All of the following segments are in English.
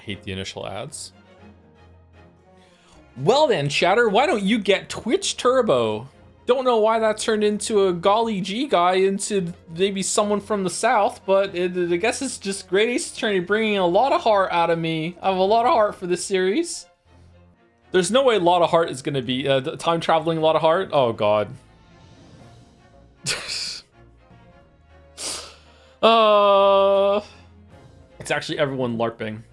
hate the initial ads. Well then, chatter, why don't you get Twitch Turbo? Don't know why that turned into a Golly G guy into maybe someone from the South, but I guess it's just great Ace Attorney bringing a lot of heart out of me. I have a lot of heart for this series. There's no way a lot of heart is going to be time traveling a lot of heart. Oh god. It's actually everyone LARPing.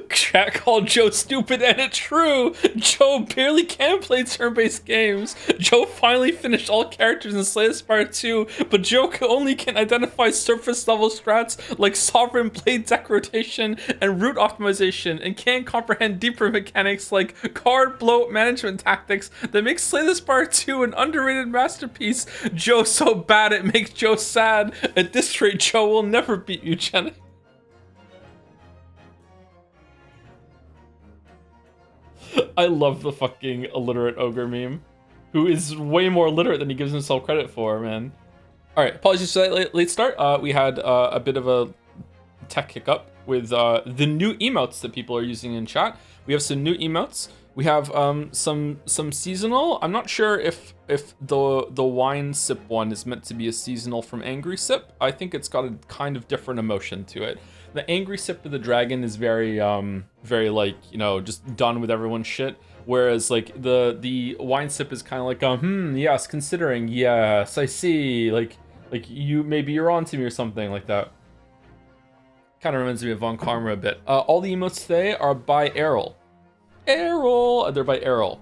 Chat called Joe stupid, and it's true. Joe barely can play turn-based games. Joe finally finished all characters in Slay the Spire 2, but Joe only can identify surface level strats like Sovereign Blade deck rotation and route optimization, and can't comprehend deeper mechanics like card bloat management tactics that make Slay the Spire 2 an underrated masterpiece. Joe's so bad it makes Joe sad. At this rate, Joe will never beat you, Jenny. I love the fucking illiterate ogre meme, who is way more illiterate than he gives himself credit for, man. All right, apologies for that late start. We had a bit of a tech hiccup with the new emotes that people are using in chat. We have some new emotes. We have some seasonal. I'm not sure if the wine sip one is meant to be a seasonal from Angry Sip. I think it's got a kind of different emotion to it. The Angry Sip of the Dragon is very very like, you know, just done with everyone's shit. Whereas like the wine sip is kind of like yes, considering, yes, I see, like you, maybe you're on to me or something like that. Kind of reminds me of Von Karma a bit. All the emotes today are by Errol. They're by Errol.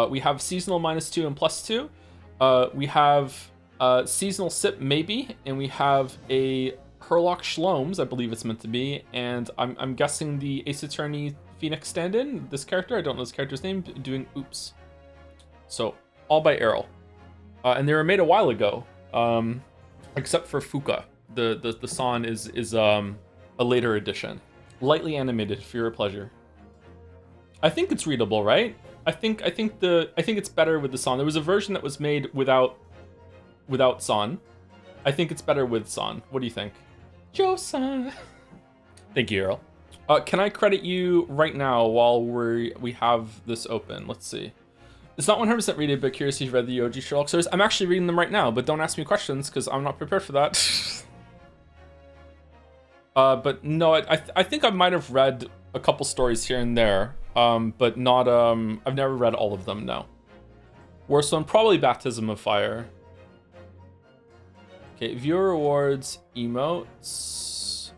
We have seasonal -2 and +2. We have seasonal sip maybe, and we have a Herlock Shlomes, I believe it's meant to be, and I'm guessing the Ace Attorney Phoenix stand-in, this character, I don't know this character's name, doing oops. So, all by Errol. And they were made a while ago, except for Fuka. The San is a later edition. Lightly animated for your pleasure. I think it's readable, right? I think it's better with the San. There was a version that was made without San. I think it's better with San. What do you think? Joe-san. Thank you, Errol. Can I credit you right now while we have this open? Let's see. It's not 100% readed, but curious if you've read the OG Sherlock stories. I'm actually reading them right now, but don't ask me questions because I'm not prepared for that. But no, I think I might have read a couple stories here and there, but not I've never read all of them. No. Worst one, probably Baptism of Fire. Okay, viewer rewards, emotes.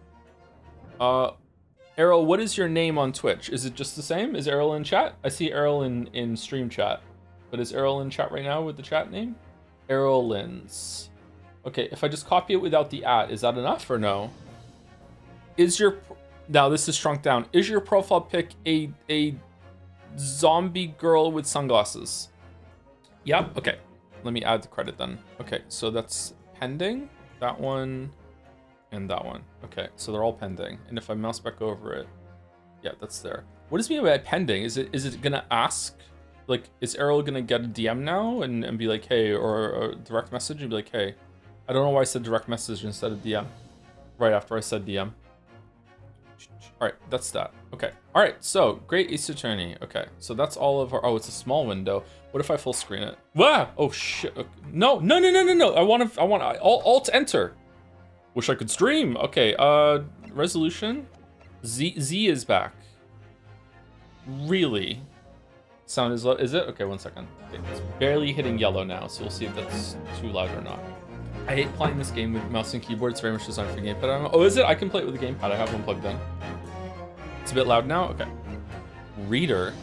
Errol, what is your name on Twitch? Is it just the same? Is Errol in chat? I see Errol in stream chat. But is Errol in chat right now with the chat name? Errol Lins. Okay, if I just copy it without the @ is that enough or no? Now this is shrunk down. Is your profile pic a zombie girl with sunglasses? Yep, okay. Let me add the credit then. Okay, so that's pending, that one, and that one. Okay, so they're all pending. And if I mouse back over it, yeah, that's there. What does it mean by pending? Is it gonna ask, like, is Errol gonna get a DM now and be like, hey, or a direct message and be like, hey? I don't know why I said direct message instead of DM. Right after I said DM. All right, that's that. Okay. All right, so great Ace Attorney. Okay, so that's all of our. Oh, it's a small window. What if I full screen it? Wow! Oh shit! Okay. No! I want Alt Enter. Wish I could stream. Okay. Resolution. Z is back. Really? Sound is low. Is it? Okay, 1 second. Okay, it's barely hitting yellow now, so we'll see if that's too loud or not. I hate playing this game with mouse and keyboard. It's very much designed for gamepad. Oh, is it? I can play it with a gamepad. I have one plugged in. It's a bit loud now? Okay. Reader.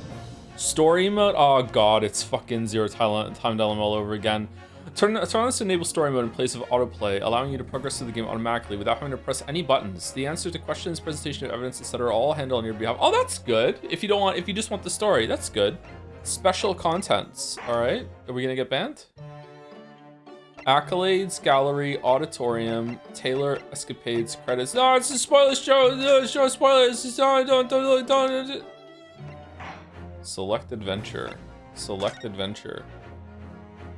Story mode? Oh god, it's fucking zero timed element all over again. Turn this to enable story mode in place of autoplay, allowing you to progress through the game automatically without having to press any buttons. The answer to questions, presentation of evidence, etc. are all handled on your behalf. Oh, that's good. If you just want the story, that's good. Special contents. Alright. Are we gonna get banned? Accolades, gallery, auditorium, Taylor, escapades, credits. No, it's a spoiler show. No, show spoilers. Don't. Select adventure. Select adventure.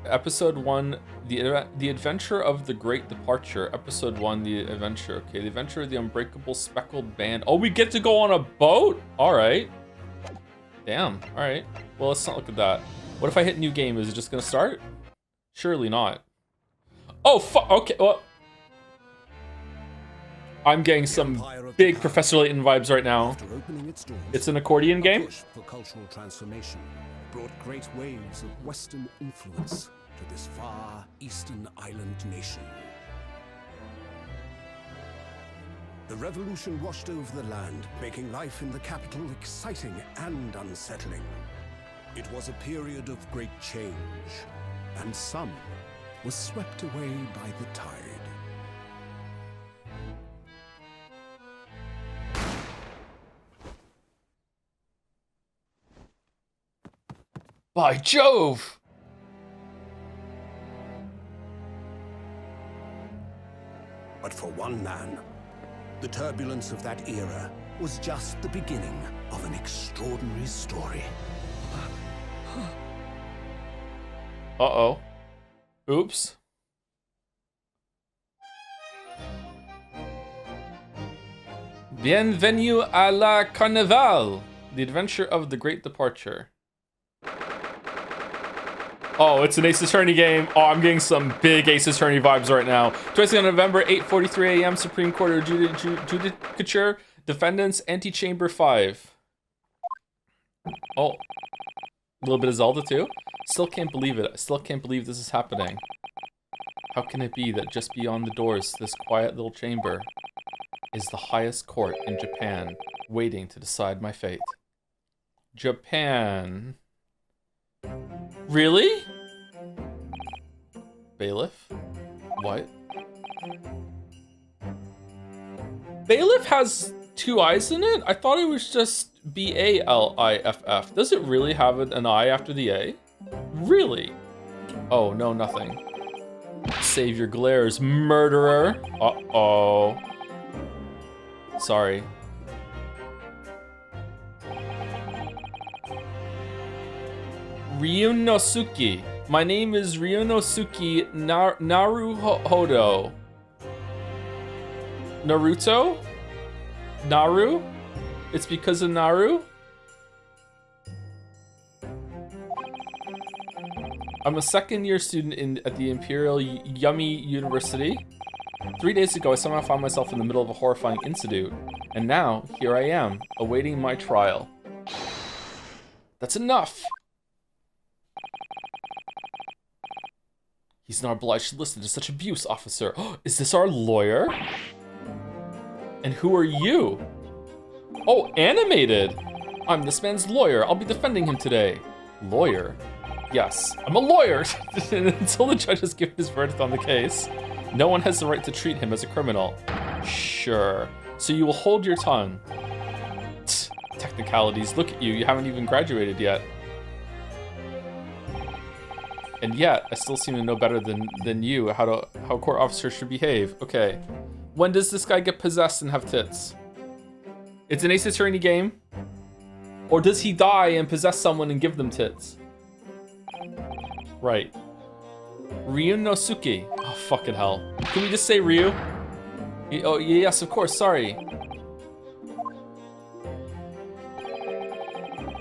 Episode 1, the Adventure of the Great Departure. Episode 1, the adventure. Okay, the Adventure of the Unbreakable Speckled Band. Oh, we get to go on a boat? All right. Damn, all right. Well, let's not look at that. What if I hit new game? Is it just gonna start? Surely not. Oh, fuck, okay, well. I'm getting some big Professor Layton vibes right now. It's an accordion game? For cultural transformation brought great waves of Western influence to this far eastern island nation. The revolution washed over the land, making life in the capital exciting and unsettling. It was a period of great change, and some was swept away by the tide. By Jove! But for one man, the turbulence of that era was just the beginning of an extraordinary story. Uh-oh. Oops. Bienvenue à la Carnival, the Adventure of the Great Departure. Oh, it's an Ace Attorney game. Oh, I'm getting some big Ace Attorney vibes right now. Twice on November, 8:43 a.m. Supreme Court of Judicature, Defendants, Antechamber 5. Oh, a little bit of Zelda too. Still can't believe it. I still can't believe this is happening. How can it be that just beyond the doors to this quiet little chamber is the highest court in Japan, waiting to decide my fate? Japan. Really? Bailiff? What? Bailiff has 2 I's in it? I thought it was just B-A-L-I-F-F. Does it really have an I after the A? Really? Oh, no, nothing. Save your glares, murderer. Uh-oh. Sorry. Ryunosuke. My name is Ryunosuke Naruhodo. Naruto? Naru? It's because of Naru? I'm a second-year student at the Imperial Yummy University. 3 days ago, I somehow found myself in the middle of a horrifying incident, and now, here I am, awaiting my trial. That's enough! He's not obliged to listen to such abuse, officer. Is this our lawyer? And who are you? Oh, animated! I'm this man's lawyer. I'll be defending him today. Lawyer? Yes, I'm a lawyer! Until the judge has given his verdict on the case, no one has the right to treat him as a criminal. Sure. So you will hold your tongue. Technicalities, look at you. You haven't even graduated yet. And yet, I still seem to know better than you how court officers should behave. Okay. When does this guy get possessed and have tits? It's an Ace Attorney game? Or does he die and possess someone and give them tits? Right. Ryunosuke. Oh, fucking hell. Can we just say Ryu? Oh, yes, of course, sorry.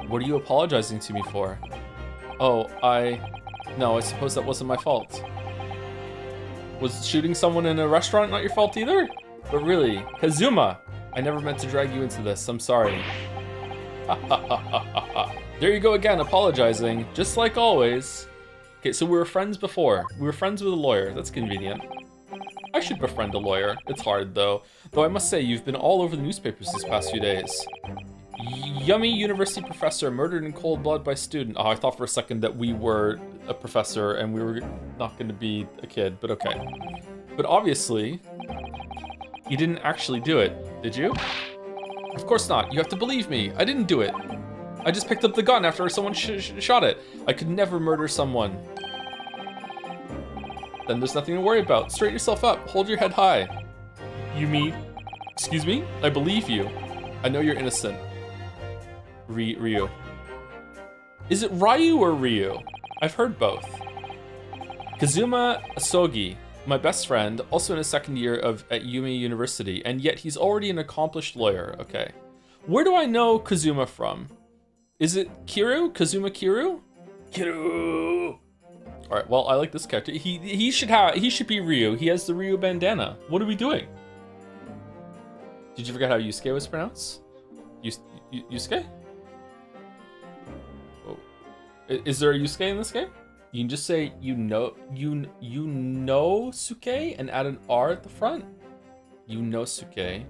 What are you apologizing to me for? Oh, No, I suppose that wasn't my fault. Was shooting someone in a restaurant not your fault either? But really, Kazuma, I never meant to drag you into this. I'm sorry. There you go again, apologizing, just like always. Okay, so we were friends before. We were friends with a lawyer. That's convenient. I should befriend a lawyer. It's hard, though. Though I must say, you've been all over the newspapers these past few days. Yummy university professor murdered in cold blood by student. Oh, I thought for a second that we were a professor and we were not going to be a kid, but okay. But obviously, you didn't actually do it, did you? Of course not. You have to believe me. I didn't do it. I just picked up the gun after someone shot it. I could never murder someone. Then there's nothing to worry about. Straighten yourself up. Hold your head high. You mean... Excuse me? I believe you. I know you're innocent. Ryu. Is it Ryu or Ryu? I've heard both. Kazuma Asogi, my best friend, also in his second year at Yumi University, and yet he's already an accomplished lawyer. Okay. Where do I know Kazuma from? Is it Kiru? Kazuma Kiru? Kiru! Alright, well, I like this character. He should be Ryu. He has the Ryu bandana. What are we doing? Did you forget how Yusuke was pronounced? Yusuke? Oh. Is there a Yusuke in this game? You can just say you know Suke and add an R at the front. Yunosuke.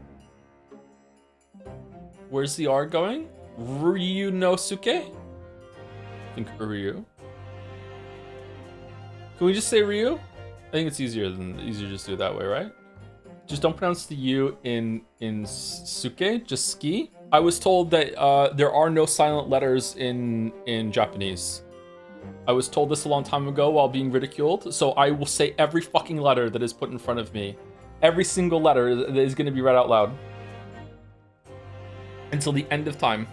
Where's the R going? Ryunosuke? I think Ryu. Can we just say Ryu? I think it's easier to just do it that way, right? Just don't pronounce the U in Suke, just ski. I was told that there are no silent letters in Japanese. I was told this a long time ago while being ridiculed, so I will say every fucking letter that is put in front of me. Every single letter that is going to be read out loud. Until the end of time.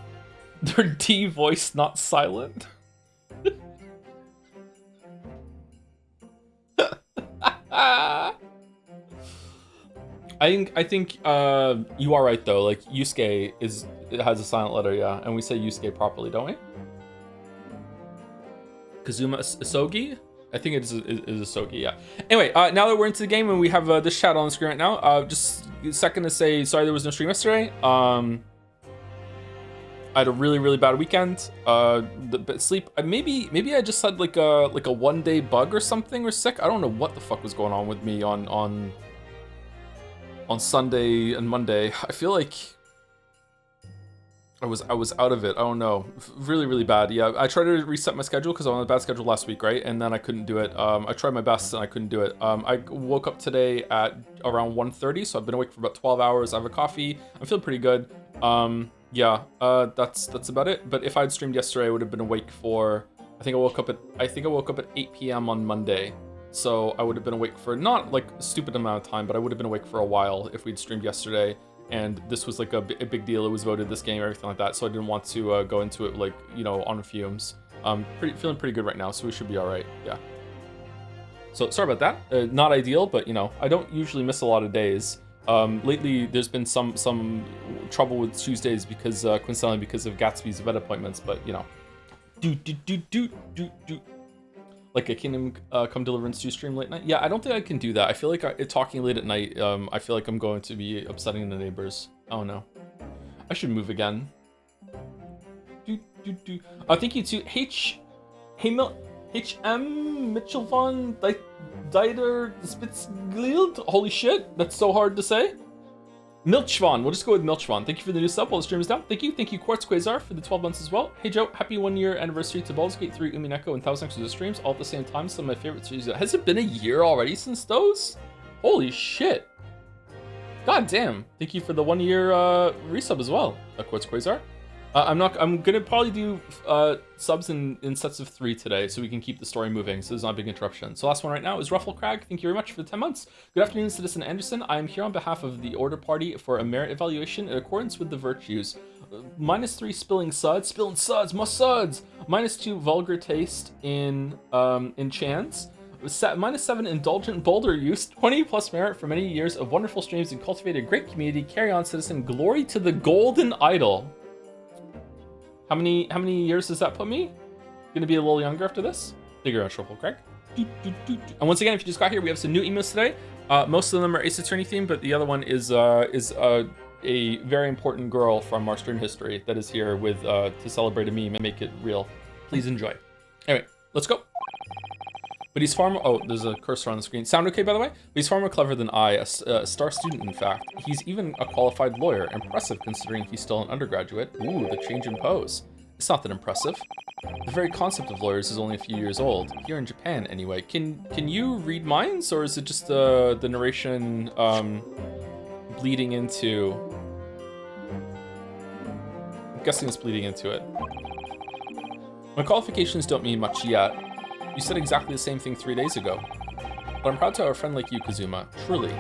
They're D voice, not silent. I think you are right though. Like Yusuke it has a silent letter, yeah, and we say Yusuke properly, don't we? Kazuma Asogi? I think it is Asogi, yeah. Anyway, now that we're into the game and we have this chat on the screen right now, just a second to say sorry there was no stream yesterday. I had a really bad weekend. Sleep. Maybe I just had like a 1 day bug or something or sick. I don't know what the fuck was going on with me on Sunday and Monday. I feel like I was out of it. I don't know. Really bad. Yeah, I tried to reset my schedule because I was on a bad schedule last week, right? And then I couldn't do it. I tried my best and I couldn't do it. I woke up today at around 1:30, so I've been awake for about 12 hours. I have a coffee. I'm feeling pretty good. Yeah, that's about it. But if I'd streamed yesterday, I would have been awake for. I think I woke up at 8 p.m. on Monday. So I would have been awake for not like a stupid amount of time, but I would have been awake for a while if we'd streamed yesterday. And this was like a big deal. It was voted this game, everything like that. So I didn't want to go into it like, you know, on fumes. Feeling pretty good right now, so we should be all right. Yeah. So sorry about that. Not ideal, but you know, I don't usually miss a lot of days. Lately, there's been some trouble with Tuesdays because coincidentally because of Gatsby's vet appointments. But you know, like a Kingdom Come Deliverance 2 stream late night? Yeah, I don't think I can do that. I feel like talking late at night, I feel like I'm going to be upsetting the neighbors. Oh no. I should move again. Thank you to HM Mitchell von Dieter Spitzglield. Holy shit, that's so hard to say. Milchvon, we'll just go with Milchvon. Thank you for the new sub while the stream is down. Thank you Quartz Quasar for the 12 months as well. Hey Joe, happy 1 year anniversary to Baldur's Gate 3, Umineko, and Thousand Extra streams all at the same time. Some of my favorite series. Has it been a year already since those? Holy shit. God damn. Thank you for the 1 year resub as well, Quartz Quasar. I'm gonna probably do subs in sets of 3 today so we can keep the story moving so there's not a big interruption. So last one right now is Rufflecrag. Thank you very much for the 10 months. Good afternoon, Citizen Anderson. I am here on behalf of the Order Party for a merit evaluation in accordance with the virtues. -3 spilling suds, must suds. -2 vulgar taste in chance. -7 indulgent boulder use. 20 plus merit for many years of wonderful streams and cultivated a great community. Carry on, Citizen. Glory to the Golden Idol. How many years does that put me? Gonna be a little younger after this? Figure out Shuffle Craig. And once again, if you just got here, we have some new emails today. Most of them are Ace Attorney themed, but the other one is a very important girl from our stream history that is here with to celebrate a meme and make it real. Please enjoy. Anyway, let's go. But he's far more. Oh, there's a cursor on the screen. Sound okay, by the way? But he's far more clever than I, a star student, in fact. He's even a qualified lawyer. Impressive, considering he's still an undergraduate. Ooh, the change in pose. It's not that impressive. The very concept of lawyers is only a few years old. Here in Japan, anyway. Can you read minds, or is it just the narration bleeding into? I'm guessing it's bleeding into it. My qualifications don't mean much yet. You said exactly the same thing 3 days ago. But I'm proud to have a friend like you, Kazuma. Truly.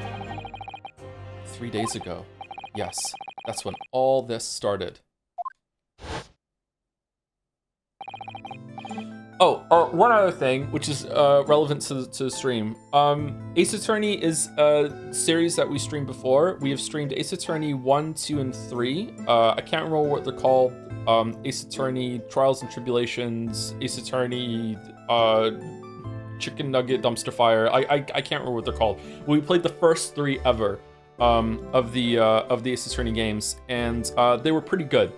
3 days ago. Yes, that's when all this started. Oh, one other thing, which is relevant to the stream. Ace Attorney is a series that we streamed before. We have streamed Ace Attorney 1, 2, and 3. I can't remember what they're called. Ace Attorney Trials and Tribulations, Ace Attorney Chicken Nugget Dumpster Fire. I can't remember what they're called. We played the first 3 ever of the Ace Attorney games, and they were pretty good.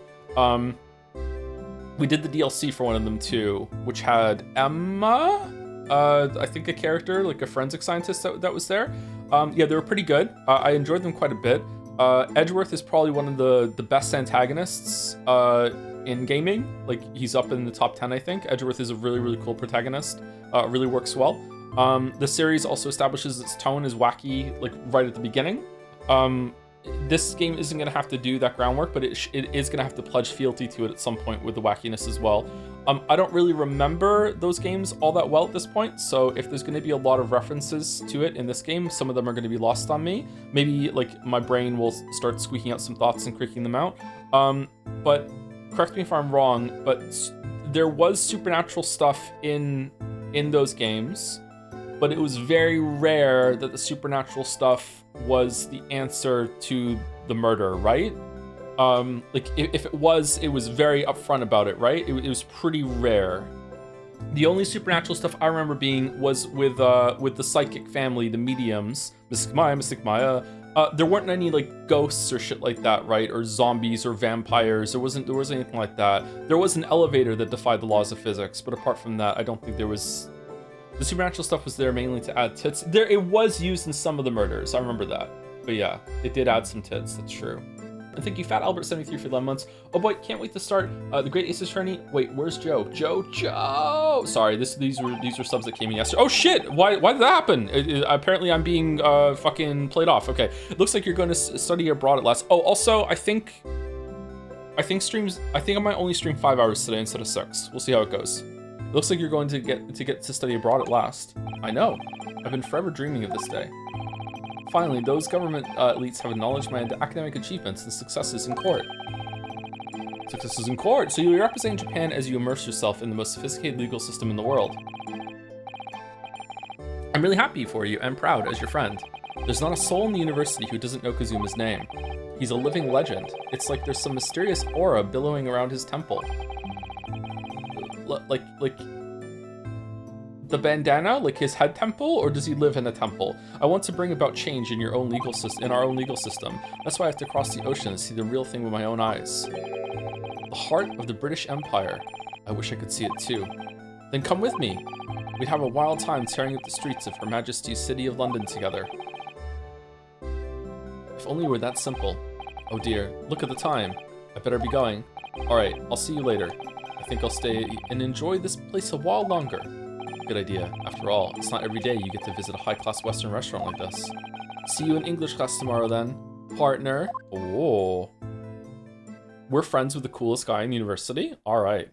We did the DLC for one of them too, which had Emma, I think a character, like a forensic scientist that was there. Yeah, they were pretty good. I enjoyed them quite a bit. Edgeworth is probably one of the best antagonists in gaming. Like, he's up in the top 10, I think. Edgeworth is a really, really cool protagonist. Really works well. The series also establishes its tone as wacky, like, right at the beginning. This game isn't going to have to do that groundwork, but it is going to have to pledge fealty to it at some point with the wackiness as well. I don't really remember those games all that well at this point, so if there's going to be a lot of references to it in this game, some of them are going to be lost on me. Maybe, like, my brain will start squeaking out some thoughts and creaking them out. But correct me if I'm wrong, but there was supernatural stuff in those games, but it was very rare that the supernatural stuff was the answer to the murder, right? Like, if it was very upfront about it, right? It was pretty rare. The only supernatural stuff I remember was with the psychic family, the mediums, Mystic Maya. There weren't any, like, ghosts or shit like that, right? Or zombies or vampires. There wasn't anything like that. There was an elevator that defied the laws of physics, but apart from that, I don't think there was. The supernatural stuff was there mainly to add tits. It was used in some of the murders, I remember that. But yeah, it did add some tits, that's true. And thank you, Fat Albert 73 for 11 months. Oh boy, can't wait to start the Great Ace Attorney. Wait, where's Joe? Joe! Sorry, these were subs that came in yesterday. Oh shit! Why did that happen? Apparently I'm being fucking played off. Okay, it looks like you're going to study abroad at last. Oh, also, I think I might only stream 5 hours today instead of 6. We'll see how it goes. Looks like you're going to get to study abroad at last. I know. I've been forever dreaming of this day. Finally, those government elites have acknowledged my academic achievements and successes in court. Successes in court? So you'll be representing Japan as you immerse yourself in the most sophisticated legal system in the world. I'm really happy for you and proud as your friend. There's not a soul in the university who doesn't know Kazuma's name. He's a living legend. It's like there's some mysterious aura billowing around his temple. Like the bandana, like his head temple, or does he live in a temple? I want to bring about change in our own legal system. That's why I have to cross the ocean to see the real thing with my own eyes. The heart of the British Empire. I wish I could see it too. Then come with me. We'd have a wild time tearing up the streets of Her Majesty's City of London together. If only it were that simple. Oh dear, look at the time. I better be going. Alright, I'll see you later. I think I'll stay and enjoy this place a while longer. Good idea. After all, it's not every day you get to visit a high-class Western restaurant like this. See you in English class tomorrow then, partner. Oh. We're friends with the coolest guy in university? Alright.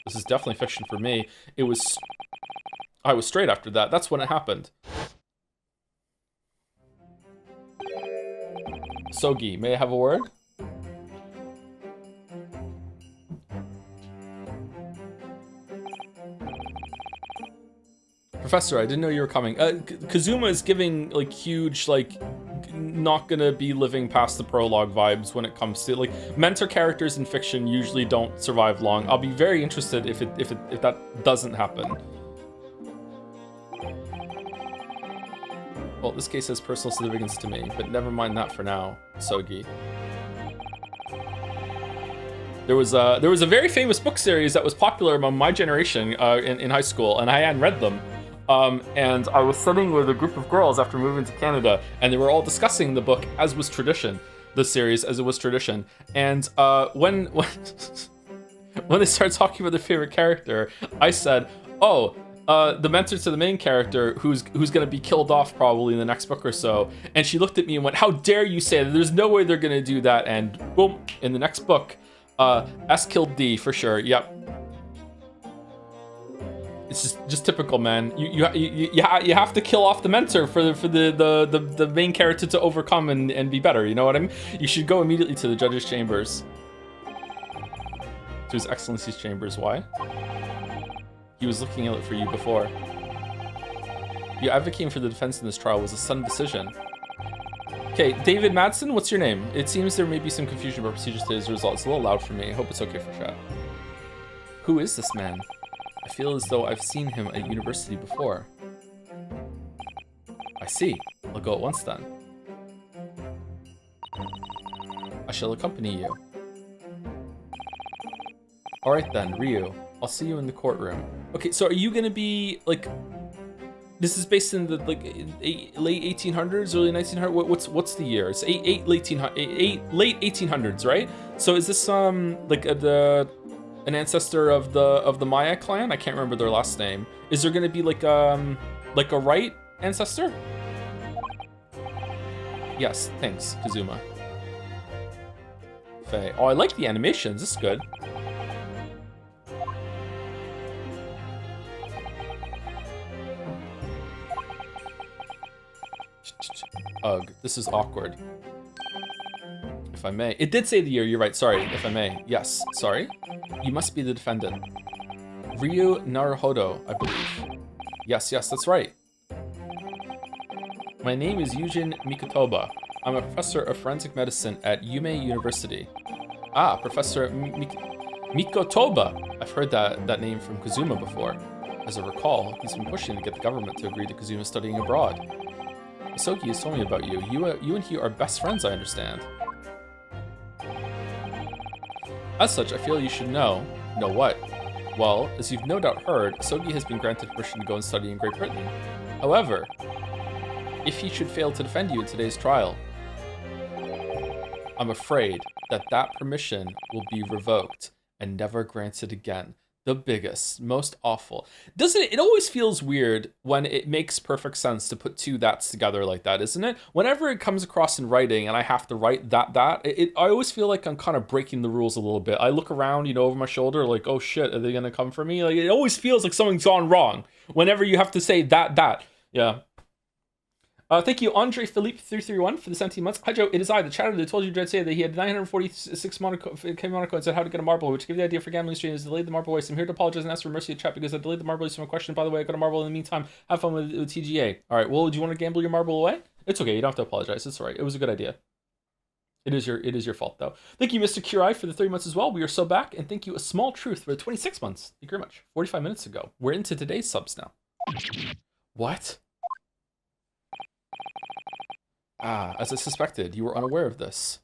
This is definitely fiction for me. I was straight after that. That's when it happened. Sogi, may I have a word? Professor, I didn't know you were coming. Kazuma is giving, like, huge, like, not gonna be living past the prologue vibes when it comes to, like, mentor characters in fiction usually don't survive long. I'll be very interested if that doesn't happen. Well, this case has personal significance to me, but never mind that for now, Sogi. There was a very famous book series that was popular among my generation in high school, and I hadn't read them. And I was sitting with a group of girls after moving to Canada, and they were all discussing the book as was tradition, the series as it was tradition. And when they started talking about their favorite character, I said, "Oh, the mentor to the main character, who's gonna be killed off probably in the next book or so." And she looked at me and went, "How dare you say that? There's no way they're gonna do that." And boom, in the next book, S killed D for sure. Yep. It's just typical, man. You have to kill off the mentor for the main character to overcome and be better. You know what I mean? You should go immediately to the judge's chambers. To His Excellency's chambers. Why? He was looking out for you before. You advocating for the defense in this trial was a sudden decision. Okay, David Madsen, what's your name? It seems there may be some confusion about procedures today as a result. It's a little loud for me. I hope it's okay for chat. Who is this man? I feel as though I've seen him at university before. I see. I'll go at once then. I shall accompany you. Alright then, Ryu. I'll see you in the courtroom. Okay, so are you gonna be, like... This is based in the late 1800s, early 1900s. What's the year? It's late 1800s, right? So is this like an ancestor of the Maya clan? I can't remember their last name. Is there gonna be like a right ancestor? Yes, thanks, Kazuma. Faye. Oh, I like the animations. This is good. Ugh, this is awkward. If I may. It did say the year, you're right, sorry. If I may. Yes, sorry. You must be the defendant. Ryu Naruhodo, I believe. Yes, that's right. My name is Yujin Mikotoba. I'm a professor of forensic medicine at Yume University. Ah, Professor Mikotoba. I've heard that name from Kazuma before. As I recall, he's been pushing to get the government to agree to Kazuma studying abroad. Isogi has told me about you. You and he are best friends, I understand. As such, I feel you should know. Know what? Well, as you've no doubt heard, Isogi has been granted permission to go and study in Great Britain. However, if he should fail to defend you in today's trial, I'm afraid that permission will be revoked and never granted again. The biggest, most awful. Doesn't it? It always feels weird when it makes perfect sense to put two that's together like that, isn't it? Whenever it comes across in writing and I have to write I always feel like I'm kind of breaking the rules a little bit. I look around, over my shoulder, like, oh shit, are they gonna come for me? Like, it always feels like something's gone wrong whenever you have to say that. Yeah. Thank you, Andre Philippe 331 for the 17 months. Hi Joe, it is I, the chatter that told you Dread say that he had 946 Monaco and said how to get a marble, which gave the idea for gambling stream is delayed the marble waste. I'm here to apologize and ask for mercy to chat because I delayed the marble waste from a question. By the way, I got a marble in the meantime. Have fun with TGA. All right, well, do you want to gamble your marble away? It's okay, you don't have to apologize. It's all right. It was a good idea. It is your fault though. Thank you, Mr. Kurai, for the 3 months as well. We are so back, and thank you, A Small Truth, for the 26 months. Thank you very much. 45 minutes ago. We're into today's subs now. What? Ah, as I suspected, you were unaware of this.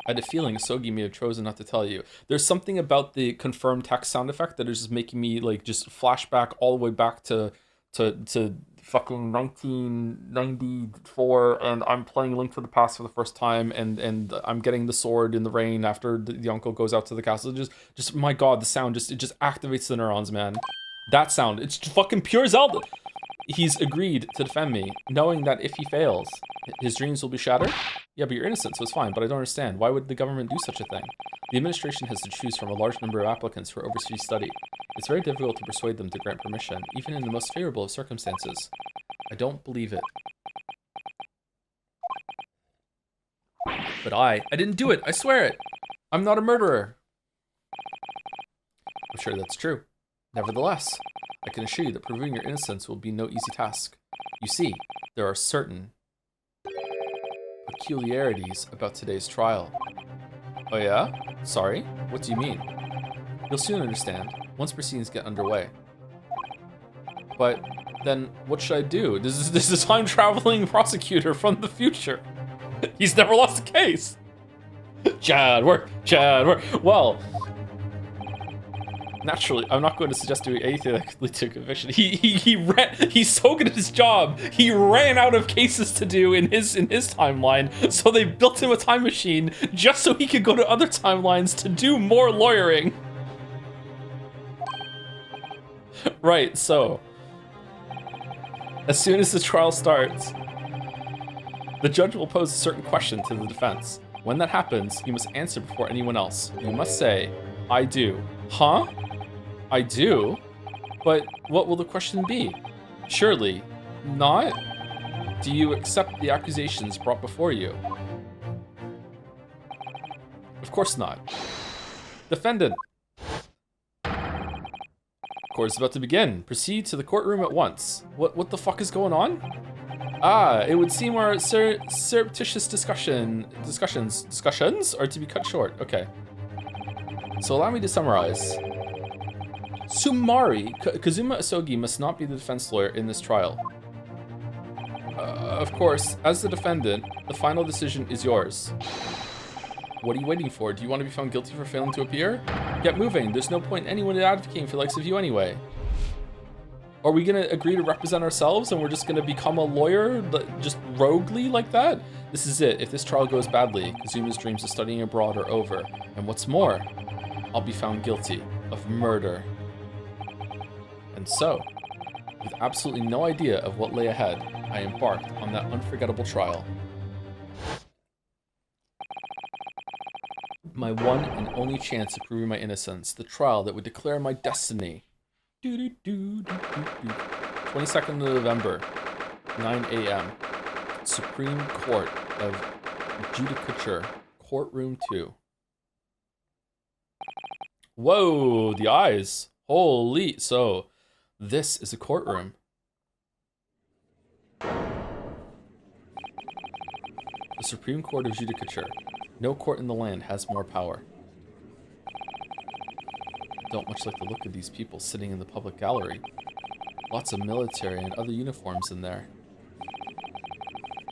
I had a feeling Isogi may have chosen not to tell you. There's something about the confirmed text sound effect that is just making me like just flashback all the way back to fucking 1994, and I'm playing Link to the Past for the first time, and I'm getting the sword in the rain after the uncle goes out to the castle. Just my god, the sound it just activates the neurons, man. That sound, it's fucking pure Zelda. He's agreed to defend me, knowing that if he fails, his dreams will be shattered? Yeah, but you're innocent, so it's fine, but I don't understand. Why would the government do such a thing? The administration has to choose from a large number of applicants for overseas study. It's very difficult to persuade them to grant permission, even in the most favorable of circumstances. I don't believe it. But I didn't do it, I swear it! I'm not a murderer! I'm sure that's true. Nevertheless, I can assure you that proving your innocence will be no easy task. You see, there are certain peculiarities about today's trial. Oh yeah? Sorry? What do you mean? You'll soon understand, once proceedings get underway. But then, what should I do? This is a time-traveling prosecutor from the future. He's never lost a case! Chad, work! Well, naturally, I'm not going to suggest doing anything that could lead to a conviction. He's so good at his job. He ran out of cases to do in his timeline, so they built him a time machine just so he could go to other timelines to do more lawyering. Right, so as soon as the trial starts, the judge will pose a certain question to the defense. When that happens, you must answer before anyone else. You must say, I do. Huh? I do? But what will the question be? Surely not? Do you accept the accusations brought before you? Of course not. Defendant. court is about to begin. Proceed to the courtroom at once. What the fuck is going on? Ah, it would seem our surreptitious discussions are to be cut short. Okay. So allow me to summarize. Sumari, Kazuma Asogi must not be the defense lawyer in this trial. Of course, as the defendant, the final decision is yours. What are you waiting for? Do you want to be found guilty for failing to appear? Get moving. There's no point in anyone advocating for the likes of you anyway. Are we gonna agree to represent ourselves and we're just gonna become a lawyer just roguely like that? This is it. If this trial goes badly, Kazuma's dreams of studying abroad are over. And what's more, I'll be found guilty of murder. And so, with absolutely no idea of what lay ahead, I embarked on that unforgettable trial. My one and only chance of proving my innocence, the trial that would declare my destiny. 22nd of November, 9 a.m. Supreme Court of Judicature, Courtroom 2. Whoa, the eyes. Holy, so this is a courtroom. The Supreme Court of Judicature. No court in the land has more power. I don't much like the look of these people sitting in the public gallery. Lots of military and other uniforms in there.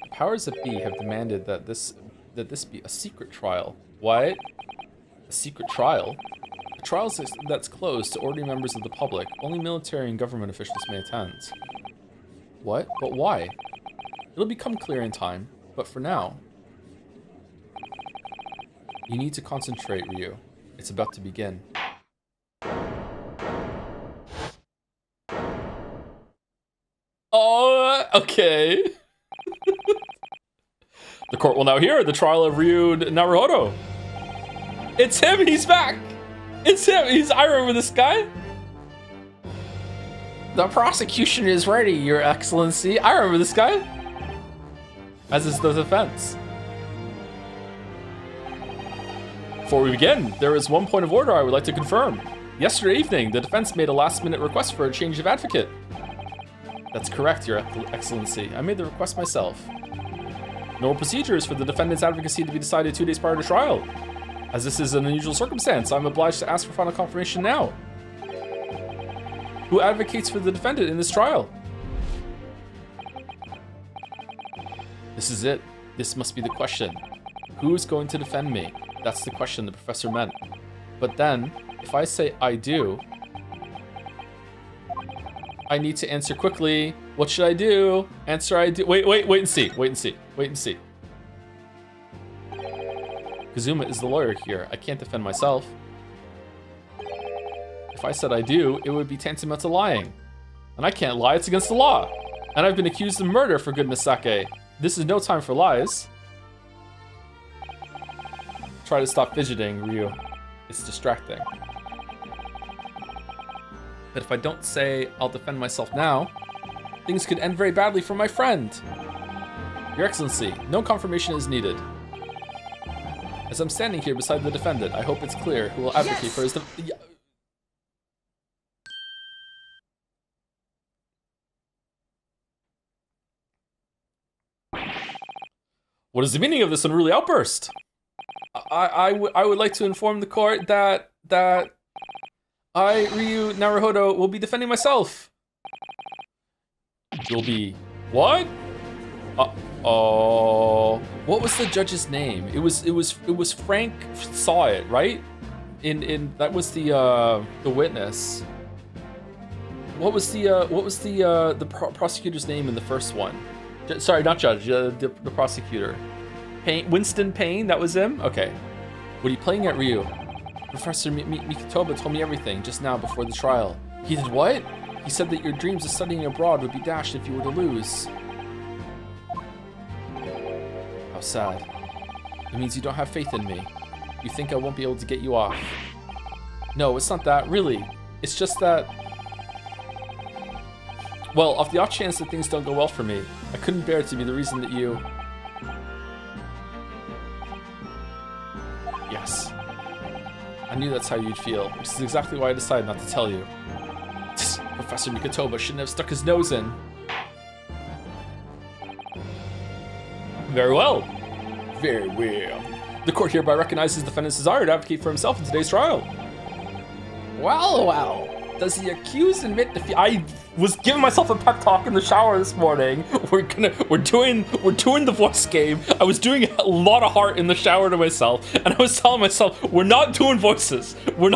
The powers that be have demanded that this be a secret trial. What? A secret trial? A trial that's closed to ordinary members of the public. Only military and government officials may attend. What? But why? It'll become clear in time, but for now... You need to concentrate, Ryu. It's about to begin. Oh, okay. The court will now hear the trial of Ryu Naruhodo. It's him, he's back! It's him, I remember this guy. The prosecution is ready, Your Excellency. I remember this guy. As is the defense. Before we begin, there is one point of order I would like to confirm. Yesterday evening, the defense made a last-minute request for a change of advocate. That's correct, Your Excellency. I made the request myself. Normal procedures for the defendant's advocacy to be decided 2 days prior to trial. As this is an unusual circumstance, I'm obliged to ask for final confirmation now. Who advocates for the defendant in this trial? This is it. This must be the question. Who is going to defend me? That's the question the professor meant. But then, if I say I do, I need to answer quickly. What should I do? Answer I do. Wait and see. Wait and see. Wait and see. Kazuma is the lawyer here. I can't defend myself. If I said I do, it would be tantamount to lying. And I can't lie, it's against the law. And I've been accused of murder, for goodness sake. This is no time for lies. Try to stop fidgeting, Ryu. It's distracting. But if I don't say I'll defend myself now, things could end very badly for my friend. Your Excellency, no confirmation is needed. As I'm standing here beside the defendant, I hope it's clear who will advocate for his What is the meaning of this unruly outburst? I would like to inform the court that I, Ryu Naruhodo, will be defending myself. You'll be what? Oh, what was the judge's name? It was Frank Saw It, right? In that was the witness. What was the prosecutor's name in the first one? Sorry, not judge. The prosecutor. Winston Payne. That was him. Okay. What are you playing at, Ryu? Professor Mikitoba told me everything just now before the trial. He did what? He said that your dreams of studying abroad would be dashed if you were to lose. How sad. It means you don't have faith in me. You think I won't be able to get you off. No, it's not that, really. It's just that... Well, off the off chance that things don't go well for me, I couldn't bear it to be the reason that you... Yes. I knew that's how you'd feel, which is exactly why I decided not to tell you. To Professor Mikotoba shouldn't have stuck his nose in. Very well. Very well. The court hereby recognizes the defendant's desire to advocate for himself in today's trial. Well. Does the accused admit defeat? I was giving myself a pep talk in the shower this morning. We're doing the voice game. I was doing a lot of heart in the shower to myself, and I was telling myself, we're not doing voices. We're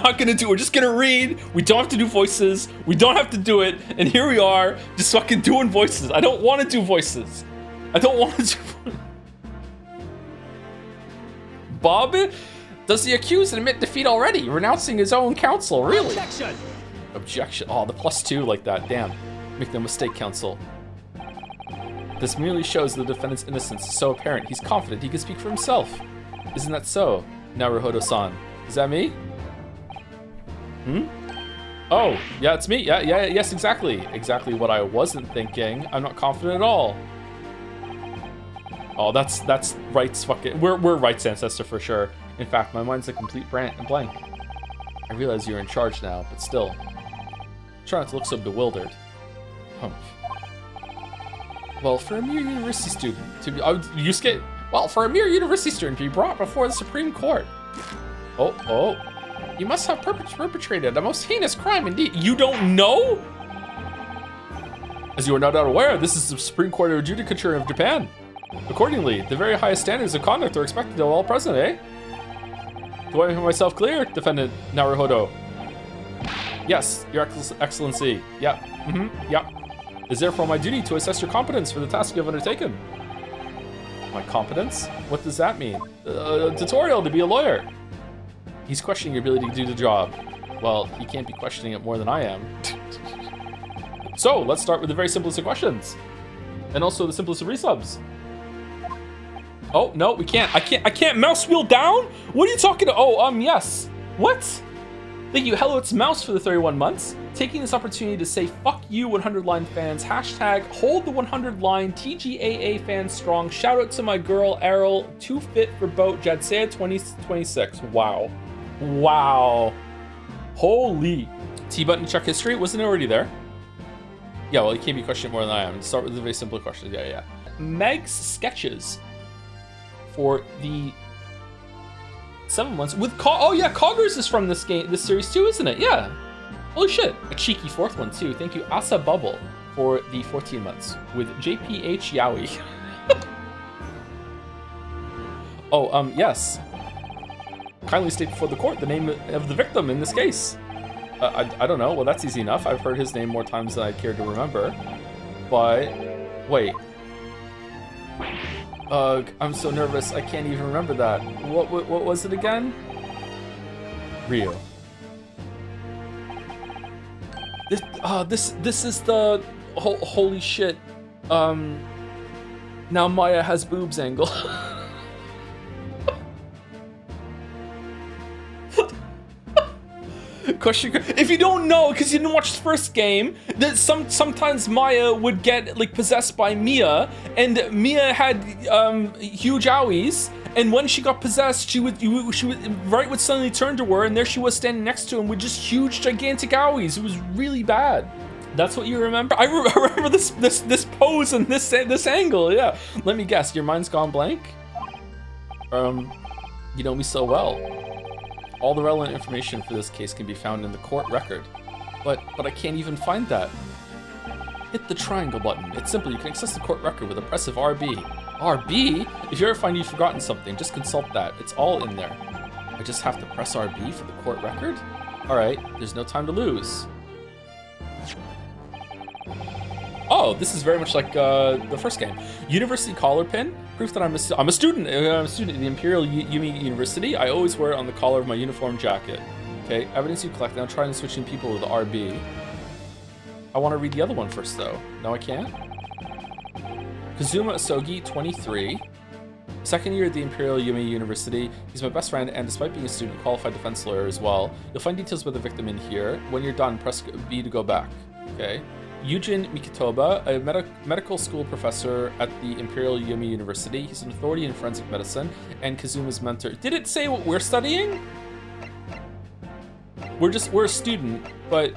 just gonna read. We don't have to do voices. We don't have to do it. And here we are, just fucking doing voices. I don't want to do voices. I don't want to do. Bob, does the accused admit defeat already, renouncing his own counsel? Really? Objection. Oh, the +2 like that. Damn. Make no mistake, counsel. This merely shows the defendant's innocence is so apparent. He's confident he can speak for himself. Isn't that so, Naruhodo-san? Is that me? Oh, yeah, it's me. Yes, exactly. Exactly what I wasn't thinking. I'm not confident at all. Oh, that's Wright's fucking... We're Wright's ancestor for sure. In fact, my mind's a complete blank. I realize you're in charge now, but still. Try not to look so bewildered. Humph. Well, for a mere university student to be brought before the Supreme Court. Oh. You must have perpetrated a most heinous crime indeed. You don't know? As you are no doubt aware, this is the Supreme Court of Judicature of Japan. Accordingly, the very highest standards of conduct are expected of all present, eh? Do I make myself clear, Defendant Naruhodo? Yes, Your Excellency. Yep. Yep. It is therefore my duty to assess your competence for the task you have undertaken. My competence? What does that mean? A tutorial to be a lawyer. He's questioning your ability to do the job. Well, he can't be questioning it more than I am. So, let's start with the very simplest of questions. And also the simplest of resubs. Oh, no, we can't. I can't mouse wheel down? What are you talking about? Oh, yes. What? Thank you, Hello, it's Mouse for the 31 months. Taking this opportunity to say fuck you 100 line fans, hashtag hold the 100 line, TGAA fans strong. Shout out to my girl, Errol, too fit for boat, Jadsea 2026. Wow. Holy. T-button check history, wasn't it already there? Yeah, well, you can't be questioning more than I am. Start with the very simple questions, yeah. Meg's sketches for the 7 months with oh yeah, Coggers is from this series too, isn't it? Yeah. Holy shit. A cheeky 4th one too. Thank you, Asa Bubble, for the 14 months with JPH Yowie. Yes. Kindly state before the court the name of the victim in this case. I don't know. Well, that's easy enough. I've heard his name more times than I care to remember. But wait. I'm so nervous. I can't even remember that. What was it again? Rio. This is the holy shit. Now Maya has boobs angle. Question. If you don't know, because you didn't watch the first game, that sometimes Maya would get like possessed by Mia, and Mia had huge owies, and when she got possessed, she would Wright would suddenly turn to her, and there she was standing next to him with just huge, gigantic owies. It was really bad. That's what you remember? I remember this pose and this angle. Yeah. Let me guess. Your mind's gone blank. You know me so well. All the relevant information for this case can be found in the court record, but I can't even find that. Hit the triangle button. It's simple. You can access the court record with a press of RB. RB? If you ever find you've forgotten something, just consult that. It's all in there. I just have to press RB for the court record? All right. There's no time to lose. Oh, this is very much like the first game. University collar pin. Proof that I'm a student. I'm a student at the Imperial Yumi University. I always wear it on the collar of my uniform jacket. Okay, evidence you collect. Now try and switching people with RB. I want to read the other one first, though. No, I can't. Kazuma Asogi, 23. Second year at the Imperial Yumi University. He's my best friend, and despite being a student, qualified defense lawyer as well. You'll find details about the victim in here. When you're done, press B to go back. Okay. Yujin Mikotoba, a medical school professor at the Imperial Yumi University. He's an authority in forensic medicine and Kazuma's mentor. Did it say what we're studying? We're a student, but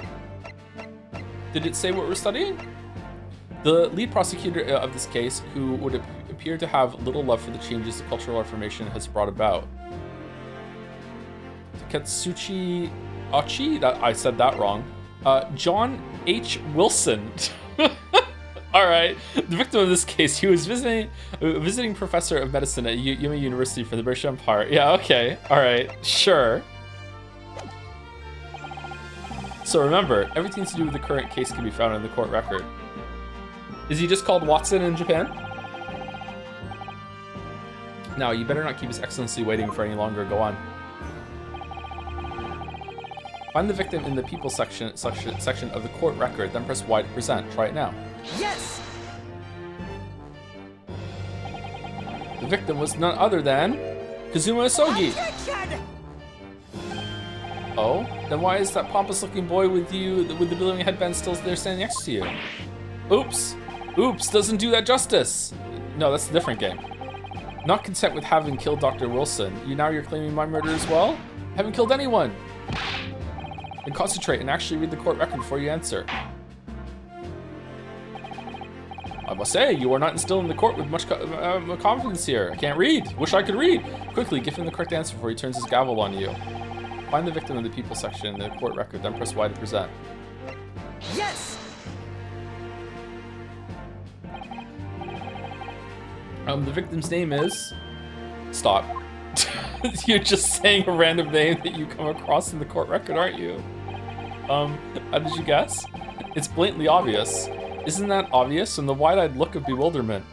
Did it say what we're studying? The lead prosecutor of this case, who would appear to have little love for the changes the Cultural Reformation has brought about. Taketsuchi Achi? I said that wrong. John H. Wilson. Alright. The victim of this case, he was visiting professor of medicine at Yuma University for the British Empire. Yeah, okay. Alright, sure. So remember, everything to do with the current case can be found in the court record. Is he just called Watson in Japan? Now, you better not keep His Excellency waiting for any longer. Go on. Find the victim in the people section of the court record, then press Y to present. Try it now. Yes! The victim was none other than Kazuma Asogi. Objection! Oh, then why is that pompous-looking boy with the billowing headband still there standing next to you? Oops. Oops, doesn't do that justice. No, that's a different game. Not content with having killed Dr. Wilson, you're claiming my murder as well? I haven't killed anyone. Then concentrate and actually read the court record before you answer. I must say, you are not instilling the court with much confidence here. I can't read. Wish I could read. Quickly, give him the correct answer before he turns his gavel on you. Find the victim in the people section in the court record, then press Y to present. Yes! The victim's name is... Stop. You're just saying a random name that you come across in the court record, aren't you? How did you guess? It's blatantly obvious. Isn't that obvious? And the wide-eyed look of bewilderment.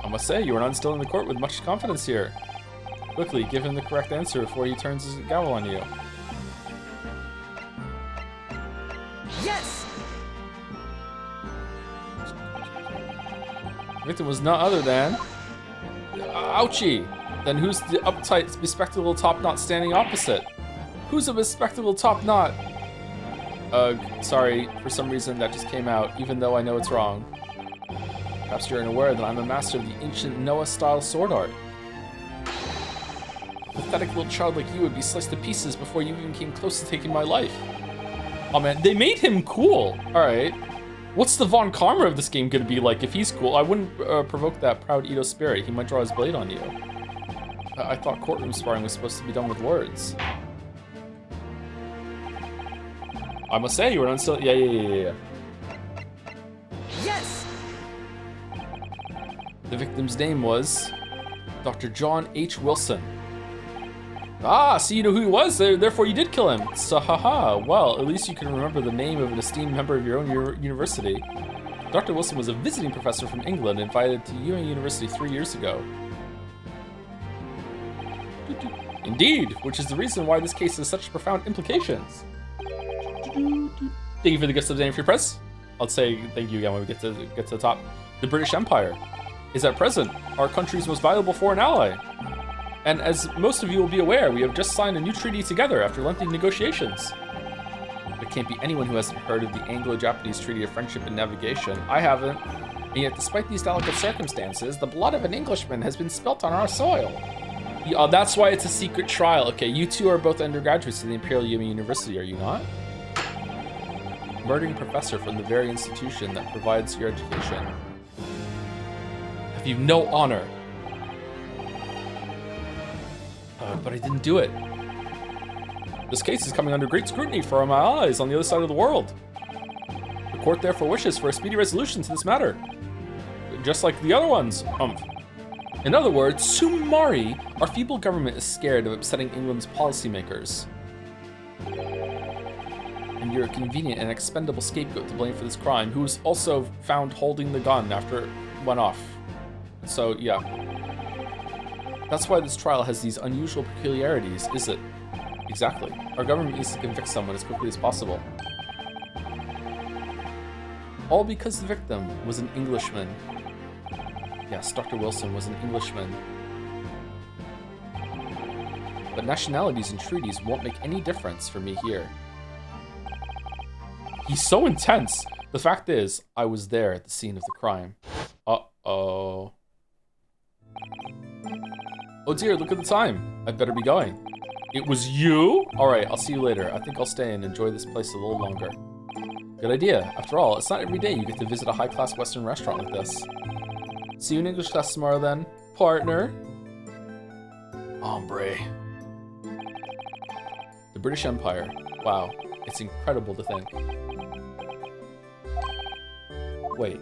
I must say, you are not instilling the court with much confidence here. Quickly, give him the correct answer before he turns his gavel on you. Yes! The victim was none other than... Ouchie! Then who's the uptight, bespectacled top-knot standing opposite? Who's a bespectacled top-knot? Sorry, for some reason that just came out, even though I know it's wrong. Perhaps you're unaware that I'm a master of the ancient Noah-style sword art. A pathetic little child like you would be sliced to pieces before you even came close to taking my life. Oh man, they made him cool! Alright. What's the Von Karma of this game gonna be like if he's cool? I wouldn't provoke that proud Edo spirit. He might draw his blade on you. I thought courtroom sparring was supposed to be done with words. I must say, you were still... Yeah. Yes! The victim's name was... Dr. John H. Wilson. Ah, so you know who he was, therefore you did kill him. So haha, well, at least you can remember the name of an esteemed member of your own university. Dr. Wilson was a visiting professor from England invited to Yuma University 3 years ago. Indeed, which is the reason why this case has such profound implications. Thank you for the gifts of the Free Press. I'll say thank you again when we get to the top. The British Empire is at present our country's most valuable foreign ally. And as most of you will be aware, we have just signed a new treaty together after lengthy negotiations. There can't be anyone who hasn't heard of the Anglo-Japanese Treaty of Friendship and Navigation. I haven't. And yet, despite these delicate circumstances, the blood of an Englishman has been spilt on our soil. Yeah, that's why it's a secret trial. Okay, you two are both undergraduates at the Imperial Yuma University, are you not? Murdering professor from the very institution that provides your education. Have you no honor? But I didn't do it. This case is coming under great scrutiny from my allies on the other side of the world. The court therefore wishes for a speedy resolution to this matter. Just like the other ones. In other words, Sumari, our feeble government is scared of upsetting England's policymakers. And you're a convenient and expendable scapegoat to blame for this crime, who was also found holding the gun after it went off. So, yeah. That's why this trial has these unusual peculiarities, is it? Exactly. Our government needs to convict someone as quickly as possible. All because the victim was an Englishman. Yes, Dr. Wilson was an Englishman. But nationalities and treaties won't make any difference for me here. He's so intense! The fact is, I was there at the scene of the crime. Uh-oh. Oh dear, look at the time. I'd better be going. It was you? Alright, I'll see you later. I think I'll stay and enjoy this place a little longer. Good idea. After all, it's not every day you get to visit a high-class Western restaurant like this. See you in English class tomorrow then, partner. Hombre. The British Empire. Wow, it's incredible to think. Wait.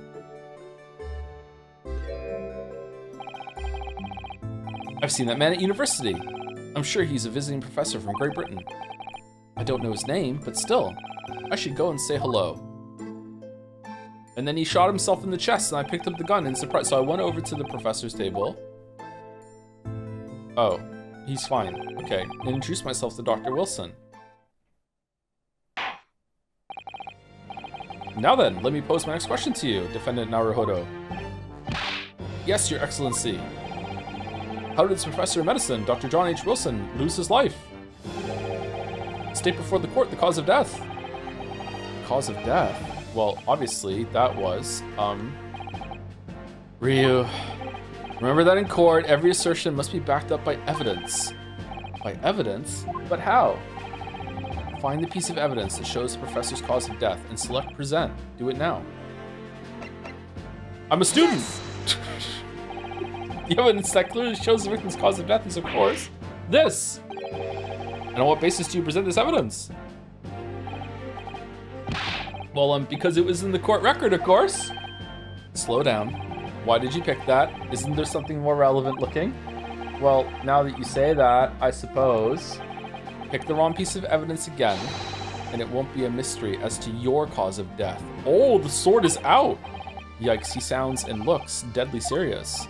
I've seen that man at university. I'm sure he's a visiting professor from Great Britain. I don't know his name, but still, I should go and say hello. And then he shot himself in the chest, and I picked up the gun in surprise. So I went over to the professor's table. Oh, he's fine. Okay, and introduced myself to Dr. Wilson. Now then, let me pose my next question to you, Defendant Naruhodo. Yes, Your Excellency. How did this professor of medicine, Dr. John H. Wilson, lose his life? State before the court the cause of death. Cause of death? Well, obviously, that was, Ryu. Remember that in court, every assertion must be backed up by evidence. By evidence? But how? Find the piece of evidence that shows the professor's cause of death and select present. Do it now. I'm a student! Yes. The evidence that clearly shows the victim's cause of death is, of course, this. And on what basis do you present this evidence? Well, because it was in the court record, of course. Slow down. Why did you pick that? Isn't there something more relevant looking? Well, now that you say that, I suppose, pick the wrong piece of evidence again, and it won't be a mystery as to your cause of death. Oh, the sword is out! Yikes, he sounds and looks deadly serious.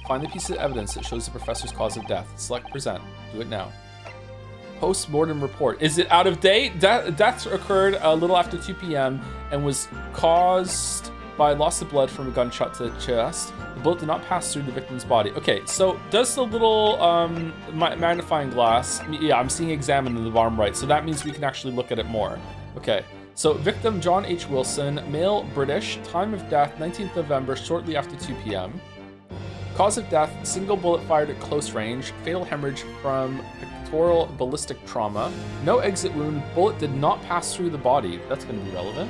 Find the piece of evidence that shows the professor's cause of death. Select present. Do it now. Post-mortem report. Is it out of date? Death occurred a little after 2 p.m. and was caused by loss of blood from a gunshot to the chest. The bullet did not pass through the victim's body. Okay, so does the little magnifying glass... Yeah, I'm seeing examine in the bottom right, so that means we can actually look at it more. Okay, so victim John H. Wilson, male, British, time of death 19th November, shortly after 2 p.m. Cause of death, single bullet fired at close range, fatal hemorrhage from pectoral ballistic trauma, no exit wound, bullet did not pass through the body. That's going to be relevant.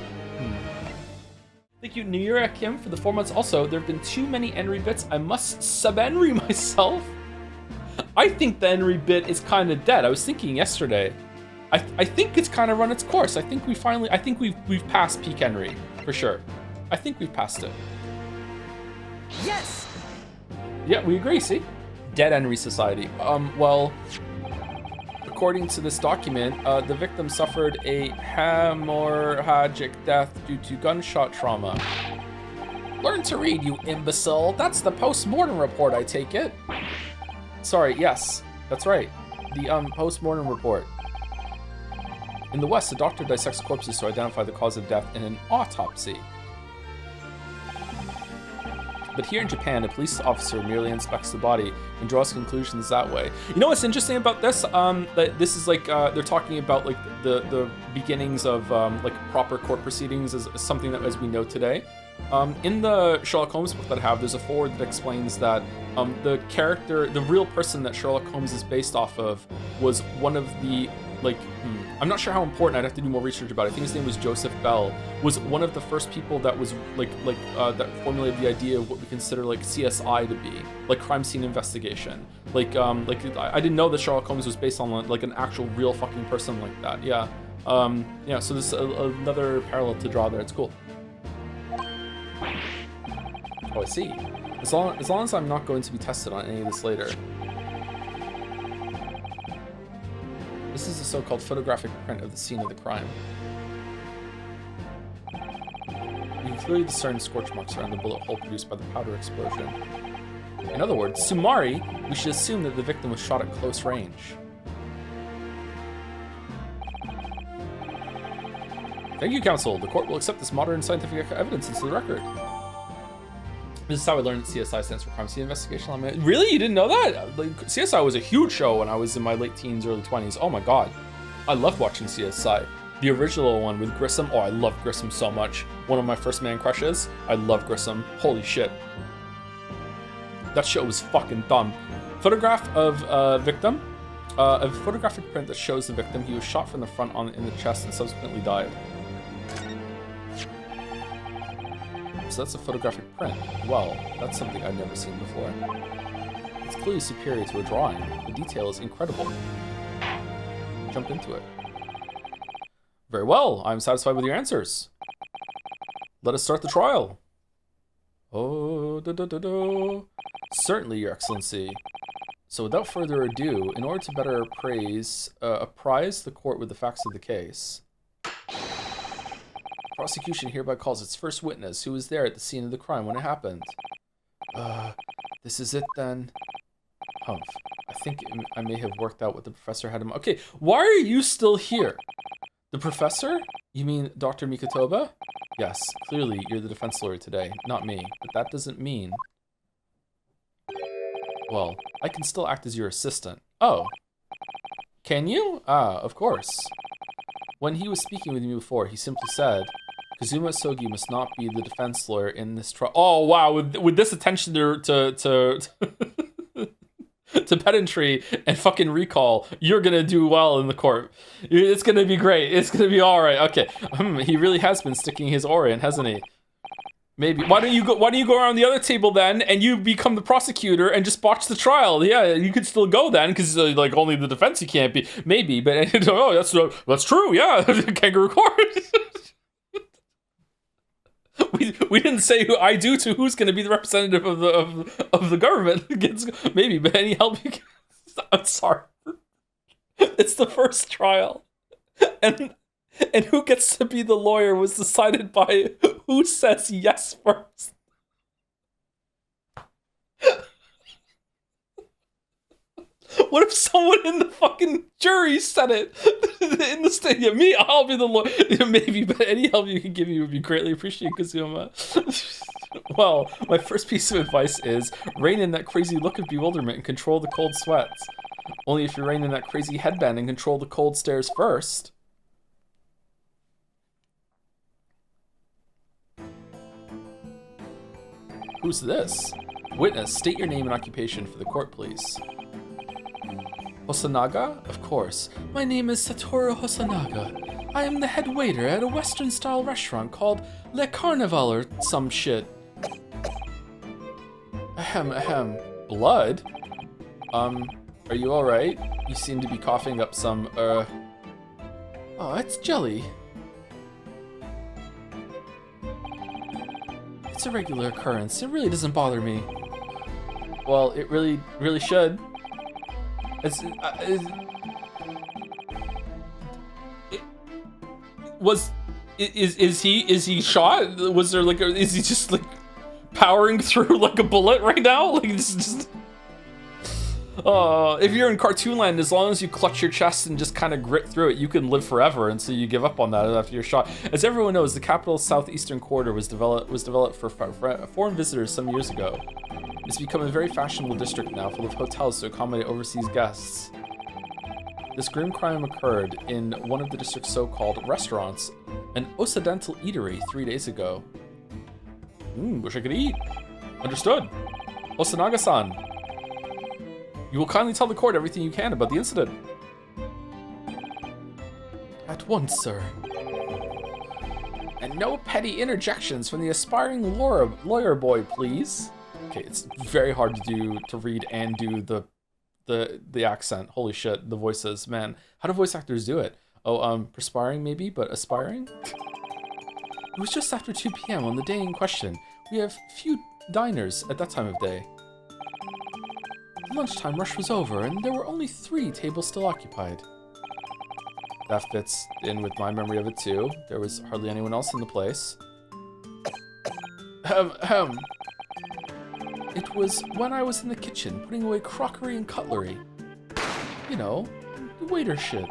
Thank you, Nira Kim, for the 4 months. Also, there have been too many Enry bits. I must sub-Enry myself. I think the Enry bit is kind of dead. I was thinking yesterday. I think it's kind of run its course. I think we've passed peak Enry, for sure. I think we've passed it. Yes! Yeah, we agree, see? Dead Enry Society. Well, according to this document, the victim suffered a hemorrhagic death due to gunshot trauma. Learn to read, you imbecile. That's the post-mortem report, I take it. Sorry, yes, that's right. The post-mortem report. In the West, the doctor dissects corpses to identify the cause of death in an autopsy. But here in Japan, a police officer merely inspects the body and draws conclusions that way. You know what's interesting about this? That this is like they're talking about like the beginnings of like proper court proceedings as something that as we know today. In the Sherlock Holmes book that I have, there's a foreword that explains that the character, the real person that Sherlock Holmes is based off of, was one of the I'm not sure how important. I'd have to do more research about it. I think his name was Joseph Bell. Was one of the first people that was that formulated the idea of what we consider like CSI to be, like crime scene investigation. I didn't know that Sherlock Holmes was based on like an actual real fucking person like that. Yeah. Yeah. So there's another parallel to draw there. It's cool. Oh, I see. As long as I'm not going to be tested on any of this later. This is a so-called photographic print of the scene of the crime. You can clearly discern scorch marks around the bullet hole produced by the powder explosion. In other words, sumari, we should assume that the victim was shot at close range. Thank you, counsel. The court will accept this modern scientific evidence into the record. This is how I learned that CSI stands for Crime Scene Investigation. I mean, really? You didn't know that? Like, CSI was a huge show when I was in my late teens, early 20s. Oh my god. I loved watching CSI. The original one with Grissom. Oh, I love Grissom so much. One of my first man crushes. I love Grissom. Holy shit. That show was fucking dumb. Photograph of victim. A photographic print that shows the victim. He was shot from the front in the chest and subsequently died. So that's a photographic print. Well, that's something I've never seen before. It's clearly superior to a drawing. The detail is incredible. Jump into it. Very well, I'm satisfied with your answers. Let us start the trial. Oh, certainly, Your Excellency. So without further ado, in order to better apprise the court with the facts of the case, prosecution hereby calls its first witness, who was there at the scene of the crime when it happened. This is it then. Humph. I think I may have worked out what the professor had in mind. Okay, why are you still here? The professor? You mean Dr. Mikotoba? Yes, clearly you're the defense lawyer today, not me. But that doesn't mean... Well, I can still act as your assistant. Oh. Can you? Ah, of course. When he was speaking with me before, he simply said, Kazuma Sogi must not be the defense lawyer in this trial. Oh, wow, with this attention to pedantry and fucking recall, you're gonna do well in the court. It's gonna be great. It's gonna be all right. Okay, he really has been sticking his oar in, hasn't he? Maybe. Why don't you go around the other table then, and you become the prosecutor and just watch the trial? Yeah, you could still go then, because like only the defense you can't be. Maybe, but oh, that's true. Yeah, kangaroo court. We didn't say who I do to who's going to be the representative of the government. Maybe, but any help you can. I'm sorry. It's the first trial, and who gets to be the lawyer was decided by who says yes first. What if someone in the fucking jury said it in the stadium? Me, I'll be the lawyer. Maybe, but any help you can give me would be greatly appreciated, Kazuma. Well, my first piece of advice is rein in that crazy look of bewilderment and control the cold sweats. Only if you rein in that crazy headband and control the cold stares first. Who's this? Witness, state your name and occupation for the court, please. Hosanaga? Of course. My name is Satoru Hosanaga. I am the head waiter at a Western-style restaurant called Le Carnival or some shit. Ahem, ahem. Blood? Are you alright? You seem to be coughing up some, Oh, it's jelly. It's a regular occurrence. It really doesn't bother me. Well, it really should. Is he shot? Was there like is he just like powering through like a bullet right now? Like this is just. If you're in cartoon land, as long as you clutch your chest and just kind of grit through it, you can live forever until you give up on that after you're shot. As everyone knows, the capital's southeastern corridor was developed for foreign visitors some years ago. It's become a very fashionable district now, full of hotels to accommodate overseas guests. This grim crime occurred in one of the district's so-called restaurants, an Occidental eatery 3 days ago. Wish I could eat. Understood. Osanaga-san. You will kindly tell the court everything you can about the incident. At once, sir. And no petty interjections from the aspiring lawyer boy, please. Okay, it's very hard to read and do the accent. Holy shit, the voices, man. How do voice actors do it? Oh, perspiring maybe, but aspiring? It was just after 2 p.m. on the day in question. We have few diners at that time of day. The lunchtime rush was over, and there were only 3 tables still occupied. That fits in with my memory of it too. There was hardly anyone else in the place. It was when I was in the kitchen, putting away crockery and cutlery. You know, the waiter shit.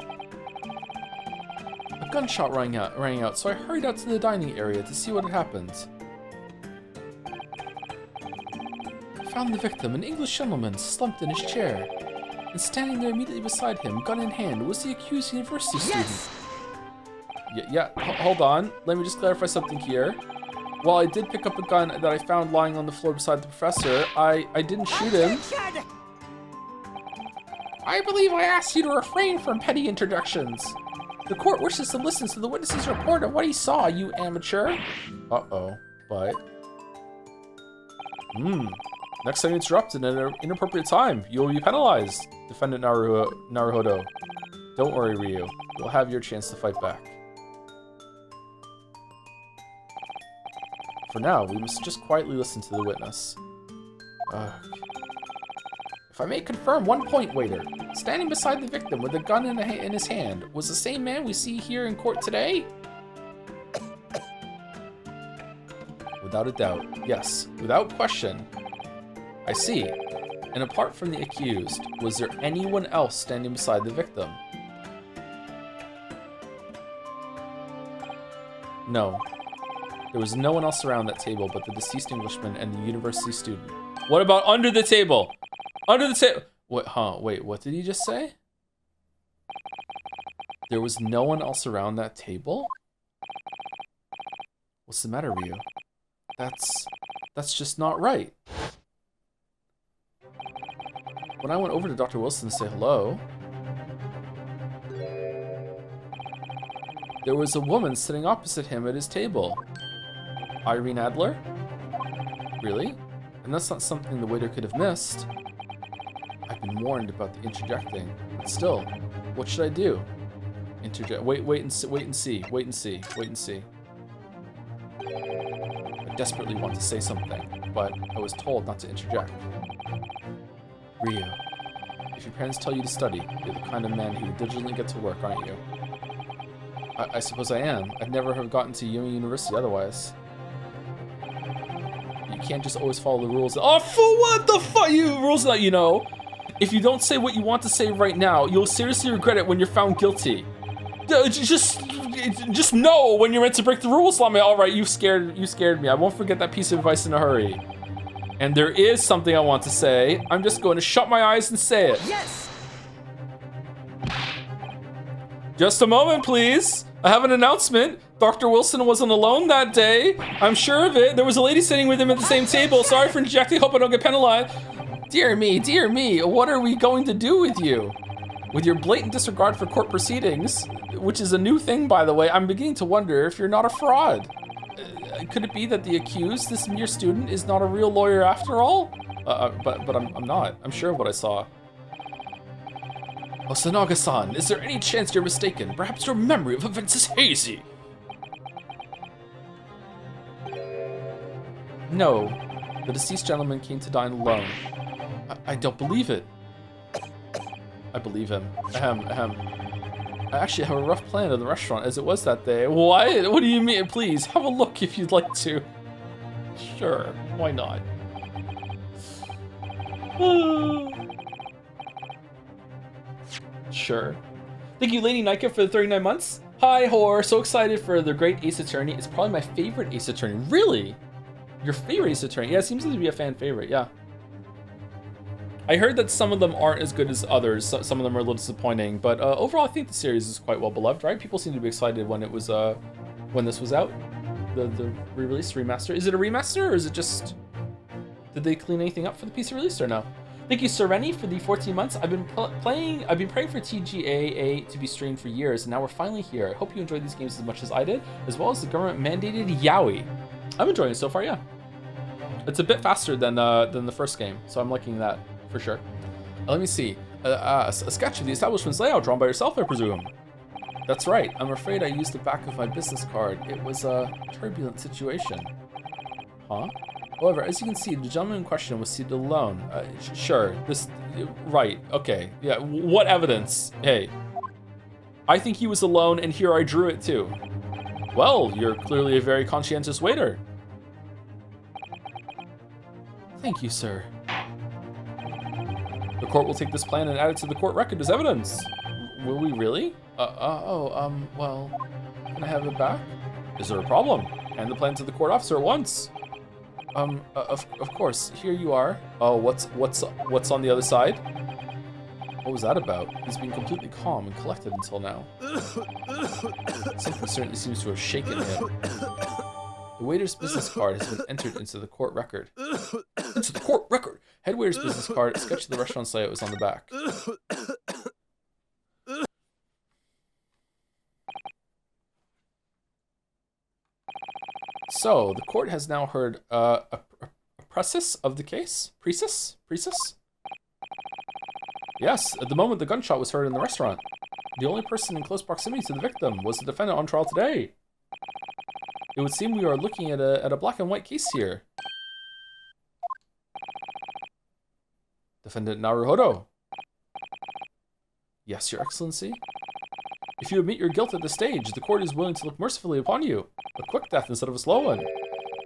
A gunshot rang out, so I hurried out to the dining area to see what had happened. I found the victim, an English gentleman, slumped in his chair. And standing there immediately beside him, gun in hand, was the accused university student. Yeah, hold on. Let me just clarify something here. While I did pick up a gun that I found lying on the floor beside the professor, I didn't shoot him. I believe I asked you to refrain from petty introductions. The court wishes to listen to the witness's report of what he saw, you amateur. Uh-oh, but... Next time you interrupt at an inappropriate time, you will be penalized, Defendant Naruhodo. Don't worry, Ryu. You'll have your chance to fight back. For now, we must just quietly listen to the witness. If I may confirm one point, waiter. Standing beside the victim with a gun in his hand was the same man we see here in court today? Without a doubt, yes. Without question. I see. And apart from the accused, was there anyone else standing beside the victim? No. There was no one else around that table but the deceased Englishman and the university student. What about under the table? Under the table. Wait, what did he just say? There was no one else around that table? What's the matter, Ryu? That's just not right. When I went over to Dr. Wilson to say hello, there was a woman sitting opposite him at his table. Irene Adler? Really? And that's not something the waiter could have missed. I've been warned about the interjecting, but still, what should I do? Interject. Wait and see. I desperately want to say something, but I was told not to interject. Ryu, if your parents tell you to study, you're the kind of man who would diligently get to work, aren't you? I suppose I am. I'd never have gotten to Yomi University otherwise. You can't just always follow the rules. Oh, for what the fuck? You rules that you know. If you don't say what you want to say right now, you'll seriously regret it when you're found guilty. Just know when you're meant to break the rules, Lame. All right, you scared me. I won't forget that piece of advice in a hurry. And there is something I want to say. I'm just going to shut my eyes and say it. Yes! Just a moment, please. I have an announcement. Dr. Wilson wasn't alone that day. I'm sure of it. There was a lady sitting with him at the same table. Sorry for injecting. Hope I don't get penalized. Dear me. What are we going to do with you? With your blatant disregard for court proceedings, which is a new thing, by the way, I'm beginning to wonder if you're not a fraud. Could it be that the accused, this mere student, is not a real lawyer after all? But I'm not. I'm sure of what I saw. Osanaga-san, is there any chance you're mistaken? Perhaps your memory of events is hazy. No, the deceased gentleman came to dine alone. I don't believe it. I believe him. I actually have a rough plan of the restaurant as it was that day. What? What do you mean? Please, have a look if you'd like to. Sure, why not? Sure. Thank you, Lady Nika, for the 39 months. Hi, whore. So excited for the great Ace Attorney. It's probably my favorite Ace Attorney. Really? Your favorite Ace Attorney? Yeah, it seems to be a fan favorite, yeah. I heard that some of them aren't as good as others. Some of them are a little disappointing, but overall, I think the series is quite well beloved, right? People seem to be excited when it was, when this was out. The re-release, remaster. Is it a remaster, or is it just... Did they clean anything up for the PC release, or no? Thank you, Sereni, for the 14 months. I've been praying for TGAA to be streamed for years, and now we're finally here. I hope you enjoyed these games as much as I did, as well as the government-mandated Yaoi. I'm enjoying it so far, yeah. It's a bit faster than the first game, so I'm liking that for sure. Let me see. A sketch of the establishment's layout drawn by yourself, I presume. That's right. I'm afraid I used the back of my business card. It was a turbulent situation. Huh? However, as you can see, the gentleman in question was seated alone. Sure, right, okay. Yeah, what evidence? Hey, I think he was alone, and here I drew it too. Well, you're clearly a very conscientious waiter. Thank you, sir. The court will take this plan and add it to the court record as evidence. Will we really? Well, can I have it back? Is there a problem? Hand the plan to the court officer at once. Of course. Here you are. Oh, what's on the other side? What was that about? He's been completely calm and collected until now. Something certainly seems to have shaken him. The waiter's business card has been entered into the court record. Into the court record! Head waiter's business card, sketch of the restaurant's layout was on the back. So, the court has now heard a precis of the case? Precis? Yes, at the moment the gunshot was heard in the restaurant. The only person in close proximity to the victim was the defendant on trial today. It would seem we are looking at a black and white case here. Defendant Naruhodo. Yes, Your Excellency. If you admit your guilt at this stage, the court is willing to look mercifully upon you. A quick death instead of a slow one.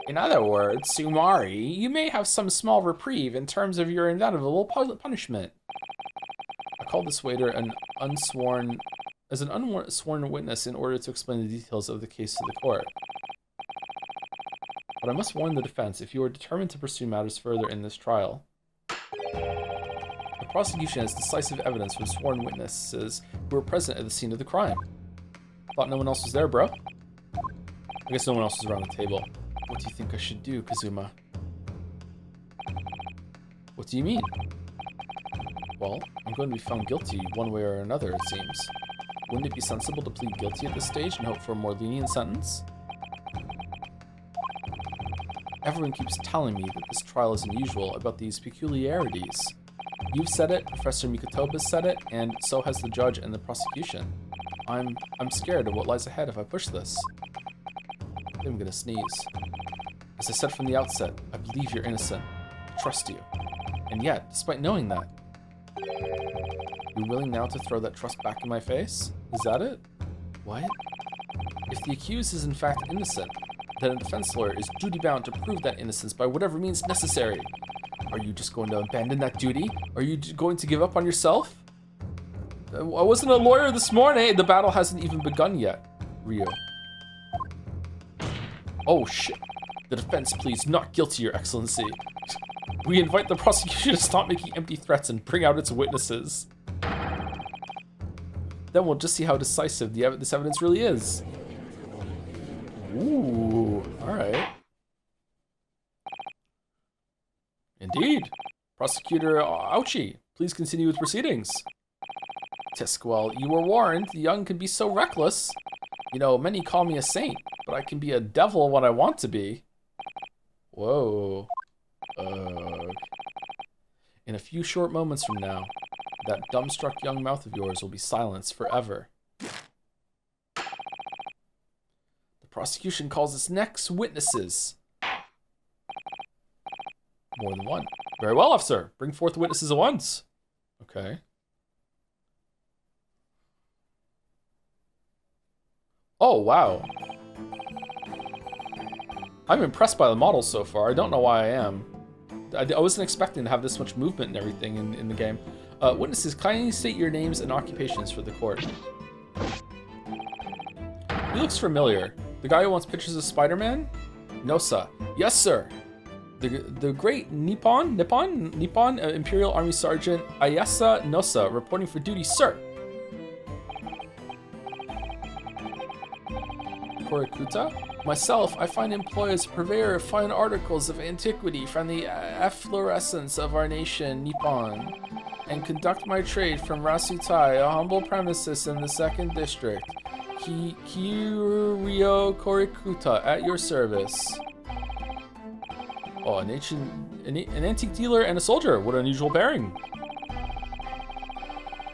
In other words, Sumari, you may have some small reprieve in terms of your inevitable punishment. I called this waiter an unsworn witness in order to explain the details of the case to the court. But I must warn the defense, if you are determined to pursue matters further in this trial. The prosecution has decisive evidence from sworn witnesses who were present at the scene of the crime. Thought no one else was there, bro? I guess no one else was around the table. What do you think I should do, Kazuma? What do you mean? Well, I'm going to be found guilty one way or another, it seems. Wouldn't it be sensible to plead guilty at this stage and hope for a more lenient sentence? Everyone keeps telling me that this trial is unusual about these peculiarities. You've said it, Professor Mikotoba's said it, and so has the judge and the prosecution. I'm scared of what lies ahead if I push this. I think I'm gonna sneeze. As I said from the outset, I believe you're innocent. I trust you. And yet, despite knowing that, you're willing now to throw that trust back in my face? Is that it? What? If the accused is in fact innocent, then a defense lawyer is duty-bound to prove that innocence by whatever means necessary. Are you just going to abandon that duty? Are you going to give up on yourself? I wasn't a lawyer this morning. The battle hasn't even begun yet. Ryo. Oh shit. The defense pleads not guilty, Your Excellency. We invite the prosecution to stop making empty threats and bring out its witnesses. Then we'll just see how decisive this evidence really is. Ooh, alright. Indeed. Prosecutor Ouchi, please continue with proceedings. Tisk, well, you were warned. The young can be so reckless. You know, many call me a saint, but I can be a devil when I want to be. Whoa. In a few short moments from now, that dumbstruck young mouth of yours will be silenced forever. The prosecution calls its next witnesses. More than one. Very well, officer. Bring forth the witnesses at once. Okay. Oh, wow. I'm impressed by the models so far. I don't know why I am. I wasn't expecting to have this much movement and everything in the game. Witnesses, kindly state your names and occupations for the court. He looks familiar. The guy who wants pictures of Spider-Man? Nosa. Yes, sir. The great Nippon Imperial Army Sergeant Ayasa Nosa reporting for duty, sir. Korikuta? Myself, I find employ as purveyor of fine articles of antiquity from the efflorescence of our nation, Nippon, and conduct my trade from Rasutai, a humble premises in the 2nd District. Kiryo Korikuta, at your service. Oh, an antique dealer and a soldier. What an unusual pairing.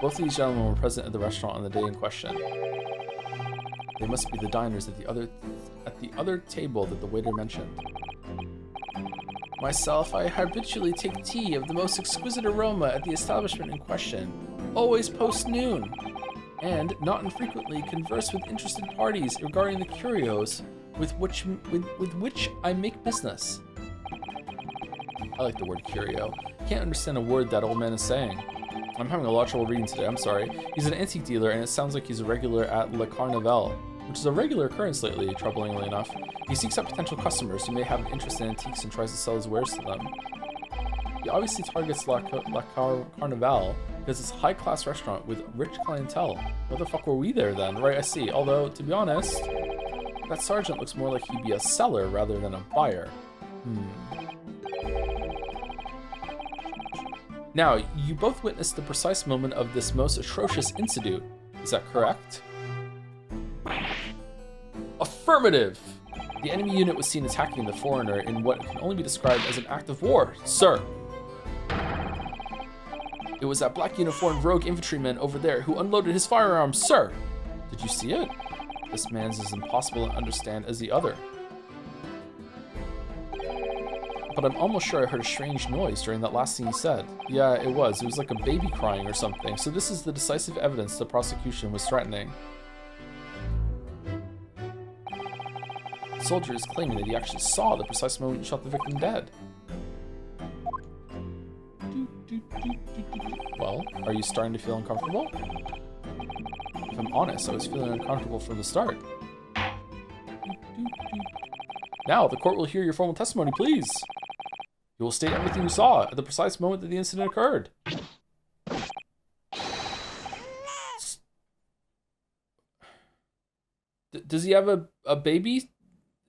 Both of these gentlemen were present at the restaurant on the day in question. They must be the diners at the other table that the waiter mentioned. Myself, I habitually take tea of the most exquisite aroma at the establishment in question, always post-noon, and not infrequently converse with interested parties regarding the curios with which I make business. I like the word curio. Can't understand a word that old man is saying. I'm having a lot of trouble reading today, I'm sorry. He's an antique dealer, and it sounds like he's a regular at Le Carnaval, which is a regular occurrence lately, troublingly enough. He seeks out potential customers who may have an interest in antiques and tries to sell his wares to them. He obviously targets La Carnaval because it's a high-class restaurant with rich clientele. What the fuck were we there then? Right, I see. Although, to be honest, that sergeant looks more like he'd be a seller rather than a buyer. Now, you both witnessed the precise moment of this most atrocious incident. Is that correct? Affirmative! The enemy unit was seen attacking the foreigner in what can only be described as an act of war, sir. It was that black uniformed rogue infantryman over there who unloaded his firearms, sir. Did you see it? This man's as impossible to understand as the other. But I'm almost sure I heard a strange noise during that last thing he said. Yeah, it was. It was like a baby crying or something. So this is the decisive evidence the prosecution was threatening. The soldier is claiming that he actually saw the precise moment he shot the victim dead. Well, are you starting to feel uncomfortable? If I'm honest, I was feeling uncomfortable from the start. Now, the court will hear your formal testimony, please. You will state everything you saw at the precise moment that the incident occurred. Does he have a baby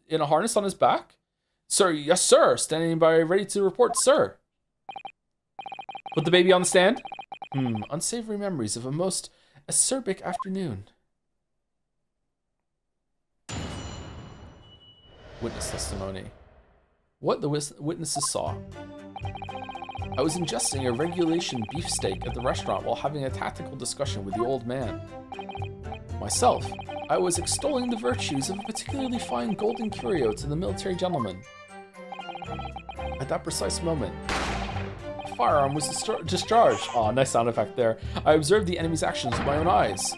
in a harness on his back? Sir, yes, sir. Standing by, ready to report, sir. Put the baby on the stand. Unsavory memories of a most acerbic afternoon. Witness testimony. What the witnesses saw. I was ingesting a regulation beefsteak at the restaurant while having a tactical discussion with the old man. Myself, I was extolling the virtues of a particularly fine golden curio to the military gentleman. At that precise moment, a firearm was discharged. Aw, nice sound effect there. I observed the enemy's actions with my own eyes.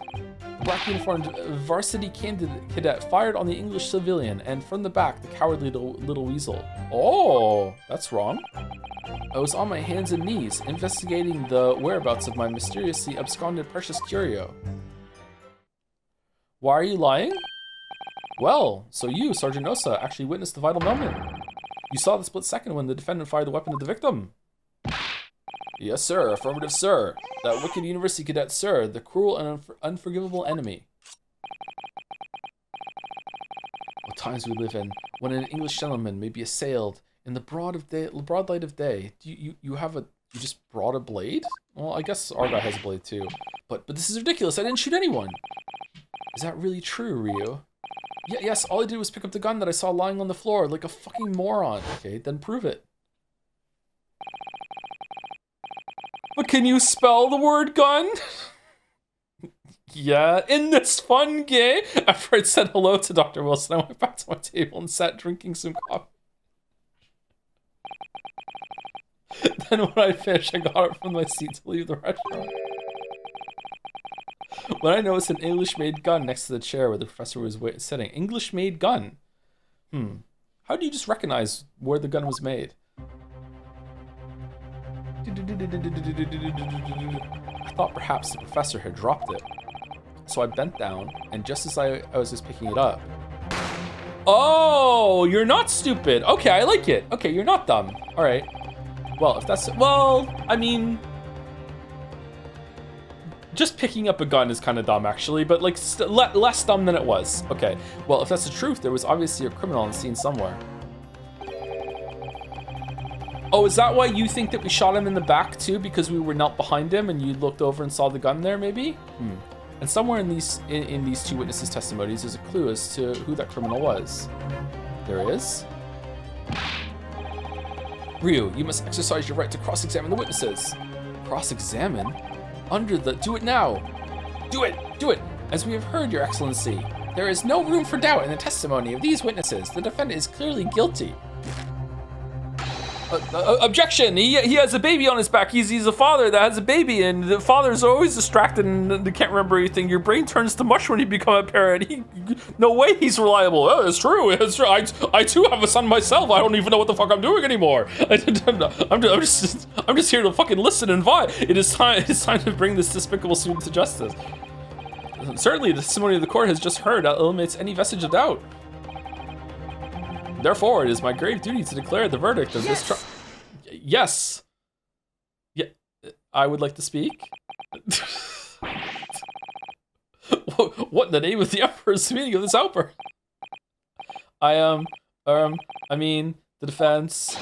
The black uniformed varsity cadet fired on the English civilian, and from the back, the cowardly little weasel. Oh, that's wrong. I was on my hands and knees, investigating the whereabouts of my mysteriously absconded precious curio. Why are you lying? Well, so you, Sergeant Osa, actually witnessed the vital moment. You saw the split second when the defendant fired the weapon at the victim. Yes, sir. Affirmative, sir. That wicked university cadet, sir. The cruel and unforgivable enemy. What times we live in, when an English gentleman may be assailed in the broad light of day. You just brought a blade? Well, I guess our guy has a blade too. But this is ridiculous. I didn't shoot anyone. Is that really true, Ryu? Yes, all I did was pick up the gun that I saw lying on the floor like a fucking moron. Okay, then prove it. But can you spell the word gun? Yeah, in this fun game. After I'd said hello to Dr. Wilson, I went back to my table and sat drinking some coffee. Then when I finished, I got up from my seat to leave the restaurant. When I noticed an English-made gun next to the chair where the professor was sitting. English-made gun? How do you just recognize where the gun was made? I thought perhaps the professor had dropped it. So I bent down, and just as I was just picking it up. Oh, you're not stupid. Okay, I like it. Okay, you're not dumb. All right. Well, if that's... Well, I mean... Just picking up a gun is kind of dumb, actually, but like less dumb than it was. Okay, well, if that's the truth, there was obviously a criminal on the scene somewhere. Oh, is that why you think that we shot him in the back too? Because we were not behind him and you looked over and saw the gun there, maybe? And somewhere in these two witnesses' testimonies, there's a clue as to who that criminal was. There is. Ryu, you must exercise your right to cross-examine the witnesses. Cross-examine? Do it now. Do it. As we have heard, Your Excellency, there is no room for doubt in the testimony of these witnesses. The defendant is clearly guilty. Objection! He has a baby on his back. He's a father that has a baby, and the father's always distracted and they can't remember anything. Your brain turns to mush when you become a parent. No way he's reliable. Oh, it's true. It's true. I too have a son myself. I don't even know what the fuck I'm doing anymore. I'm just here to fucking listen and vibe. It is time to bring this despicable student to justice. Certainly, the testimony of the court has just heard eliminates any vestige of doubt. Therefore, it is my grave duty to declare the verdict of this trial. Yes. Yeah, I would like to speak. What in the name of the Emperor is the meaning of this outburst? I mean, the defense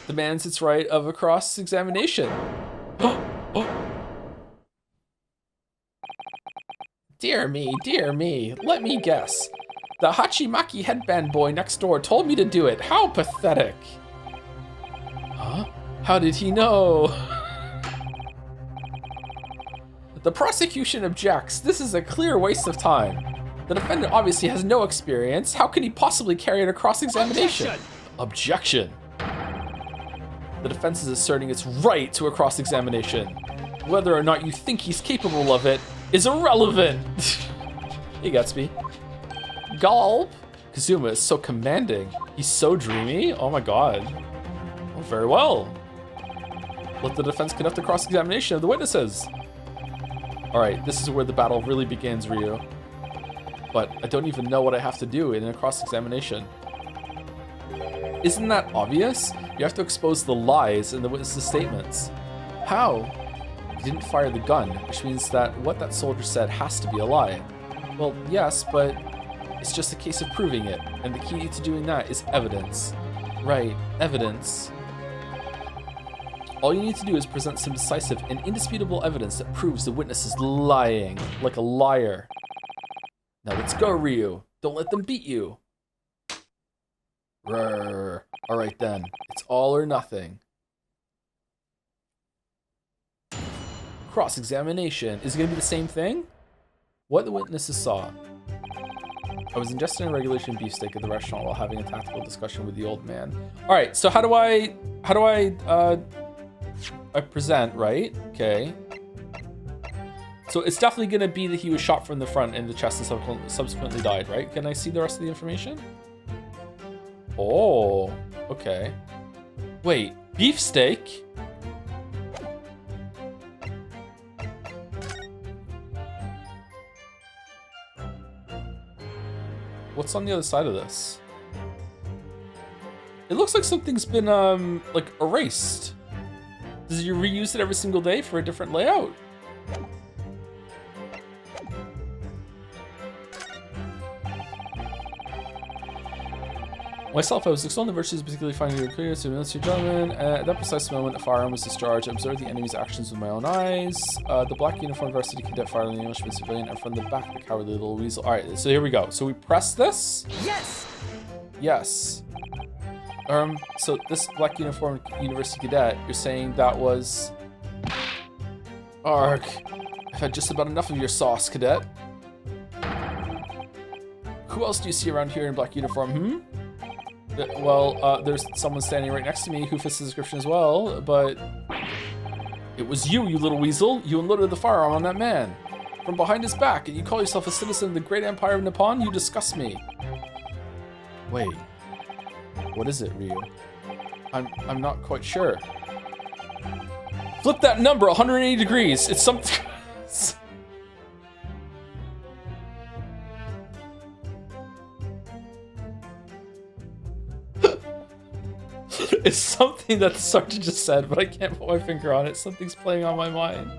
demands its right of a cross-examination. Dear me, let me guess. The Hachimaki headband boy next door told me to do it. How pathetic. Huh? How did he know? The prosecution objects. This is a clear waste of time. The defendant obviously has no experience. How can he possibly carry out a cross-examination? Objection. The defense is asserting its right to a cross-examination. Whether or not you think he's capable of it is irrelevant. He gets me. Gulp. Kazuma is so commanding. He's so dreamy. Oh my god. Oh, very well. Let the defense conduct a cross-examination of the witnesses. Alright, this is where the battle really begins, Ryu. But I don't even know what I have to do in a cross-examination. Isn't that obvious? You have to expose the lies in the witnesses' statements. How? You didn't fire the gun, which means that what that soldier said has to be a lie. Well, yes, but it's just a case of proving it, and the key to doing that is evidence. Right, evidence. All you need to do is present some decisive and indisputable evidence that proves the witness is lying, like a liar. Now let's go, Ryu. Don't let them beat you. Rrrr. Alright then, it's all or nothing. Cross-examination. Is it going to be the same thing? What the witnesses saw. I was ingesting a regulation beefsteak at the restaurant while having a tactical discussion with the old man. Alright, so how do I present, right? Okay. So it's definitely going to be that he was shot from the front in the chest and subsequently died, right? Can I see the rest of the information? Oh, okay. Wait, beefsteak? What's on the other side of this? It looks like something's been, like, erased. Does you reuse it every single day for a different layout? Myself, I was extolling the virtues, particularly finding the clearness of military gentlemen. At that precise moment, a firearm was discharged. I observed the enemy's actions with my own eyes. The black uniformed varsity cadet fired on the Englishman civilian, and from the back, the cowardly little weasel. All right, so here we go. So we press this. Yes. Yes. So this black uniformed university cadet, you're saying that was... Arg. I've had just about enough of your sauce, cadet. Who else do you see around here in black uniform, Well, there's someone standing right next to me who fits the description as well, but... It was you, you little weasel. You unloaded the firearm on that man. From behind his back, and you call yourself a citizen of the great empire of Nippon? You disgust me. Wait. What is it, Ryu? I'm not quite sure. Flip that number 180 degrees. It's something... It's something that the sergeant just said, but I can't put my finger on it. Something's playing on my mind.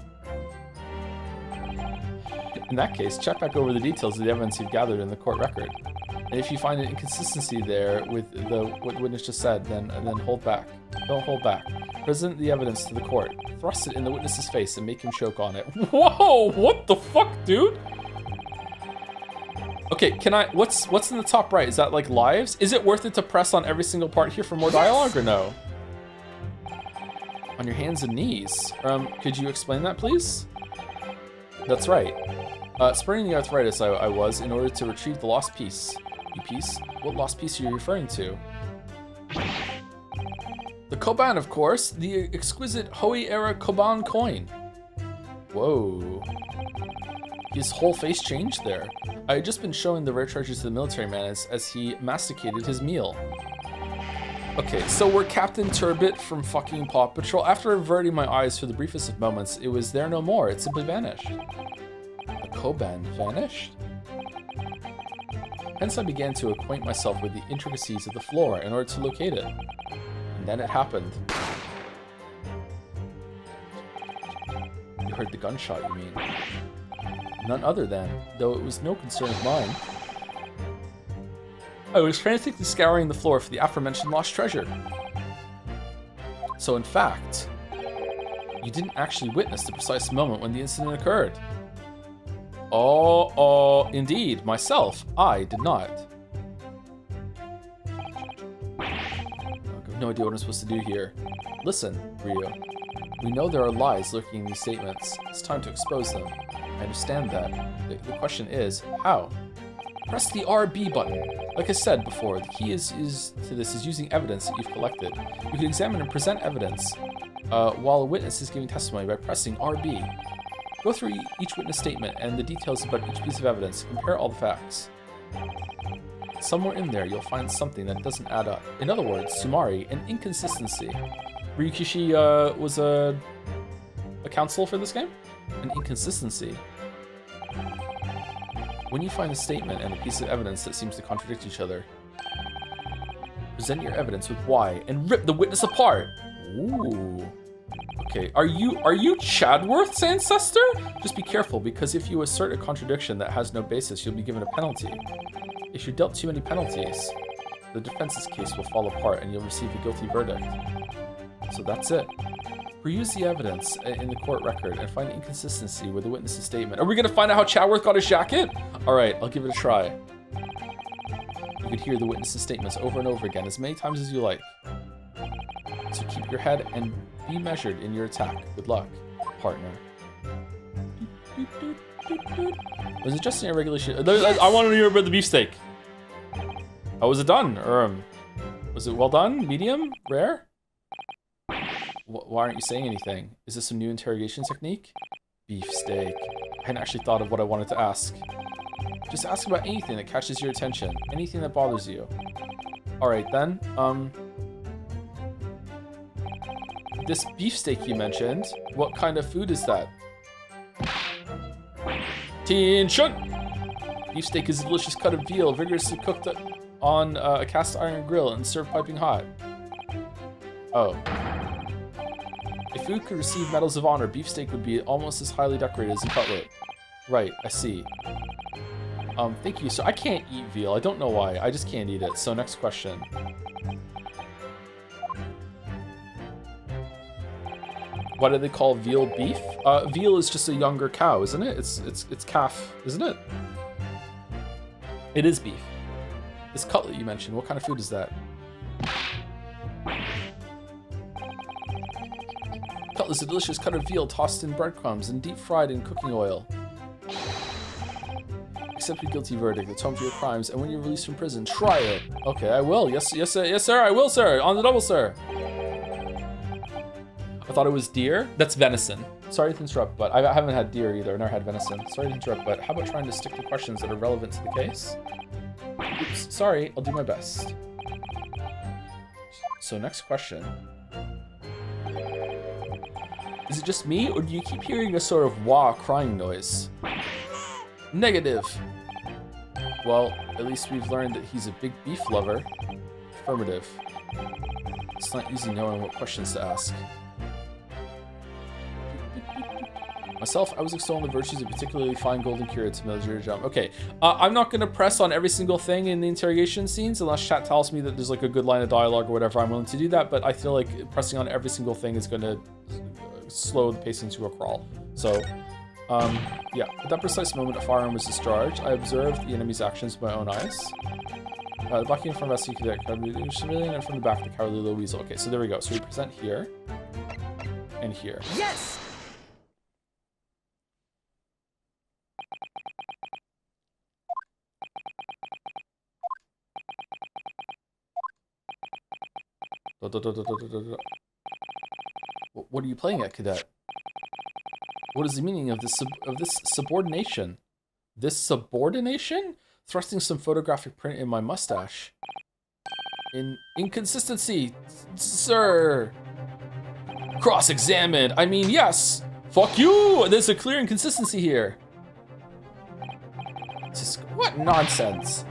In that case, check back over the details of the evidence you've gathered in the court record. And if you find an inconsistency there with what witness just said, then hold back. Don't hold back. Present the evidence to the court. Thrust it in the witness's face and make him choke on it. Whoa! What the fuck, dude? Okay, can I... What's in the top right? Is that, like, lives? Is it worth it to press on every single part here for more dialogue, or no? On your hands and knees. Could you explain that, please? That's right. Spurning the arthritis I was in order to retrieve the lost piece. You piece? What lost piece are you referring to? The Koban, of course. The exquisite Hoi-era Koban coin. Whoa. His whole face changed there. I had just been showing the rare treasures to the military man as he masticated his meal. Okay, so we're Captain Turbot from fucking Paw Patrol. After averting my eyes for the briefest of moments, it was there no more. It simply vanished. The Koban vanished? Hence I began to acquaint myself with the intricacies of the floor in order to locate it. And then it happened. You heard the gunshot, you mean? None other than, though it was no concern of mine. I was frantically scouring the floor for the aforementioned lost treasure. So in fact, you didn't actually witness the precise moment when the incident occurred. Oh, indeed, myself, I did not. no idea what I'm supposed to do here. Listen, Ryu. We know there are lies lurking in these statements. It's time to expose them. I understand that. The question is, how? Press the RB button. Like I said before, the key to this is using evidence that you've collected. You can examine and present evidence while a witness is giving testimony by pressing RB. Go through each witness statement and the details about each piece of evidence. Compare all the facts. Somewhere in there, you'll find something that doesn't add up. In other words, Sumari, an inconsistency. Ryukishi was a counsel for this game? An inconsistency. When you find a statement and a piece of evidence that seems to contradict each other, present your evidence with why and rip the witness apart. Ooh. Okay, are you Chadworth's ancestor? Just be careful, because if you assert a contradiction that has no basis, you'll be given a penalty. If you're dealt too many penalties, the defense's case will fall apart and you'll receive a guilty verdict. So that's it. Reuse the evidence in the court record and find the inconsistency with the witness's statement. Are we gonna find out how Chadworth got his jacket? All right, I'll give it a try. You can hear the witness's statements over and over again as many times as you like. So keep your head and be measured in your attack. Good luck, partner. Was it just an irregulation? Yes. I want to hear about the beefsteak. How was it done? Or was it well done? Medium? Rare? Why aren't you saying anything? Is this some new interrogation technique? Beefsteak. I hadn't actually thought of what I wanted to ask. Just ask about anything that catches your attention. Anything that bothers you. Alright then. This beefsteak you mentioned, what kind of food is that? Attention! Beefsteak is a delicious cut of veal, vigorously cooked on a cast iron grill and served piping hot. Oh. If food could receive medals of honor, beefsteak would be almost as highly decorated as a cutlet. Right, I see. Thank you. So I can't eat veal. I don't know why. I just can't eat it. So next question. Why do they call veal beef? Veal is just a younger cow, isn't it? It's calf, isn't it? It is beef. This cutlet you mentioned, what kind of food is that? Cutlet is a delicious cut of veal tossed in breadcrumbs and deep fried in cooking oil. Accept your guilty verdict, atone for your crimes, and when you're released from prison, try it. Okay, I will. Yes, sir, I will, sir. On the double, sir. I thought it was deer. That's venison. Sorry to interrupt, but I haven't had deer either. I've never had venison. Sorry to interrupt, but how about trying to stick to questions that are relevant to the case? Oops, sorry, I'll do my best. So next question. Is it just me, or do you keep hearing a sort of wah crying noise? Negative. Well, at least we've learned that he's a big beef lover. Affirmative. It's not easy knowing what questions to ask. Myself, I was extolling the virtues of particularly fine golden curates to military jump. Okay, I'm not going to press on every single thing in the interrogation scenes unless chat tells me that there's like a good line of dialogue or whatever. I'm willing to do that, but I feel like pressing on every single thing is going to slow the pacing to a crawl. So, yeah, at that precise moment, a firearm was discharged. I observed the enemy's actions with my own eyes. The black uniform vest cadet civilian, and from the back, the cowardly little weasel. Okay, so there we go. So we present here and here. Yes! What are you playing at, cadet? What is the meaning of this subordination? This subordination? Thrusting some photographic print in my mustache. Inconsistency, sir. Cross-examined. I mean, yes. Fuck you. There's a clear inconsistency here. Just what nonsense.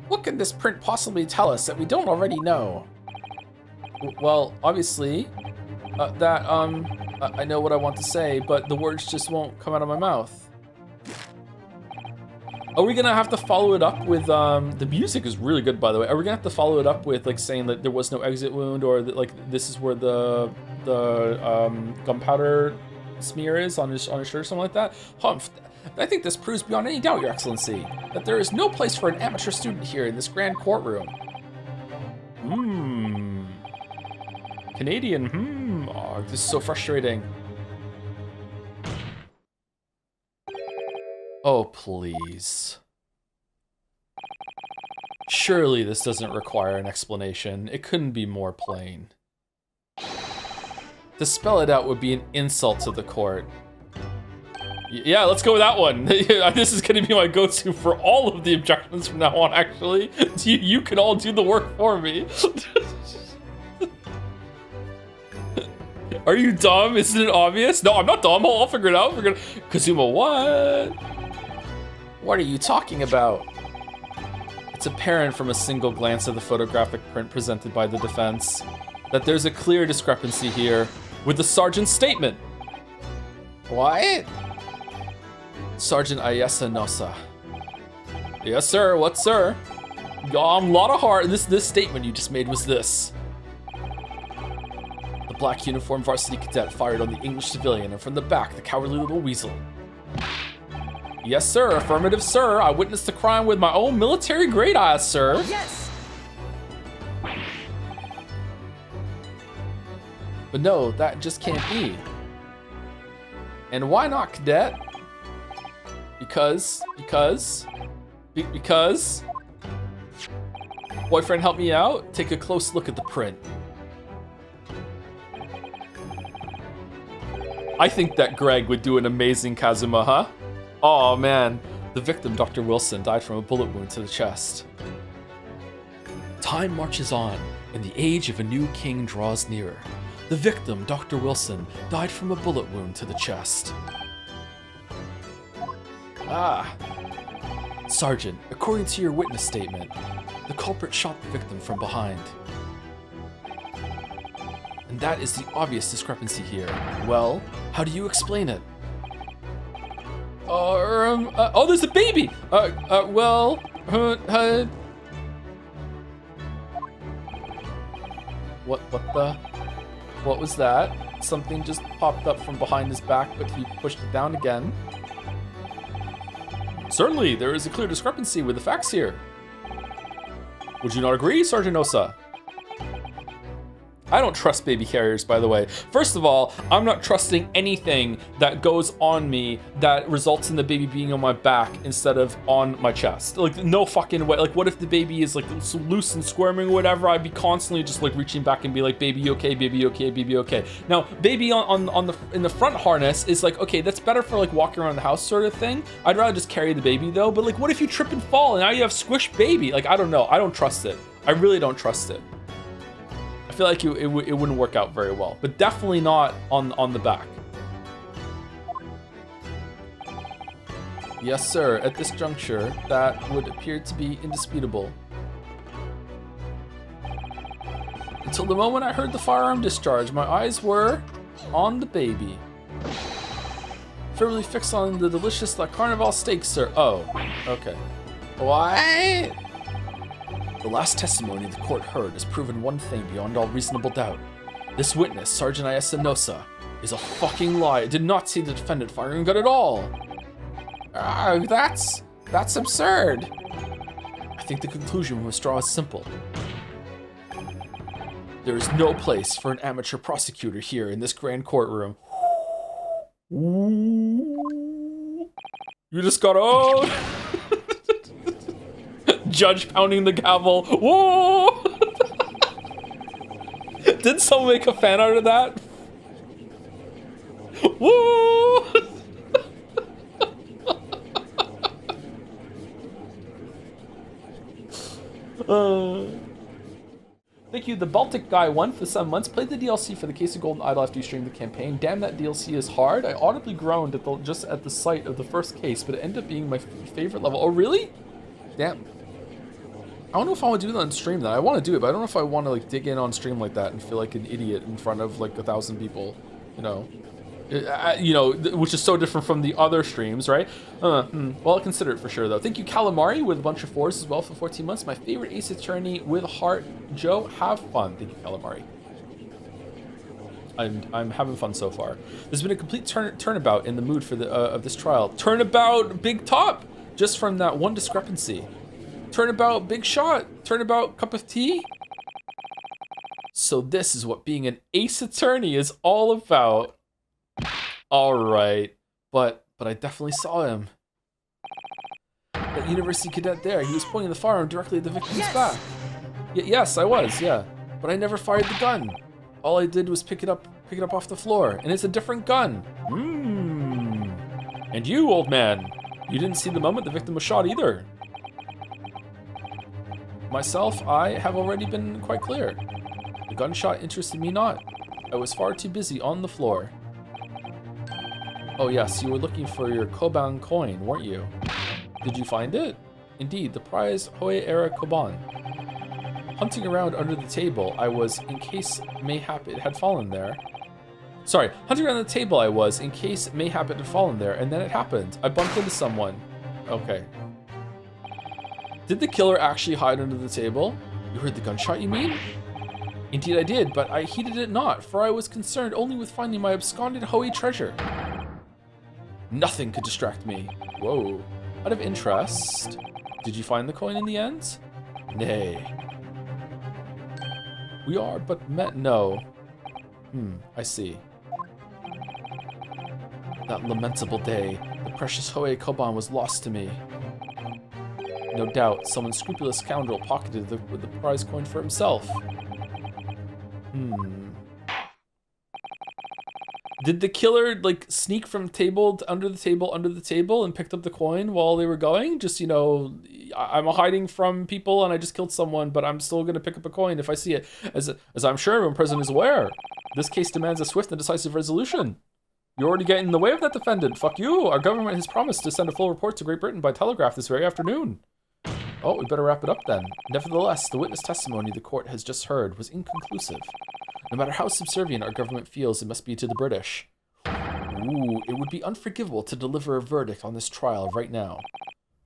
What can this print possibly tell us that we don't already know? Well, obviously, I know what I want to say, but the words just won't come out of my mouth. Are we gonna have to follow it up with, the music is really good, by the way. Are we gonna have to follow it up with, like, saying that there was no exit wound, or that, like, this is where the gunpowder smear is on his shirt or something like that? Humph. I think this proves beyond any doubt, Your Excellency, that there is no place for an amateur student here in this grand courtroom. Canadian, oh, this is so frustrating. Oh, please. Surely this doesn't require an explanation. It couldn't be more plain. To spell it out would be an insult to the court. Yeah, let's go with that one. This is going to be my go-to for all of the objections from now on, actually. You can all do the work for me. Are you dumb? Isn't it obvious? No, I'm not dumb. I'll figure it out. Kazuma, what? What are you talking about? It's apparent from a single glance at the photographic print presented by the defense that there's a clear discrepancy here with the sergeant's statement. What? Sergeant Ayasa Nosa. Yes, sir. What, sir? A lot of heart. This statement you just made was this. The black uniformed varsity cadet fired on the English civilian, and from the back, the cowardly little weasel. Yes, sir. Affirmative, sir. I witnessed the crime with my own military-grade eyes, sir. Yes! But no, that just can't be. And why not, cadet? Because. Boyfriend, help me out. Take a close look at the print. I think that Greg would do an amazing Kazuma, huh? Oh man, the victim, Dr. Wilson, died from a bullet wound to the chest. Time marches on, and the age of a new king draws nearer. The victim, Dr. Wilson, died from a bullet wound to the chest. Ah. Sergeant, according to your witness statement, the culprit shot the victim from behind. And that is the obvious discrepancy here. Well, how do you explain it? Oh, there's a baby! What was that? Something just popped up from behind his back, but he pushed it down again. Certainly, there is a clear discrepancy with the facts here. Would you not agree, Sergeant Osa? I don't trust baby carriers, by the way. First of all, I'm not trusting anything that goes on me that results in the baby being on my back instead of on my chest. Like, no fucking way. Like, what if the baby is like loose and squirming or whatever? I'd be constantly just like reaching back and be like, baby okay, baby okay, baby okay. Now, baby in the front harness is like, okay, that's better for like walking around the house sort of thing. I'd rather just carry the baby though. But like, what if you trip and fall and now you have squished baby? Like, I don't know. I don't trust it. I really don't trust it. I feel like it wouldn't work out very well, but definitely not on the back. Yes, sir. At this juncture, that would appear to be indisputable. Until the moment I heard the firearm discharge, my eyes were on the baby. Firmly fixed on the delicious La Carnival steak, sir. Oh, okay. What? The last testimony the court heard has proven one thing beyond all reasonable doubt. This witness, Sergeant Ayasa Nosa, is a fucking liar. Did not see the defendant firing a gun at all. That's absurd. I think the conclusion we must draw is simple. There is no place for an amateur prosecutor here in this grand courtroom. You just got owned. Judge pounding the gavel. Whoa! Did someone make a fan art of that? Whoa! Thank you, the Baltic Guy 1 for 7 months. Played the DLC for the Case of Golden Idol after you streamed the campaign. Damn, that DLC is hard. I audibly groaned just at the sight of the first case, but it ended up being my favorite level. Oh, really? Damn. I don't know if I want to do that on stream then. I want to do it, but I don't know if I want to like dig in on stream like that and feel like an idiot in front of like 1,000 people, you know. Which is so different from the other streams, right? Well, I'll consider it for sure, though. Thank you, Calamari, with a bunch of 4s as well for 14 months. My favorite Ace Attorney with heart. Joe, have fun. Thank you, Calamari. I'm having fun so far. There's been a complete turnabout in the mood for the of this trial. Turnabout, Big Top, just from that one discrepancy. Turnabout, Big Shot. Turnabout, Cup of Tea. So this is what being an ace attorney is all about. All right, but I definitely saw him. That university cadet there, he was pointing the firearm directly at the victim's back. Yes, I was, yeah. But I never fired the gun. All I did was pick it up off the floor, and it's a different gun. And you, old man, you didn't see the moment the victim was shot either. Myself, I have already been quite clear. The gunshot interested me not. I was far too busy on the floor. Oh yes, you were looking for your Koban coin, weren't you? Did you find it? Indeed, the prize Hoei-era Koban. Hunting around under the table, I was, in case mayhap it had fallen there. Sorry, hunting around the table I was, in case mayhap it had fallen there, and then it happened. I bumped into someone. Okay. Did the killer actually hide under the table? You heard the gunshot, you mean? Indeed I did, but I heeded it not, for I was concerned only with finding my absconded Hoei treasure. Nothing could distract me. Whoa. Out of interest, did you find the coin in the end? Nay. We are but met. No. I see. That lamentable day, the precious Hoei Koban was lost to me. No doubt, some unscrupulous scoundrel pocketed the prize coin for himself. Did the killer, like, sneak from table to under the table and picked up the coin while they were going? Just, you know, I'm hiding from people and I just killed someone, but I'm still going to pick up a coin if I see it. As I'm sure everyone present is aware, this case demands a swift and decisive resolution. You're already getting in the way of that defendant. Fuck you. Our government has promised to send a full report to Great Britain by telegraph this very afternoon. Oh, we better wrap it up then. Nevertheless, the witness testimony the court has just heard was inconclusive. No matter how subservient our government feels, it must be to the British. Ooh, it would be unforgivable to deliver a verdict on this trial right now.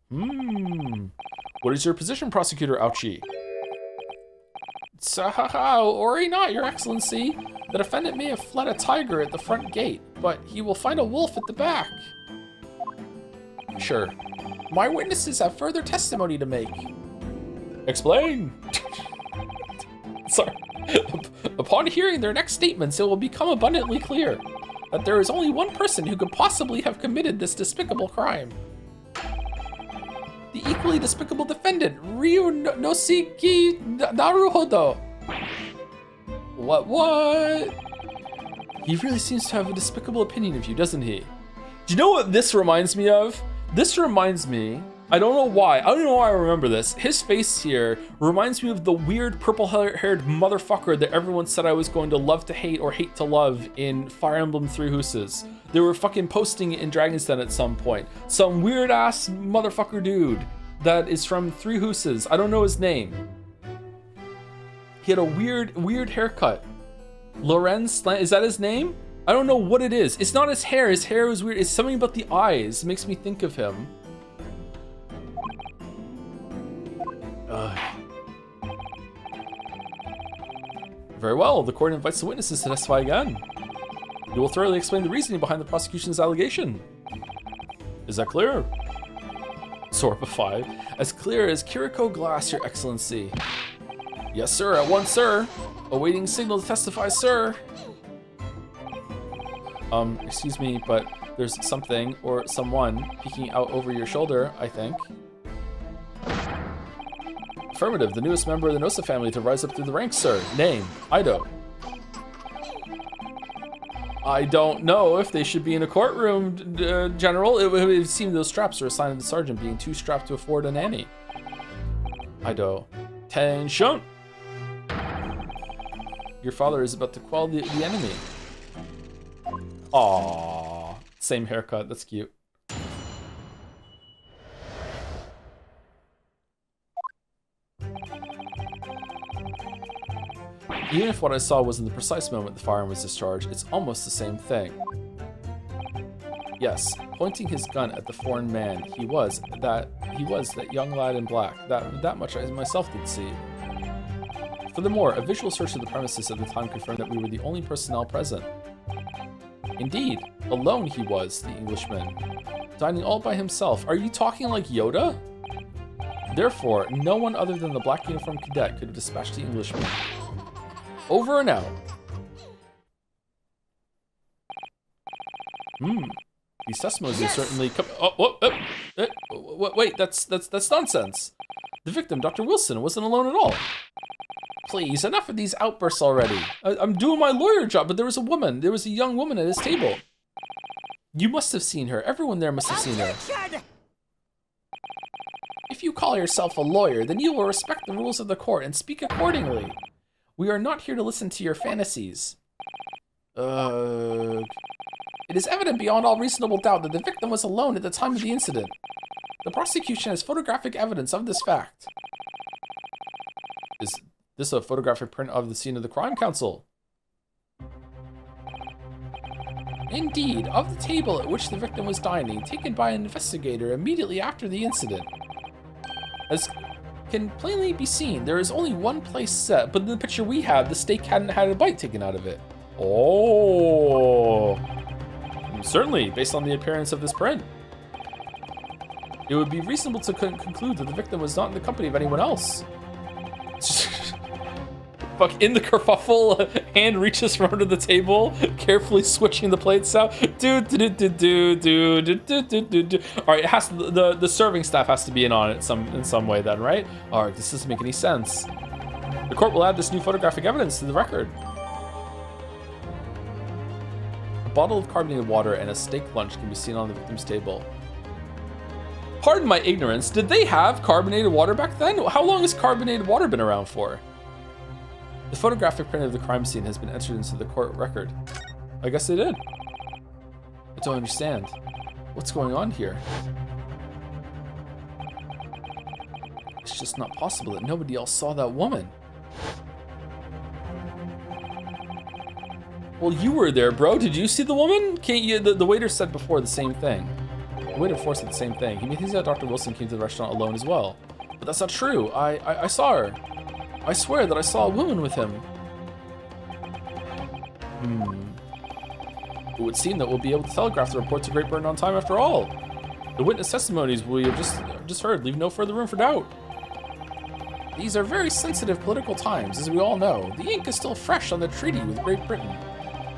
What is your position, Prosecutor Ouchie? Or not, Your Excellency. The defendant may have fled a tiger at the front gate, but he will find a wolf at the back. Sure. My witnesses have further testimony to make. Explain. Sorry. Upon hearing their next statements, it will become abundantly clear that there is only one person who could possibly have committed this despicable crime. The equally despicable defendant, Ryu Nosiki Naruhodo. What? He really seems to have a despicable opinion of you, doesn't he? Do you know what this reminds me of? This reminds me, I don't know why I remember this. His face here reminds me of the weird purple-haired motherfucker that everyone said I was going to love to hate or hate to love in Fire Emblem Three Houses. They were fucking posting it in Dragon's Den at some point. Some weird-ass motherfucker dude that is from Three Houses. I don't know his name. He had a weird haircut. Lorenz, is that his name? I don't know what it is. It's not his hair. His hair was weird. It's something about the eyes. It makes me think of him. Very well. The court invites the witnesses to testify again. You will thoroughly explain the reasoning behind the prosecution's allegation. Is that clear? Sorpa 5. As clear as Kiriko Glass, Your Excellency. Yes, sir. At once, sir. Awaiting signal to testify, sir. Excuse me, but there's something or someone peeking out over your shoulder, I think. Affirmative, the newest member of the Nosa family to rise up through the ranks, sir. Name, Ido. I don't know if they should be in a courtroom, General. It would seem those straps are assigned to the sergeant, being too strapped to afford a nanny. Ido. Tension! Your father is about to quell the enemy. Aww. Same haircut, that's cute. Even if what I saw wasn't the precise moment the firearm was discharged, it's almost the same thing. Yes, pointing his gun at the foreign man, he was that young lad in black. That much I myself did see. Furthermore, a visual search of the premises at the time confirmed that we were the only personnel present. Indeed, alone he was, the Englishman, dining all by himself. Are you talking like Yoda? Therefore, no one other than the black uniformed cadet could have dispatched the Englishman. over and out. These testimonies Yes. certainly come. Wait, that's nonsense. The victim, Dr. Wilson, wasn't alone at all. Please, enough of these outbursts already. I'm doing my lawyer job, but there was a young woman at his table. You must have seen her. Everyone there must have seen her. Objection! If you call yourself a lawyer, then you will respect the rules of the court and speak accordingly. We are not here to listen to your fantasies. It is evident beyond all reasonable doubt that the victim was alone at the time of the incident. The prosecution has photographic evidence of this fact. Is this a photographic print of the scene of the crime, counsel? Indeed, of the table at which the victim was dining, taken by an investigator immediately after the incident. As can plainly be seen, there is only one place set, but in the picture we have, the steak hadn't had a bite taken out of it. Oh. Certainly, based on the appearance of this print. It would be reasonable to conclude that the victim was not in the company of anyone else. Fuck, in the kerfuffle, hand reaches from under the table, carefully switching the plates out. All right, it has to, the serving staff has to be in on it in some way then, right? All right, this doesn't make any sense. The court will add this new photographic evidence to the record. A bottle of carbonated water and a steak lunch can be seen on the victim's table. Pardon my ignorance, did they have carbonated water back then? How long has carbonated water been around for? The photographic print of the crime scene has been entered into the court record. I guess they did. I don't understand. What's going on here? It's just not possible that nobody else saw that woman. Well, you were there, bro. Did you see the woman? Can't you? The waiter said before the same thing. The waiter before said the same thing. He thinks that Dr. Wilson came to the restaurant alone as well. But that's not true. I saw her. I swear that I saw a woman with him. It would seem that we'll be able to telegraph the report to Great Britain on time after all. The witness testimonies we have just heard leave no further room for doubt. These are very sensitive political times, as we all know. The ink is still fresh on the treaty with Great Britain.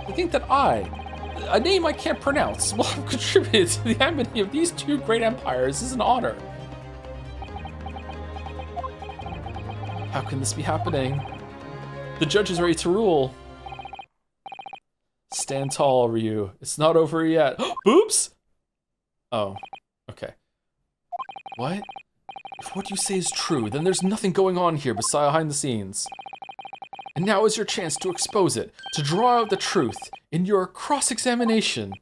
I think that a name I can't pronounce, will have contributed to the amity of these two great empires is an honor. How can this be happening? The judge is ready to rule. Stand tall, Ryu. It's not over yet. Boobs? Oh, okay. What? If what you say is true, then there's nothing going on here behind the scenes. And now is your chance to expose it, to draw out the truth in your cross-examination.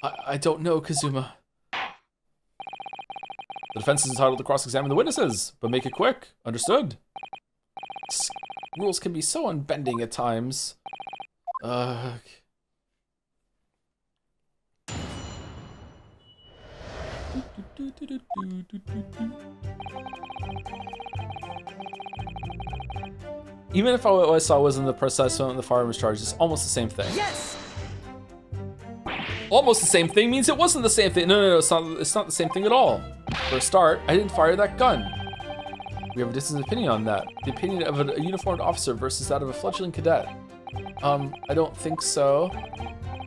I don't know, Kazuma. The defense is entitled to cross-examine the witnesses, but make it quick. Understood? Rules can be so unbending at times. Even if what I saw wasn't the precise moment the firearm was charged, it's almost the same thing. Yes! Almost the same thing means it wasn't the same thing. No, it's not the same thing at all. For a start, I didn't fire that gun. We have a dissenting opinion on that. The opinion of a uniformed officer versus that of a fledgling cadet. I don't think so.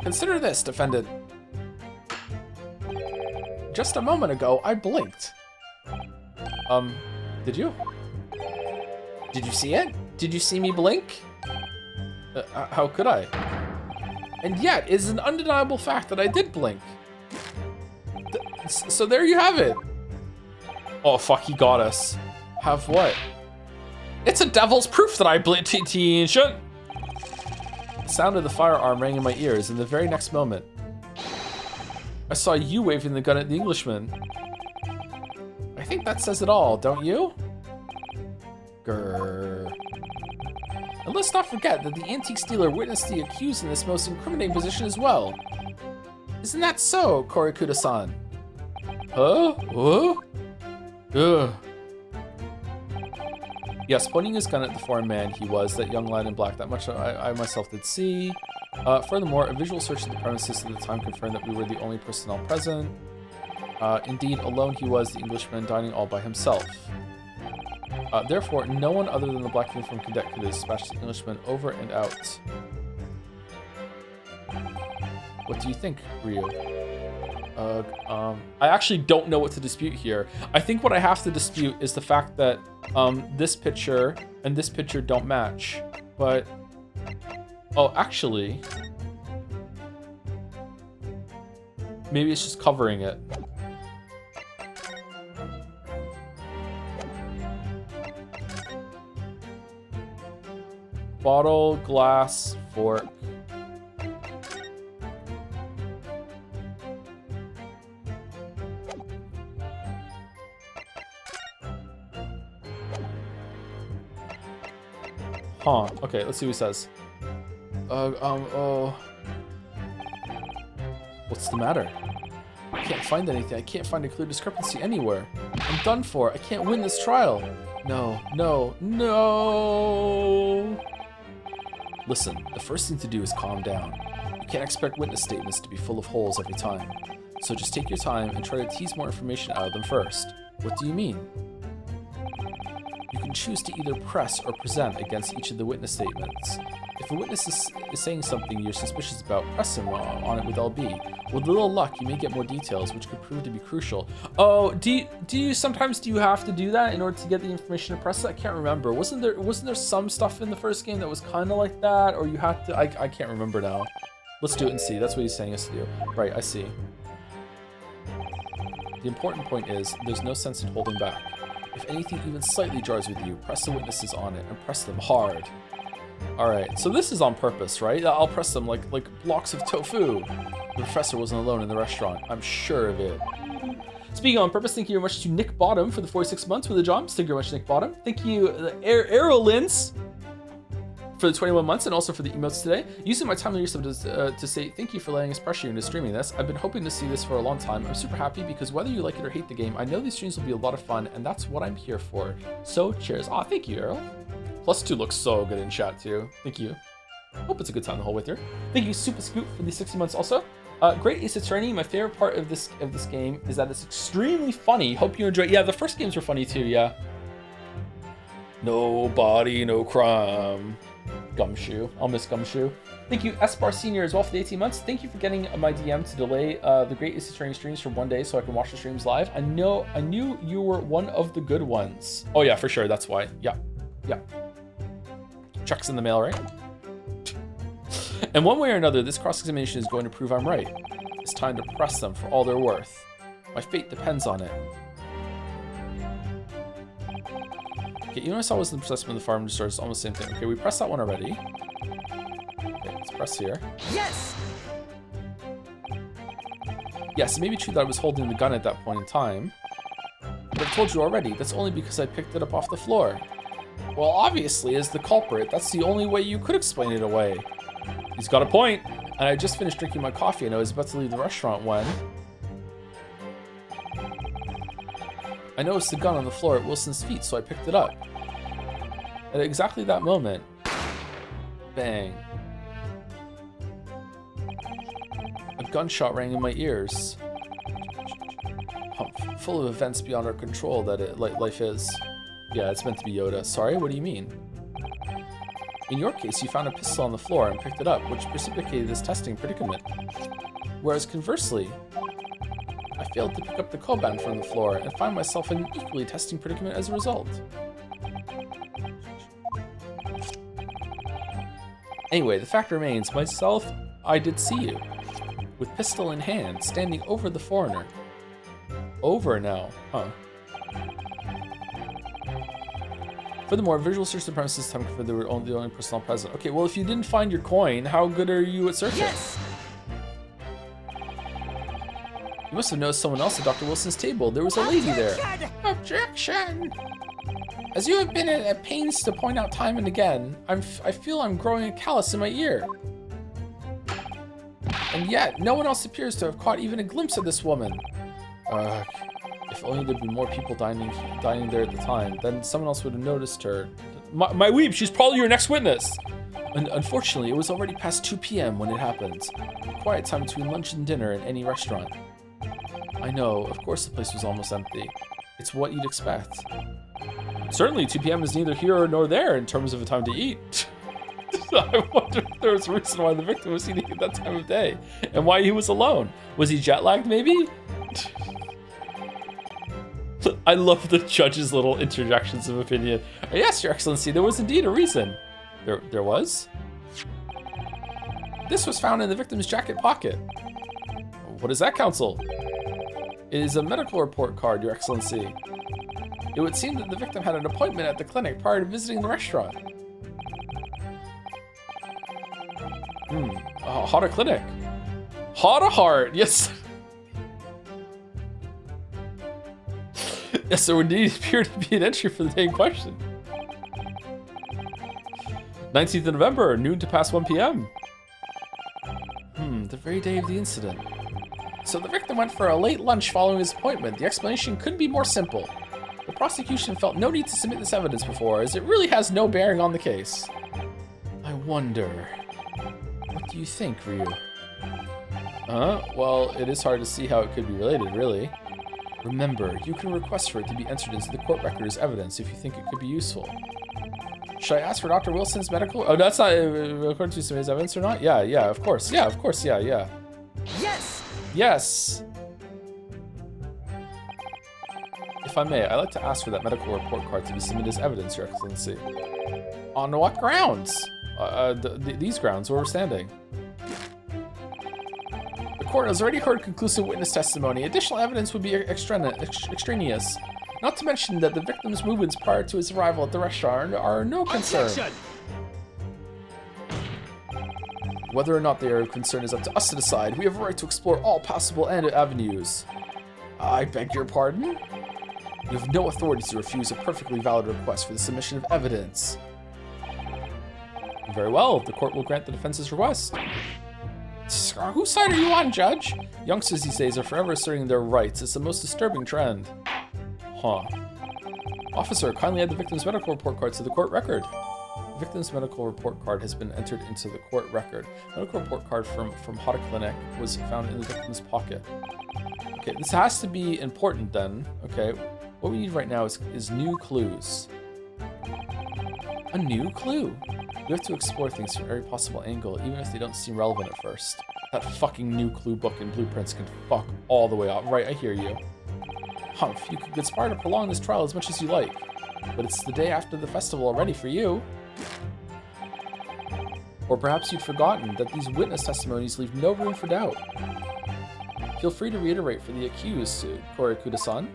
Consider this, defendant. Just a moment ago, I blinked. Did you? Did you see it? Did you see me blink? How could I? And yet, it's an undeniable fact that I did blink. So there you have it. Oh, fuck, he got us. Have what? It's a devil's proof that I blinked, The sound of the firearm rang in my ears, and the very next moment, I saw you waving the gun at the Englishman. I think that says it all, don't you? Grrr. And let's not forget that the antique dealer witnessed the accused in this most incriminating position as well. Isn't that so, Korikuda-san? Huh? Huh? Ugh. Yes, pointing his gun at the foreign man, he was that young lad in black. That much I myself did see. Furthermore, a visual search of the premises at the time confirmed that we were the only personnel present. Indeed, alone he was, the Englishman dining all by himself. Therefore, no one other than the black uniform cadet could dispatch the Englishman over and out. What do you think, Ryu? I actually don't know what to dispute here. I think what I have to dispute is the fact that this picture and this picture don't match. But, oh, actually, maybe it's just covering it. Bottle, glass, fork. Huh. Okay, let's see what he says. What's the matter? I can't find anything. I can't find a clear discrepancy anywhere. I'm done for. I can't win this trial. No, no, no. Listen, the first thing to do is calm down. You can't expect witness statements to be full of holes every time. So just take your time and try to tease more information out of them first. What do you mean? You can choose to either press or present against each of the witness statements. If a witness is saying something you're suspicious about, press him on it with LB. With a little luck, you may get more details, which could prove to be crucial. Oh, do you sometimes have to do that in order to get the information to press it? I can't remember. Wasn't there some stuff in the first game that was kind of like that, or you had to? I can't remember now. Let's do it and see. That's what he's saying us to do. Right, I see. The important point is there's no sense in holding back. If anything even slightly jars with you, press the witnesses on it and press them hard. Alright, so this is on purpose, right? I'll press them like blocks of tofu. The professor wasn't alone in the restaurant. I'm sure of it. Speaking on purpose, thank you very much to Nick Bottom for the 46 months with the jobs. Thank you very much, Nick Bottom. Thank you, Aerolins, for the 21 months and also for the emotes today. Using my time use to say thank you for letting us pressure you into streaming this. I've been hoping to see this for a long time. I'm super happy because whether you like it or hate the game, I know these streams will be a lot of fun and that's what I'm here for. So cheers. Aw, thank you, Errol. +2 looks so good in chat too. Thank you. Hope it's a good time the whole way through. Thank you, Super Scoop, for the 60 months also. Great Ace Attorney. My favorite part of this game is that it's extremely funny. Hope you enjoy. Yeah, the first games were funny too. Yeah. No body, no crime. Gumshoe. I'll miss Gumshoe. Thank you, Esbar Senior, as well for the 18 months. Thank you for getting my DM to delay the Great Ace Attorney streams for one day so I can watch the streams live. I knew you were one of the good ones. Oh yeah, for sure. That's why. Yeah. Yeah. Checks in the mail, right? And one way or another, this cross-examination is going to prove I'm right. It's time to press them for all they're worth. My fate depends on it. Okay, you know I saw was the assessment of the farm store. It's almost the same thing. Okay, we pressed that one already. Okay, let's press here. Yes! Yes, it may be true that I was holding the gun at that point in time. But I've told you already, that's only because I picked it up off the floor. Well, obviously, as the culprit, that's the only way you could explain it away. He's got a point. And I just finished drinking my coffee and I was about to leave the restaurant when I noticed the gun on the floor at Wilson's feet, so I picked it up. At exactly that moment, bang. A gunshot rang in my ears. Full of events beyond our control that life is. Yeah, it's meant to be Yoda. Sorry, what do you mean? In your case, you found a pistol on the floor and picked it up, which precipitated this testing predicament. Whereas conversely, I failed to pick up the Koban from the floor and find myself in an equally testing predicament as a result. Anyway, the fact remains, myself, I did see you, with pistol in hand, standing over the foreigner. Over now, huh? Furthermore, visual search the premises time for the only personnel present. Okay, well, if you didn't find your coin, how good are you at searching? Yes! You must have noticed someone else at Dr. Wilson's table. There was a lady there. Objection! As you have been at pains to point out time and again, I feel I'm growing a callus in my ear. And yet, no one else appears to have caught even a glimpse of this woman. If only there'd been more people dining there at the time, then someone else would have noticed her. My weeb, she's probably your next witness! And unfortunately, it was already past 2 p.m. when it happened. Quiet time between lunch and dinner in any restaurant. I know, of course the place was almost empty. It's what you'd expect. Certainly, 2 p.m. is neither here nor there in terms of a time to eat. I wonder if there was a reason why the victim was eating at that time of day, and why he was alone. Was he jet lagged, maybe? I love the judge's little interjections of opinion. Yes, Your Excellency, there was indeed a reason. There was? This was found in the victim's jacket pocket. What is that, Counsel? It is a medical report card, Your Excellency. It would seem that the victim had an appointment at the clinic prior to visiting the restaurant. Hata Clinic. Hata Heart, yes. Yes, there would indeed appear to be an entry for the day in question. 19th of November, noon to past 1 p.m. The very day of the incident. So the victim went for a late lunch following his appointment. The explanation couldn't be more simple. The prosecution felt no need to submit this evidence before, as it really has no bearing on the case. I wonder... What do you think, Ryu? Well, it is hard to see how it could be related, really. Remember, you can request for it to be entered into the court record as evidence if you think it could be useful. Should I ask for Dr. Wilson's medical... Oh, that's not according to his evidence or not? Yeah, of course. Yeah, of course, yeah. Yes! Yes! If I may, I'd like to ask for that medical report card to be submitted as evidence, Your Excellency. On what grounds? These grounds where we're standing. The court has already heard conclusive witness testimony. Additional evidence would be extraneous. Not to mention that the victim's movements prior to his arrival at the restaurant are no concern. Objection! Whether or not they are of concern is up to us to decide. We have a right to explore all possible avenues. I beg your pardon? You have no authority to refuse a perfectly valid request for the submission of evidence. Very well, the court will grant the defense's request. Whose side are you on, Judge? Youngsters these days are forever asserting their rights. It's the most disturbing trend. Huh. Officer, kindly add the victim's medical report card to the court record. The victim's medical report card has been entered into the court record. Medical report card from Hata Clinic was found in the victim's pocket. Okay, this has to be important then. Okay, what we need right now is new clues. A new clue. We have to explore things from every possible angle, even if they don't seem relevant at first. That fucking new clue book and blueprints can fuck all the way out. Right, I hear you. Humph, you could conspire to prolong this trial as much as you like. But it's the day after the festival already for you. Or perhaps you'd forgotten that these witness testimonies leave no room for doubt. Feel free to reiterate for the accused, Kurikuda-san.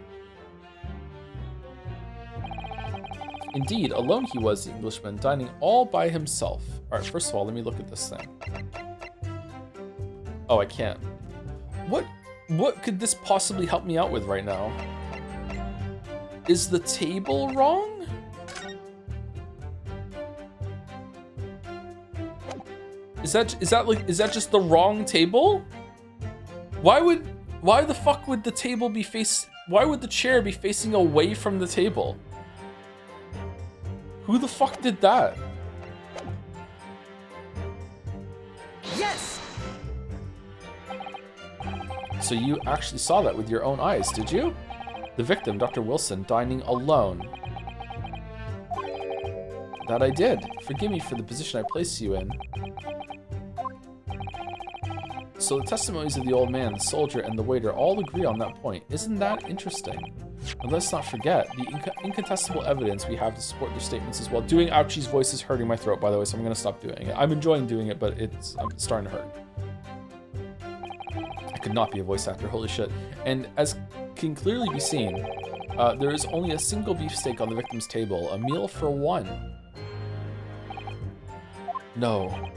Indeed, alone he was, the Englishman, dining all by himself. Alright, first of all, let me look at this thing. Oh, I can't. What could this possibly help me out with right now? Is the table wrong? Is that just the wrong table? Why the fuck would the table be why would the chair be facing away from the table? Who the fuck did that? Yes! So you actually saw that with your own eyes, did you? The victim, Dr. Wilson, dining alone. That I did. Forgive me for the position I placed you in. So the testimonies of the old man, the soldier, and the waiter all agree on that point. Isn't that interesting? And let's not forget the incontestable evidence we have to support their statements as well. Doing Ouchie's voice is hurting my throat, by the way, so I'm going to stop doing it. I'm enjoying doing it, but I'm starting to hurt. I could not be a voice actor, holy shit. And as can clearly be seen, there is only a single beefsteak on the victim's table, a meal for one. No.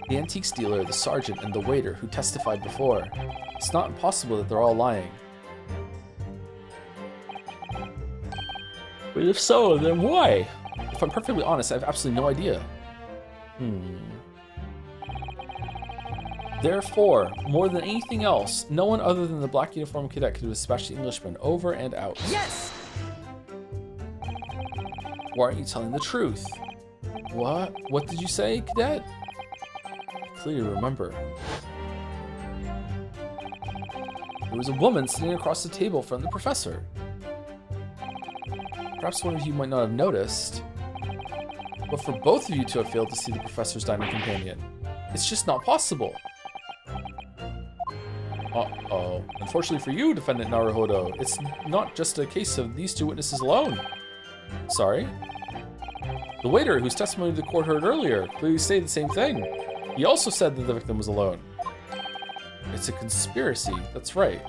The antiques dealer, the sergeant, and the waiter who testified before. It's not impossible that they're all lying. But if so, then why? If I'm perfectly honest, I have absolutely no idea. Therefore, more than anything else, no one other than the black uniform cadet could have dispatched the Englishman over and out. Yes! Why aren't you telling the truth? What? What did you say, cadet? I clearly remember. There was a woman sitting across the table from the professor. Perhaps one of you might not have noticed, but for both of you to have failed to see the professor's diamond companion, it's just not possible. Uh-oh. Unfortunately for you, Defendant Naruhodo, it's not just a case of these two witnesses alone. Sorry? The waiter, whose testimony the court heard earlier, clearly stated the same thing. He also said that the victim was alone. It's a conspiracy, that's right.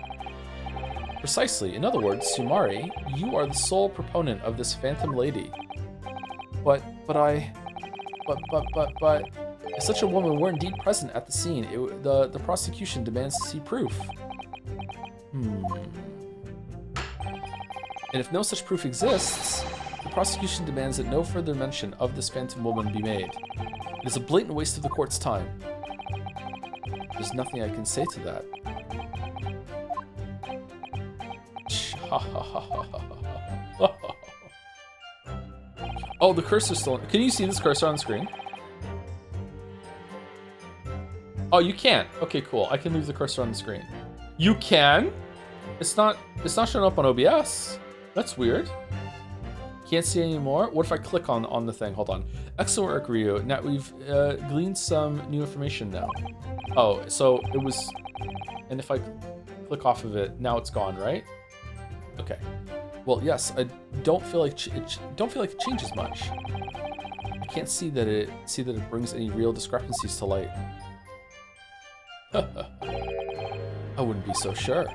Precisely. In other words, Sumari, you are the sole proponent of this phantom lady. But if such a woman were indeed present at the scene, the prosecution demands to see proof. And if no such proof exists, the prosecution demands that no further mention of this phantom woman be made. It is a blatant waste of the court's time. There's nothing I can say to that. Oh, the cursor's still... Can you see this cursor on the screen? Oh, you can't. Okay, cool. I can leave the cursor on the screen. You can? It's not showing up on OBS. That's weird. Can't see anymore. What if I click on the thing? Hold on. Excellent work, Ryu. Now we've gleaned some new information now. Oh, so it was... And if I click off of it, now it's gone, right? Okay. Well, yes, I don't feel like it changes much. I can't see that it brings any real discrepancies to light. I wouldn't be so sure.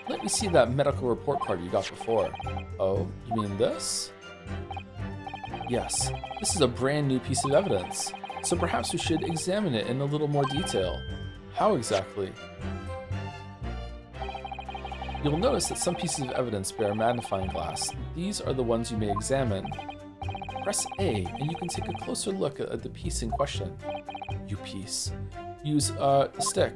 Let me see that medical report card you got before. Oh, you mean this? Yes, this is a brand new piece of evidence, so perhaps we should examine it in a little more detail. How exactly? You'll notice that some pieces of evidence bear a magnifying glass. These are the ones you may examine. Press A, and you can take a closer look at the piece in question. You piece. Use the stick.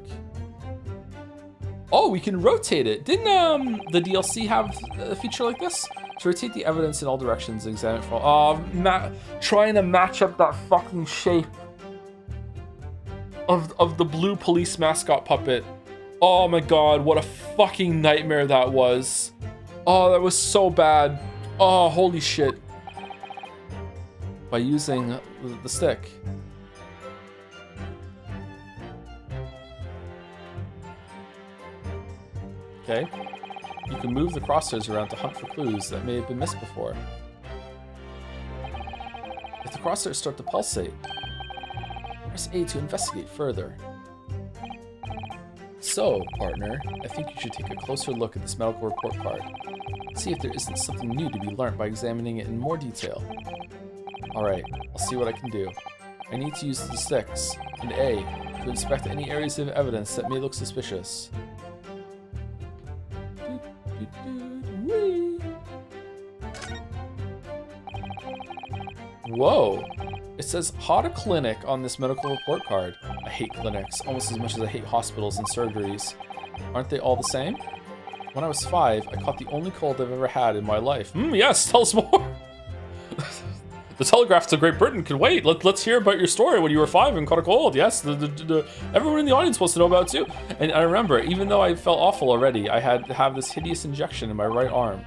Oh, we can rotate it. Didn't the DLC have a feature like this? To rotate the evidence in all directions and examine it from... Oh, trying to match up that fucking shape of the blue police mascot puppet. Oh my god, what a fucking nightmare that was. Oh, that was so bad. Oh, holy shit. By using the stick. Okay. You can move the crosshairs around to hunt for clues that may have been missed before. If the crosshairs start to pulsate, press A to investigate further. So, partner, I think you should take a closer look at this medical report card. See if there isn't something new to be learned by examining it in more detail. Alright, I'll see what I can do. I need to use the sticks, and A, to inspect any areas of evidence that may look suspicious. Whoa! It says Hada Clinic on this medical report card. I hate clinics almost as much as I hate hospitals and surgeries. Aren't they all the same? When I was 5, I caught the only cold I've ever had in my life. Yes, tell us more! The Telegraph to Great Britain can wait. Let's hear about your story when you were 5 and caught a cold. Yes, everyone in the audience wants to know about it too. And I remember, even though I felt awful already, I had to have this hideous injection in my right arm.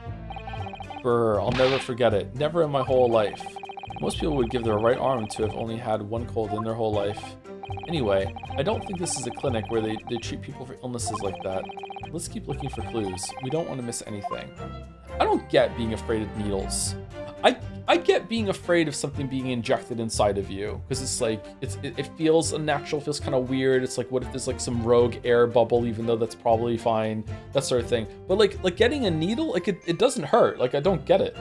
Brr, I'll never forget it. Never in my whole life. Most people would give their right arm to have only had one cold in their whole life. Anyway, I don't think this is a clinic where they treat people for illnesses like that. Let's keep looking for clues. We don't want to miss anything. I don't get being afraid of needles. I get being afraid of something being injected inside of you, because it's like, it feels unnatural, feels kind of weird. It's like, what if there's like some rogue air bubble, even though that's probably fine, that sort of thing. But like getting a needle, like it doesn't hurt. Like, I don't get it.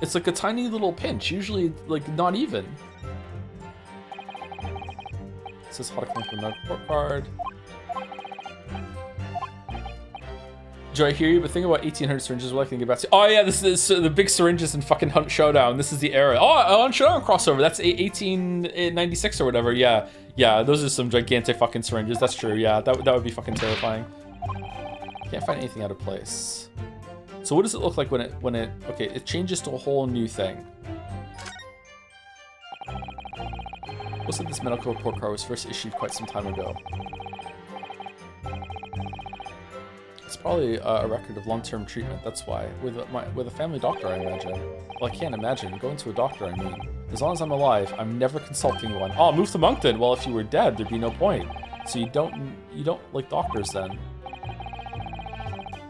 It's like a tiny little pinch, usually like not even. It says how to come from that report card. Joe, I hear you, but think about 1800 syringes. What I can get back to. Oh yeah, this is the big syringes in fucking Hunt Showdown. This is the era. Oh, Hunt Showdown crossover. That's 1896 or whatever. Yeah, those are some gigantic fucking syringes. That's true. Yeah, that would be fucking terrifying. Can't find anything out of place. So what does it look like when it? Okay, it changes to a whole new thing. Looks like this medical report card was first issued quite some time ago. probably a record of long-term treatment. That's why. With a family doctor, I imagine. Well, I can't imagine. Going to a doctor, I mean. As long as I'm alive, I'm never consulting one. Oh, move to Moncton. Well, if you were dead, there'd be no point. So you don't like doctors then.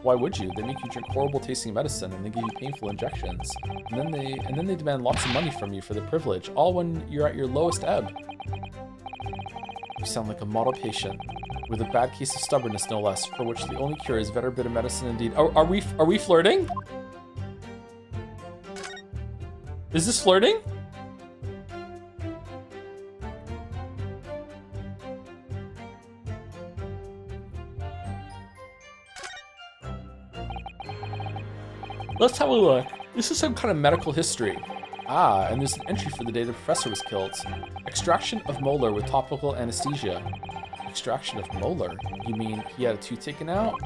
Why would you? They make you drink horrible tasting medicine and they give you painful injections. And then they demand lots of money from you for the privilege, all when you're at your lowest ebb. You sound like a model patient, with a bad case of stubbornness no less, for which the only cure is better bit of medicine indeed. Are we flirting? Is this flirting? Let's have a look. This is some kind of medical history. Ah, and there's an entry for the day the professor was killed. Extraction of molar with topical anesthesia. Extraction of molar? You mean he had a tooth taken out?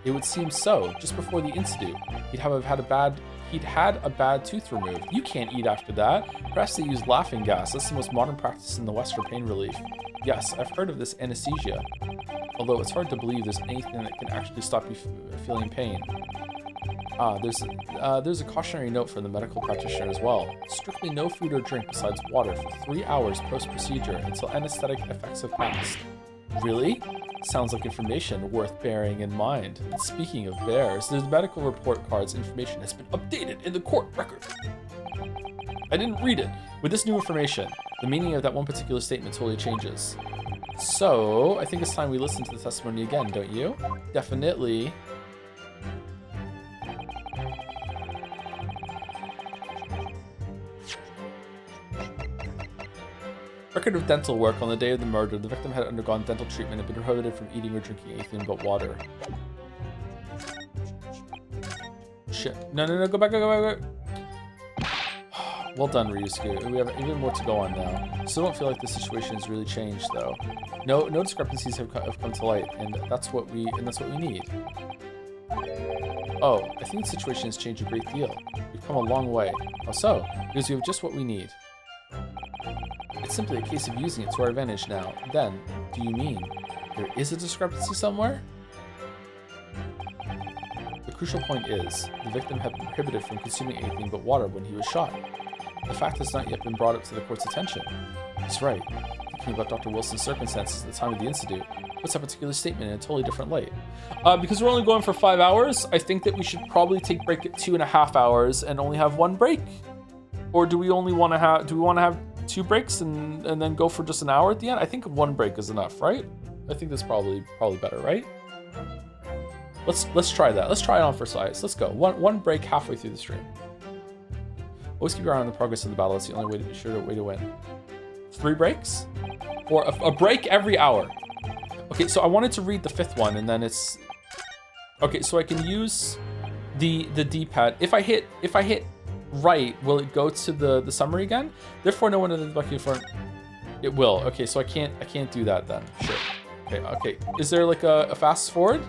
It would seem so. Just before the incident, he'd had a bad tooth removed. You can't eat after that. Perhaps they use laughing gas. That's the most modern practice in the West for pain relief. Yes, I've heard of this anesthesia. Although it's hard to believe there's anything that can actually stop you feeling pain. Ah, there's a cautionary note from the medical practitioner as well. Strictly no food or drink besides water for 3 hours post-procedure until anesthetic effects have passed. Really? Sounds like information worth bearing in mind. Speaking of bears, the medical report card's information has been updated in the court record. I didn't read it. With this new information, the meaning of that one particular statement totally changes. So, I think it's time we listen to the testimony again, don't you? Definitely. Record of dental work. On the day of the murder, the victim had undergone dental treatment and been prohibited from eating or drinking anything but water. Shit. No, go back. Well done, Ryusuke. We have even more to go on now. Still don't feel like the situation has really changed, though. No discrepancies have come to light, and that's what we need. Oh, I think the situation has changed a great deal. We've come a long way. How so? Because we have just what we need. It's simply a case of using it to our advantage now. Then, do you mean there is a discrepancy somewhere? The crucial point is, the victim had been prohibited from consuming anything but water when he was shot. The fact has not yet been brought up to the court's attention. He's right. Thinking about Dr. Wilson's circumstances at the time of the incident puts that particular statement in a totally different light. Because we're only going for 5 hours, I think that we should probably take break at 2.5 hours and only have 1 break. Or do we want to have 2 breaks and then go for just an hour at the end? I think 1 break is enough, right? I think that's probably better, right? Let's try that. Let's try it on for size. Let's go. One break halfway through the stream. Always keep your eye on the progress of the battle. It's the only way to be sure way to win. 3 breaks? Or a break every hour. Okay, so I wanted to read the 5th one, and then it's... Okay, so I can use the D-pad. If I hit right, will it go to the summary again? Therefore, no one in the bucket front. It will. Okay, so I can't do that then. Sure. Okay. Is there like a fast forward?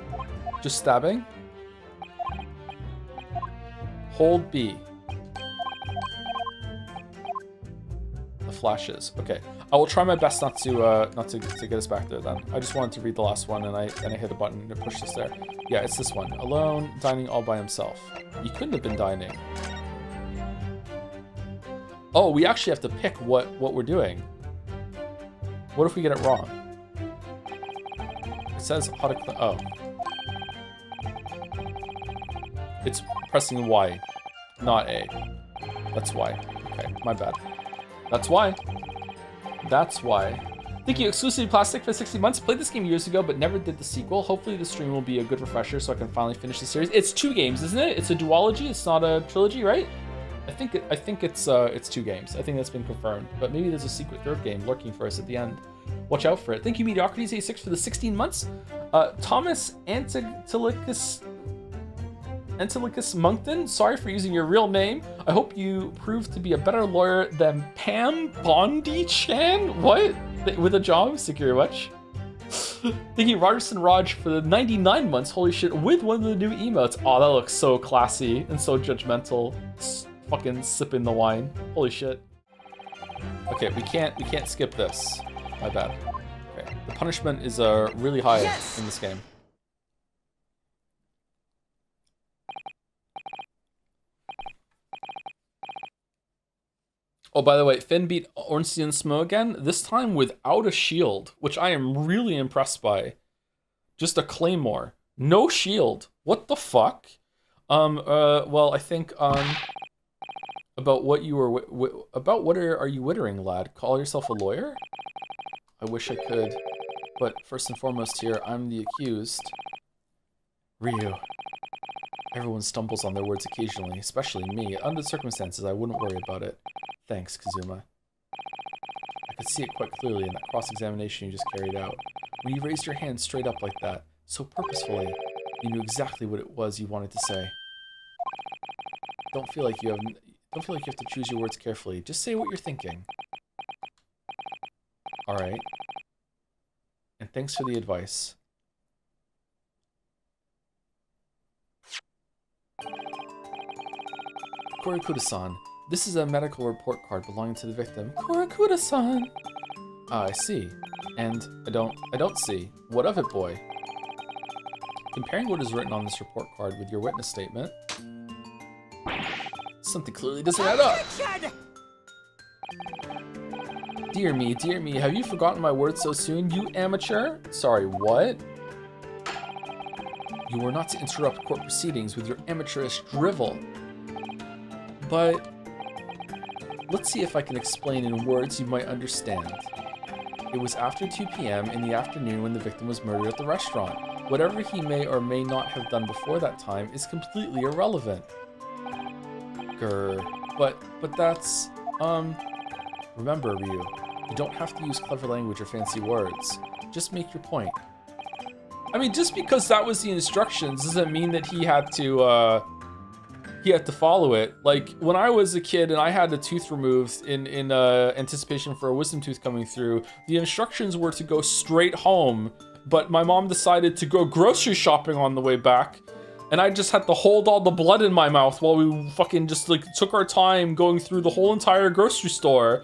Just stabbing. Hold B. The flashes. Okay. I will try my best not to get us back there then. I just wanted to read the last one and I hit a button to push this there. Yeah, it's this one. Alone, dining all by himself. You couldn't have been dining. Oh, we actually have to pick what we're doing. What if we get it wrong? It says how to click. Oh. It's pressing Y, not A. That's why. Okay, my bad. That's why. Thank you, Exclusive Plastic, for 60 months. Played this game years ago, but never did the sequel. Hopefully the stream will be a good refresher so I can finally finish the series. It's 2 games, isn't it? It's a duology, it's not a trilogy, right? I think it's 2 games. I think that's been confirmed. But maybe there's a secret 3rd game lurking for us at the end. Watch out for it. Thank you, Mediocrities 86 for the 16 months. Thomas Antilicus Moncton, sorry for using your real name. I hope you prove to be a better lawyer than Pam Bondi-chan. What? With a job? Secure much? Thank you, Rogerson Raj, for the 99 months. Holy shit, with one of the new emotes. Oh, that looks so classy and so judgmental. Fucking sipping the wine. Holy shit. Okay, we can't skip this. My bad. Okay, the punishment is really high in this game. Oh, by the way, Finn beat Ornstein Smo again, this time without a shield, which I am really impressed by. Just a claymore. No shield. What the fuck? Well, I think, about what you were, about what are you wittering, lad? Call yourself a lawyer? I wish I could, but first and foremost here, I'm the accused. Ryu. Everyone stumbles on their words occasionally, especially me. Under the circumstances, I wouldn't worry about it. Thanks, Kazuma. I could see it quite clearly in that cross-examination you just carried out. When you raised your hand straight up like that, so purposefully, you knew exactly what it was you wanted to say. Don't feel like you have to choose your words carefully. Just say what you're thinking. All right. And thanks for the advice. Korakuda-san, this is a medical report card belonging to the victim. Korakuda-san! Ah, I see. And I don't see. What of it, boy? Comparing what is written on this report card with your witness statement, something clearly doesn't add up. Dear me, have you forgotten my words so soon, you amateur? Sorry, what? You were not to interrupt court proceedings with your amateurish drivel. But let's see if I can explain in words you might understand. It was after 2 p.m. in the afternoon when the victim was murdered at the restaurant. Whatever he may or may not have done before that time is completely irrelevant. Grr. But that's, remember, Ryu, you don't have to use clever language or fancy words. Just make your point. I mean, just because that was the instructions doesn't mean that he had to follow it. Like, when I was a kid and I had a tooth removed in anticipation for a wisdom tooth coming through, the instructions were to go straight home, but my mom decided to go grocery shopping on the way back, and I just had to hold all the blood in my mouth while we fucking just, like, took our time going through the whole entire grocery store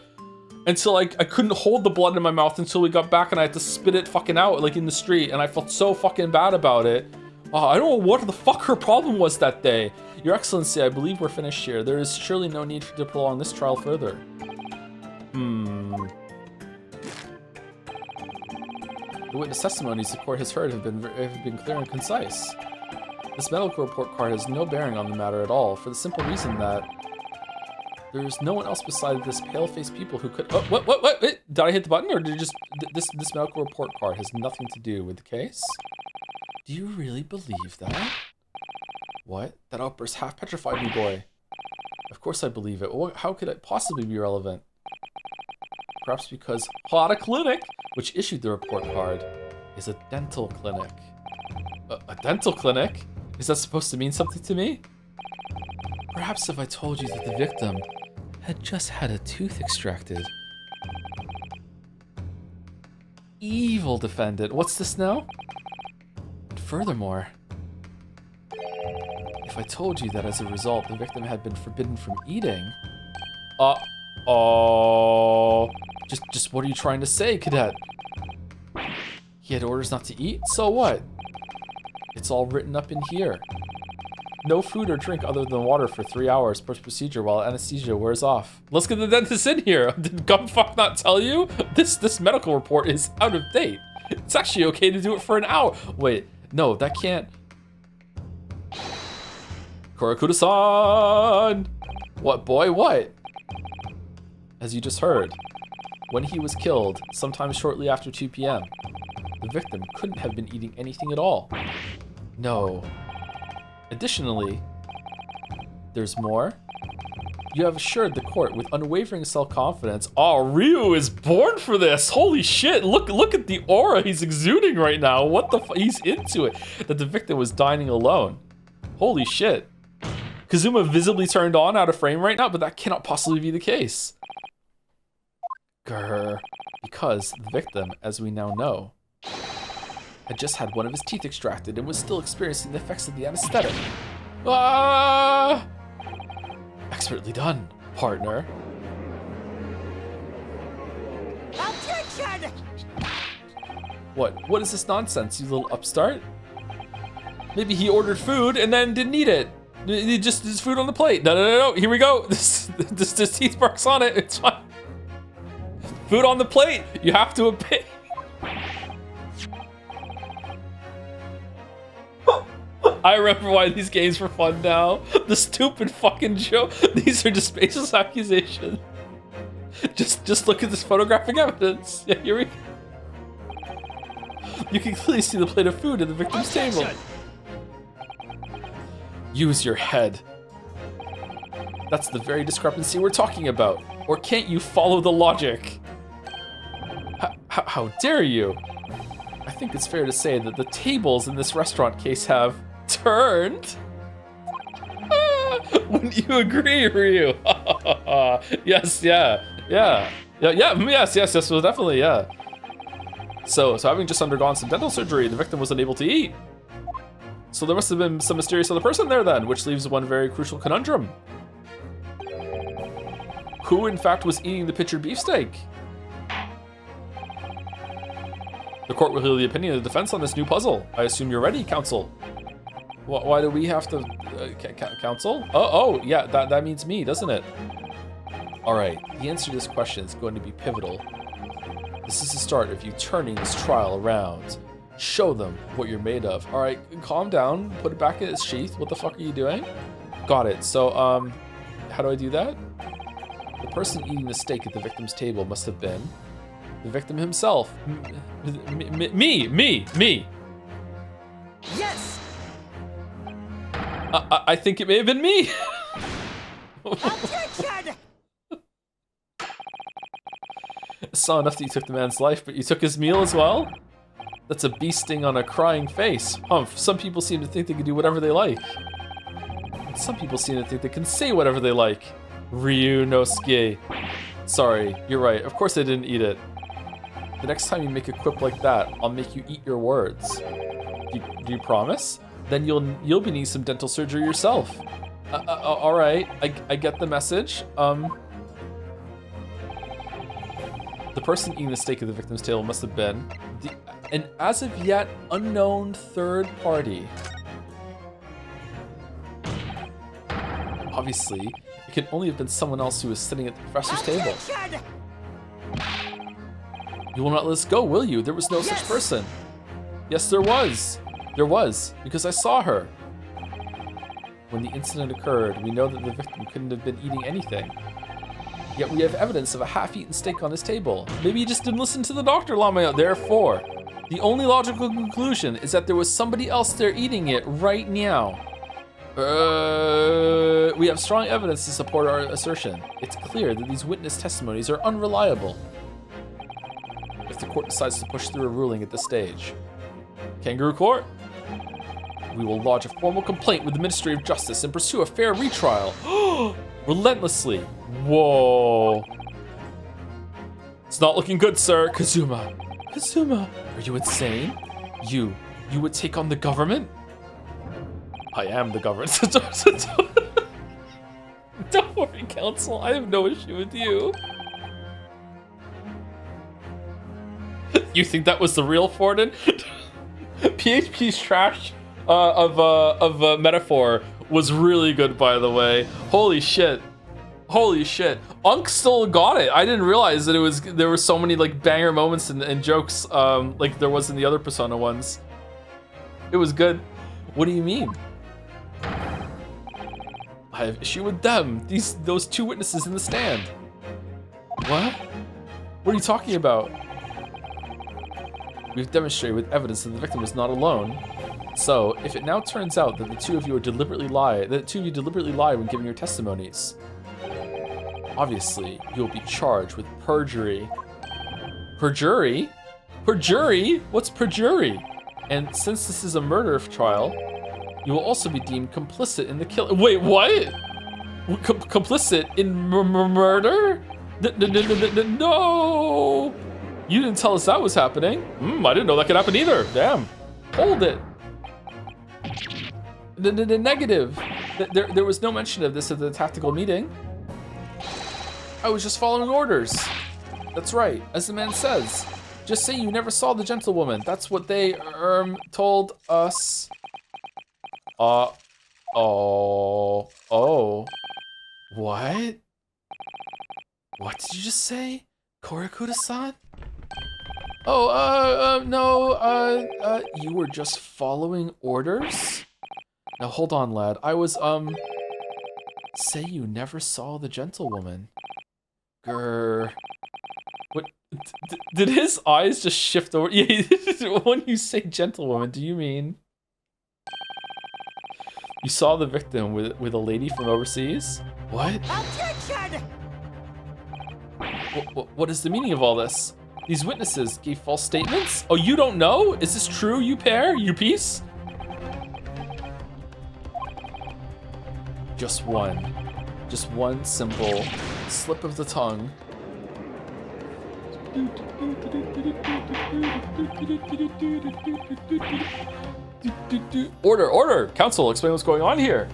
until, like, I couldn't hold the blood in my mouth until we got back and I had to spit it fucking out, like, in the street, and I felt so fucking bad about it. I don't know what the fuck her problem was that day. Your Excellency, I believe we're finished here. There is surely no need to prolong this trial further. The witness testimonies the court has heard have been clear and concise. This medical report card has no bearing on the matter at all, for the simple reason that there is no one else besides this pale-faced people who could. Oh, what? Did I hit the button, or did it just this medical report card has nothing to do with the case? Do you really believe that? What? That outburst half petrified me, boy. Of course I believe it. How could it possibly be relevant? Perhaps because Hada Clinic, which issued the report card, is a dental clinic. A dental clinic? Is that supposed to mean something to me? Perhaps if I told you that the victim had just had a tooth extracted. Evil defendant. What's this now? And furthermore, if I told you that as a result the victim had been forbidden from eating. Just what are you trying to say, Cadet? He had orders not to eat? So what? It's all written up in here. No food or drink other than water for 3 hours post-procedure while anesthesia wears off. Let's get the dentist in here. Did Gumfuck not tell you? This medical report is out of date. It's actually okay to do it for an hour. Wait, no, that can't. Korakuda-san! What, boy, what? As you just heard, when he was killed, sometime shortly after 2 p.m., the victim couldn't have been eating anything at all. No. Additionally, there's more. You have assured the court with unwavering self-confidence. Oh, Ryu is born for this. Holy shit. Look at the aura he's exuding right now. What the he's into it. That the victim was dining alone. Holy shit. Kazuma visibly turned on out of frame right now, but that cannot possibly be the case. Grr. Because the victim, as we now know, had just had one of his teeth extracted and was still experiencing the effects of the anesthetic. Ah! Expertly done, partner. Objection! What is this nonsense, you little upstart? Maybe he ordered food and then didn't eat it. Just food on the plate. No. Here we go. This teeth marks on it. It's fine. Food on the plate. You have to obey. I remember why these games were fun now. The stupid fucking joke. These are just baseless accusations. Just look at this photographic evidence. Yeah, here we go. You can clearly see the plate of food at the victim's table. Use your head. That's the very discrepancy we're talking about. Or can't you follow the logic? How dare you? I think it's fair to say that the tables in this restaurant case have turned. Wouldn't you agree, Ryu? Yes, yes, well, definitely, yeah. So having just undergone some dental surgery, the victim was unable to eat. So there must have been some mysterious other person there then, which leaves one very crucial conundrum. Who, in fact, was eating the pictured beefsteak? The court will hear the opinion of the defense on this new puzzle. I assume you're ready, counsel. Why do we have to... counsel? Oh, yeah, that means me, doesn't it? All right, the answer to this question is going to be pivotal. This is the start of you turning this trial around. Show them what you're made of. All right, calm down, put it back in its sheath. What the fuck are you doing? Got it. So, how do I do that? The person eating the steak at the victim's table must have been the victim himself. Me. Yes! I think it may have been me. Objection! Saw enough that you took the man's life, but you took his meal as well? That's a bee sting on a crying face. Humph, some people seem to think they can do whatever they like. Some people seem to think they can say whatever they like. Ryunosuke. Sorry, you're right. Of course I didn't eat it. The next time you make a quip like that, I'll make you eat your words. Do you promise? Then you'll be needing some dental surgery yourself. All right, I get the message. The person eating the steak at the victim's table must have been an as of yet unknown third party. Obviously, it could only have been someone else who was sitting at the professor's table. You will not let us go, will you? There was no such person. Yes, there was. There was, because I saw her. When the incident occurred, we know that the victim couldn't have been eating anything. Yet we have evidence of a half-eaten steak on his table. Maybe he just didn't listen to the doctor, Lamaya. Therefore, the only logical conclusion is that there was somebody else there eating it right now. We have strong evidence to support our assertion. It's clear that these witness testimonies are unreliable. If the court decides to push through a ruling at this stage. Kangaroo Court? We will lodge a formal complaint with the Ministry of Justice and pursue a fair retrial. Relentlessly. Whoa. It's not looking good, sir. Kazuma. Kazuma, are you insane? You would take on the government? I am the government. Don't worry, counsel. I have no issue with you. You think that was the real Forden? PHP's trash of metaphor was really good, by the way. Holy shit. Holy shit. Unk still got it. I didn't realize that there were so many like banger moments and jokes like there was in the other Persona ones. It was good. What do you mean? I have issue with them. Those two witnesses in the stand. What? What are you talking about? We've demonstrated with evidence that the victim was not alone. So, if it now turns out that the two of you deliberately lie when giving your testimonies, obviously you'll be charged with perjury. Perjury? Perjury? What's perjury? And since this is a murder trial, you will also be deemed complicit in the kill. Wait, what? Complicit in murder? No! You didn't tell us that was happening. I didn't know that could happen either. Damn. Hold it. Negative. There was no mention of this at the tactical meeting. I was just following orders. That's right, as the man says. Just say you never saw the gentlewoman. That's what they told us. Oh. Oh. What? What did you just say? Korakuda-san? Oh, no, you were just following orders? Now hold on, lad. I was, say you never saw the gentlewoman. Grr. What, did his eyes just shift over? Yeah, when you say gentlewoman, do you mean you saw the victim with a lady from overseas? What? Objection! What is the meaning of all this? These witnesses gave false statements? Oh, you don't know? Is this true, you pair? You piece? Just one simple slip of the tongue. Order! Council, explain what's going on here.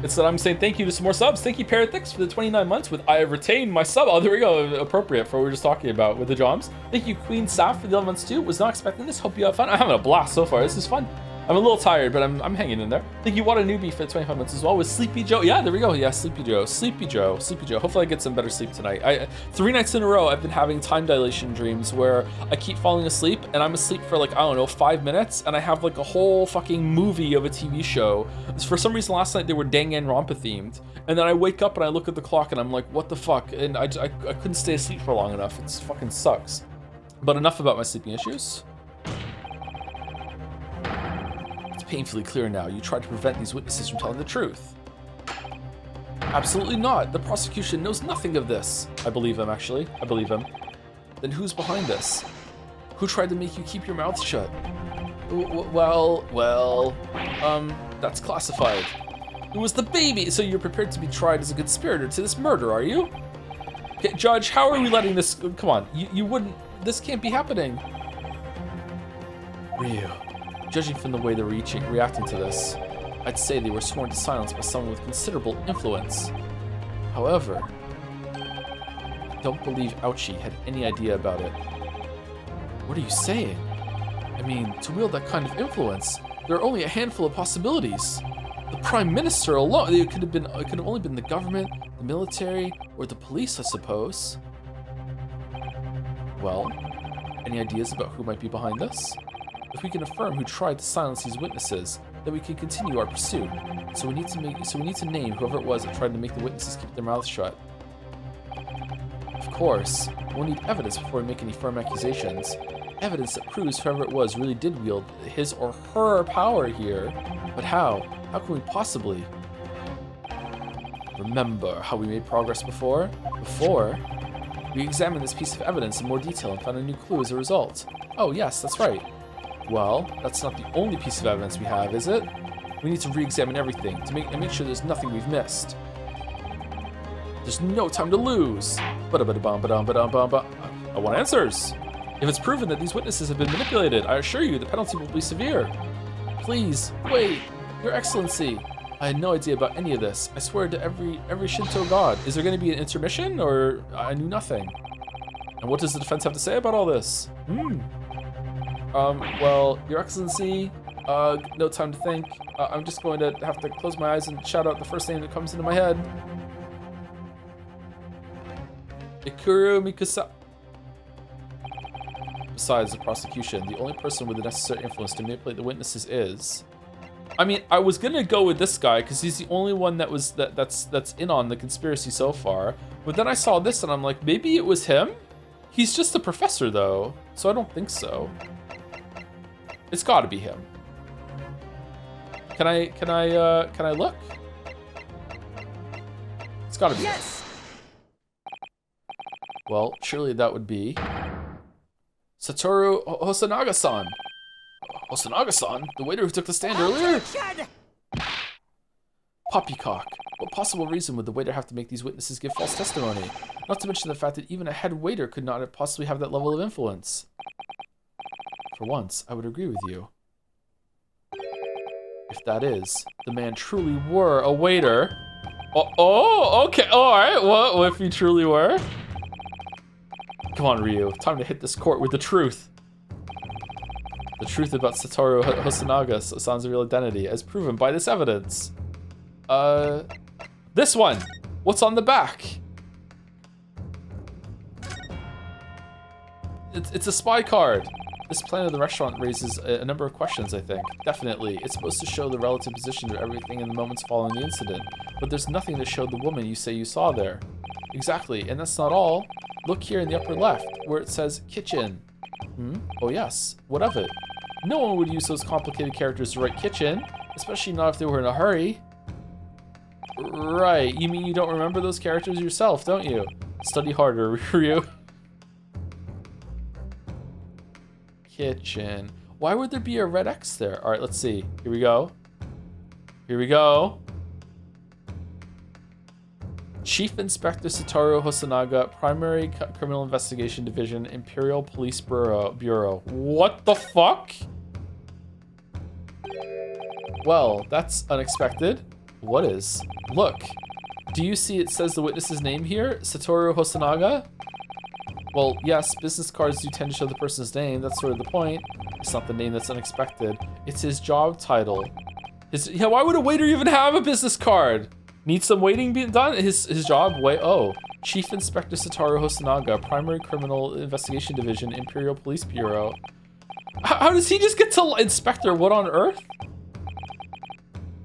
It's that I'm saying thank you to some more subs. Thank you, Parathix, for the 29 months with I have retained my sub. Oh, there we go. Appropriate for what we were just talking about with the Joms. Thank you, Queen Saf, for the 11 months too. Was not expecting this. Hope you have fun. I'm having a blast so far. This is fun. I'm a little tired, but I'm hanging in there. Thank you, What a Newbie, for the 25 months as well with Sleepy Joe. Yeah, there we go. Yeah, Sleepy Joe. Hopefully I get some better sleep tonight. 3 nights in a row, I've been having time dilation dreams where I keep falling asleep and I'm asleep for like, I don't know, 5 minutes and I have like a whole fucking movie of a TV show. For some reason last night they were Danganronpa themed. And then I wake up and I look at the clock and I'm like, what the fuck? And I couldn't stay asleep for long enough. It fucking sucks. But enough about my sleeping issues. Painfully clear now. You tried to prevent these witnesses from telling the truth. Absolutely not. The prosecution knows nothing of this. I believe him, actually. I believe him. Then who's behind this? Who tried to make you keep your mouth shut? Well, that's classified. It was the baby. So you're prepared to be tried as a conspirator to this murder, are you? Okay, Judge, how are we letting this... Come on. You wouldn't... This can't be happening. Ryu. Judging from the way they're reacting to this, I'd say they were sworn to silence by someone with considerable influence. However, I don't believe Ouchi had any idea about it. What are you saying? I mean, to wield that kind of influence, there are only a handful of possibilities. The Prime Minister alone, it could have only been the government, the military, or the police, I suppose. Well, any ideas about who might be behind this? If we can affirm who tried to silence these witnesses, then we can continue our pursuit. So we need to name whoever it was that tried to make the witnesses keep their mouths shut. Of course, we'll need evidence before we make any firm accusations. Evidence that proves whoever it was really did wield his or her power here. But how? How can we possibly? Remember how we made progress before? We examined this piece of evidence in more detail and found a new clue as a result. Oh yes, that's right. Well, that's not the only piece of evidence we have, is it? We need to re-examine everything to make sure there's nothing we've missed. There's no time to lose. I want answers. If it's proven that these witnesses have been manipulated, I assure you the penalty will be severe. Please, wait, Your Excellency. I had no idea about any of this. I swear to every Shinto god. Is there going to be an intermission, or I knew nothing? And what does the defense have to say about all this? Well, Your Excellency, no time to think. I'm just going to have to close my eyes and shout out the first name that comes into my head. Ikuru Mikasa. Besides the prosecution, the only person with the necessary influence to manipulate the witnesses is... I mean, I was gonna go with this guy because he's the only one that's in on the conspiracy so far. But then I saw this and I'm like, maybe it was him? He's just a professor though, so I don't think so. It's got to be him. Can I look? It's got to be. Yes. Well, surely that would be Satoru Hosonaga-san. Hosonaga-san, the waiter who took the stand earlier. Objection! Poppycock. What possible reason would the waiter have to make these witnesses give false testimony? Not to mention the fact that even a head waiter could not possibly have that level of influence. For once, I would agree with you. If that is, the man truly were a waiter. Oh, okay, alright, what if he truly were? Come on, Ryu, time to hit this court with the truth. The truth about Satoru Hosonaga-san's real identity, as proven by this evidence. This one. What's on the back? It's a spy card. This plan of the restaurant raises a number of questions, I think. Definitely. It's supposed to show the relative position of everything in the moments following the incident. But there's nothing to show the woman you say you saw there. Exactly, and that's not all. Look here in the upper left, where it says kitchen. Oh yes, what of it? No one would use those complicated characters to write kitchen, especially not if they were in a hurry. Right, you mean you don't remember those characters yourself, don't you? Study harder, Ryu. Kitchen. Why would there be a red X there? All right, let's see. Here we go. Here we go. Chief Inspector Satoru Hosonaga, Primary Criminal Investigation Division, Imperial Police Bureau. What the fuck? Well, that's unexpected. What is? Look. Do you see it says the witness's name here? Satoru Hosonaga? Well, yes, business cards do tend to show the person's name. That's sort of the point. It's not the name that's unexpected. It's his job title. Yeah, why would a waiter even have a business card? Need some waiting being done? His job? Wait, oh. Chief Inspector Satoru Hosonaga, Primary Criminal Investigation Division, Imperial Police Bureau. How does he just get to Inspector? What on earth?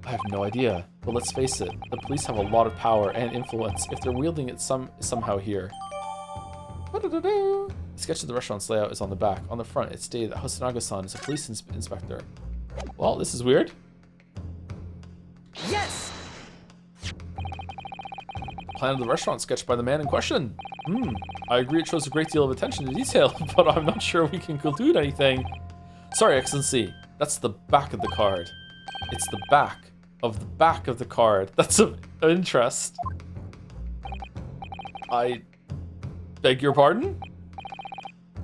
I have no idea. But let's face it, the police have a lot of power and influence if they're wielding it somehow here. The sketch of the restaurant's layout is on the back. On the front, it's stated that Hosonaga-san is a police inspector. Well, this is weird. Yes! Plan of the restaurant sketched by the man in question. I agree it shows a great deal of attention to detail, but I'm not sure we can conclude anything. Sorry, Excellency. That's the back of the card. It's the back of the card. That's of interest. I beg your pardon?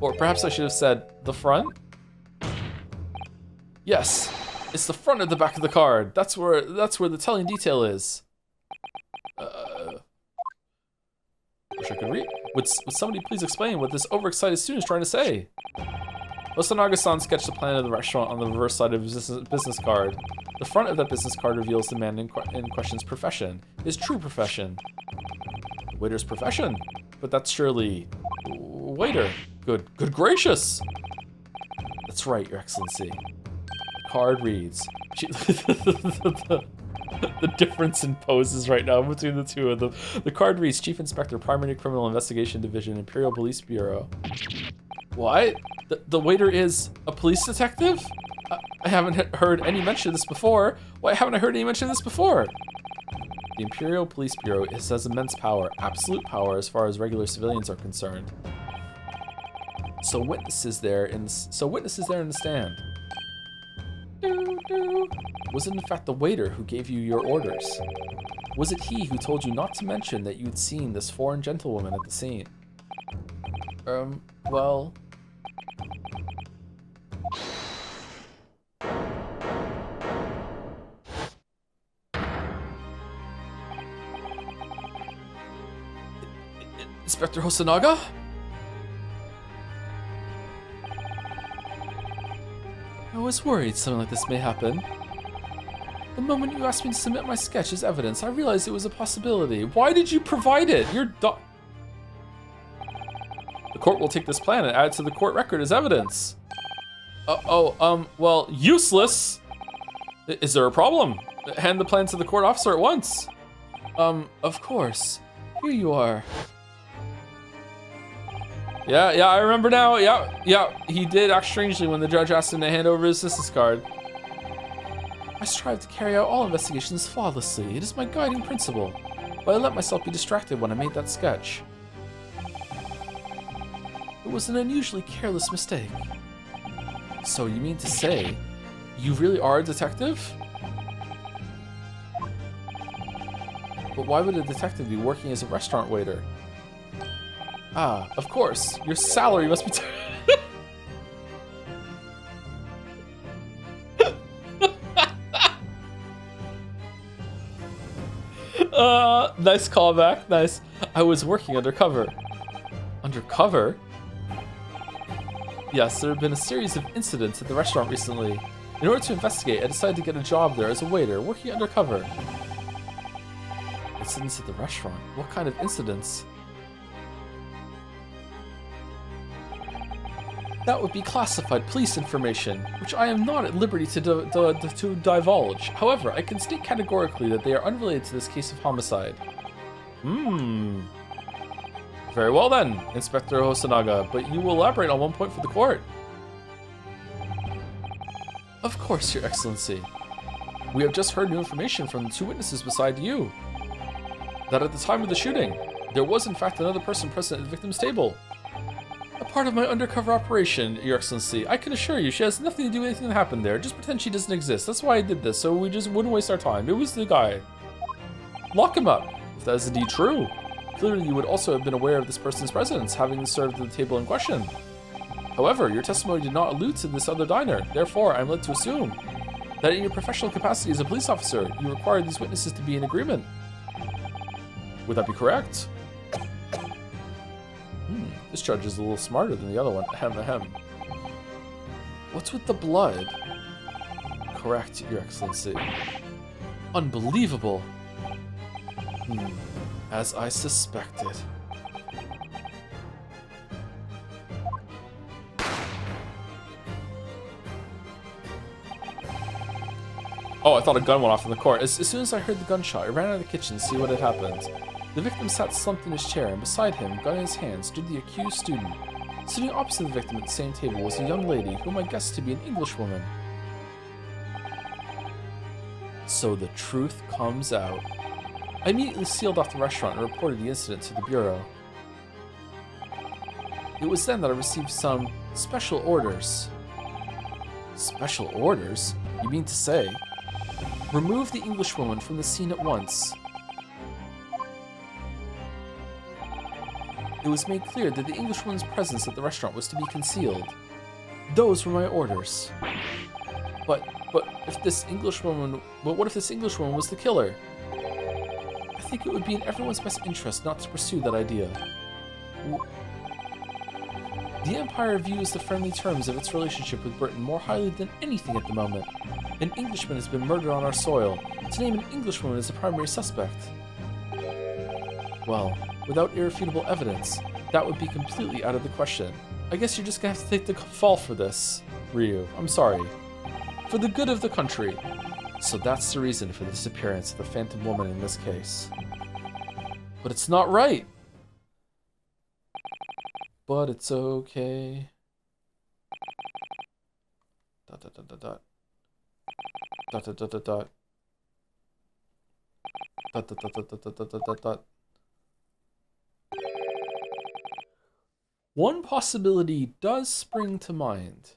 Or perhaps I should have said the front? Yes, it's the front of the back of the card. That's where the telling detail is. Wish I could read. Would somebody please explain what this overexcited student is trying to say? Hosonaga-san sketched the plan of the restaurant on the reverse side of his business card. The front of that business card reveals the man in question's profession, his true profession. The waiter's profession? But that's surely... waiter. Good gracious! That's right, Your Excellency. The card reads... the difference in poses right now between the two of them. The card reads Chief Inspector, Primary Criminal Investigation Division, Imperial Police Bureau. What? The waiter is a police detective? I haven't heard any mention of this before. Why haven't I heard any mention of this before? The Imperial Police Bureau has immense power, absolute power as far as regular civilians are concerned. So witnesses there in the stand. Was it in fact the waiter who gave you your orders? Was it he who told you not to mention that you'd seen this foreign gentlewoman at the scene? Well... Inspector Hosonaga? I was worried something like this may happen. The moment you asked me to submit my sketch as evidence, I realized it was a possibility. Why did you provide it? The court will take this plan and add it to the court record as evidence. Well, useless. Is there a problem? Hand the plan to the court officer at once. Of course. Here you are. Yeah, I remember now. Yeah. He did act strangely when the judge asked him to hand over his business card. I strive to carry out all investigations flawlessly. It is my guiding principle. But I let myself be distracted when I made that sketch. It was an unusually careless mistake. So you mean to say, you really are a detective? But why would a detective be working as a restaurant waiter? Ah, of course. Your salary must be... Nice callback. Nice. I was working undercover. Undercover? Yes, there have been a series of incidents at the restaurant recently. In order to investigate, I decided to get a job there as a waiter, working undercover. Incidents at the restaurant? What kind of incidents? That would be classified police information, which I am not at liberty to divulge. However, I can state categorically that they are unrelated to this case of homicide. Very well then, Inspector Hosonaga, but you will elaborate on one point for the court. Of course, Your Excellency. We have just heard new information from the two witnesses beside you. That at the time of the shooting, there was in fact another person present at the victim's table. A part of my undercover operation, Your Excellency. I can assure you she has nothing to do with anything that happened there. Just pretend she doesn't exist. That's why I did this, so we just wouldn't waste our time. It was the guy. Lock him up, if that is indeed true. Clearly you would also have been aware of this person's presence, having served at the table in question. However, your testimony did not allude to this other diner. Therefore, I am led to assume that in your professional capacity as a police officer, you require these witnesses to be in agreement. Would that be correct? This judge is a little smarter than the other one. Ahem, ahem. What's with the blood? Correct, Your Excellency. Unbelievable. As I suspected. Oh, I thought a gun went off in the court. As soon as I heard the gunshot, I ran out of the kitchen to see what had happened. The victim sat slumped in his chair, and beside him, gun in his hand, stood the accused student. Sitting opposite the victim at the same table was a young lady, whom I guessed to be an Englishwoman. So the truth comes out. I immediately sealed off the restaurant and reported the incident to the Bureau. It was then that I received some special orders. Special orders? You mean to say? Remove the Englishwoman from the scene at once. It was made clear that the Englishwoman's presence at the restaurant was to be concealed. Those were my orders. But if this Englishwoman... But what if this Englishwoman was the killer? I think it would be in everyone's best interest not to pursue that idea. The Empire views the friendly terms of its relationship with Britain more highly than anything at the moment. An Englishman has been murdered on our soil. To name an Englishwoman as the primary suspect. Well, without irrefutable evidence, that would be completely out of the question. I guess you're just gonna have to take the fall for this, Ryu. I'm sorry. For the good of the country. So that's the reason for the disappearance of the Phantom Woman in this case. But it's not right! But it's okay. Dot dot dot dot dot. Dot dot dot dot dot. Dot dot dot dot dot dot dot dot dot. One possibility does spring to mind.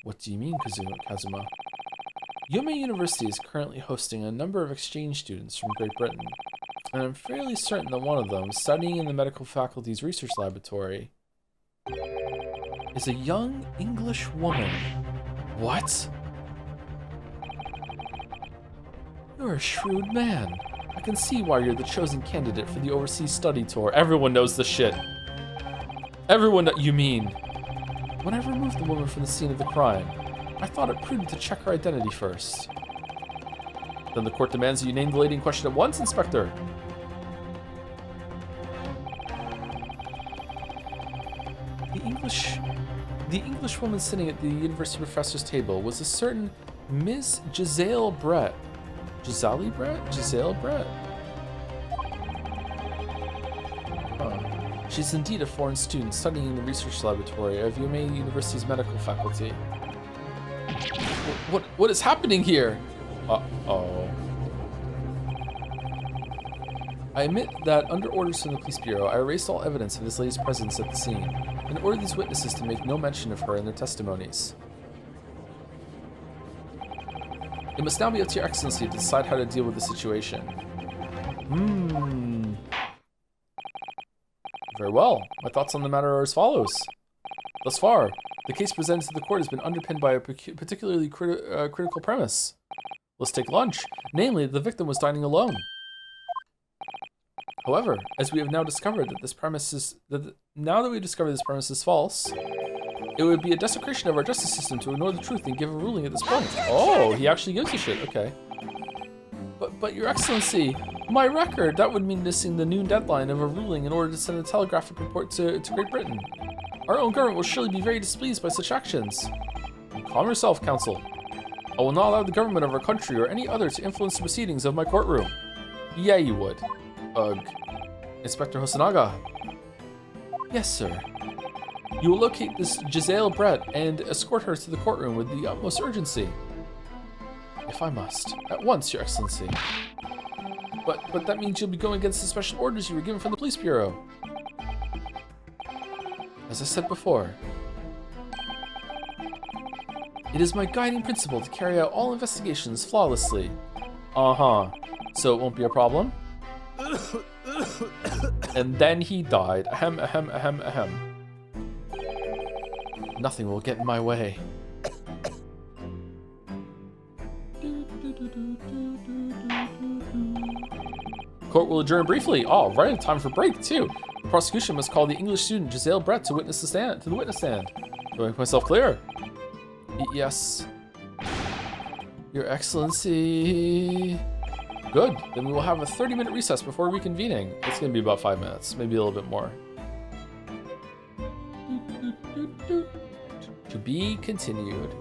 What do you mean, Kazuma? Yomei University is currently hosting a number of exchange students from Great Britain, and I'm fairly certain that one of them, studying in the medical faculty's research laboratory, is a young English woman. What? You're a shrewd man. I can see why you're the chosen candidate for the overseas study tour. Everyone knows the shit. Everyone you mean. When I removed the woman from the scene of the crime, I thought it prudent to check her identity first. Then the court demands that you name the lady in question at once, Inspector. The English woman sitting at the university professor's table was a certain Miss Giselle Brett. Giselle Brett? Giselle Brett? She's indeed a foreign student studying in the research laboratory of Yomei University's medical faculty. What is happening here? Uh-oh. I admit that under orders from the police bureau, I erased all evidence of this lady's presence at the scene, and ordered these witnesses to make no mention of her in their testimonies. It must now be up to Your Excellency to decide how to deal with the situation. Very well. My thoughts on the matter are as follows. Thus far, the case presented to the court has been underpinned by a particularly critical premise. Let's take lunch. Namely, the victim was dining alone. However, as we have now discovered that this premise is false, it would be a desecration of our justice system to ignore the truth and give a ruling at this point. Oh, he actually gives a shit. Okay. But Your Excellency, My record! That would mean missing the noon deadline of a ruling in order to send a telegraphic report to Great Britain. Our own government will surely be very displeased by such actions. Calm yourself, Council. I will not allow the government of our country or any other to influence the proceedings of my courtroom. Yeah, you would. Ugh. Inspector Hosonaga. Yes, sir. You will locate this Giselle Brett and escort her to the courtroom with the utmost urgency. If I must. At once, Your Excellency. But that means you'll be going against the special orders you were given from the police bureau. As I said before, it is my guiding principle to carry out all investigations flawlessly. Uh-huh. So it won't be a problem? And then he died. Ahem, ahem, ahem, ahem. Nothing will get in my way. Court will adjourn briefly. Oh, right in time for break, too. The prosecution must call the English student Giselle Brett to the witness stand. Do I make myself clear? Yes. Your Excellency. Good. Then we will have a 30-minute recess before reconvening. It's going to be about 5 minutes, maybe a little bit more. To be continued.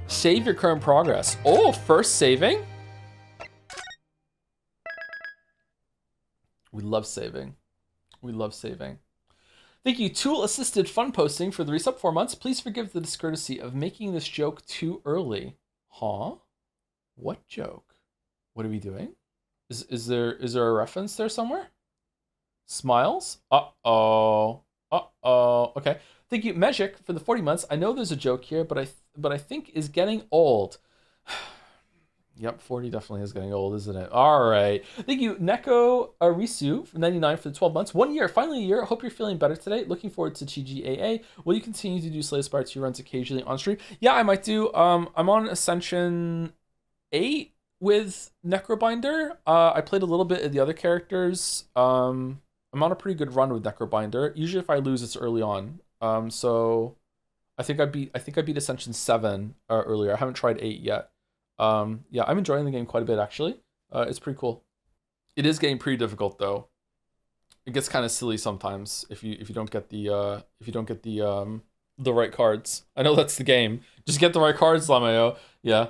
Save your current progress. Oh, first saving? We love saving. We love saving. Thank you, Tool Assisted Fun Posting, for the resub 4 months. Please forgive the discourtesy of making this joke too early. Huh? What joke? What are we doing? Is there a reference there somewhere? Smiles? Uh-oh. Uh-oh. Okay. Thank you, Magic, for the 40 months. I know there's a joke here, but I think is getting old. Yep, 40 definitely is getting old, isn't it? All right. Thank you, Neko Arisu, for 99 for the 12 months. 1 year, finally a year. I hope you're feeling better today. Looking forward to TGAA. Will you continue to do Slay Spire 2 runs occasionally on stream? Yeah, I might do. I'm on Ascension 8 with Necrobinder. I played a little bit of the other characters. I'm on a pretty good run with Necrobinder. Usually if I lose, it's early on. So I think I beat Ascension 7 earlier. I haven't tried 8 yet. Yeah, I'm enjoying the game quite a bit actually. It's pretty cool. It is getting pretty difficult though. It gets kind of silly sometimes if you don't get the right cards. I know that's the game. Just get the right cards, Lamayo. Yeah.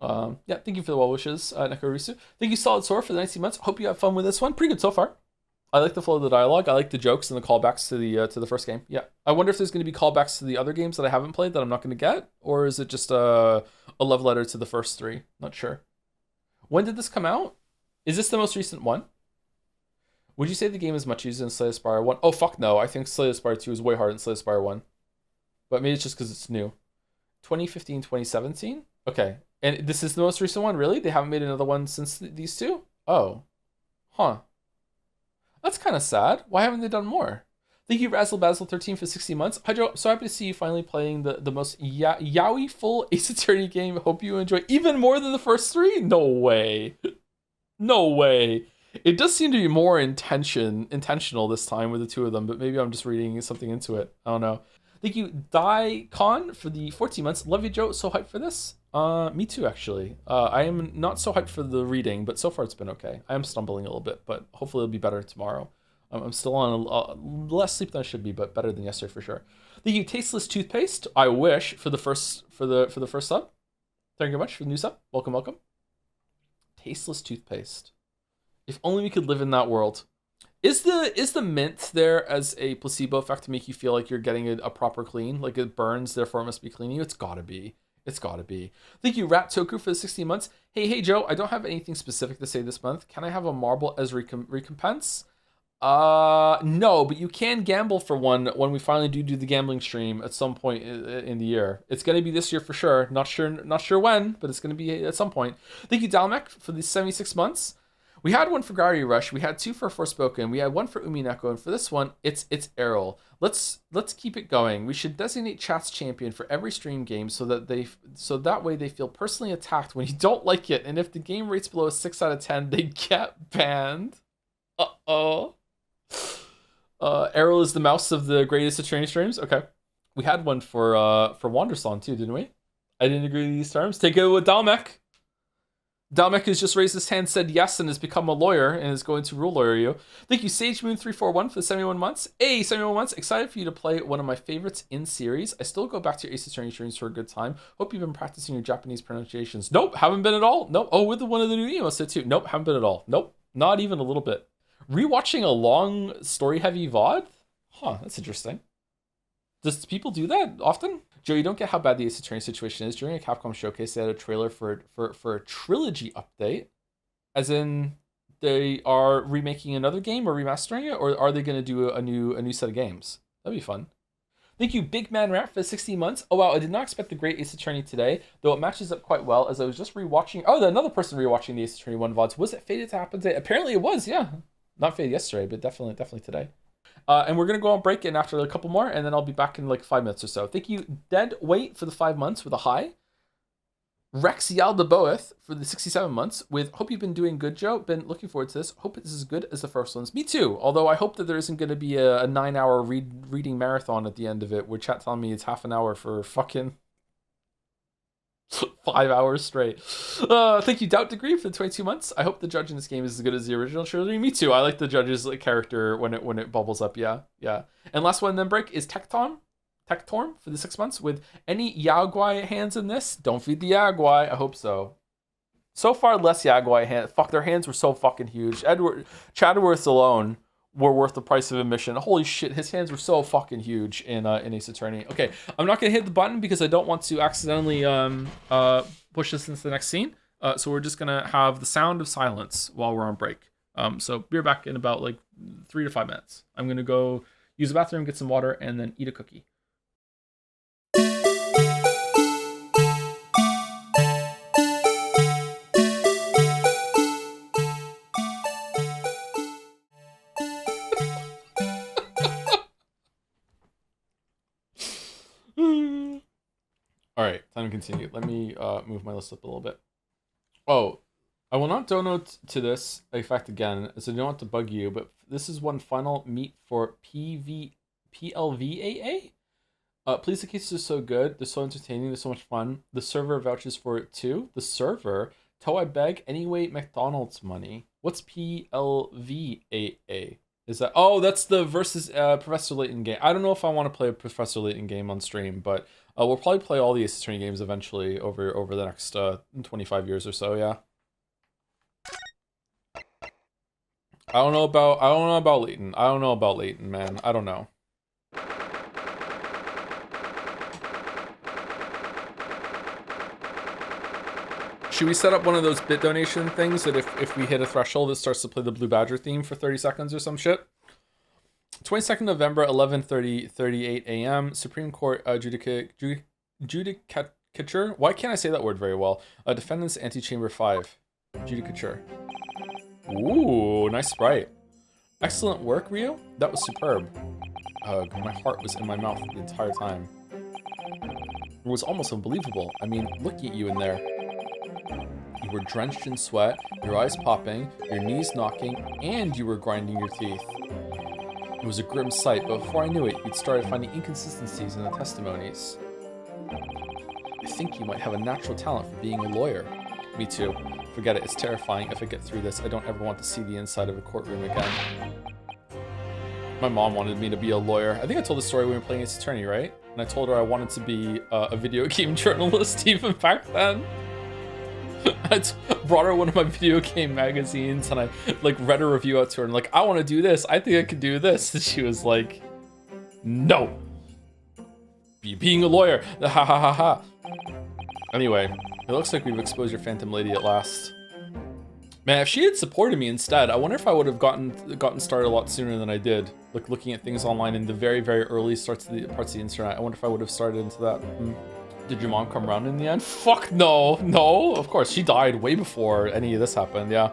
Yeah, thank you for the well wishes, Nekorisu. Thank you, Solid Sword, for the 19 months. Hope you have fun with this one. Pretty good so far. I like the flow of the dialogue. I like the jokes and the callbacks to the first game. Yeah. I wonder if there's going to be callbacks to the other games that I haven't played that I'm not going to get, or is it just a love letter to the first 3? Not sure. When did this come out? Is this the most recent one? Would you say the game is much easier than Slay the Spire 1? Oh, fuck no. I think Slay the Spire 2 is way harder than Slay the Spire 1. But maybe it's just because it's new. 2015, 2017? Okay. And this is the most recent one? Really? They haven't made another one since these two? Oh. Huh. That's kind of sad. Why haven't they done more? Thank you, Razzle Basil 13 for 60 months. Hi, Joe. So happy to see you finally playing the most yaoi full Ace Attorney game. Hope you enjoy even more than the first 3. No way. No way. It does seem to be more intentional this time with the 2 of them, but maybe I'm just reading something into it. I don't know. Thank you, Daikon, for the 14 months. Love you, Joe. So hyped for this. Me too, actually. I am not so hyped for the reading, but so far it's been okay. I am stumbling a little bit, but hopefully it'll be better tomorrow. I'm still on less sleep than I should be, but better than yesterday for sure. Thank you, Tasteless Toothpaste. I wish for the first sub. Thank you very much for the new sub. Welcome. Tasteless Toothpaste. If only we could live in that world. Is the mint there as a placebo effect to make you feel like you're getting a proper clean? Like it burns, therefore it must be cleaning you? It's gotta be. It's gotta be. Thank you, Rat Toku, for the 16 months. Hey, Joe, I don't have anything specific to say this month. Can I have a marble as recompense? No, but you can gamble for one when we finally do the gambling stream at some point in the year. It's going to be this year for sure. Not sure when, but it's going to be at some point. Thank you, Dalmek, for the 76 months. We had one for Gary Rush. We had 2 for Forspoken. We had 1 for Umineko, and for this one, it's Errol. Let's keep it going. We should designate Chat's champion for every stream game so that way they feel personally attacked when you don't like it, and if the game rates below a 6 out of 10, they get banned. Uh-oh. Errol is the mouse of the greatest attorney streams. Okay. We had one for Wandersong too, didn't we? I didn't agree to these terms. Take it with Dalmek. Dalmek has just raised his hand, said yes, and has become a lawyer and is going to rule lawyer you. Thank you, SageMoon341 for the 71 months. Hey, 71 months. Excited for you to play one of my favorites in series. I still go back to your Ace Attorney streams for a good time. Hope you've been practicing your Japanese pronunciations. Nope, haven't been at all. Nope. Oh, with one of the new emails said too. Nope, haven't been at all. Nope, not even a little bit. Rewatching a long story-heavy VOD? Huh, that's interesting. Does people do that often? Joe, you don't get how bad the Ace Attorney situation is. During a Capcom showcase, they had a trailer for a trilogy update. As in, they are remaking another game or remastering it, or are they going to do a new set of games? That'd be fun. Thank you, Big Man Rat, for 16 months. Oh wow, I did not expect the great Ace Attorney today, though it matches up quite well as I was just rewatching. Oh, another person rewatching the Ace Attorney 1 VODs. Was it fated to happen today? Apparently it was, yeah. Not fated yesterday, but definitely today. And we're going to go on break in after a couple more, and then I'll be back in like 5 minutes or so. Thank you, Dead Wait, for the 5 months with a high. Rex Yaldaboeth for the 67 months with hope you've been doing good, Joe. Been looking forward to this. Hope it's as good as the first ones. Me too. Although I hope that there isn't going to be a 9-hour reading marathon at the end of it, where chat telling me it's half an hour for fucking 5 hours straight. Thank you, Doubt Degree, for the 22 months. I hope the judge in this game is as good as the original trilogy. Me too. I like the judge's character when it bubbles up. Yeah. And last one then break is Tectorm for the 6 months with any Yaguai hands in this. Don't feed the Yaguai. I hope so. So far, less Yaguai hands. Fuck, their hands were so fucking huge. Chadworth alone were worth the price of admission. Holy shit, his hands were so fucking huge in Ace Attorney. Okay, I'm not gonna hit the button because I don't want to accidentally push this into the next scene. So we're just gonna have the sound of silence while we're on break. So be right back in about like 3 to 5 minutes. I'm gonna go use the bathroom, get some water, and then eat a cookie. All right, time to continue. Let me move my list up a little bit. Oh, I will not donate to this effect again, so I don't want to bug you, but this is one final meet for PLVAA. Please, the cases are so good. They're so entertaining. They're so much fun. The server vouches for it too. The server? Toe I beg. Anyway, McDonald's money. What's PLVAA? Is that... Oh, that's the versus Professor Layton game. I don't know if I want to play a Professor Layton game on stream, but we'll probably play all the Ace Attorney games eventually over the next 25 years or so, yeah. I don't know about Layton. I don't know about Layton, man. I don't know. Should we set up one of those bit donation things that if we hit a threshold, it starts to play the Blue Badger theme for 30 seconds or some shit? 22nd November, 11:38 a.m. Supreme Court judicature. Why can't I say that word very well? Defendants Antechamber 5. Judicature. Ooh, nice sprite. Excellent work, Rio. That was superb. My heart was in my mouth the entire time. It was almost unbelievable. I mean, looking at you in there. You were drenched in sweat, your eyes popping, your knees knocking, and you were grinding your teeth. It was a grim sight, but before I knew it, you'd started finding inconsistencies in the testimonies. I think you might have a natural talent for being a lawyer. Me too. Forget it, it's terrifying. If I get through this, I don't ever want to see the inside of a courtroom again. My mom wanted me to be a lawyer. I think I told the story when we were playing Ace Attorney, right? And I told her I wanted to be a video game journalist even back then. I brought her one of my video game magazines and I read a review out to her and I want to do this. I think I could do this. And she was like, no. Being a lawyer. Ha ha ha ha. Anyway, it looks like we've exposed your Phantom Lady at last. Man, if she had supported me instead, I wonder if I would have gotten started a lot sooner than I did. Looking at things online in the very, very early parts of the internet. I wonder if I would have started into that. Did your mom come around in the end? Fuck no. No, of course. She died way before any of this happened, yeah.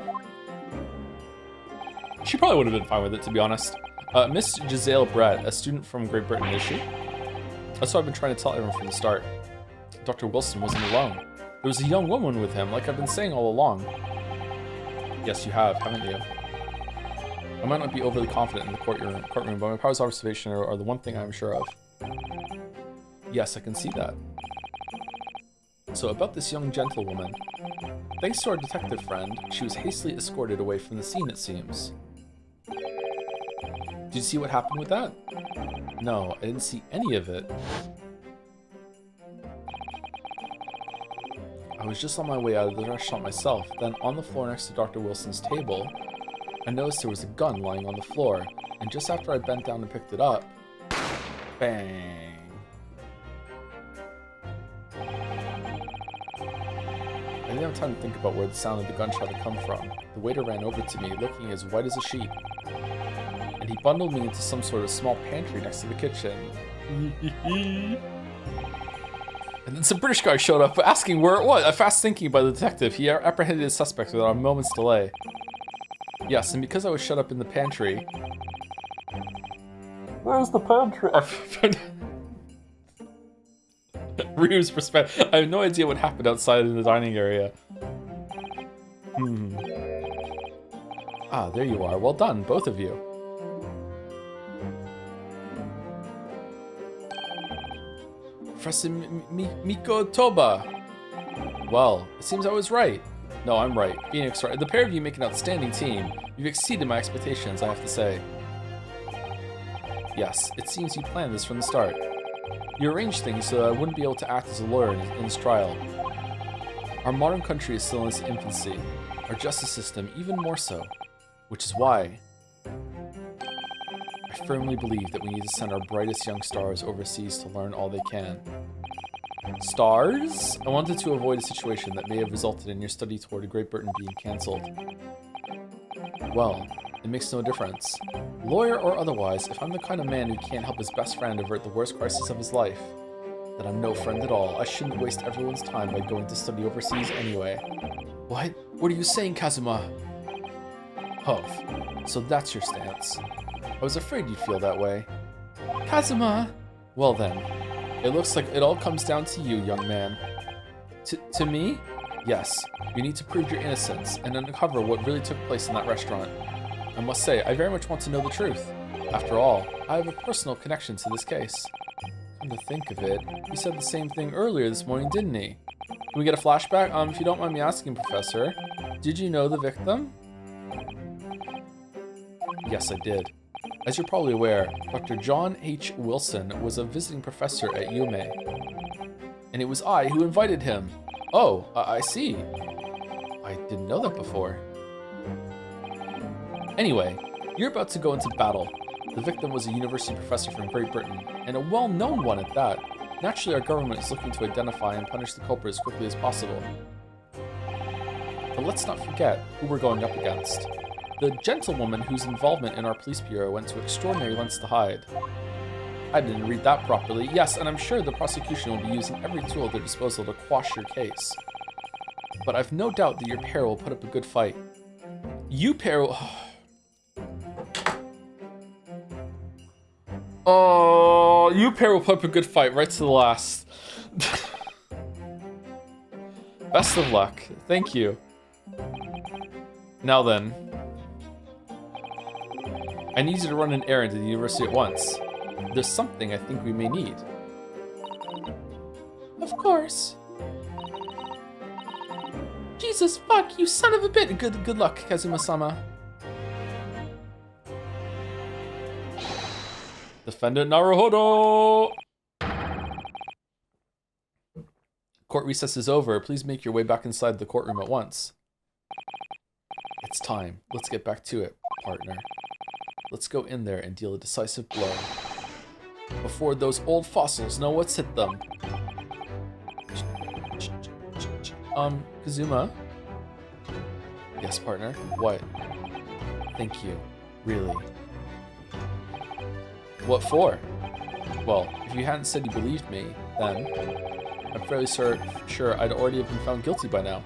She probably would have been fine with it, to be honest. Miss Giselle Brett, a student from Great Britain, is she? That's what I've been trying to tell everyone from the start. Dr. Wilson wasn't alone. There was a young woman with him, like I've been saying all along. Yes, you have, haven't you? I might not be overly confident in the courtroom, but my powers of observation are the one thing I'm sure of. Yes, I can see that. So about this young gentlewoman. Thanks to our detective friend, she was hastily escorted away from the scene, it seems. Did you see what happened with that? No, I didn't see any of it. I was just on my way out of the restaurant myself, then on the floor next to Dr. Wilson's table, I noticed there was a gun lying on the floor, and just after I bent down and picked it up, bang. I didn't have time to think about where the sound of the gunshot had come from. The waiter ran over to me, looking as white as a sheet, and he bundled me into some sort of small pantry next to the kitchen. And then some British guy showed up asking where it was. Fast thinking by the detective, he apprehended his suspect without a moment's delay. Yes, and because I was shut up in the pantry... Where's the pantry? Ryu's perspective. I have no idea what happened outside in the dining area. Ah, there you are. Well done, both of you. Professor Miko Toba. Well, it seems I was right. No, I'm right. Phoenix, right. The pair of you make an outstanding team. You've exceeded my expectations, I have to say. Yes, it seems you planned this from the start. You arranged things so that I wouldn't be able to act as a lawyer in this trial. Our modern country is still in its infancy. Our justice system even more so. Which is why I firmly believe that we need to send our brightest young stars overseas to learn all they can. Stars? I wanted to avoid a situation that may have resulted in your study tour to Great Britain being cancelled. Well, it makes no difference. Lawyer or otherwise, if I'm the kind of man who can't help his best friend avert the worst crisis of his life, then I'm no friend at all. I shouldn't waste everyone's time by going to study overseas anyway. What? What are you saying, Kazuma? Humph. So that's your stance. I was afraid you'd feel that way. Kazuma! Well then, it looks like it all comes down to you, young man. To me? Yes. You need to prove your innocence and uncover what really took place in that restaurant. I must say, I very much want to know the truth. After all, I have a personal connection to this case. Come to think of it, he said the same thing earlier this morning, didn't he? Can we get a flashback? If you don't mind me asking, Professor, did you know the victim? Yes, I did. As you're probably aware, Dr. John H. Wilson was a visiting professor at Yume. And it was I who invited him. Oh, I see. I didn't know that before. Anyway, you're about to go into battle. The victim was a university professor from Great Britain, and a well-known one at that. Naturally, our government is looking to identify and punish the culprit as quickly as possible. But let's not forget who we're going up against. The gentlewoman whose involvement in our police bureau went to extraordinary lengths to hide. I didn't read that properly. Yes, and I'm sure the prosecution will be using every tool at their disposal to quash your case. But I've no doubt that your pair will put up a good fight. You pair will... Oh, you pair will put up a good fight right to the last. Best of luck. Thank you. Now then. I need you to run an errand to the university at once. There's something I think we may need. Of course. Jesus fuck, you son of a bitch. Good luck, Kazuma-sama. Defendant Naruhodo! Court recess is over. Please make your way back inside the courtroom at once. It's time. Let's get back to it, partner. Let's go in there and deal a decisive blow. Before those old fossils know what's hit them. Kazuma? Yes, partner? What? Thank you. Really. What for? Well, if you hadn't said you believed me, then I'm fairly sure I'd already have been found guilty by now.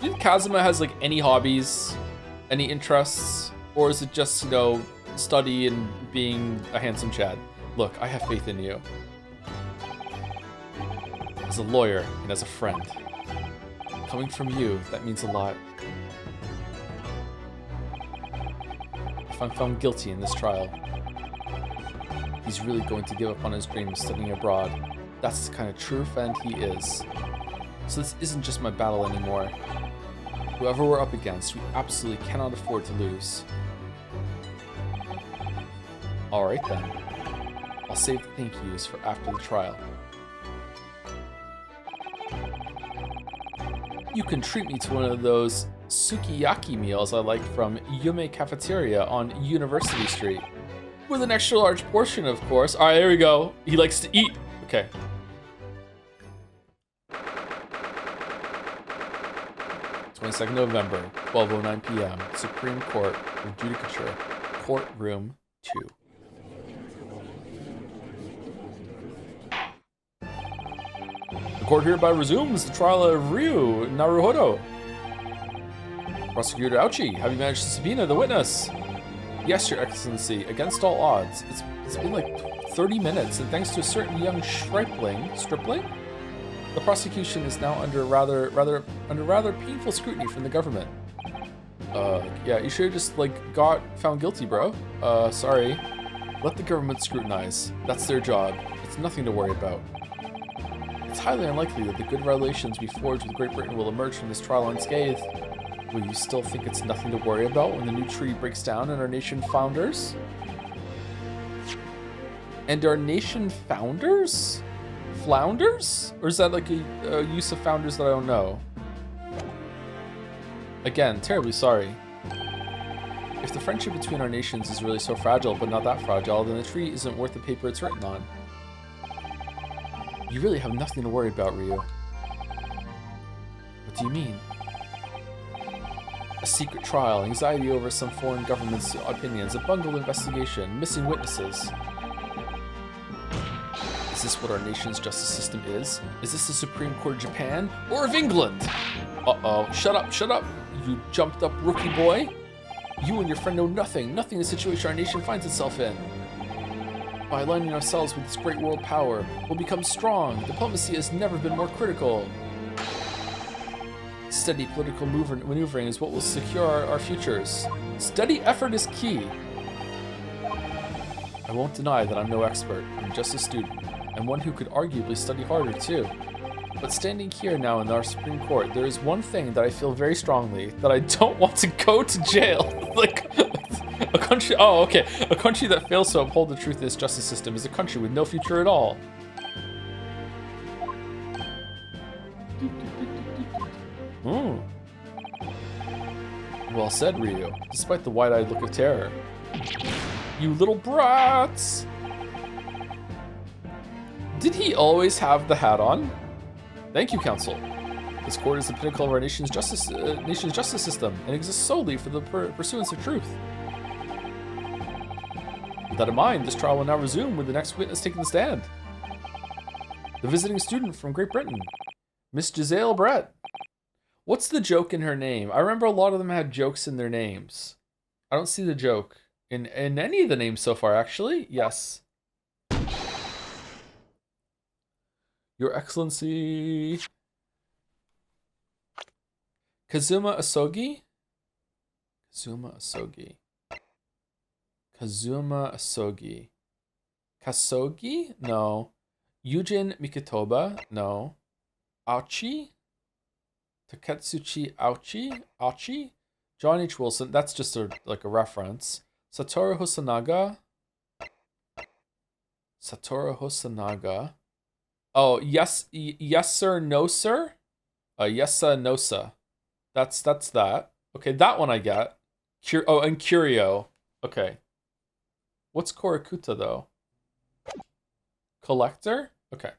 Do you think Kazuma has, like, any hobbies? Any interests? Or is it just, you know, study and being a handsome Chad? Look, I have faith in you. As a lawyer and as a friend. Coming from you, that means a lot. If I'm found guilty in this trial, He's really going to give up on his dream of studying abroad. That's the kind of true friend he is. So this isn't just my battle anymore. Whoever we're up against, we absolutely cannot afford to lose. Alright then. I'll save the thank yous for after the trial. You can treat me to one of those sukiyaki meals I like from Yume Cafeteria on University Street. With an extra large portion, of course. Alright, there we go. He likes to eat. Okay. November, 12:09 p.m. Supreme Court of Judicature, Courtroom 2. The court hereby resumes the trial of Ryu Naruhodo. Prosecutor Ouchi, have you managed to subpoena the witness? Yes, Your Excellency, against all odds. It's been like 30 minutes, and thanks to a certain young stripling, the prosecution is now under rather painful scrutiny from the government. Yeah, you should have just got found guilty, bro. Sorry. Let the government scrutinize. That's their job. It's nothing to worry about. It's highly unlikely that the good relations we forge with Great Britain will emerge from this trial unscathed. Will you still think it's nothing to worry about when the new treaty breaks down and our nation founders? And our nation founders? Flounders? Or is that like a use of founders that I don't know? Again, terribly sorry. If the friendship between our nations is really so fragile, but not that fragile, then the treaty isn't worth the paper it's written on. You really have nothing to worry about, Ryu. What do you mean? A secret trial, anxiety over some foreign government's opinions, a bungled investigation, missing witnesses. Is this what our nation's justice system is? Is this the Supreme Court of Japan or of England? Uh-oh, shut up, you jumped up rookie boy. You and your friend know nothing of the situation our nation finds itself in. By aligning ourselves with this great world power, we'll become strong. Diplomacy has never been more critical. Steady political maneuvering is what will secure our futures. Steady effort is key. I won't deny that I'm no expert. I'm just a student, and one who could arguably study harder too. But standing here now in our Supreme Court, there is one thing that I feel very strongly, that I don't want to go to jail. A country, a country that fails to uphold the truth in its justice system is a country with no future at all. Well said, Ryu, despite the wide-eyed look of terror. You little brats! Did he always have the hat on? Thank you, Counsel. This court is the pinnacle of our nation's justice system and exists solely for the pursuance of truth. With that in mind, this trial will now resume with the next witness taking the stand. The visiting student from Great Britain, Miss Giselle Brett. What's the joke in her name? I remember a lot of them had jokes in their names. I don't see the joke in any of the names so far, actually. Yes. Your Excellency. Kazuma Asogi? Kazuma Asogi. Kasogi? No. Yujin Mikitoba? No. Auchi? Taketsuchi Auchi? John H. Wilson, that's just a reference. Satoru Hosanaga. Oh, yes sir, no sir? Yes sir, no sir. That's that. Okay, that one I get. And Curio. Okay. What's Korakuta though? Collector? Okay.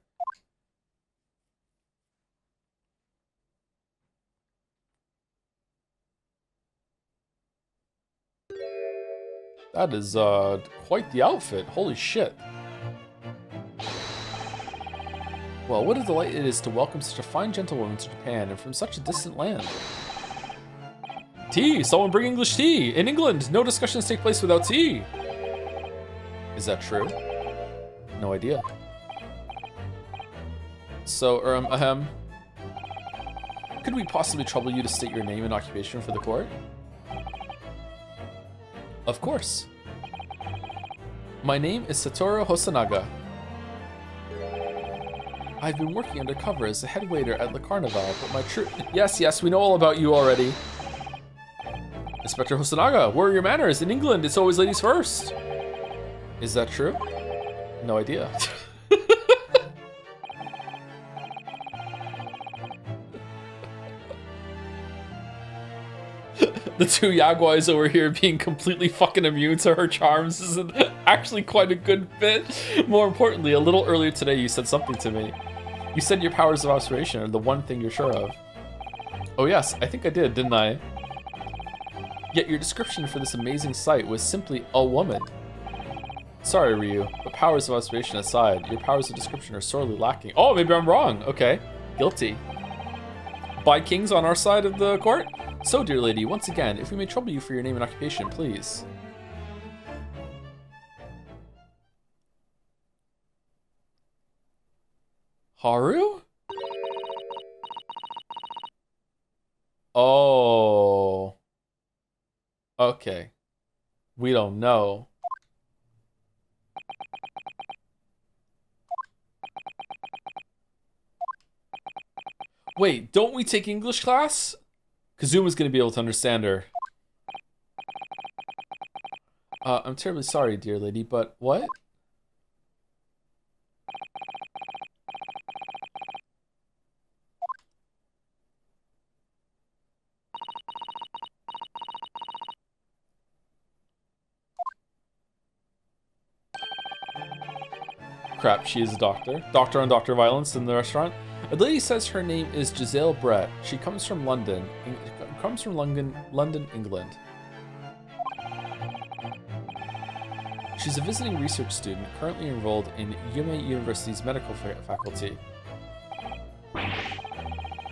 That is quite the outfit. Holy shit. Well, what a delight it is to welcome such a fine gentlewoman to Japan and from such a distant land. Tea! Someone bring English tea! In England, no discussions take place without tea! Is that true? No idea. So, could we possibly trouble you to state your name and occupation for the court? Of course. My name is Satoru Hosonaga. I've been working undercover as the head waiter at Le Carnival, but my true— Yes, we know all about you already. Inspector Hosonaga, where are your manners? In England, it's always ladies first. Is that true? No idea. The two Yaguais over here being completely fucking immune to her charms is actually quite a good bit. More importantly, a little earlier today you said something to me. You said your powers of observation are the one thing you're sure of. Oh yes, I think I did, didn't I? Yet your description for this amazing sight was simply a woman. Sorry, Ryu, but powers of observation aside, your powers of description are sorely lacking. Oh, maybe I'm wrong. Okay, guilty. By kings on our side of the court? So, dear lady, once again, if we may trouble you for your name and occupation, please. Haru? Oh. Okay. We don't know. Wait, don't we take English class? Kazuma's gonna be able to understand her. I'm terribly sorry, dear lady, but what? Crap, she is a doctor. Doctor on Doctor Violence in the restaurant. A lady says her name is Giselle Brett. She comes from London. London, England. She's a visiting research student currently enrolled in Yume University's medical faculty.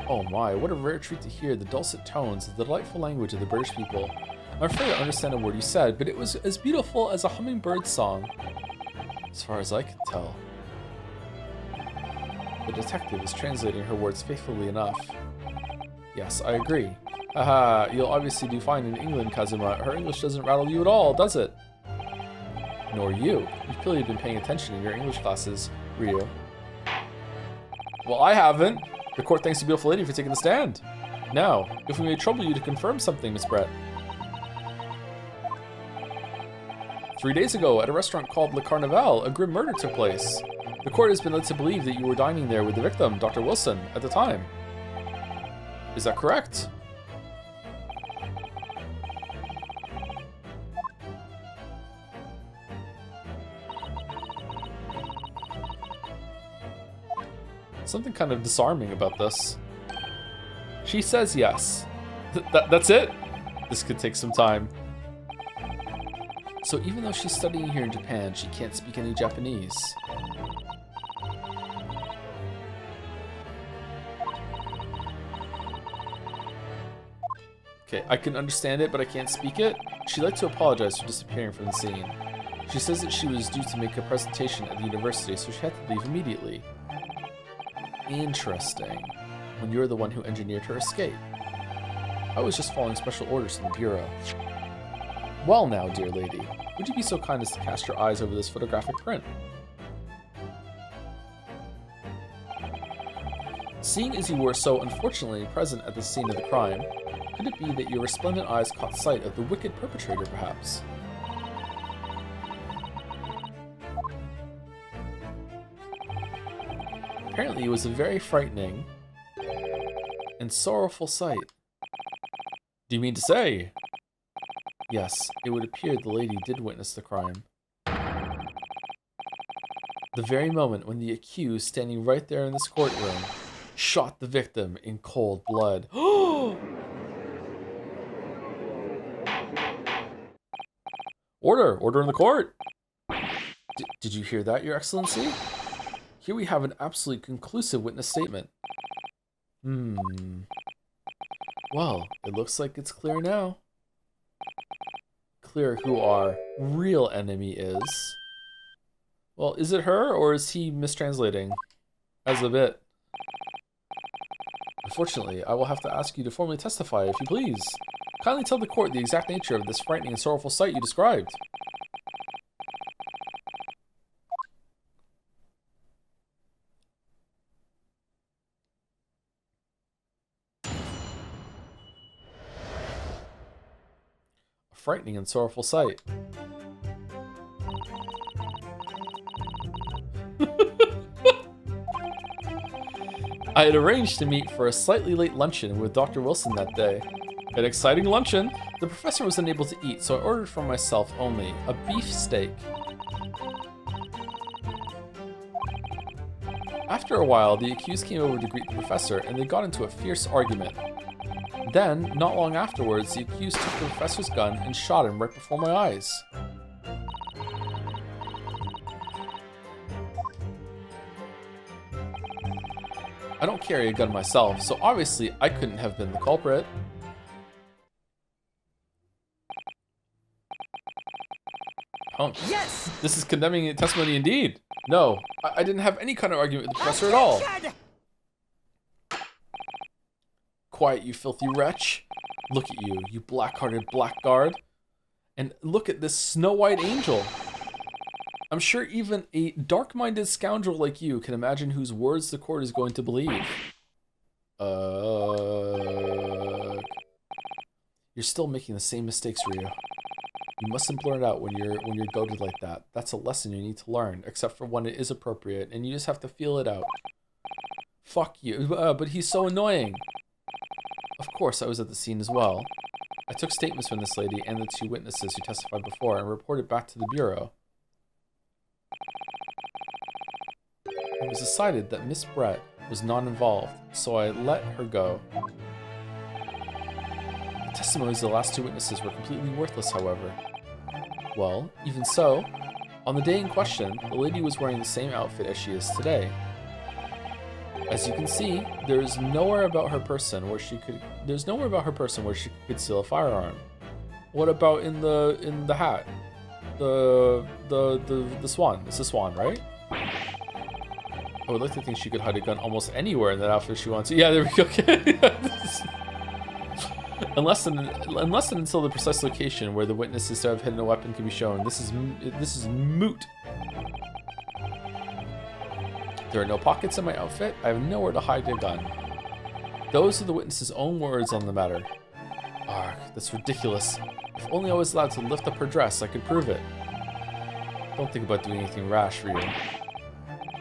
Oh my, what a rare treat to hear the dulcet tones of the delightful language of the British people. I'm afraid I understand a word you said, but it was as beautiful as a hummingbird's song. As far as I could tell. The detective is translating her words faithfully enough. Yes, I agree. Haha, you'll obviously do fine in England, Kazuma. Her English doesn't rattle you at all, does it? Nor you. You've clearly been paying attention in your English classes, Ryu. Well, I haven't. The court thanks the beautiful lady for taking the stand. Now, if we may trouble you to confirm something, Miss Brett. 3 days ago, at a restaurant called Le Carnival, a grim murder took place. The court has been led to believe that you were dining there with the victim, Dr. Wilson, at the time. Is that correct? Something kind of disarming about this. She says yes. That's it? This could take some time. So even though she's studying here in Japan, she can't speak any Japanese. Okay, I can understand it, but I can't speak it. She'd like to apologize for disappearing from the scene. She says that she was due to make a presentation at the university, so she had to leave immediately. Interesting. When you're the one who engineered her escape. I was just following special orders from the Bureau. Well now, dear lady, would you be so kind as to cast your eyes over this photographic print? Seeing as you were so unfortunately present at the scene of the crime, could it be that your resplendent eyes caught sight of the wicked perpetrator, perhaps? Apparently it was a very frightening and sorrowful sight. Do you mean to say? Yes, it would appear the lady did witness the crime. The very moment when the accused, standing right there in this courtroom, shot the victim in cold blood. Order in the court! Did you hear that, Your Excellency? Here we have an absolutely conclusive witness statement. Well, it looks like it's clear now. Clear who our real enemy is. Well, is it her, or is he mistranslating? As a bit. Unfortunately, I will have to ask you to formally testify, if you please. Kindly tell the court the exact nature of this frightening and sorrowful sight you described. frightening and sorrowful sight. I had arranged to meet for a slightly late luncheon with Dr. Wilson that day. An exciting luncheon. The professor was unable to eat, so I ordered for myself only a beef steak. After a while, the accused came over to greet the professor, and they got into a fierce argument. Then, not long afterwards, the accused took the professor's gun and shot him right before my eyes. I don't carry a gun myself, so obviously I couldn't have been the culprit. Oh. Yes! This is condemning testimony indeed. No, I didn't have any kind of argument with the professor at all. Quiet, you filthy wretch. Look at you, you black-hearted blackguard. And look at this snow-white angel. I'm sure even a dark-minded scoundrel like you can imagine whose words the court is going to believe. You're still making the same mistakes, Ryu. You mustn't blurt it out when you're goaded like that. That's a lesson you need to learn, except for when it is appropriate, and you just have to feel it out. Fuck you, but he's so annoying. Of course, I was at the scene as well. I took statements from this lady and the two witnesses who testified before and reported back to the bureau. It was decided that Miss Brett was non-involved, so I let her go. The testimonies of the last two witnesses were completely worthless, however. Well, even so, on the day in question, the lady was wearing the same outfit as she is today. As you can see, there's nowhere about her person where she could conceal a firearm. What about in the hat? The swan. It's the swan, right? I would like to think she could hide a gun almost anywhere in that outfit she wants to. Yeah, there we go. unless and until the precise location where the witnesses to have hidden a weapon can be shown. This is moot. There are no pockets in my outfit. I have nowhere to hide a gun. Those are the witnesses' own words on the matter. Arg, that's ridiculous. If only I was allowed to lift up her dress, I could prove it. Don't think about doing anything rash, Ryu.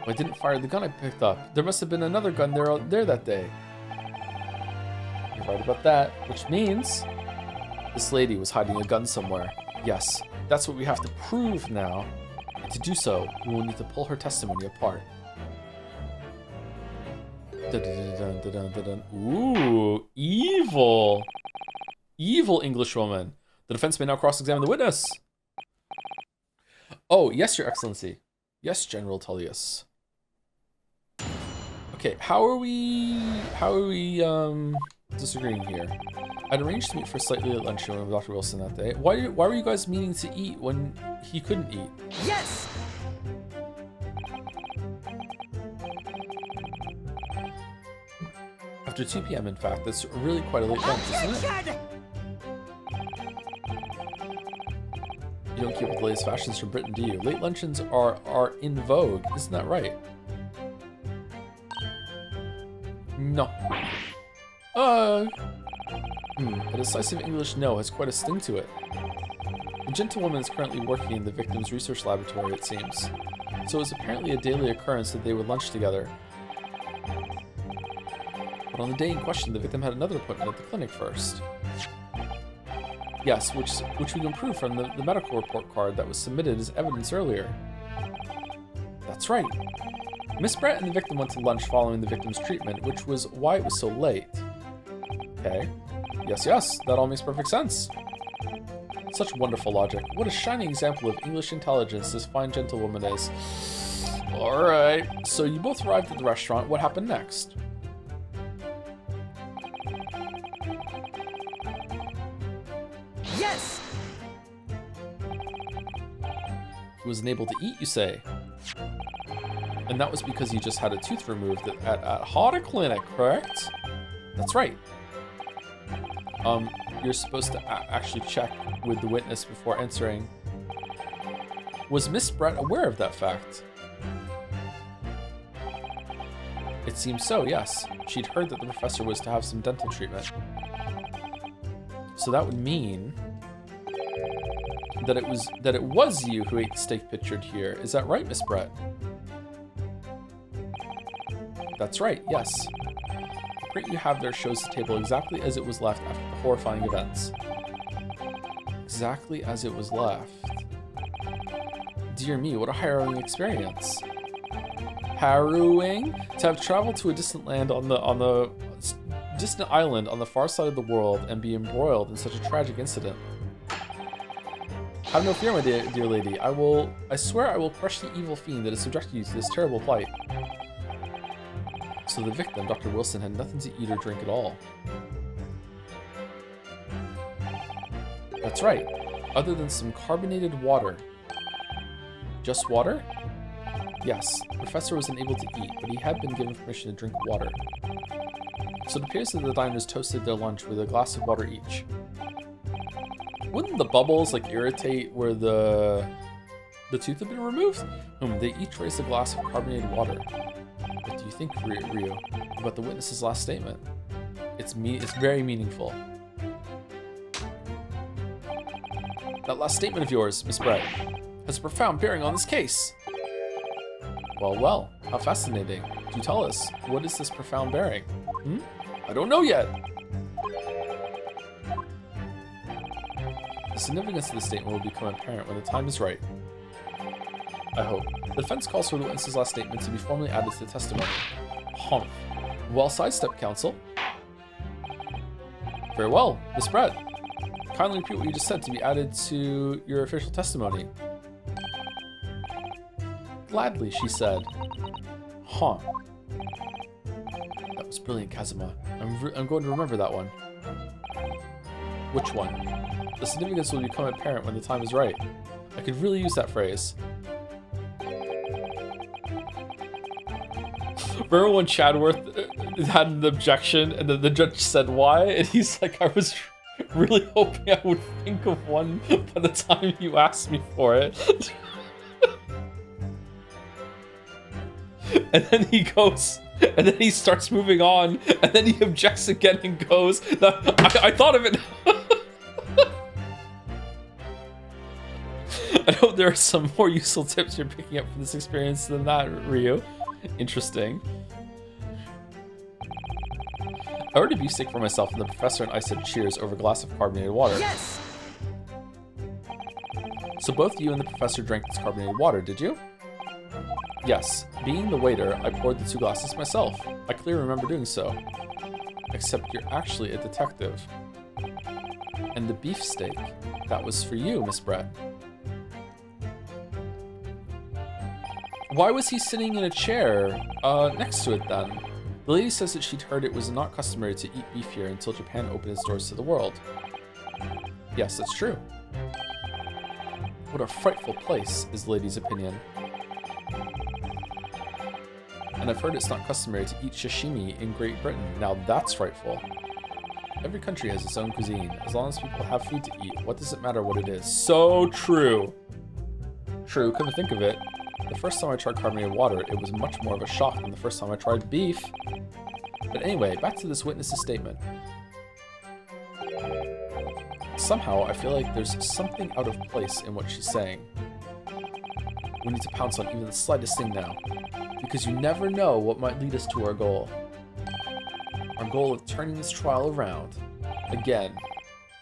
I didn't fire the gun I picked up. There must have been another gun there that day. You're right about that, which means this lady was hiding a gun somewhere. Yes, that's what we have to prove now. And to do so, we will need to pull her testimony apart. Ooh, evil. Evil Englishwoman. The defense may now cross-examine the witness. Oh, yes, Your Excellency. Yes, General Tullius. Okay, how are we disagreeing here? I'd arranged to meet for slightly late luncheon with Dr. Wilson that day. Why were you guys meaning to eat when he couldn't eat? Yes! After 2 p.m., in fact. That's really quite a late lunch, isn't it? You don't keep up with the latest fashions from Britain, do you? Late luncheons are in vogue, isn't that right? No. A decisive English no has quite a sting to it. The gentlewoman is currently working in the victim's research laboratory, it seems. So it's apparently a daily occurrence that they would lunch together. But on the day in question, the victim had another appointment at the clinic first. Yes, which we can prove from the medical report card that was submitted as evidence earlier. That's right. Miss Brett and the victim went to lunch following the victim's treatment, which was why it was so late. Okay. Yes, that all makes perfect sense. Such wonderful logic. What a shining example of English intelligence this fine gentlewoman is. Alright, so you both arrived at the restaurant. What happened next? Yes! He was unable to eat, you say? And that was because he just had a tooth removed at Harder Clinic, correct? That's right. You're supposed to actually check with the witness before answering. Was Miss Brett aware of that fact? It seems so, yes. She'd heard that the professor was to have some dental treatment. So that would mean that it was you who ate the steak pictured here. Is that right, Miss Brett? That's right, yes. The print you have there shows the table exactly as it was left after the horrifying events. Exactly as it was left. Dear me, what a harrowing experience. Harrowing? To have traveled to a distant land on the distant island on the far side of the world and be embroiled in such a tragic incident. Have no fear, my dear lady. I swear I will crush the evil fiend that has subjected you to this terrible plight. So the victim, Dr. Wilson, had nothing to eat or drink at all. That's right, other than some carbonated water. Just water? Yes, the professor was unable to eat, but he had been given permission to drink water. So it appears that the diners toasted their lunch with a glass of water each. Wouldn't the bubbles irritate where the tooth had been removed? They each raised a glass of carbonated water. What do you think, Ryu, about the witness's last statement? It's very meaningful. That last statement of yours, Miss Brett, has a profound bearing on this case. Well, how fascinating. Do tell us, what is this profound bearing? I don't know yet. The significance of the statement will become apparent when the time is right. I hope. The defense calls for the witness's last statement to be formally added to the testimony. Humph. Well sidestepped, counsel. Very well, Miss Brett. Kindly repeat what you just said to be added to your official testimony. Gladly, she said. Huh. That was brilliant, Kazuma. I'm going to remember that one. Which one? The significance will become apparent when the time is right. I could really use that phrase. Remember when Chadworth had an objection and then the judge said why? And he's like, I was really hoping I would think of one by the time you asked me for it. And then he goes, and then he starts moving on, and then he objects again and goes, I thought of it. I hope there are some more useful tips you're picking up from this experience than that, Ryu. Interesting. I ordered a beefsteak for myself, and the professor and I said cheers over a glass of carbonated water. Yes! So both you and the professor drank this carbonated water, did you? Yes. Being the waiter, I poured the 2 glasses myself. I clearly remember doing so. Except you're actually a detective. And the beefsteak, that was for you, Miss Brett. Why was he sitting in a chair next to it then? The lady says that she'd heard it was not customary to eat beef here until Japan opened its doors to the world. Yes, that's true. What a frightful place, is the lady's opinion. And I've heard it's not customary to eat sashimi in Great Britain. Now that's frightful. Every country has its own cuisine. As long as people have food to eat, what does it matter what it is? So true. True, come to think of it. The first time I tried carbonated water, it was much more of a shock than the first time I tried beef. But anyway, back to this witness's statement. Somehow, I feel like there's something out of place in what she's saying. We need to pounce on even the slightest thing now, because you never know what might lead us to our goal. Our goal of turning this trial around. Again.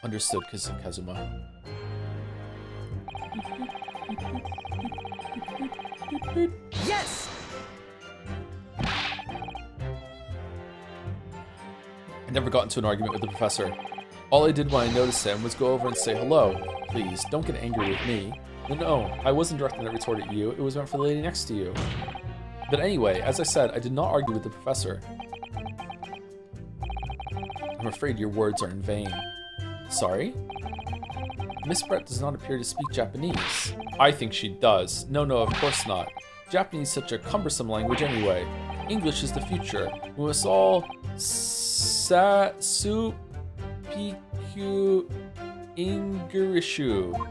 Understood, Kazuma. Yes! I never got into an argument with the professor. All I did when I noticed him was go over and say hello. Please, don't get angry with me. No, I wasn't directing that retort at you. It was meant for the lady next to you. But anyway, as I said, I did not argue with the professor. I'm afraid your words are in vain. Sorry? Miss Brett does not appear to speak Japanese. I think she does. No, of course not. Japanese is such a cumbersome language anyway. English is the future. We must all Supiku Ingirishu.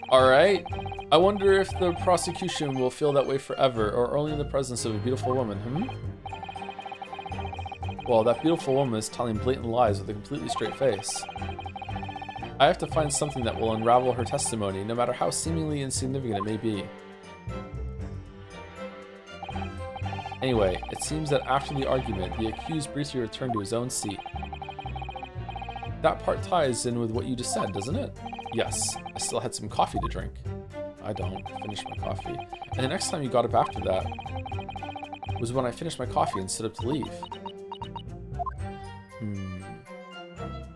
Alright. I wonder if the prosecution will feel that way forever, or only in the presence of a beautiful woman, Well, that beautiful woman is telling blatant lies with a completely straight face. I have to find something that will unravel her testimony, no matter how seemingly insignificant it may be. Anyway, it seems that after the argument, the accused briefly returned to his own seat. That part ties in with what you just said, doesn't it? Yes, I still had some coffee to drink. I don't. I finished my coffee. And the next time you got up after that was when I finished my coffee and stood up to leave.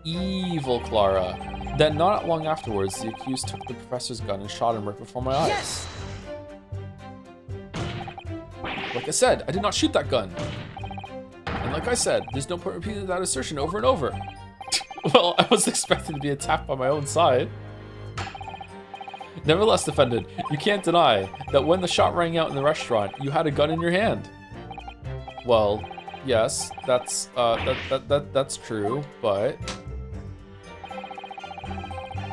Evil Clara. Then not long afterwards, the accused took the professor's gun and shot him right before my eyes. Yes! Like I said, I did not shoot that gun. And like I said, there's no point repeating that assertion over and over. Well, I was expecting to be attacked by my own side. Nevertheless, defendant, you can't deny that when the shot rang out in the restaurant, you had a gun in your hand. Well, yes, that's true, but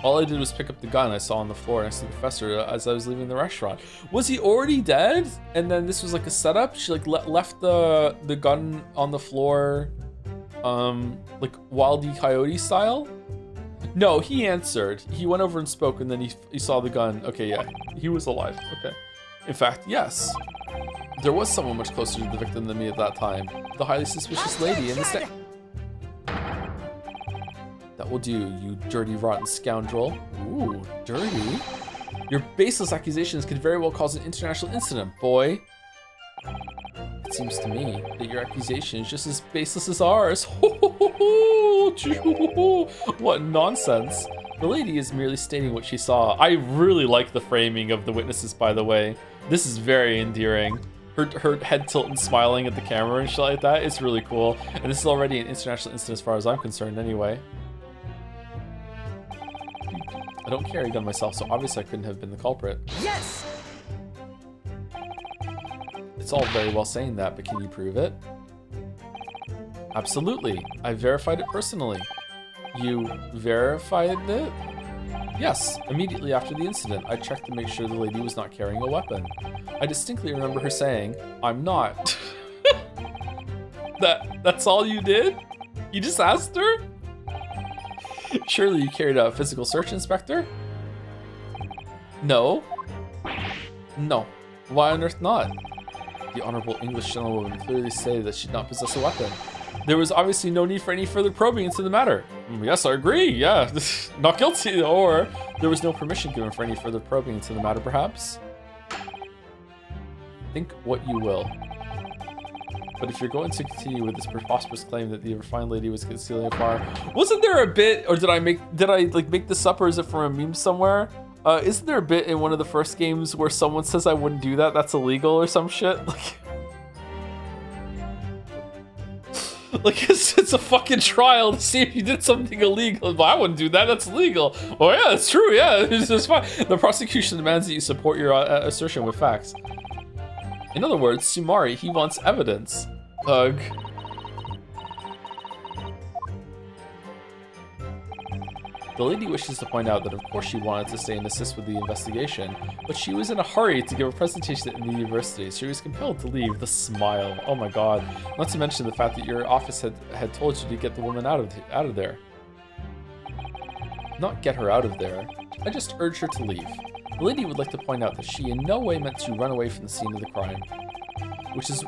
all I did was pick up the gun I saw on the floor next to the professor as I was leaving the restaurant. Was he already dead? And then this was like a setup? She like left the gun on the floor, like Wile E. Coyote style? No, he answered. He went over and spoke, and then he saw the gun. Okay, yeah, he was alive. Okay. In fact, yes. There was someone much closer to the victim than me at that time. The highly suspicious lady in the stand. That will do, you dirty, rotten scoundrel. Ooh, dirty? Your baseless accusations could very well cause an international incident, boy. It seems to me that your accusation is just as baseless as ours. What nonsense. The lady is merely stating what she saw. I really like the framing of the witnesses, by the way. This is very endearing. Her head tilt and smiling at the camera and shit like that. It's really cool. And this is already an international incident as far as I'm concerned anyway. I don't carry a gun myself, so obviously I couldn't have been the culprit. Yes! It's all very well saying that, but can you prove it? Absolutely. I verified it personally. You verified it? Yes, immediately after the incident, I checked to make sure the lady was not carrying a weapon. I distinctly remember her saying, "I'm not." That's all you did? You just asked her? Surely you carried out a physical search, Inspector? No. No. Why on earth not? The Honorable English gentlewoman clearly stated that she did not possess a weapon. There was obviously no need for any further probing into the matter. Yes, I agree, yeah. Not guilty, or there was no permission given for any further probing into the matter, perhaps? Think what you will. But if you're going to continue with this preposterous claim that the refined lady was concealing a firearm, wasn't there a bit, or did I make this up, or is it from a meme somewhere? Isn't there a bit in one of the first games where someone says I wouldn't do that, that's illegal or some shit? Like it's a fucking trial to see if you did something illegal. But I wouldn't do that, that's illegal. Oh yeah, that's true, yeah, it's fine. The prosecution demands that you support your assertion with facts. In other words, Sumari, he wants evidence. Ugh. The lady wishes to point out that of course she wanted to stay and assist with the investigation, but she was in a hurry to give a presentation in the university, so she was compelled to leave. The smile. Oh my god. Not to mention the fact that your office had told you to get the woman out of there. Not get her out of there. I just urged her to leave. The lady would like to point out that she in no way meant to run away from the scene of the crime, which is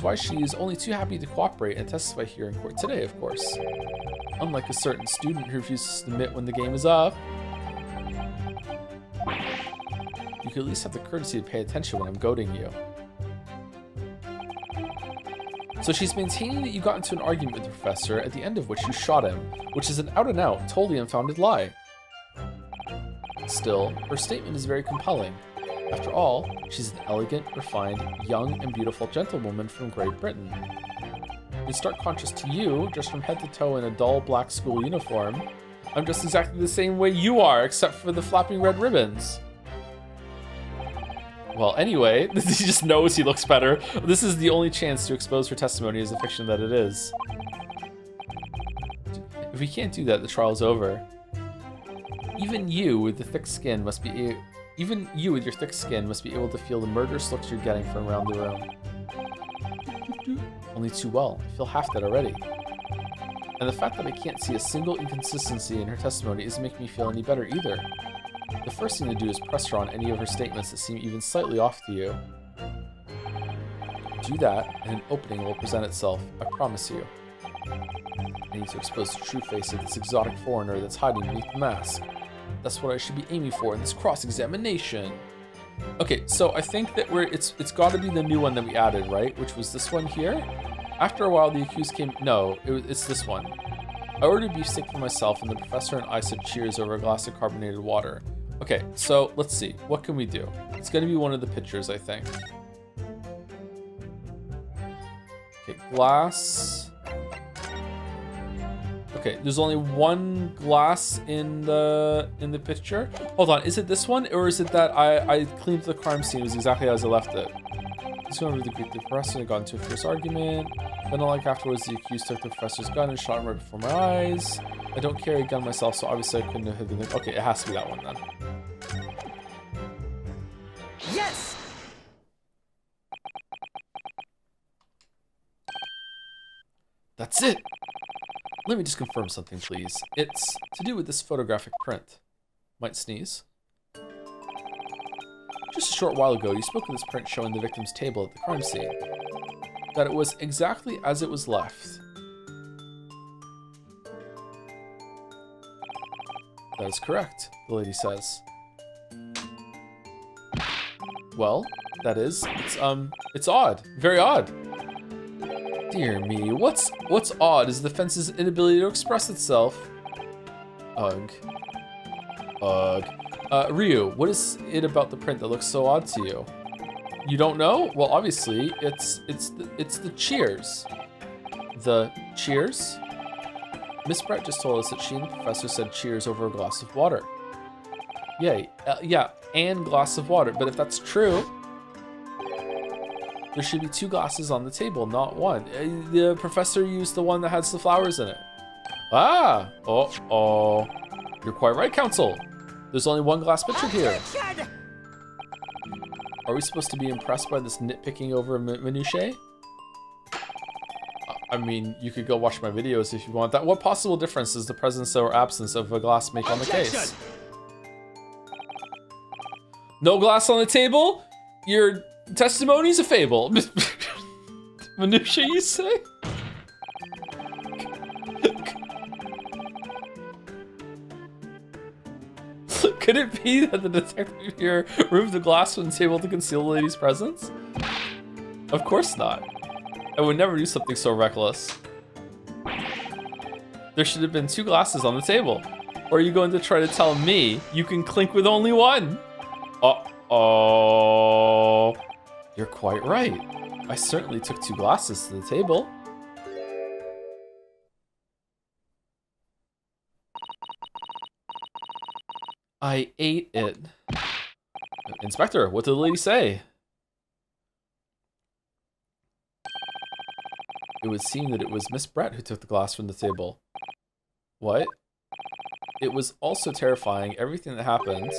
why she is only too happy to cooperate and testify here in court today, of course. Unlike a certain student who refuses to admit when the game is up. You could at least have the courtesy to pay attention when I'm goading you. So she's maintaining that you got into an argument with the professor, at the end of which you shot him, which is an out-and-out, totally unfounded lie. Still, her statement is very compelling. After all, she's an elegant, refined, young, and beautiful gentlewoman from Great Britain. In stark contrast to you, dressed from head to toe in a dull black school uniform, I'm dressed exactly the same way you are, except for the flapping red ribbons. Well, anyway, he just knows he looks better. This is the only chance to expose her testimony as the fiction that it is. If we can't do that, the trial's over. Even you with your thick skin must be able to feel the murderous looks you're getting from around the room. Only too well. I feel half dead already. And the fact that I can't see a single inconsistency in her testimony isn't making me feel any better either. The first thing to do is press her on any of her statements that seem even slightly off to you. Do that, and an opening will present itself, I promise you. I need to expose the true face of this exotic foreigner that's hiding beneath the mask. That's what I should be aiming for in this cross-examination. Okay, so I think that it's got to be the new one that we added, right? Which was this one here. After a while, the accused came. No, it's this one. I ordered beef steak for myself, and the professor and I said cheers over a glass of carbonated water. Okay, so let's see. What can we do? It's going to be one of the pictures, I think. Okay, glass. Okay, there's only one glass in the picture. Hold on, is it this one, or is it that I cleaned the crime scene? It was exactly as I left it. This one over the Greek professor and got into a fierce argument. Then, like afterwards, the accused took the professor's gun and shot him right before my eyes. I don't carry a gun myself, so obviously I couldn't have hit the. Okay, it has to be that one then. Yes! That's it! Let me just confirm something, please. It's to do with this photographic print. Might sneeze. Just a short while ago, you spoke of this print showing the victim's table at the crime scene. That it was exactly as it was left. That is correct, the lady says. Well, that is, it's odd. Very odd. Dear me, what's odd is the fence's inability to express itself. Ugh. Ugh. Ryu, what is it about the print that looks so odd to you? You don't know? Well, obviously, it's the cheers. The cheers? Miss Brett just told us that she and the professor said cheers over a glass of water. Yay. Yeah, and glass of water. But if that's true, there should be 2 glasses on the table, not one. The professor used the one that has the flowers in it. Ah! Oh. You're quite right, Counsel. There's only one glass pictured here. Are we supposed to be impressed by this nitpicking over minutiae? I mean, you could go watch my videos if you want that. What possible difference does the presence or absence of a glass make on the case? No glass on the table? Your testimony's a fable. Minutiae, you say? Could it be that the detective here removed the glass from the table to conceal the lady's presence? Of course not. I would never do something so reckless. There should have been 2 glasses on the table. Or are you going to try to tell me you can clink with only one? Uh-oh. You're quite right. I certainly took 2 glasses to the table. I ate it. Inspector, what did the lady say? It would seem that it was Miss Brett who took the glass from the table. What? It was also terrifying, everything that happened.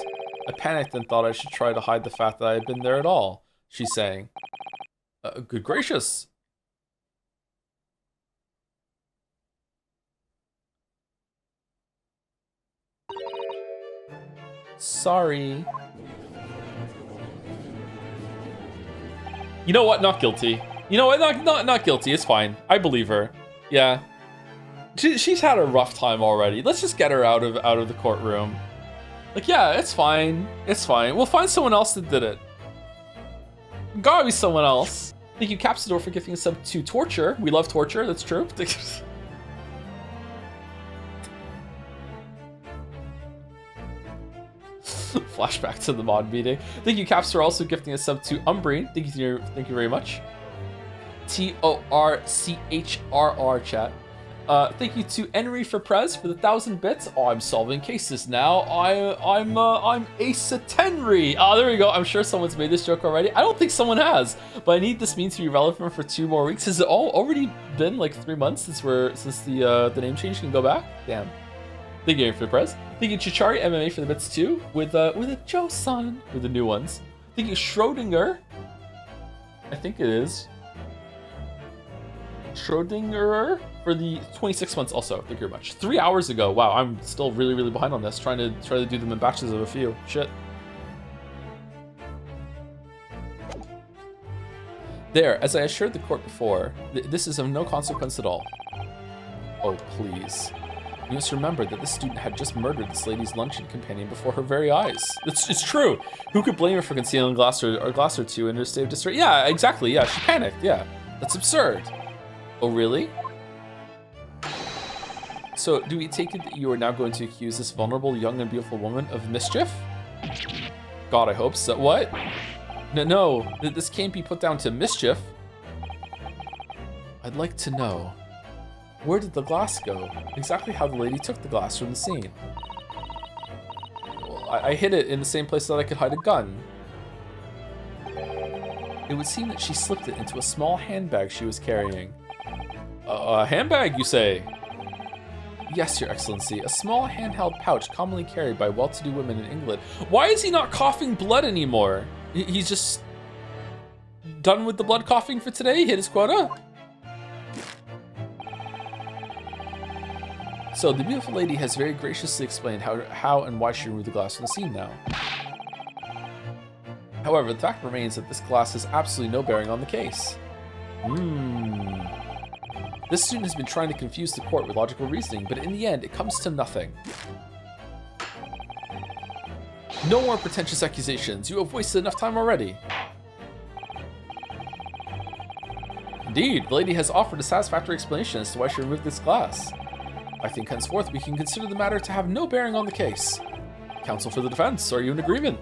I panicked and thought I should try to hide the fact that I had been there at all, she's saying. Good gracious. Sorry. You know what? Not guilty. You know what? Not guilty. It's fine. I believe her. Yeah. She's had a rough time already. Let's just get her out of the courtroom. Like, yeah, it's fine. It's fine. We'll find someone else that did it. Gotta be someone else. Thank you, Capsador, for gifting us sub to torture. We love torture. That's true. Flashback to the mod meeting. Thank you, Capster, also gifting a sub to Umbrine. Thank you very much. TORCHRR chat. Thank you to Henry for Prez for the 1,000 bits. Oh, I'm solving cases now. I'm Ace Tenry. Oh, there we go. I'm sure someone's made this joke already. I don't think someone has, but I need this meme to be relevant for 2 more weeks. Has it already been like 3 months since the name change can go back? Damn. Thank you for the press. Thank you Chichari MMA for the bits too, with a Joe-san with the new ones. Thank you Schrodinger. I think it is. Schrodinger for the 26 months also. Thank you very much. 3 hours ago. Wow, I'm still really, really behind on this. Trying to do them in batches of a few. Shit. There, as I assured the court before, this is of no consequence at all. Oh, please. You must remember that this student had just murdered this lady's luncheon companion before her very eyes. It's true. Who could blame her for concealing a glass or two in her state of distress? Yeah, exactly. Yeah, she panicked. Yeah, that's absurd. Oh, really? So, do we take it that you are now going to accuse this vulnerable, young, and beautiful woman of mischief? God, I hope so. What? No, this can't be put down to mischief. I'd like to know, where did the glass go? Exactly how the lady took the glass from the scene. Well, I hid it in the same place that I could hide a gun. It would seem that she slipped it into a small handbag she was carrying. A handbag, you say? Yes, Your Excellency, a small handheld pouch commonly carried by well-to-do women in England. Why is he not coughing blood anymore? He's just done with the blood coughing for today? He hit his quota? So the beautiful lady has very graciously explained how and why she removed the glass from the scene now. However, the fact remains that this glass has absolutely no bearing on the case. This student has been trying to confuse the court with logical reasoning, but in the end, it comes to nothing. No more pretentious accusations. You have wasted enough time already. Indeed, the lady has offered a satisfactory explanation as to why she removed this glass. I think henceforth we can consider the matter to have no bearing on the case. Counsel for the defense, are you in agreement?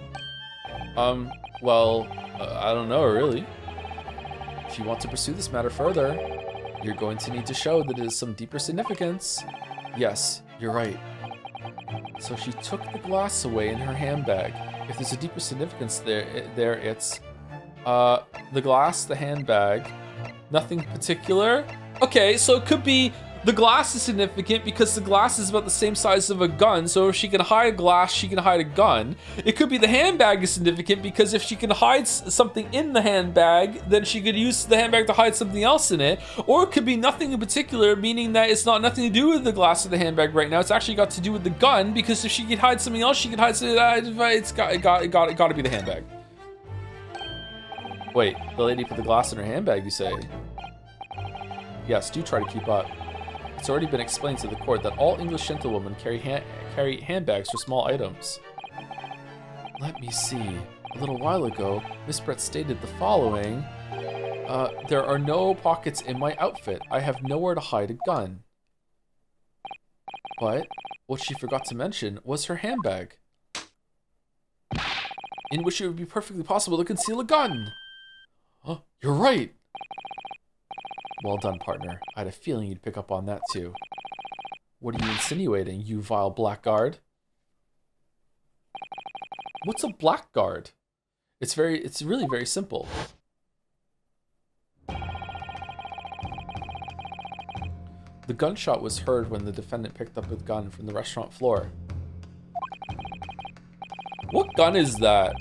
Well, I don't know, really. If you want to pursue this matter further, you're going to need to show that it is some deeper significance. Yes, you're right. So she took the glass away in her handbag. If there's a deeper significance there it's the glass, the handbag, nothing particular. Okay, so it could be the glass is significant because the glass is about the same size of a gun. So if she can hide glass, she can hide a gun. It could be the handbag is significant because if she can hide something in the handbag, then she could use the handbag to hide something else in it. Or it could be nothing in particular, meaning that it's not nothing to do with the glass of the handbag right now. It's actually got to do with the gun because if she could hide something else, she could hide something. It's got to be the handbag. Wait, the lady put the glass in her handbag, you say? Yes, do try to keep up. It's already been explained to the court that all English gentlewomen carry handbags for small items. Let me see. A little while ago, Miss Brett stated the following. There are no pockets in my outfit. I have nowhere to hide a gun. But what she forgot to mention was her handbag, in which it would be perfectly possible to conceal a gun. Oh, you're right. Well done, partner. I had a feeling you'd pick up on that too. What are you insinuating, you vile blackguard? What's a blackguard? It's really very simple. The gunshot was heard when the defendant picked up a gun from the restaurant floor. What gun is that?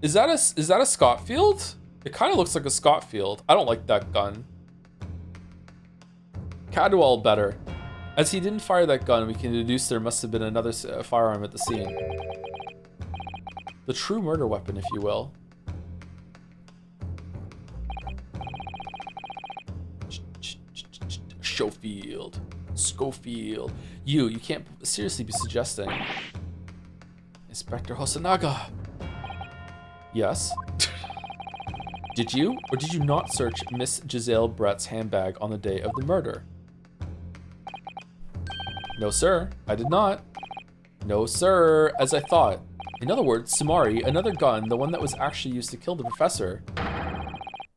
Is that a Scotfield? It kind of looks like a Scotfield. I don't like that gun. Cadwell better. As he didn't fire that gun, we can deduce there must have been another firearm at the scene. The true murder weapon, if you will. Schofield. You can't seriously be suggesting. Inspector Hosonaga. Yes? Did you or did you not search Miss Giselle Brett's handbag on the day of the murder? No, sir, I did not. No, sir, as I thought. In other words, Sumari, another gun, the one that was actually used to kill the professor,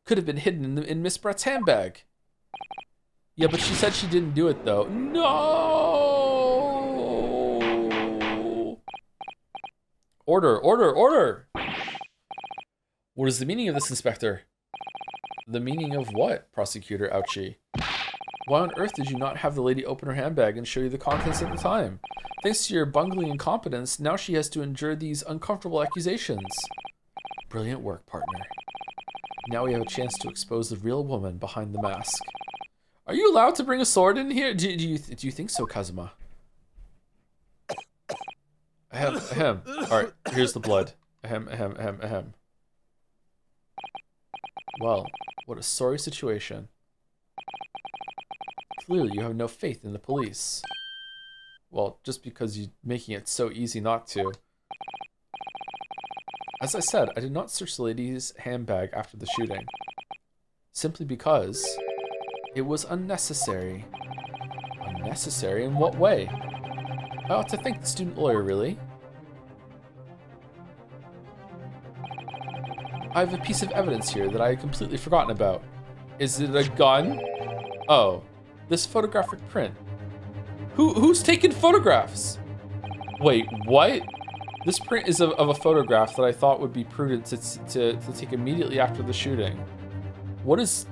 could have been hidden in Miss Brett's handbag. Yeah, but she said she didn't do it, though. No! Order! What is the meaning of this, Inspector? The meaning of what, Prosecutor Ouchie? Why on earth did you not have the lady open her handbag and show you the contents at the time? Thanks to your bungling incompetence, now she has to endure these uncomfortable accusations. Brilliant work, partner. Now we have a chance to expose the real woman behind the mask. Are you allowed to bring a sword in here? Do you think so, Kazuma? Ahem. Alright, here's the blood. Ahem. Well, what a sorry situation. Clearly you have no faith in the police. Well, just because you're making it so easy not to. As I said, I did not search the lady's handbag after the shooting. Simply because it was unnecessary. Unnecessary in what way? I ought to thank the student lawyer, really. I have a piece of evidence here that I had completely forgotten about. Is it a gun? Oh, this photographic print. Who's taking photographs? Wait, what? This print is of a photograph that I thought would be prudent to take immediately after the shooting. What is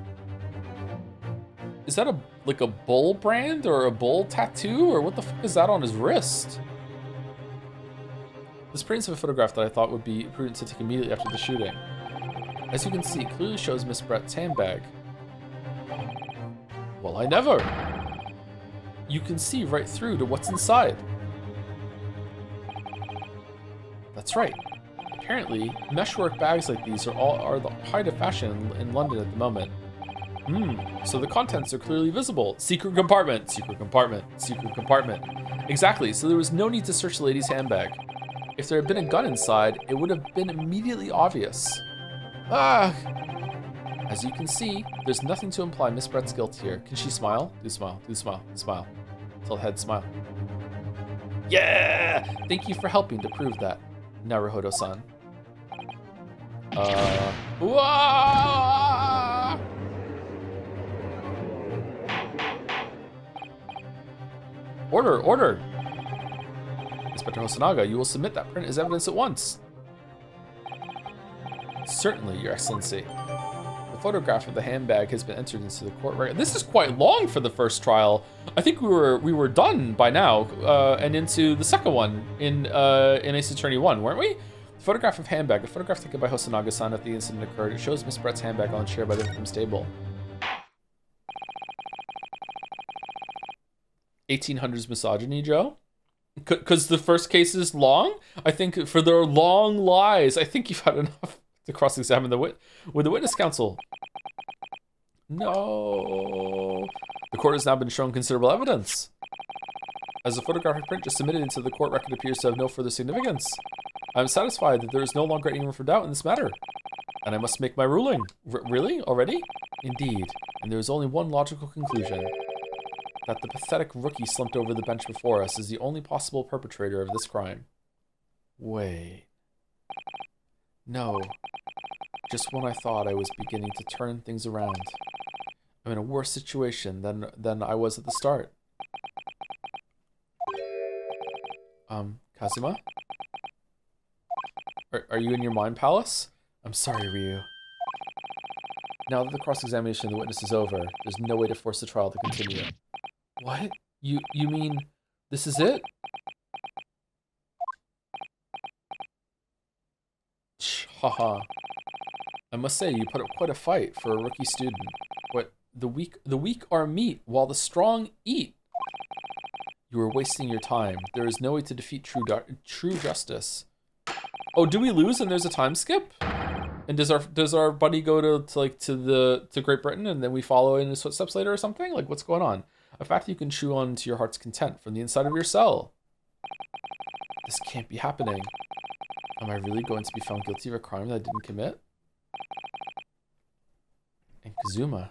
that like a bull brand or a bull tattoo, or what the fuck is that on his wrist? This print is of a photograph that I thought would be prudent to take immediately after the shooting. As you can see, it clearly shows Miss Brett's handbag. Well, I never. You can see right through to what's inside. That's right. Apparently, meshwork bags like these are the height of fashion in London at the moment. So the contents are clearly visible. Secret compartment, secret compartment, secret compartment. Exactly, so there was no need to search the lady's handbag. If there had been a gun inside, it would have been immediately obvious. As you can see, there's nothing to imply Miss Brett's guilt here. Can she smile? Do smile, do smile, smile. Tilt head, smile. Yeah! Thank you for helping to prove that, Naruhodo-san. Wah! Order! Inspector Hosonaga, you will submit that print as evidence at once. Certainly, Your Excellency. The photograph of the handbag has been entered into the court record. This is quite long for the first trial. I think we were done by now, and into the second one in Ace Attorney 1, weren't we? The photograph of handbag. The photograph taken by Hosonaga-san at the incident occurred. It shows Miss Brett's handbag on a chair by the victim's table. 1800s misogyny, Joe? Because the first case is long? I think for their long lies, I think you've had enough to cross-examine with the witness counsel. No. The court has now been shown considerable evidence. As the photographic print just submitted into the court record appears to have no further significance, I am satisfied that there is no longer any room for doubt in this matter. And I must make my ruling. Really? Already? Indeed. And there is only one logical conclusion. That the pathetic rookie slumped over the bench before us is the only possible perpetrator of this crime. Wait. No. Just when I thought I was beginning to turn things around. I'm in a worse situation than I was at the start. Kazuma? Are you in your mind palace? I'm sorry, Ryu. Now that the cross-examination of the witness is over, there's no way to force the trial to continue. What? You mean this is it? Haha. I must say, you put up quite a fight for a rookie student. What? The weak are meat, while the strong eat. You are wasting your time. There is no way to defeat true justice. Oh, do we lose and there's a time skip? And does our buddy go to Great Britain and then we follow in his footsteps later or something? Like, what's going on? A fact you can chew on to your heart's content from the inside of your cell. This can't be happening. Am I really going to be found guilty of a crime that I didn't commit? And Kazuma.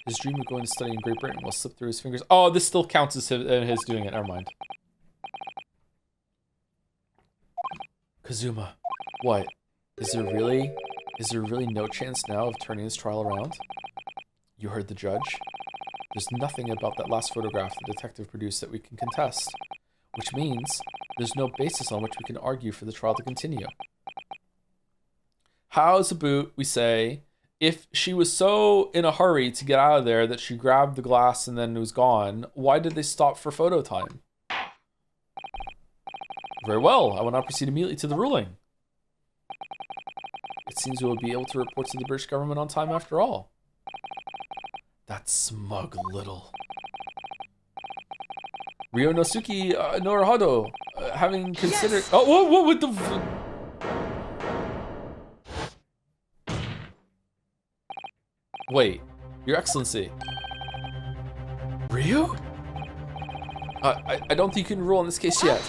His dream of going to study in Great Britain will slip through his fingers. Oh, this still counts as his doing it. Never mind. Kazuma. What? Is there really no chance now of turning this trial around? You heard the judge? There's nothing about that last photograph the detective produced that we can contest, which means there's no basis on which we can argue for the trial to continue. How's about we say, if she was so in a hurry to get out of there that she grabbed the glass and then it was gone, why did they stop for photo time? Very well, I will now proceed immediately to the ruling. It seems we'll be able to report to the British government on time after all. That smug little... Ryonosuke Naruhodo, having considered... Yes! Oh, whoa, what the... Wait, Your Excellency. Ryu? I don't think you can rule in this case yet.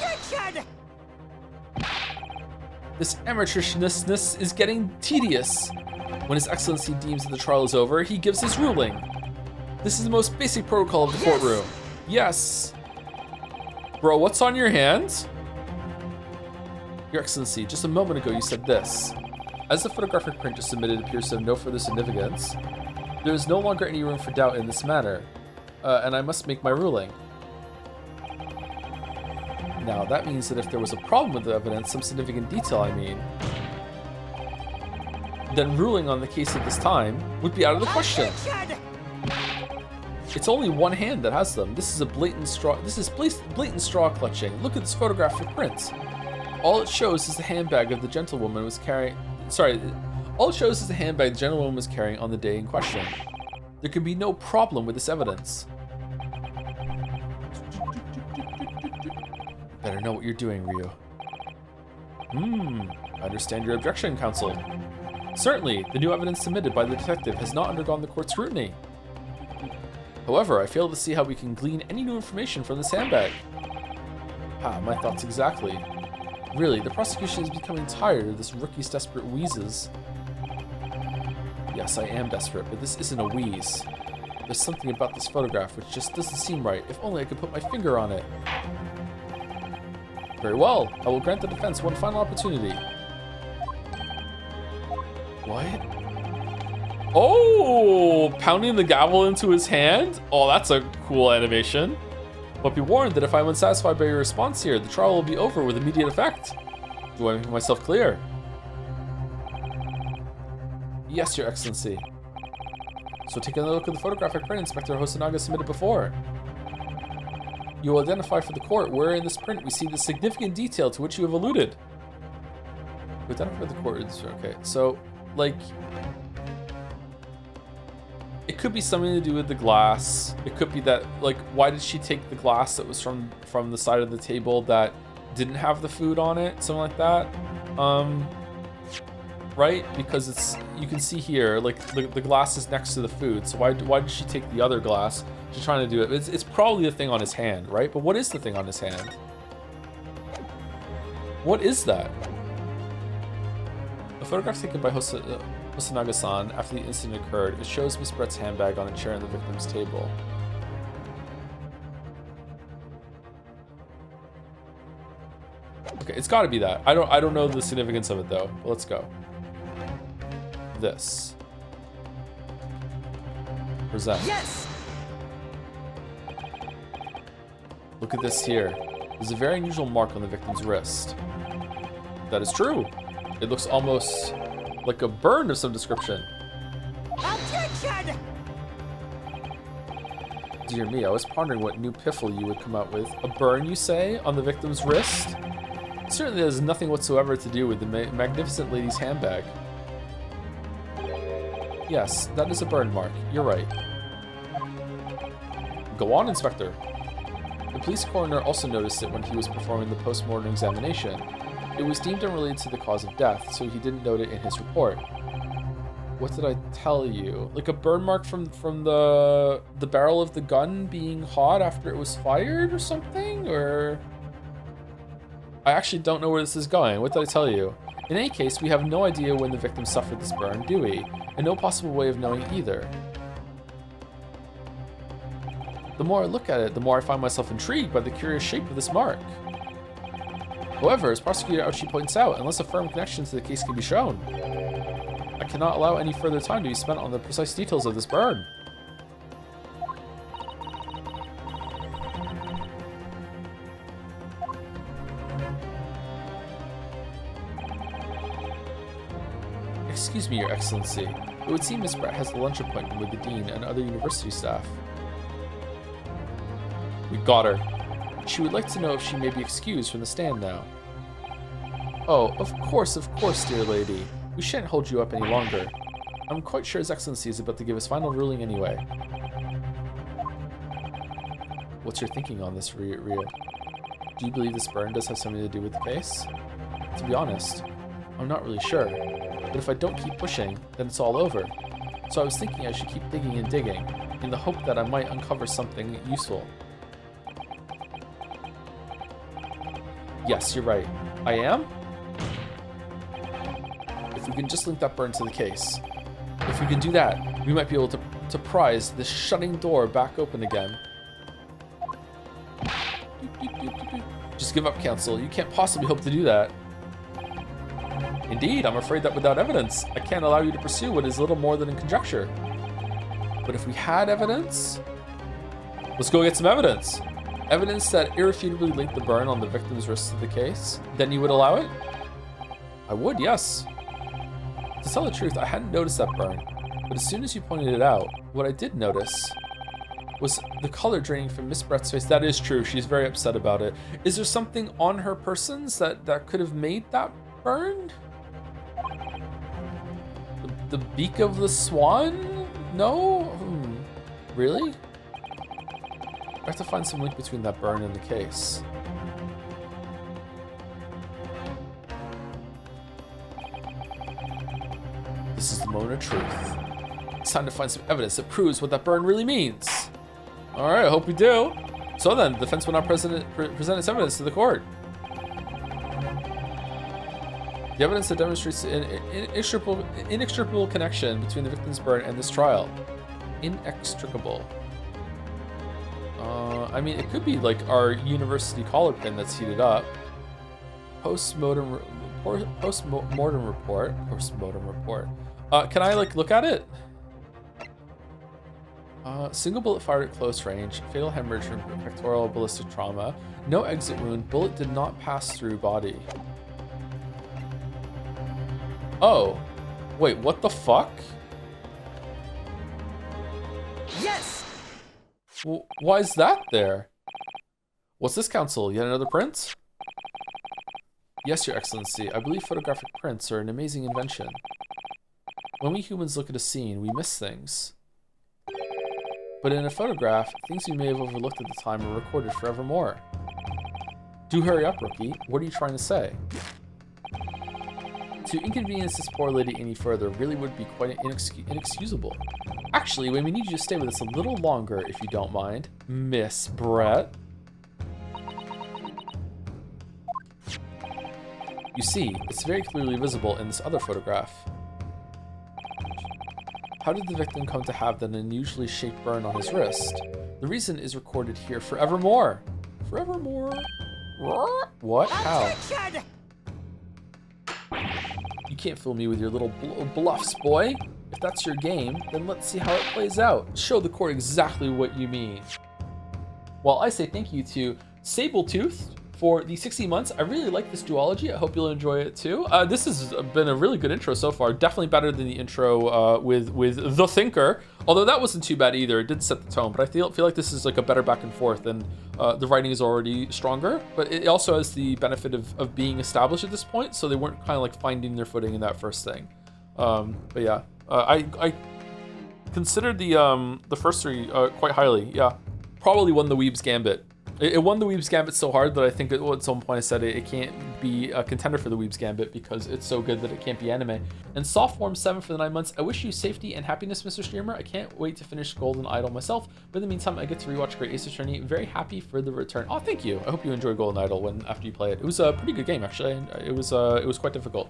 This amateurishness is getting tedious. When His Excellency deems that the trial is over, he gives his ruling. This is the most basic protocol of the courtroom. Yes. Bro, what's on your hands? Your Excellency, just a moment ago you said this. As the photographic print just submitted appears to have no further significance, there is no longer any room for doubt in this matter, and I must make my ruling. Now, that means that if there was a problem with the evidence, some significant detail I mean, then ruling on the case at this time would be out of the question. It's only one hand that has them. This is blatant straw clutching. Look at this photographic print. All it shows is the handbag of the gentlewoman was carrying... Sorry, all it shows is the handbag the gentlewoman was carrying on the day in question. There can be no problem with this evidence. Better know what you're doing, Ryu. I understand your objection, counsel. Certainly, the new evidence submitted by the detective has not undergone the court's scrutiny. However, I fail to see how we can glean any new information from this handbag. My thoughts exactly. Really, the prosecution is becoming tired of this rookie's desperate wheezes. Yes, I am desperate, but this isn't a wheeze. There's something about this photograph which just doesn't seem right. If only I could put my finger on it. Very well, I will grant the defense one final opportunity. What? Oh, pounding the gavel into his hand? Oh, that's a cool animation. But be warned that if I'm unsatisfied by your response here, the trial will be over with immediate effect. Do I make myself clear? Yes, Your Excellency. So take another look at the photographic print Inspector Hosonaga submitted before. You will identify for the court where in this print we see the significant detail to which you have alluded. You identify the court. Okay, so, like... It could be something to do with the glass. It could be that, like, why did she take the glass that was from the side of the table that didn't have the food on it? Something like that. Right? Because it's, you can see here, like, the glass is next to the food. So why did she take the other glass? She's trying to do it. It's probably the thing on his hand, right? But what is the thing on his hand? What is that? A photograph taken by Hosonaga-san after the incident occurred. It shows Miss Brett's handbag on a chair on the victim's table. Okay, it's got to be that. I don't know the significance of it though. But let's go. This. Present. Yes. Look at this here. There's a very unusual mark on the victim's wrist. That is true. It looks almost like a burn of some description. Objection! Dear me, I was pondering what new piffle you would come out with. A burn, you say, on the victim's wrist? It certainly has nothing whatsoever to do with the magnificent lady's handbag. Yes, that is a burn mark. You're right. Go on, Inspector. The police coroner also noticed it when he was performing the post-mortem examination. It was deemed unrelated to the cause of death, so he didn't note it in his report. What did I tell you? Like a burn mark from the barrel of the gun being hot after it was fired or something? Or... I actually don't know where this is going. What did I tell you? In any case, we have no idea when the victim suffered this burn, do we? And no possible way of knowing either. The more I look at it, the more I find myself intrigued by the curious shape of this mark. However, as Prosecutor Ouchi points out, unless a firm connection to the case can be shown, I cannot allow any further time to be spent on the precise details of this burn. Excuse me, Your Excellency. It would seem Miss Brett has a lunch appointment with the Dean and other university staff. We got her. She would like to know if she may be excused from the stand now. Oh, of course, dear lady. We shan't hold you up any longer. I'm quite sure His Excellency is about to give his final ruling anyway. What's your thinking on this, Rio? Do you believe this burn does have something to do with the case? To be honest, I'm not really sure. But if I don't keep pushing, then it's all over. So I was thinking I should keep digging and digging, in the hope that I might uncover something useful. Yes, you're right. I am? If we can just link that burn to the case. If we can do that, we might be able to prise this shutting door back open again. Just give up, Council. You can't possibly hope to do that. Indeed, I'm afraid that without evidence, I can't allow you to pursue what is little more than a conjecture. But if we had evidence... Let's go get some evidence. Evidence that irrefutably linked the burn on the victim's wrist to the case. Then you would allow it? I would, yes. To tell the truth, I hadn't noticed that burn. But as soon as you pointed it out, what I did notice was the color draining from Miss Brett's face. That is true. She's very upset about it. Is there something on her persons that could have made that burn? The beak of the swan? No? Really? I have to find some link between that burn and the case. This is the moment of truth. It's time to find some evidence that proves what that burn really means. All right, I hope we do. So then, the defense will now present its evidence to the court. The evidence that demonstrates an inextricable connection between the victim's burn and this trial. Inextricable. I mean, it could be like our university collar pin that's heated up. Post-mortem report. Can I like look at it? Single bullet fired at close range. Fatal hemorrhage from pectoral ballistic trauma. No exit wound. Bullet did not pass through body. Oh, wait, what the fuck? Yes! Why is that there? What's this, Council? Yet another print? Yes, Your Excellency. I believe photographic prints are an amazing invention. When we humans look at a scene, we miss things. But in a photograph, things we may have overlooked at the time are recorded forevermore. Do hurry up, Rookie. What are you trying to say? To inconvenience this poor lady any further really would be quite inexcusable. Actually, we need you to stay with us a little longer, if you don't mind, Miss Brett. You see, it's very clearly visible in this other photograph. How did the victim come to have that unusually shaped burn on his wrist? The reason is recorded here forevermore. Forevermore? What? How? Attention! You can't fool me with your little bluffs, boy. If that's your game, then let's see how it plays out. Show the court exactly what you mean. Well, I say thank you to Sabletooth for the 60 months. I really like this duology. I hope you'll enjoy it too. This has been a really good intro so far. Definitely better than the intro with The Thinker. Although that wasn't too bad either. It did set the tone, but I feel like this is like a better back and forth, and the writing is already stronger, but it also has the benefit of being established at this point, so they weren't kind of like finding their footing in that first thing. But yeah, I considered the first three quite highly. Yeah, probably won the Weeb's Gambit. It won the Weeb's Gambit so hard that I think at some point I said it can't be a contender for the Weeb's Gambit because it's so good that it can't be anime. And Softworm 7 for the 9 months. I wish you safety and happiness, Mr. Streamer. I can't wait to finish Golden Idol myself. But in the meantime, I get to rewatch Great Ace Attorney. Very happy for the return. Oh, thank you. I hope you enjoy Golden Idol after you play it. It was a pretty good game, actually. It was quite difficult.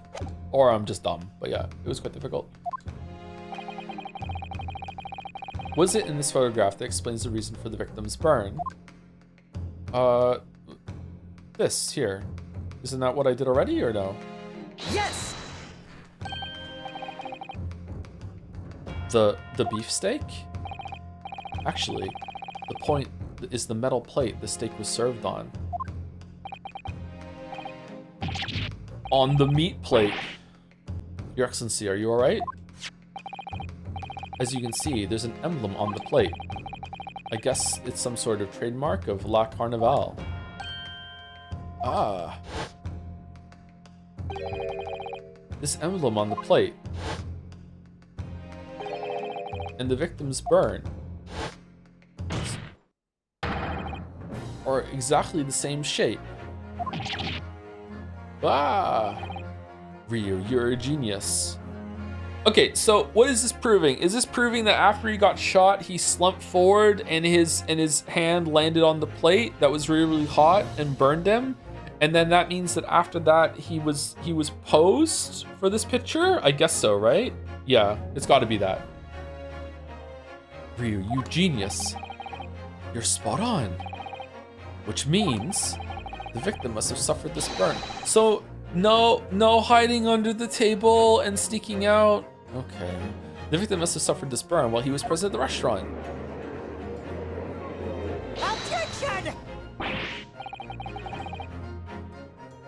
Or I'm just dumb, but yeah, it was quite difficult. What is it in this photograph that explains the reason for the victim's burn? This here. Isn't that what I did already, or no? Yes! The beefsteak? Actually, the point is the metal plate the steak was served on. On the meat plate. Your Excellency, are you alright? As you can see, there's an emblem on the plate. I guess it's some sort of trademark of La Carnival. Ah. This emblem on the plate. And the victim's burn are exactly the same shape. Ah, Ryu, you're a genius. Okay, so what is this proving? Is this proving that after he got shot, he slumped forward and his hand landed on the plate that was really, really hot and burned him? And then that means that after that he was posed for this picture? I guess so, right? Yeah, it's got to be that. Ryu, you genius. You're spot on. Which means the victim must have suffered this burn. So no hiding under the table and sneaking out. Okay. The victim must have suffered this burn while he was present at the restaurant. Objection!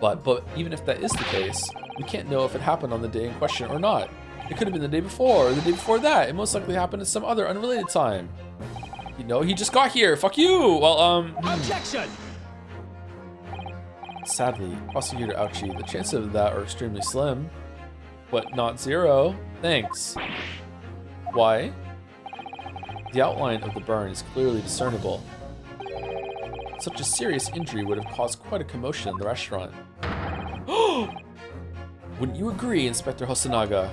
But even if that is the case, we can't know if it happened on the day in question or not. It could have been the day before or the day before that. It most likely happened at some other unrelated time. You know, he just got here. Fuck you. Well, Objection! Sadly, Prosecutor Ouchie, the chances of that are extremely slim, but not zero. Thanks. Why? The outline of the burn is clearly discernible. Such a serious injury would have caused quite a commotion in the restaurant. Wouldn't you agree, Inspector Hosonaga?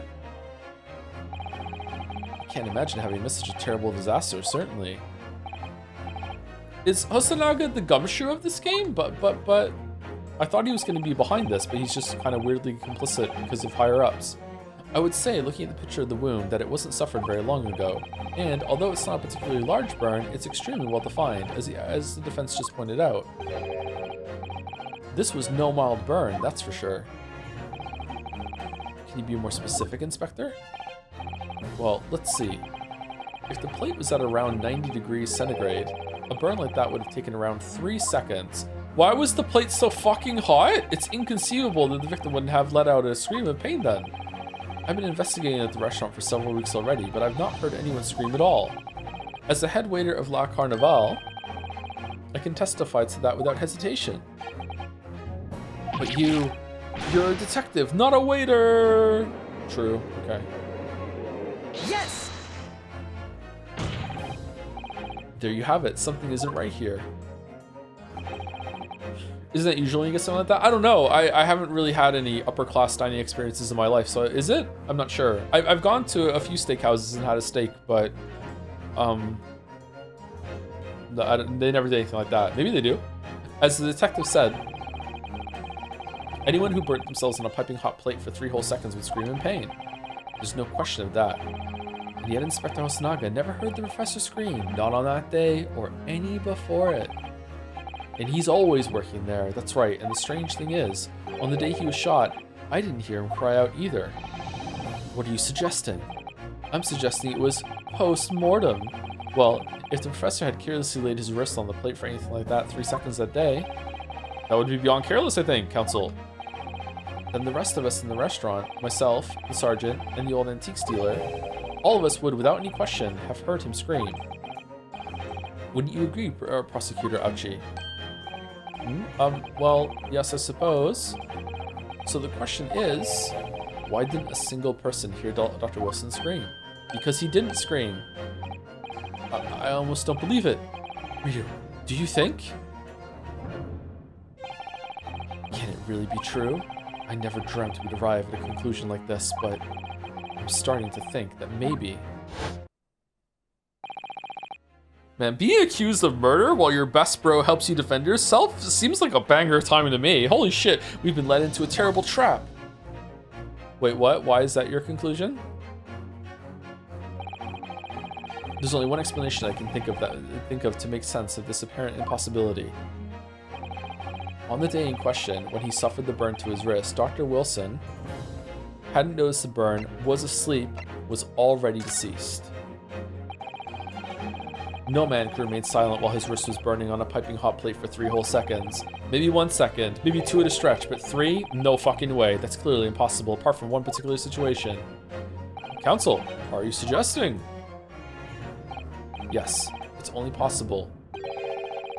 I can't imagine having missed such a terrible disaster, certainly. Is Hosonaga the gumshoe of this game? But I thought he was going to be behind this, but he's just kind of weirdly complicit because of higher-ups. I would say, looking at the picture of the wound, that it wasn't suffered very long ago. And although it's not a particularly large burn, it's extremely well defined, as the defense just pointed out. This was no mild burn, that's for sure. Can you be more specific, Inspector? Well, let's see. If the plate was at around 90 degrees centigrade, a burn like that would have taken around 3 seconds. Why was the plate so fucking hot? It's inconceivable that the victim wouldn't have let out a scream of pain then. I've been investigating at the restaurant for several weeks already, but I've not heard anyone scream at all. As the head waiter of La Carnival, I can testify to that without hesitation. But you're a detective, not a waiter! True, okay. Yes! There you have it, something isn't right here. Isn't that usually you get something like that? I don't know. I haven't really had any upper class dining experiences in my life, so is it? I'm not sure. I've gone to a few steakhouses and had a steak, but they never did anything like that. Maybe they do. As the detective said, anyone who burnt themselves on a piping hot plate for 3 whole seconds would scream in pain. There's no question of that. And yet Inspector Hosonaga never heard the professor scream, not on that day or any before it. And he's always working there, that's right, and the strange thing is, on the day he was shot, I didn't hear him cry out either. What are you suggesting? I'm suggesting it was post-mortem. Well, if the professor had carelessly laid his wrist on the plate for anything like that 3 seconds that day, that would be beyond careless, I think, counsel. Then the rest of us in the restaurant, myself, the sergeant, and the old antiques dealer, all of us would, without any question, have heard him scream. Wouldn't you agree, Prosecutor Ouchie? Well, yes, I suppose. So the question is, why didn't a single person hear Dr. Wilson scream? Because he didn't scream. I almost don't believe it. Ryu, do you think? Can it really be true? I never dreamt we'd arrive at a conclusion like this, but I'm starting to think that maybe... Man, being accused of murder while your best bro helps you defend yourself seems like a banger of timing to me. Holy shit, we've been led into a terrible trap. Wait, what? Why is that your conclusion? There's only one explanation I can think of to make sense of this apparent impossibility. On the day in question, when he suffered the burn to his wrist, Dr. Wilson hadn't noticed the burn, was asleep, was already deceased. No man could remain silent while his wrist was burning on a piping hot plate for 3 whole seconds. Maybe 1 second, maybe 2 at a stretch, but 3? No fucking way. That's clearly impossible, apart from one particular situation. Counsel, are you suggesting? Yes, it's only possible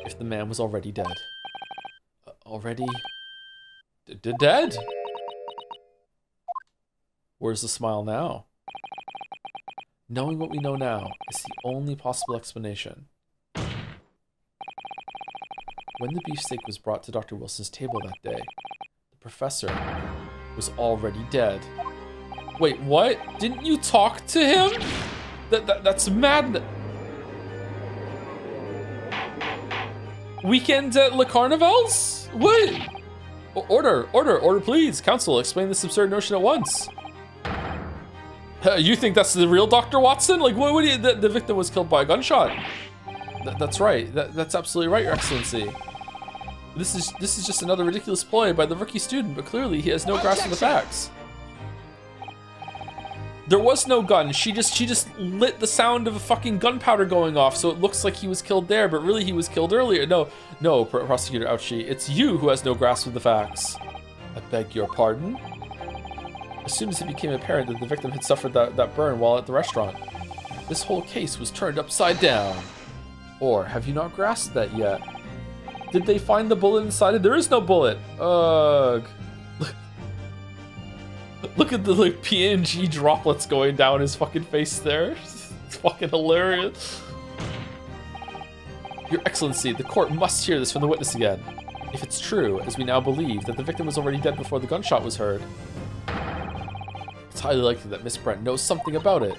if the man was already dead. Already... dead? Where's the smile now? Knowing what we know now is the only possible explanation. When the beefsteak was brought to Dr. Wilson's table that day, the professor was already dead. Wait, what? Didn't you talk to him? That's madness. Weekend at Le Carnivals? What? Order, please. Counsel, explain this absurd notion at once. You think that's the real Dr. Watson? Like, what would you, the victim was killed by a gunshot. That's right. That's absolutely right, Your Excellency. This is just another ridiculous ploy by the rookie student, but clearly he has no grasp of the facts. There was no gun. She just lit the sound of a fucking gunpowder going off, so it looks like he was killed there, but really he was killed earlier. No, Prosecutor Ouchie, it's you who has no grasp of the facts. I beg your pardon? As soon as it became apparent that the victim had suffered that burn while at the restaurant, this whole case was turned upside down. Or have you not grasped that yet? Did they find the bullet inside it? There is no bullet. Ugh. Look at the like PNG droplets going down his fucking face there. It's fucking hilarious. Your Excellency, the court must hear this from the witness again. If it's true, as we now believe, that the victim was already dead before the gunshot was heard, it's highly likely that Miss Brent knows something about it.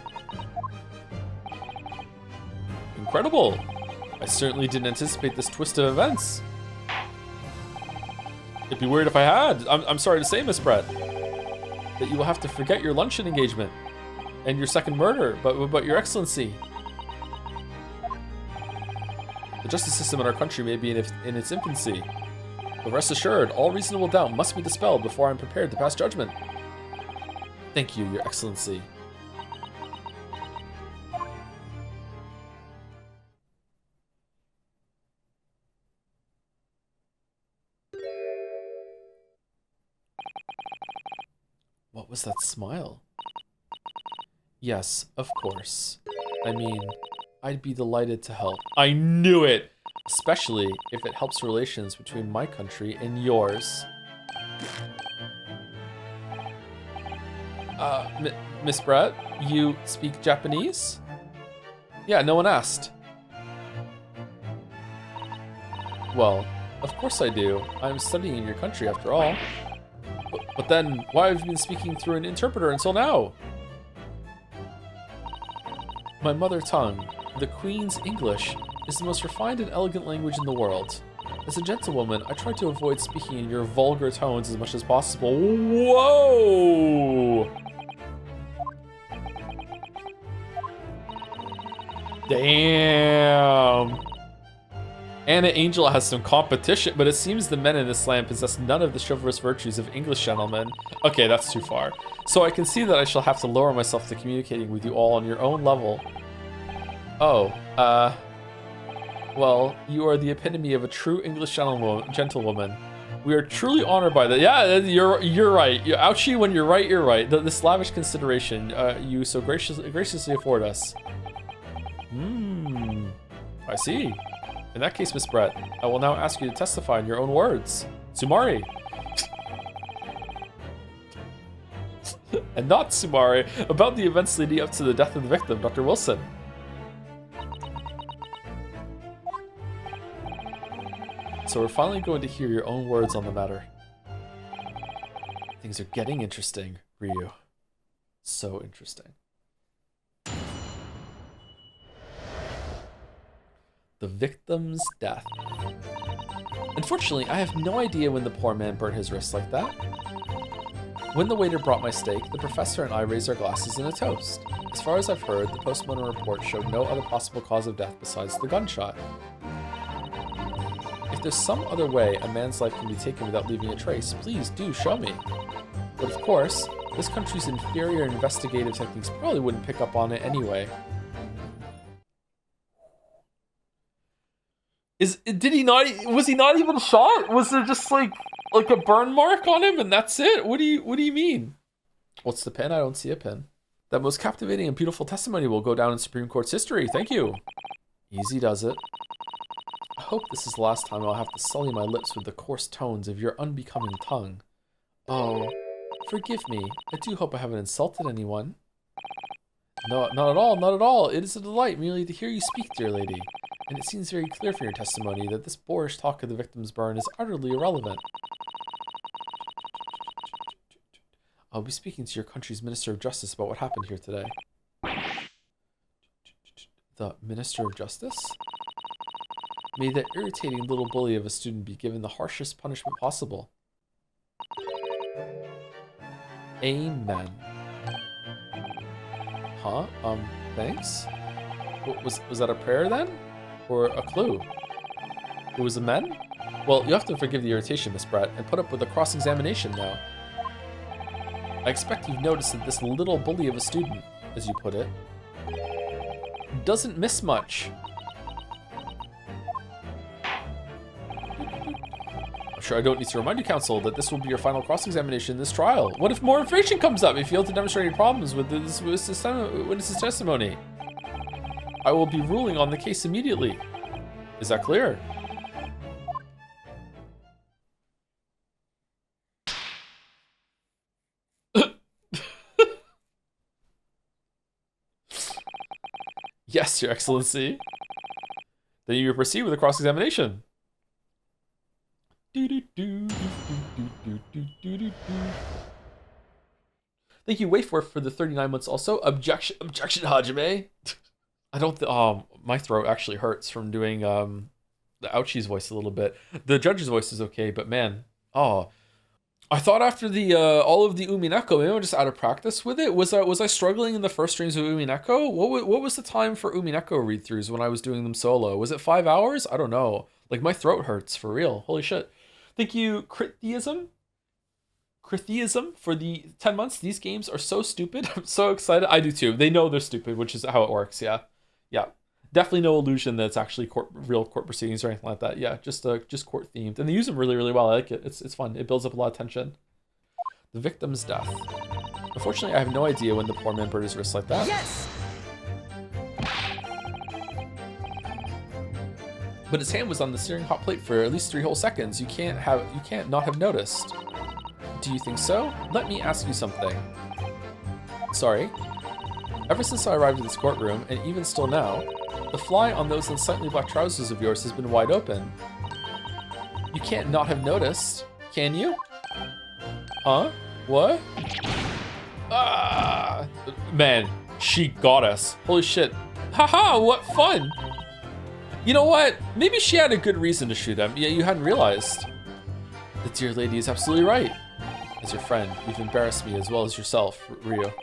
Incredible. I certainly didn't anticipate this twist of events. It'd be weird if I had. I'm sorry to say, Miss Brent, that you will have to forget your luncheon engagement and your second murder, but Your Excellency, the justice system in our country may be in its infancy, but rest assured, all reasonable doubt must be dispelled before I'm prepared to pass judgment. Thank you, Your Excellency. What was that smile? Yes, of course. I mean, I'd be delighted to help. I knew it! Especially if it helps relations between my country and yours. Miss Brett, you speak Japanese? Yeah, no one asked. Well, of course I do. I'm studying in your country after all. But then, why have you been speaking through an interpreter until now? My mother tongue, the Queen's English, is the most refined and elegant language in the world. As a gentlewoman, I try to avoid speaking in your vulgar tones as much as possible. Whoa! Damn! Anna Angel has some competition, but it seems the men in this land possess none of the chivalrous virtues of English gentlemen. Okay, that's too far. So I can see that I shall have to lower myself to communicating with you all on your own level. Oh, well, you are the epitome of a true English gentlewoman. We are truly honored by that. Yeah, you're right. Ouchie, when you're right, you're right. This lavish consideration you so graciously afford us. I see. In that case, Miss Brett, I will now ask you to testify in your own words. Sumari. And not Sumari, about the events leading up to the death of the victim, Dr. Wilson. So we're finally going to hear your own words on the matter. Things are getting interesting, Ryu. So interesting. The victim's death. Unfortunately, I have no idea when the poor man burnt his wrists like that. When the waiter brought my steak, the professor and I raised our glasses in a toast. As far as I've heard, the postmortem report showed no other possible cause of death besides the gunshot. If there's some other way a man's life can be taken without leaving a trace, please do show me. But of course, this country's inferior investigative techniques probably wouldn't pick up on it anyway. Did he not? Was he not even shot? Was there just like a burn mark on him and that's it? What do you mean? What's the pin? I don't see a pin. That most captivating and beautiful testimony will go down in Supreme Court's history. Thank you. Easy does it. I hope this is the last time I'll have to sully my lips with the coarse tones of your unbecoming tongue. Oh, Forgive me. I do hope I haven't insulted anyone. No, not at all, not at all. It is a delight merely to hear you speak, dear lady. And it seems very clear from your testimony that this boorish talk of the victim's burn is utterly irrelevant. I'll be speaking to your country's Minister of Justice about what happened here today. The Minister of Justice? May that irritating little bully of a student be given the harshest punishment possible. Amen. Huh? Thanks? Was that a prayer then? Or a clue? It was amen? Well, you have to forgive the irritation, Miss Brett, and put up with the cross-examination now. I expect you've noticed that this little bully of a student, as you put it, doesn't miss much. I'm sure I don't need to remind you, counsel, that this will be your final cross-examination in this trial. What if more information comes up? If you fail to demonstrate any problems with this witness's testimony, I will be ruling on the case immediately. Is that clear? Yes, Your Excellency. Then you proceed with the cross-examination. Thank you, Wafer, for the 39 months also. Objection, Hajime. I don't my throat actually hurts from doing the Ouchie's voice a little bit. The judge's voice is okay, but man, I thought after the all of the Umineko, maybe I'm just out of practice with it. Was I struggling in the first streams of Umineko? What was the time for Umineko read-throughs when I was doing them solo? Was it 5 hours? I don't know. Like, my throat hurts for real. Holy shit. Thank you, Critheism, for the 10 months. These games are so stupid. I'm so excited. I do too. They know they're stupid, which is how it works. Yeah. Definitely no illusion that it's actually real court proceedings or anything like that. Yeah, just court themed, and they use them really, really well. I like it. It's fun. It builds up a lot of tension. The victim's death. Unfortunately, I have no idea when the poor man burned his wrist like that. Yes! But his hand was on the searing hot plate for at least 3 whole seconds. You can't not have noticed. Do you think so? Let me ask you something. Sorry. Ever since I arrived at this courtroom, and even still now, the fly on those unsightly black trousers of yours has been wide open. You can't not have noticed, can you? Huh? What? Ah! Man, she got us. Holy shit. Haha, what fun! You know what? Maybe she had a good reason to shoot him. Yeah, you hadn't realized. The dear lady is absolutely right. As your friend, you've embarrassed me as well as yourself, Ryo.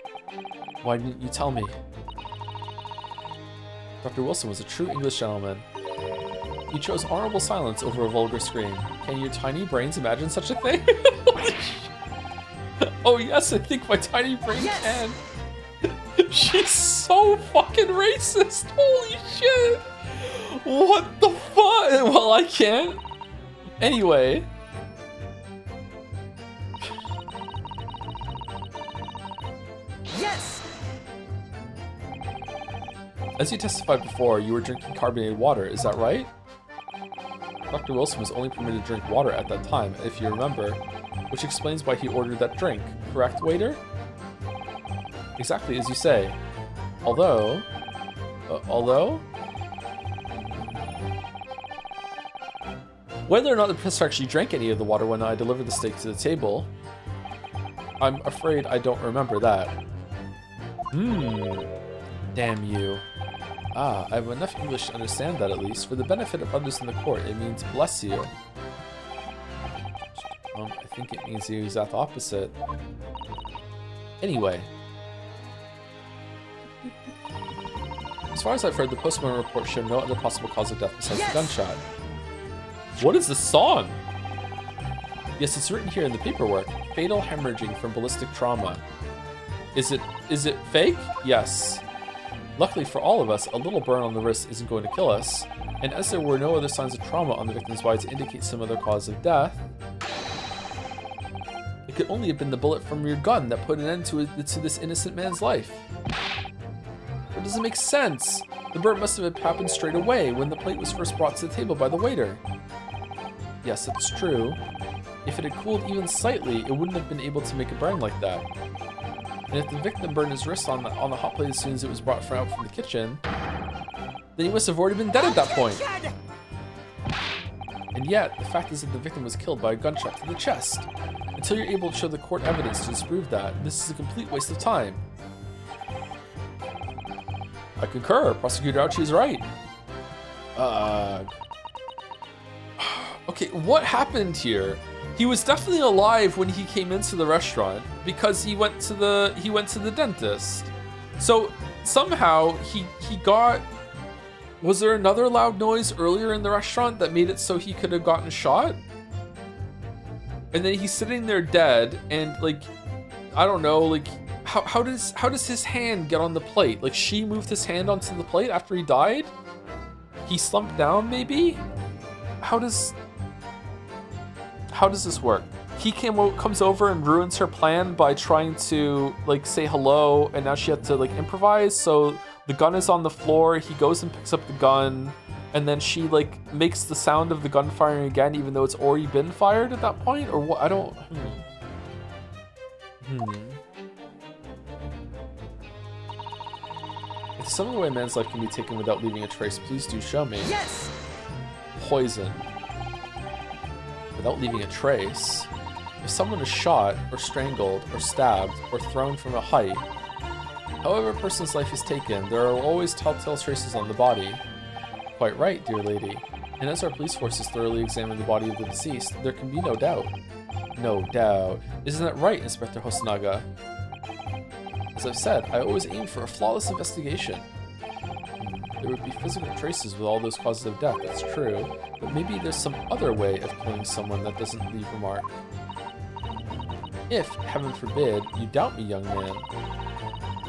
Why didn't you tell me? Dr. Wilson was a true English gentleman. You chose honorable silence over a vulgar scream. Can your tiny brains imagine such a thing? Oh yes, I think my tiny brain can. She's so fucking racist. Holy shit. What the fuck? Well, I can't. Anyway. Yes! As you testified before, you were drinking carbonated water, is that right? Dr. Wilson was only permitted to drink water at that time, if you remember, which explains why he ordered that drink, correct, waiter? Exactly as you say. Although... Whether or not the professor actually drank any of the water when I delivered the steak to the table, I'm afraid I don't remember that. Damn you. Ah, I have enough English to understand that at least. For the benefit of others in the court, it means bless you. I think it means the exact opposite. Anyway. As far as I've heard, the postmortem report showed no other possible cause of death besides the gunshot. What is this song? Yes, it's written here in the paperwork. Fatal hemorrhaging from ballistic trauma. Is it fake? Yes. Luckily for all of us, a little burn on the wrist isn't going to kill us, and as there were no other signs of trauma on the victim's body to indicate some other cause of death, it could only have been the bullet from your gun that put an end to this innocent man's life. It doesn't make sense. The burn must have happened straight away when the plate was first brought to the table by the waiter. Yes, it's true. If it had cooled even slightly, it wouldn't have been able to make a burn like that. And if the victim burned his wrist on the hot plate as soon as it was brought out from the kitchen, then he must have already been dead at that point. Objection! And yet, the fact is that the victim was killed by a gunshot to the chest. Until you're able to show the court evidence to disprove that, this is a complete waste of time. I concur. Prosecutor Ouchie is right. Okay, what happened here? He was definitely alive when he came into the restaurant because he went to the dentist. So somehow he got. Was there another loud noise earlier in the restaurant that made it so he could have gotten shot? And then he's sitting there dead, and like, I don't know, like, how does his hand get on the plate? Like, she moved his hand onto the plate after he died? He slumped down, maybe? How does this work? He comes over and ruins her plan by trying to like say hello, and now she had to like improvise. So the gun is on the floor. He goes and picks up the gun, and then she like makes the sound of the gun firing again, even though it's already been fired at that point. Or what? I don't. If some way a man's life can be taken without leaving a trace, please do show me. Yes! Poison. Without leaving a trace. If someone is shot, or strangled, or stabbed, or thrown from a height, however a person's life is taken, there are always telltale traces on the body. Quite right, dear lady. And as our police forces thoroughly examine the body of the deceased, there can be no doubt. No doubt. Isn't that right, Inspector Hosonaga? As I've said, I always aim for a flawless investigation. There would be physical traces with all those causes of death, that's true, but maybe there's some other way of killing someone that doesn't leave a mark. If, heaven forbid, you doubt me, young man,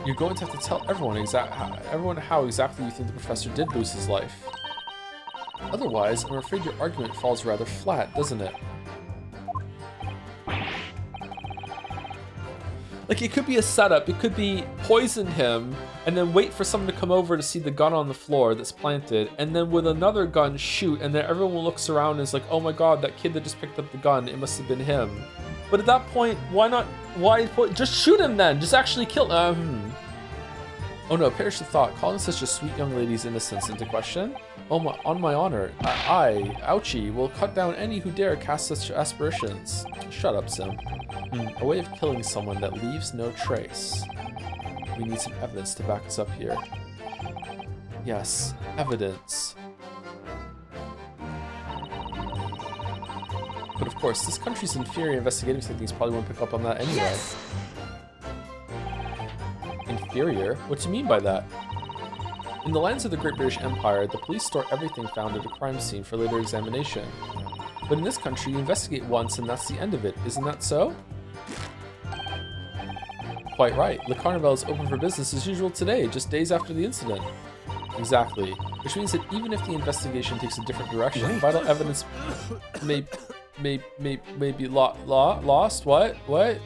you're going to have to tell everyone how exactly you think the professor did lose his life. Otherwise, I'm afraid your argument falls rather flat, doesn't it? Like, it could be a setup. It could be poison him and then wait for someone to come over to see the gun on the floor that's planted, and then with another gun shoot, and then everyone looks around and is like, oh my god, that kid that just picked up the gun, it must have been him. But at that point, just shoot him then. Just actually kill him. Oh no, perish the thought. Calling such a sweet young lady's innocence into question? Oh my, on my honor, I, Ouchie, will cut down any who dare cast such aspirations. Shut up, Sim. A way of killing someone that leaves no trace. We need some evidence to back us up here. Yes, evidence. But of course, this country's inferior investigative techniques probably won't pick up on that anyway. Yes! Inferior? What do you mean by that? In the lands of the Great British Empire, the police store everything found at a crime scene for later examination. But in this country, you investigate once and that's the end of it, isn't that so? Quite right. Le Carnival is open for business as usual today, just days after the incident. Exactly. Which means that even if the investigation takes a different direction, vital evidence may be lost. What?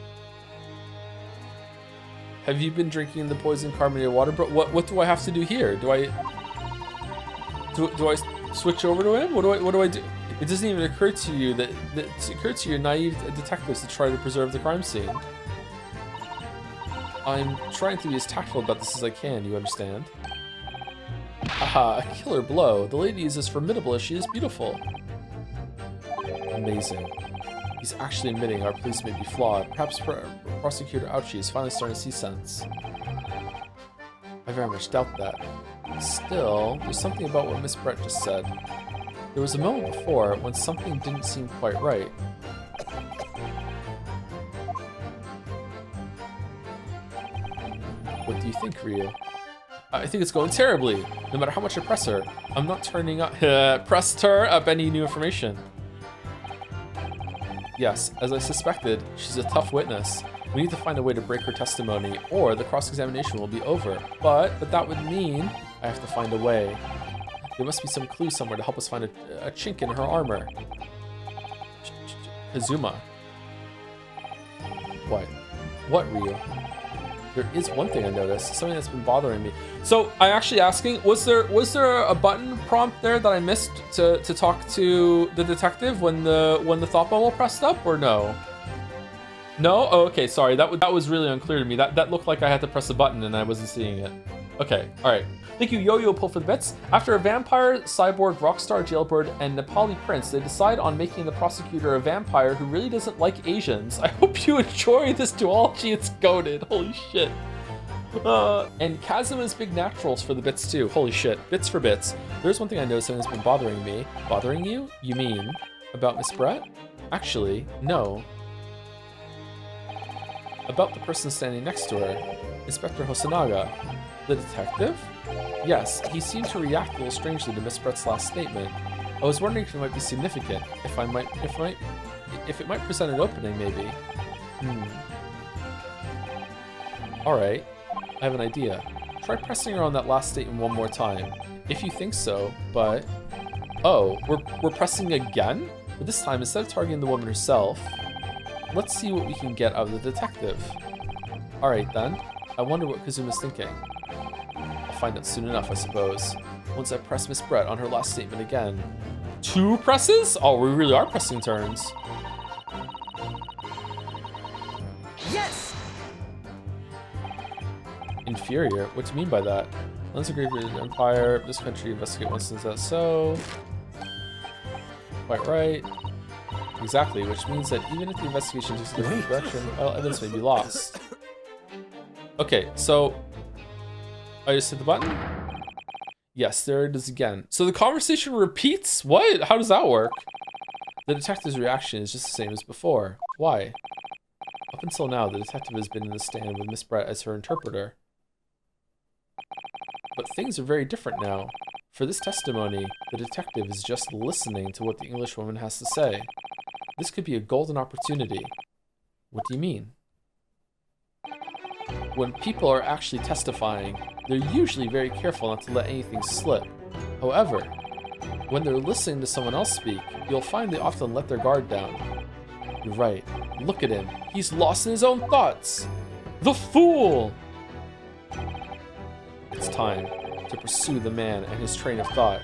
Have you been drinking the poisoned carbonated water? Bro, what do I have to do here? Do I switch over to him? What do I do? It doesn't even occur to you that it occurred to your naive detectives to try to preserve the crime scene. I'm trying to be as tactful about this as I can, you understand? Haha, a killer blow. The lady is as formidable as she is beautiful. Amazing. He's actually admitting our police may be flawed. Perhaps Prosecutor Ouchie is finally starting to see sense. I very much doubt that. Still, there's something about what Miss Brett just said. There was a moment before when something didn't seem quite right. What do you think, Ryu? I think it's going terribly. No matter how much I press her, I'm not turning up. Pressed her up any new information. Yes, as I suspected, she's a tough witness. We need to find a way to break her testimony, or the cross-examination will be over. But that would mean I have to find a way. There must be some clue somewhere to help us find a chink in her armor. Kazuma. What? What, Ryu? There is one thing I noticed, something that's been bothering me. So I'm actually asking, was there a button prompt there that I missed to talk to the detective when the thought bubble pressed up, or no? No? Oh, okay, sorry. That was really unclear to me. That looked like I had to press a button and I wasn't seeing it. Okay, all right. Thank you, Yo-Yo Pull, for the bits. After a vampire, cyborg, rockstar, jailbird, and Nepali prince, they decide on making the prosecutor a vampire who really doesn't like Asians. I hope you enjoy this duology. It's goated. Holy shit. And Kazuma's big naturals for the bits too. Holy shit. Bits for bits. There's one thing I noticed that's been bothering me. Bothering you? You mean about Miss Brett? Actually, no. About the person standing next to her, Inspector Hosonaga. The detective? Yes, he seemed to react a little strangely to Miss Brett's last statement. I was wondering if it might be significant, if it might present an opening, maybe. Alright, I have an idea. Try pressing her on that last statement one more time. If you think so, but... Oh, we're pressing again? But this time, instead of targeting the woman herself, let's see what we can get out of the detective. Alright then, I wonder what Kazuma's thinking. I'll find out soon enough, I suppose. Once I press Miss Brett on her last statement again. 2 presses? Oh, we really are pressing turns. Yes! Inferior? What do you mean by that? Let's agree with the Empire. This country investigate one since that's so. Quite right. Exactly, which means that even if the investigation takes a different direction, well, evidence may be lost. Okay, so I just hit the button. Yes, there it is again. So the conversation repeats? What? How does that work? The detective's reaction is just the same as before. Why? Up until now, the detective has been in the stand with Miss Brett as her interpreter. But things are very different now. For this testimony, the detective is just listening to what the Englishwoman has to say. This could be a golden opportunity. What do you mean? When people are actually testifying, they're usually very careful not to let anything slip. However, when they're listening to someone else speak, you'll find they often let their guard down. You're right. Look at him. He's lost in his own thoughts. The fool! It's time to pursue the man and his train of thought.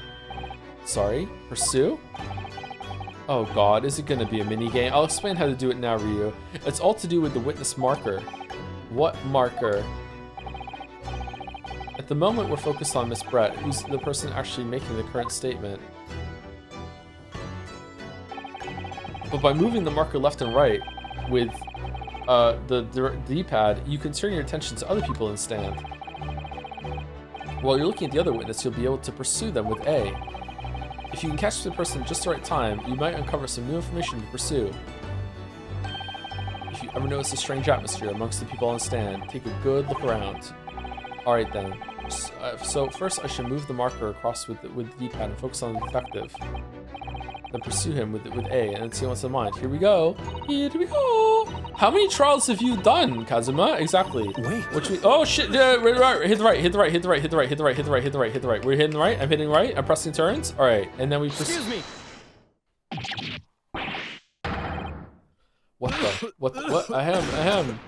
Sorry? Pursue? Oh god, is it gonna be a minigame? I'll explain how to do it now, Ryu. It's all to do with the witness marker. What marker? At the moment, we're focused on Miss Brett, who's the person actually making the current statement. But by moving the marker left and right with the D-pad, you can turn your attention to other people in the stand. While you're looking at the other witness, you'll be able to pursue them with A. If you can catch the person at just the right time, you might uncover some new information to pursue. If you ever notice a strange atmosphere amongst the people on the stand, take a good look around. Alright then. So first I should move the marker across with the D-pad and focus on the detective. Then pursue him with A and then see what's in mind. Here we go. Here we go. How many trials have you done, Kazuma? Exactly. Wait. Oh shit! Right. Hit the right. Hit the right. Hit the right. Hit the right. Hit the right. Hit the right. Hit the right. Hit the right. We're hitting the right. I'm hitting right. I'm pressing turns. All right, and then we. Excuse me. What the? What? Ahem.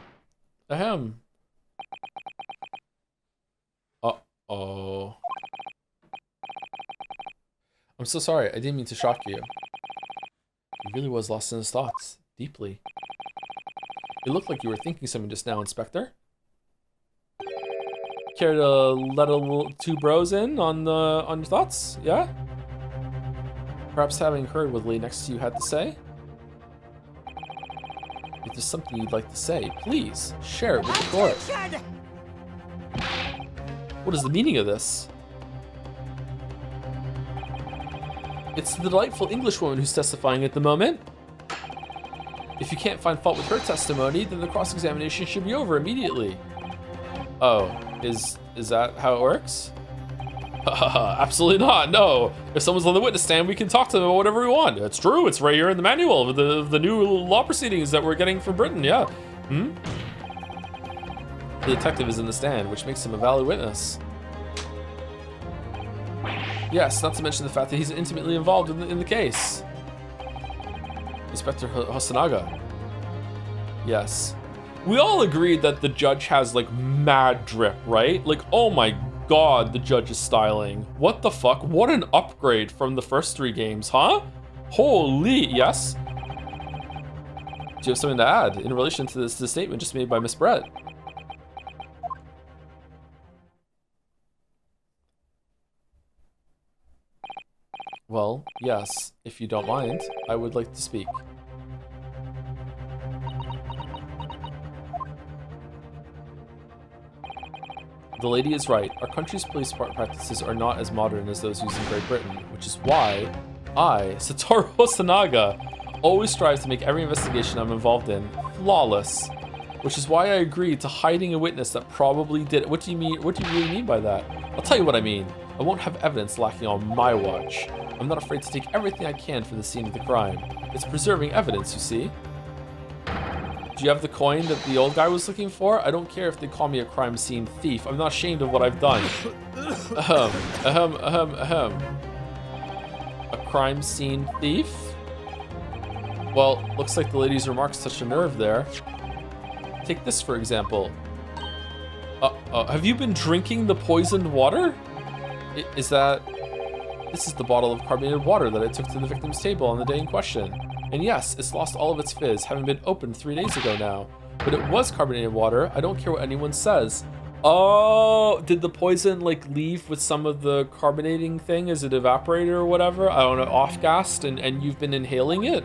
Uh-oh. I'm so sorry. I didn't mean to shock you. He really was lost in his thoughts, deeply. It looked like you were thinking something just now, Inspector. Care to let two bros in on your thoughts? Yeah? Perhaps having heard what the lady next to you had to say? If there's something you'd like to say, please share it with the court. Objection! What is the meaning of this? It's the delightful Englishwoman who's testifying at the moment. If you can't find fault with her testimony, then the cross-examination should be over immediately. Oh, is that how it works? Absolutely not, no. If someone's on the witness stand, we can talk to them about whatever we want. It's true, it's right here in the manual of the new law proceedings that we're getting from Britain, yeah. The detective is in the stand, which makes him a valid witness. Yes, not to mention the fact that he's intimately involved in the case. Inspector Hosonaga. Yes. we all agreed that the judge has like mad drip, right? Like, oh my god, the judge is styling. What the fuck? What an upgrade from the first 3 games, huh? Holy, yes. Do you have something to add in relation to this statement just made by Miss Brett? Well, yes, if you don't mind, I would like to speak. The lady is right. Our country's police practices are not as modern as those used in Great Britain, which is why I, Satoru Hosanaga, always strive to make every investigation I'm involved in flawless. Which is why I agreed to hiding a witness that probably did it. What do you mean? What do you really mean by that? I'll tell you what I mean. I won't have evidence lacking on my watch. I'm not afraid to take everything I can from the scene of the crime. It's preserving evidence, you see. Do you have the coin that the old guy was looking for? I don't care if they call me a crime scene thief. I'm not ashamed of what I've done. A crime scene thief? Well, looks like the lady's remarks touched a nerve there. Take this, for example. Have you been drinking the poisoned water? Is that... This is the bottle of carbonated water that I took to the victim's table on the day in question. And yes, it's lost all of its fizz, having been opened 3 days ago now. But it was carbonated water. I don't care what anyone says. Oh, did the poison like leave with some of the carbonating thing? Is it evaporated or whatever? I don't know, off-gassed and you've been inhaling it?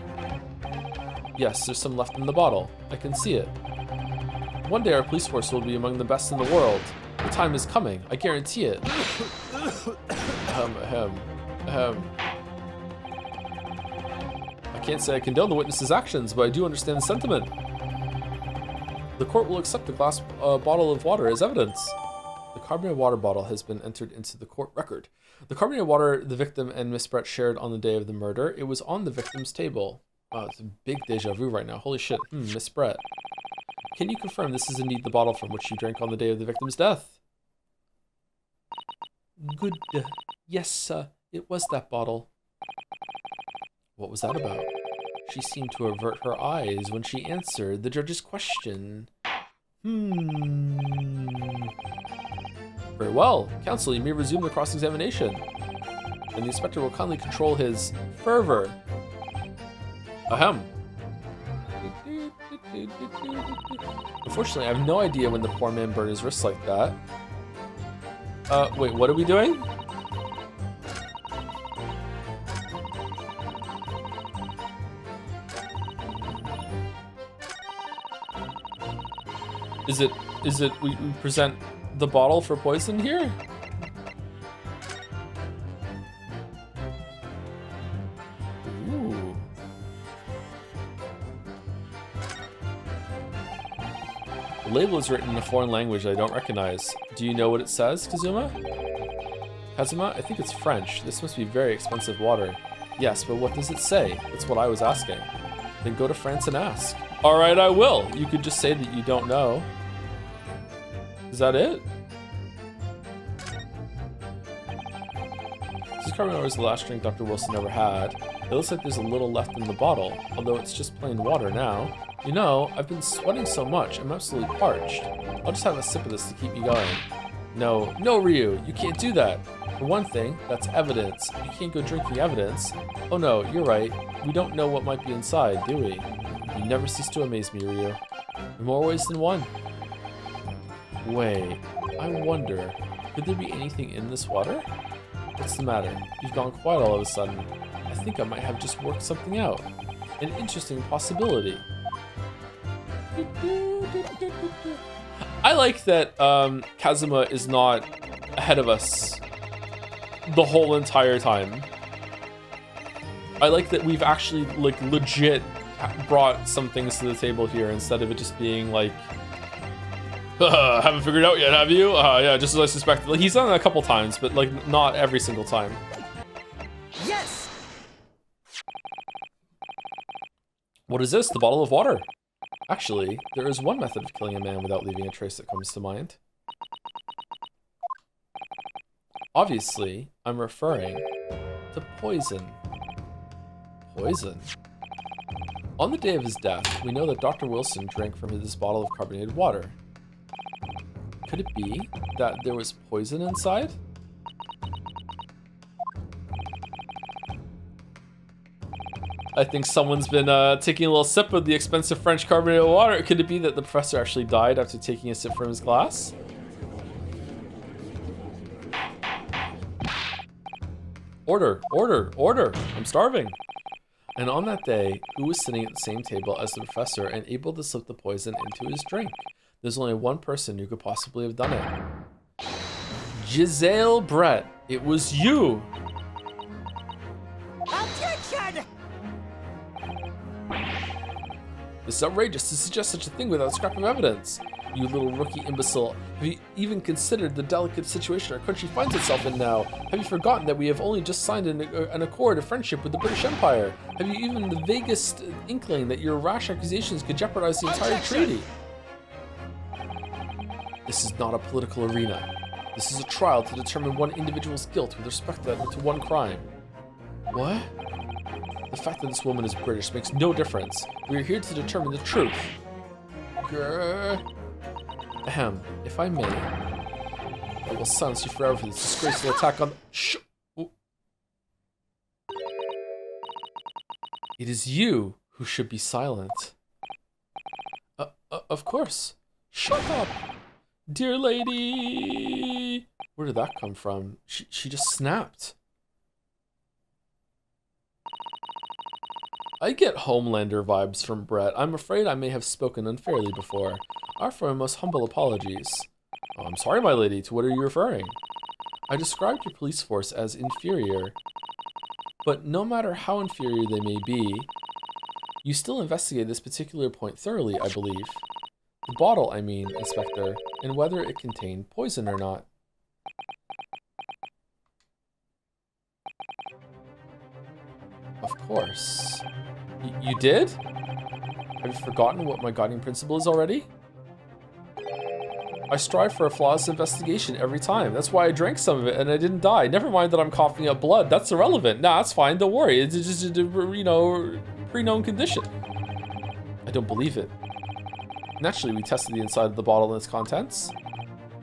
Yes, there's some left in the bottle. I can see it. One day our police force will be among the best in the world. The time is coming, I guarantee it. I can't say I condone the witness's actions, but I do understand the sentiment. The court will accept the glass bottle of water as evidence. The carbonated water bottle has been entered into the court record. The carbonated water the victim and Miss Brett shared on the day of the murder, it was on the victim's table. Wow, it's a big deja vu right now. Holy shit. Miss Brett. Can you confirm this is indeed the bottle from which you drank on the day of the victim's death? Good. Yes, it was that bottle. What was that about? She seemed to avert her eyes when she answered the judge's question. Very well. Counsel, you may resume the cross-examination. And the inspector will kindly control his fervor. Ahem. Unfortunately, I have no idea when the poor man burned his wrists like that. Wait, what are we doing? Is it we present the bottle for poison here? Ooh. The label is written in a foreign language I don't recognize. Do you know what it says, Kazuma? Kazuma, I think it's French. This must be very expensive water. Yes, but what does it say? That's what I was asking. Then go to France and ask. All right, I will. You could just say that you don't know. Is that it? This carbonate was the last drink Dr. Wilson ever had. It looks like there's a little left in the bottle, although it's just plain water now. You know, I've been sweating so much, I'm absolutely parched. I'll just have a sip of this to keep me going. No, Ryu, you can't do that. For one thing, that's evidence. You can't go drinking evidence. Oh no, you're right. We don't know what might be inside, do we? You never cease to amaze me, Ryu. In more ways than one. Wait, I wonder, could there be anything in this water? What's the matter? You've gone quiet all of a sudden. I think I might have just worked something out. An interesting possibility. I like that Kazuma is not ahead of us the whole entire time. I like that we've actually like legit brought some things to the table here instead of it just being like, haven't figured it out yet, have you? Yeah, just as I suspected. Like, he's done it a couple times, but like not every single time. Yes! What is this? The bottle of water. Actually, there is one method of killing a man without leaving a trace that comes to mind. Obviously, I'm referring to poison. Poison? On the day of his death, we know that Dr. Wilson drank from this bottle of carbonated water. Could it be that there was poison inside? I think someone's been taking a little sip of the expensive French carbonated water. Could it be that the professor actually died after taking a sip from his glass? Order, order, order! I'm starving. And on that day, who was sitting at the same table as the professor and able to slip the poison into his drink? There's only one person who could possibly have done it. Giselle Brett, it was you! Objection! This is outrageous to suggest such a thing without a scrap of evidence. You little rookie imbecile. Have you even considered the delicate situation our country finds itself in now? Have you forgotten that we have only just signed an accord of friendship with the British Empire? Have you even the vaguest inkling that your rash accusations could jeopardize the entire treaty? This is not a political arena. This is a trial to determine one individual's guilt with respect to one crime. What? The fact that this woman is British makes no difference. We are here to determine the truth. Grr. Ahem, if I may, I will silence you forever for this disgraceful attack on... Shh! It is you who should be silent. Of course. Shut up! Dear lady! Where did that come from? She just snapped. I get Homelander vibes from Brett. I'm afraid I may have spoken unfairly before. I offer my most humble apologies. Oh, I'm sorry, my lady. To what are you referring? I described your police force as inferior. But no matter how inferior they may be, you still investigate this particular point thoroughly, I believe. The bottle, I mean, Inspector, and whether it contained poison or not. Of course. You did? Have you forgotten what my guiding principle is already? I strive for a flawless investigation every time. That's why I drank some of it and I didn't die. Never mind that I'm coughing up blood. That's irrelevant. Nah, that's fine. Don't worry. It's just a, pre-known condition. I don't believe it. Naturally, we tested the inside of the bottle and its contents.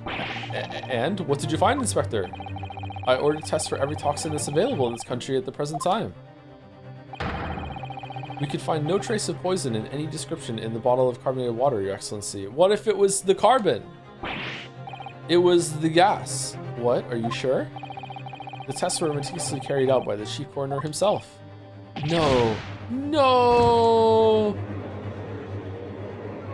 And what did you find, Inspector? I ordered tests for every toxin that's available in this country at the present time. We could find no trace of poison in any description in the bottle of carbonated water, Your Excellency. What if it was the carbon? It was the gas. What? Are you sure? The tests were meticulously carried out by the chief coroner himself. No. No!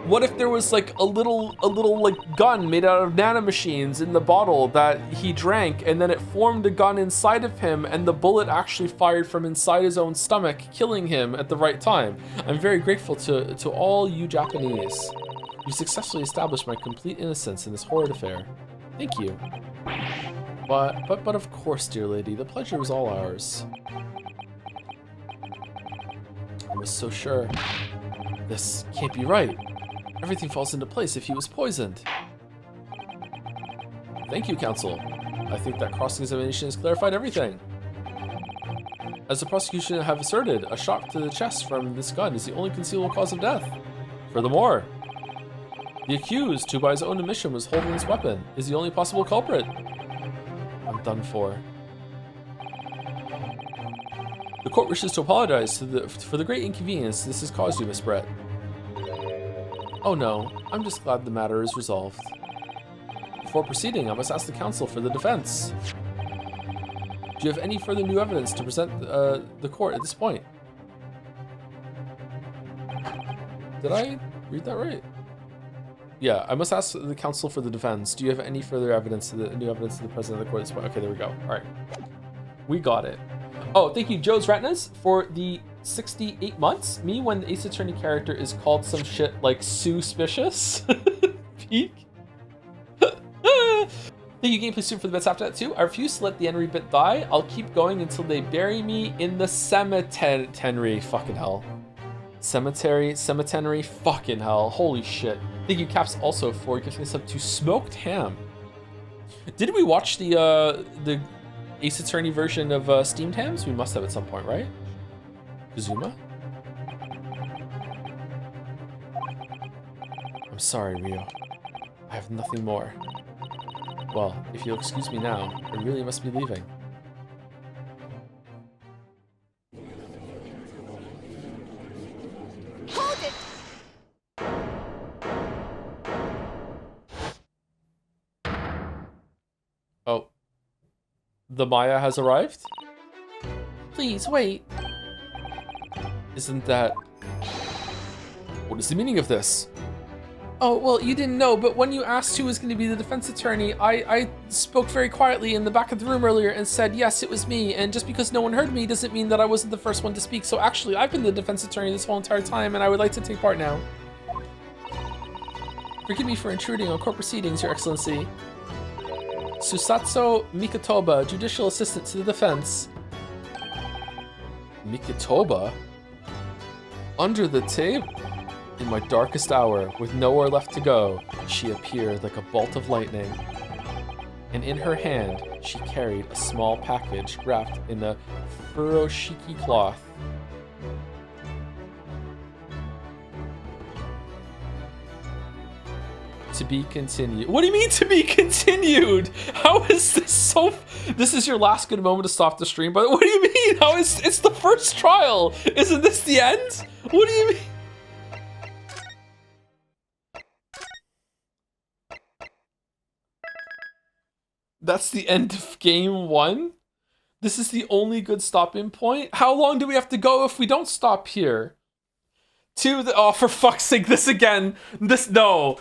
What if there was like a little like gun made out of nanomachines in the bottle that he drank, and then it formed a gun inside of him and the bullet actually fired from inside his own stomach, killing him at the right time? I'm very grateful to all you Japanese. You successfully established my complete innocence in this horrid affair. Thank you. But of course, dear lady, the pleasure was all ours. I was so sure. This can't be right. Everything falls into place if he was poisoned. Thank you, Counsel. I think that cross-examination has clarified everything. As the prosecution have asserted, a shot to the chest from this gun is the only concealable cause of death. Furthermore, the accused, who by his own admission was holding this weapon, is the only possible culprit. I'm done for. The court wishes to apologize for the great inconvenience this has caused you, Miss Brett. Oh no, I'm just glad the matter is resolved. Before proceeding, I must ask the counsel for the defense. Do you have any further new evidence to present the court at this point? Did I read that right? Yeah, I must ask the counsel for the defense. Do you have any further evidence, new evidence to the president of the court at this point? Okay, there we go. All right. We got it. Oh, thank you, Joe's Retinas, for the 68 months. Me when the Ace Attorney character is called some shit like suspicious. Peak. Thank you, Gameplay Soup, for the bits after that too. I refuse to let the Henry bit die. I'll keep going until they bury me in the cemetery. Fucking hell. Cemetery. Fucking hell. Holy shit. Thank you, Caps, also for gifting us up to Smoked Ham. Did we watch the Ace Attorney version of Steamed Hams? We must have at some point, right? Kazuma? I'm sorry, Rio. I have nothing more. Well, if you'll excuse me now, I really must be leaving. Hold it! Oh. The Maya has arrived? Please, wait. Isn't that... What is the meaning of this? Oh, well, you didn't know, but when you asked who was going to be the defense attorney, I spoke very quietly in the back of the room earlier and said, yes, it was me. And just because no one heard me doesn't mean that I wasn't the first one to speak. So actually, I've been the defense attorney this whole entire time, and I would like to take part now. Forgive me for intruding on court proceedings, Your Excellency. Susatsu Mikotoba, judicial assistant to the defense. Mikotoba? Under the table? In my darkest hour, with nowhere left to go, she appeared like a bolt of lightning. And in her hand, she carried a small package wrapped in a furoshiki cloth. To be continued. What do you mean to be continued? How is this so... This is your last good moment to stop the stream, but what do you mean? How is... It's the first trial. Isn't this the end? What do you mean? That's the end of game 1? This is the only good stopping point? How long do we have to go if we don't stop here? Oh, for fuck's sake, this again. No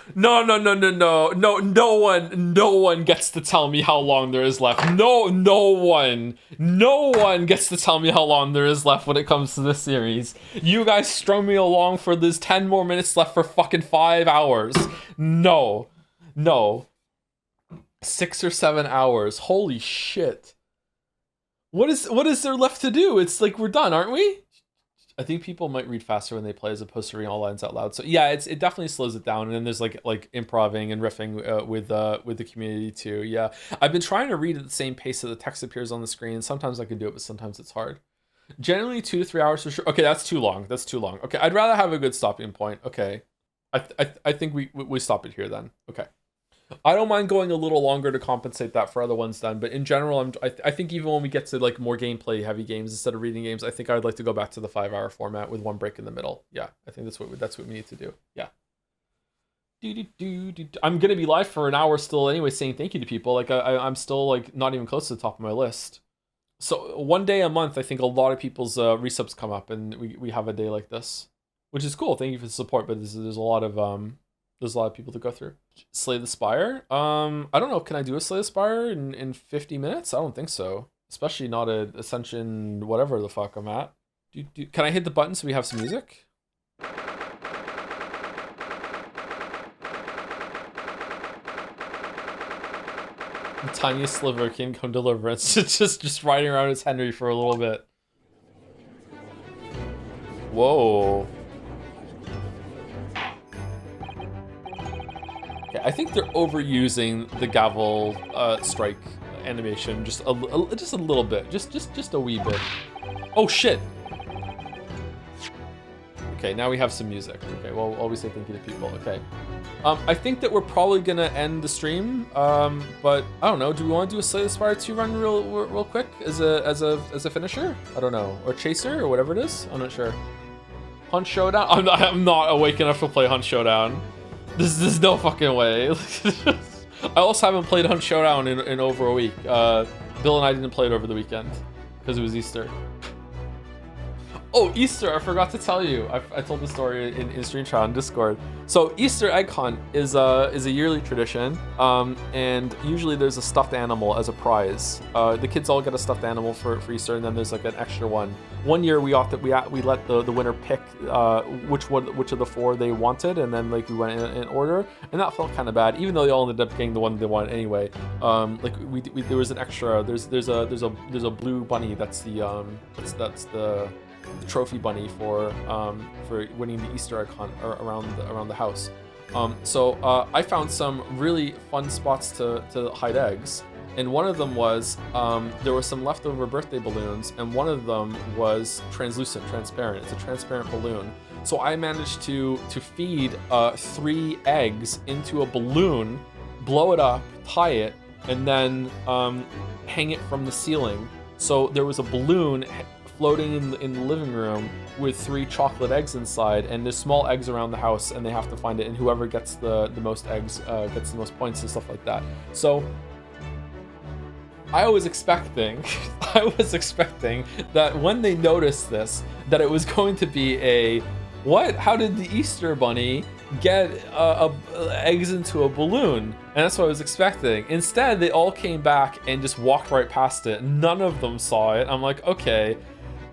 one gets to tell me how long there is left. No one gets to tell me how long there is left when it comes to this series. You guys strung me along for there's 10 more minutes left for fucking 5 hours. No. 6 or 7 hours. Holy shit. What is there left to do? It's like we're done, aren't we? I think people might read faster when they play as opposed to reading all lines out loud. So yeah, it definitely slows it down. And then there's like improving and riffing with the community too. Yeah, I've been trying to read at the same pace that the text appears on the screen. Sometimes I can do it, but sometimes it's hard. Generally 2 to 3 hours for sure. Okay, that's too long. Okay, I'd rather have a good stopping point. Okay, I think we stop it here then. Okay. I don't mind going a little longer to compensate that for other ones then, but in general, I think even when we get to like more gameplay heavy games instead of reading games, I think I would like to go back to the 5-hour format with one break in the middle. Yeah, I think that's what we need to do. Yeah. I'm gonna be live for an hour still anyway, saying thank you to people. Like I'm still like not even close to the top of my list. So one day a month, I think a lot of people's resubs come up, and we have a day like this, which is cool. Thank you for the support, but there's a lot of people to go through. Slay the Spire? I don't know. Can I do a Slay the Spire in 50 minutes? I don't think so. Especially not a Ascension, whatever the fuck I'm at. Can I hit the button so we have some music? The tiniest sliver can come deliverance. It's just riding around as Henry for a little bit. Whoa. I think they're overusing the gavel strike animation just a little bit, just a wee bit. Oh shit! Okay, now we have some music. Okay, well, always say thank you to people. Okay, I think that we're probably gonna end the stream. But I don't know. Do we want to do a Slay the Spire 2 run real quick as a finisher? I don't know, or chaser or whatever it is. I'm not sure. Hunt Showdown. I'm not awake enough to play Hunt Showdown. There's no fucking way. I also haven't played Hunt Showdown in over a week. Bill and I didn't play it over the weekend because it was Easter. Oh, Easter, I forgot to tell you. I told the story in Stream Chat on Discord. So Easter egg hunt is a yearly tradition, and usually there's a stuffed animal as a prize. The kids all get a stuffed animal for Easter, and then there's like an extra one. One year we let the winner pick which of the 4 they wanted, and then like we went in order, and that felt kind of bad, even though they all ended up getting the one they wanted anyway. Like we there was an extra. There's a blue bunny that's the trophy bunny for winning the Easter egg hunt around the house. So I found some really fun spots to hide eggs, and one of them was there were some leftover birthday balloons, and one of them was transparent. It's a transparent balloon. So I managed to feed 3 eggs into a balloon, blow it up, tie it, and then hang it from the ceiling. So there was a balloon floating in the living room with 3 chocolate eggs inside, and there's small eggs around the house, and they have to find it, and whoever gets the most eggs gets the most points and stuff like that. So I was expecting that when they noticed this, that it was going to be a, what? How did the Easter Bunny get eggs into a balloon? And that's what I was expecting. Instead, they all came back and just walked right past it. None of them saw it. I'm like, okay.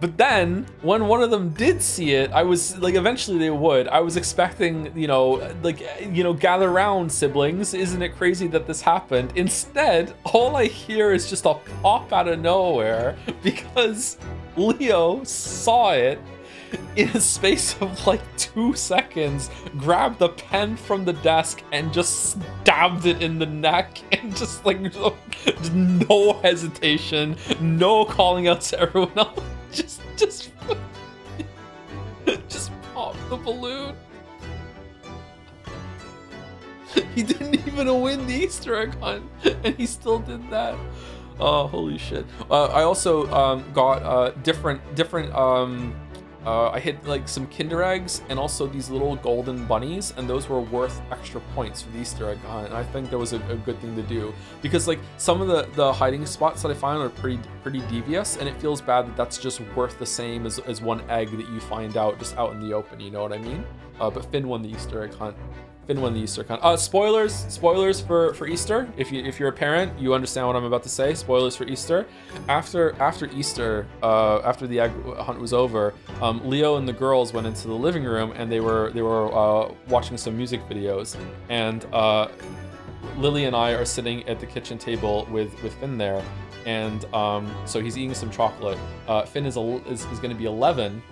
But then, when one of them did see it, I was like, eventually they would. I was expecting, gather round, siblings. Isn't it crazy that this happened? Instead, all I hear is just a pop out of nowhere because Leo saw it in a space of like 2 seconds, grabbed the pen from the desk and just stabbed it in the neck, and just like no hesitation, no calling out to everyone else. Just pop the balloon. He didn't even win the Easter egg hunt, and he still did that. Oh, holy shit. I also got different I hit like some Kinder eggs and also these little golden bunnies, and those were worth extra points for the Easter egg hunt. And I think that was a good thing to do, because like some of the hiding spots that I find are pretty devious, and it feels bad that that's just worth the same as one egg that you find out just out in the open, you know what I mean? But Finn won the Easter egg hunt. Spoilers for Easter. If you're a parent, you understand what I'm about to say. Spoilers for Easter. After Easter, after the egg hunt was over, Leo and the girls went into the living room, and they were watching some music videos, and Lily and I are sitting at the kitchen table with Finn there, and so he's eating some chocolate. Finn is going to be 11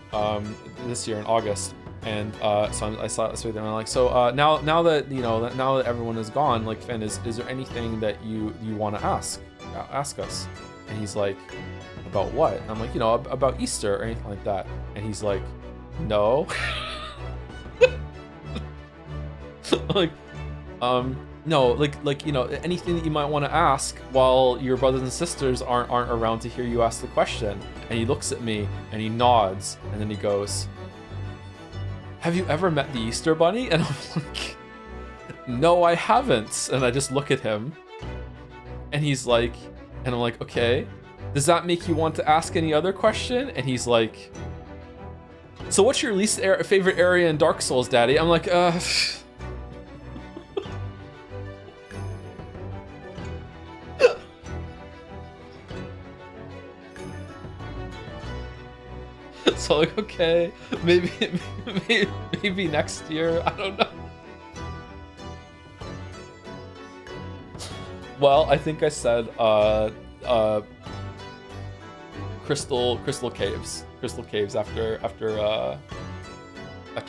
this year in August. And so I saw this with him, and I'm like, so now that everyone is gone, like, Finn, is there anything that you want to ask us? And he's like, about what? And I'm like, about Easter or anything like that. And he's like, no. Like, no, like anything that you might want to ask while your brothers and sisters aren't around to hear you ask the question. And he looks at me and he nods, and then he goes, have you ever met the Easter Bunny? And I'm like, no, I haven't. And I just look at him, and he's like, and I'm like, okay, does that make you want to ask any other question? And he's like, so what's your least favorite area in Dark Souls, Daddy? I'm like, so like, okay, maybe next year, I don't know. Well, I think I said Crystal Caves after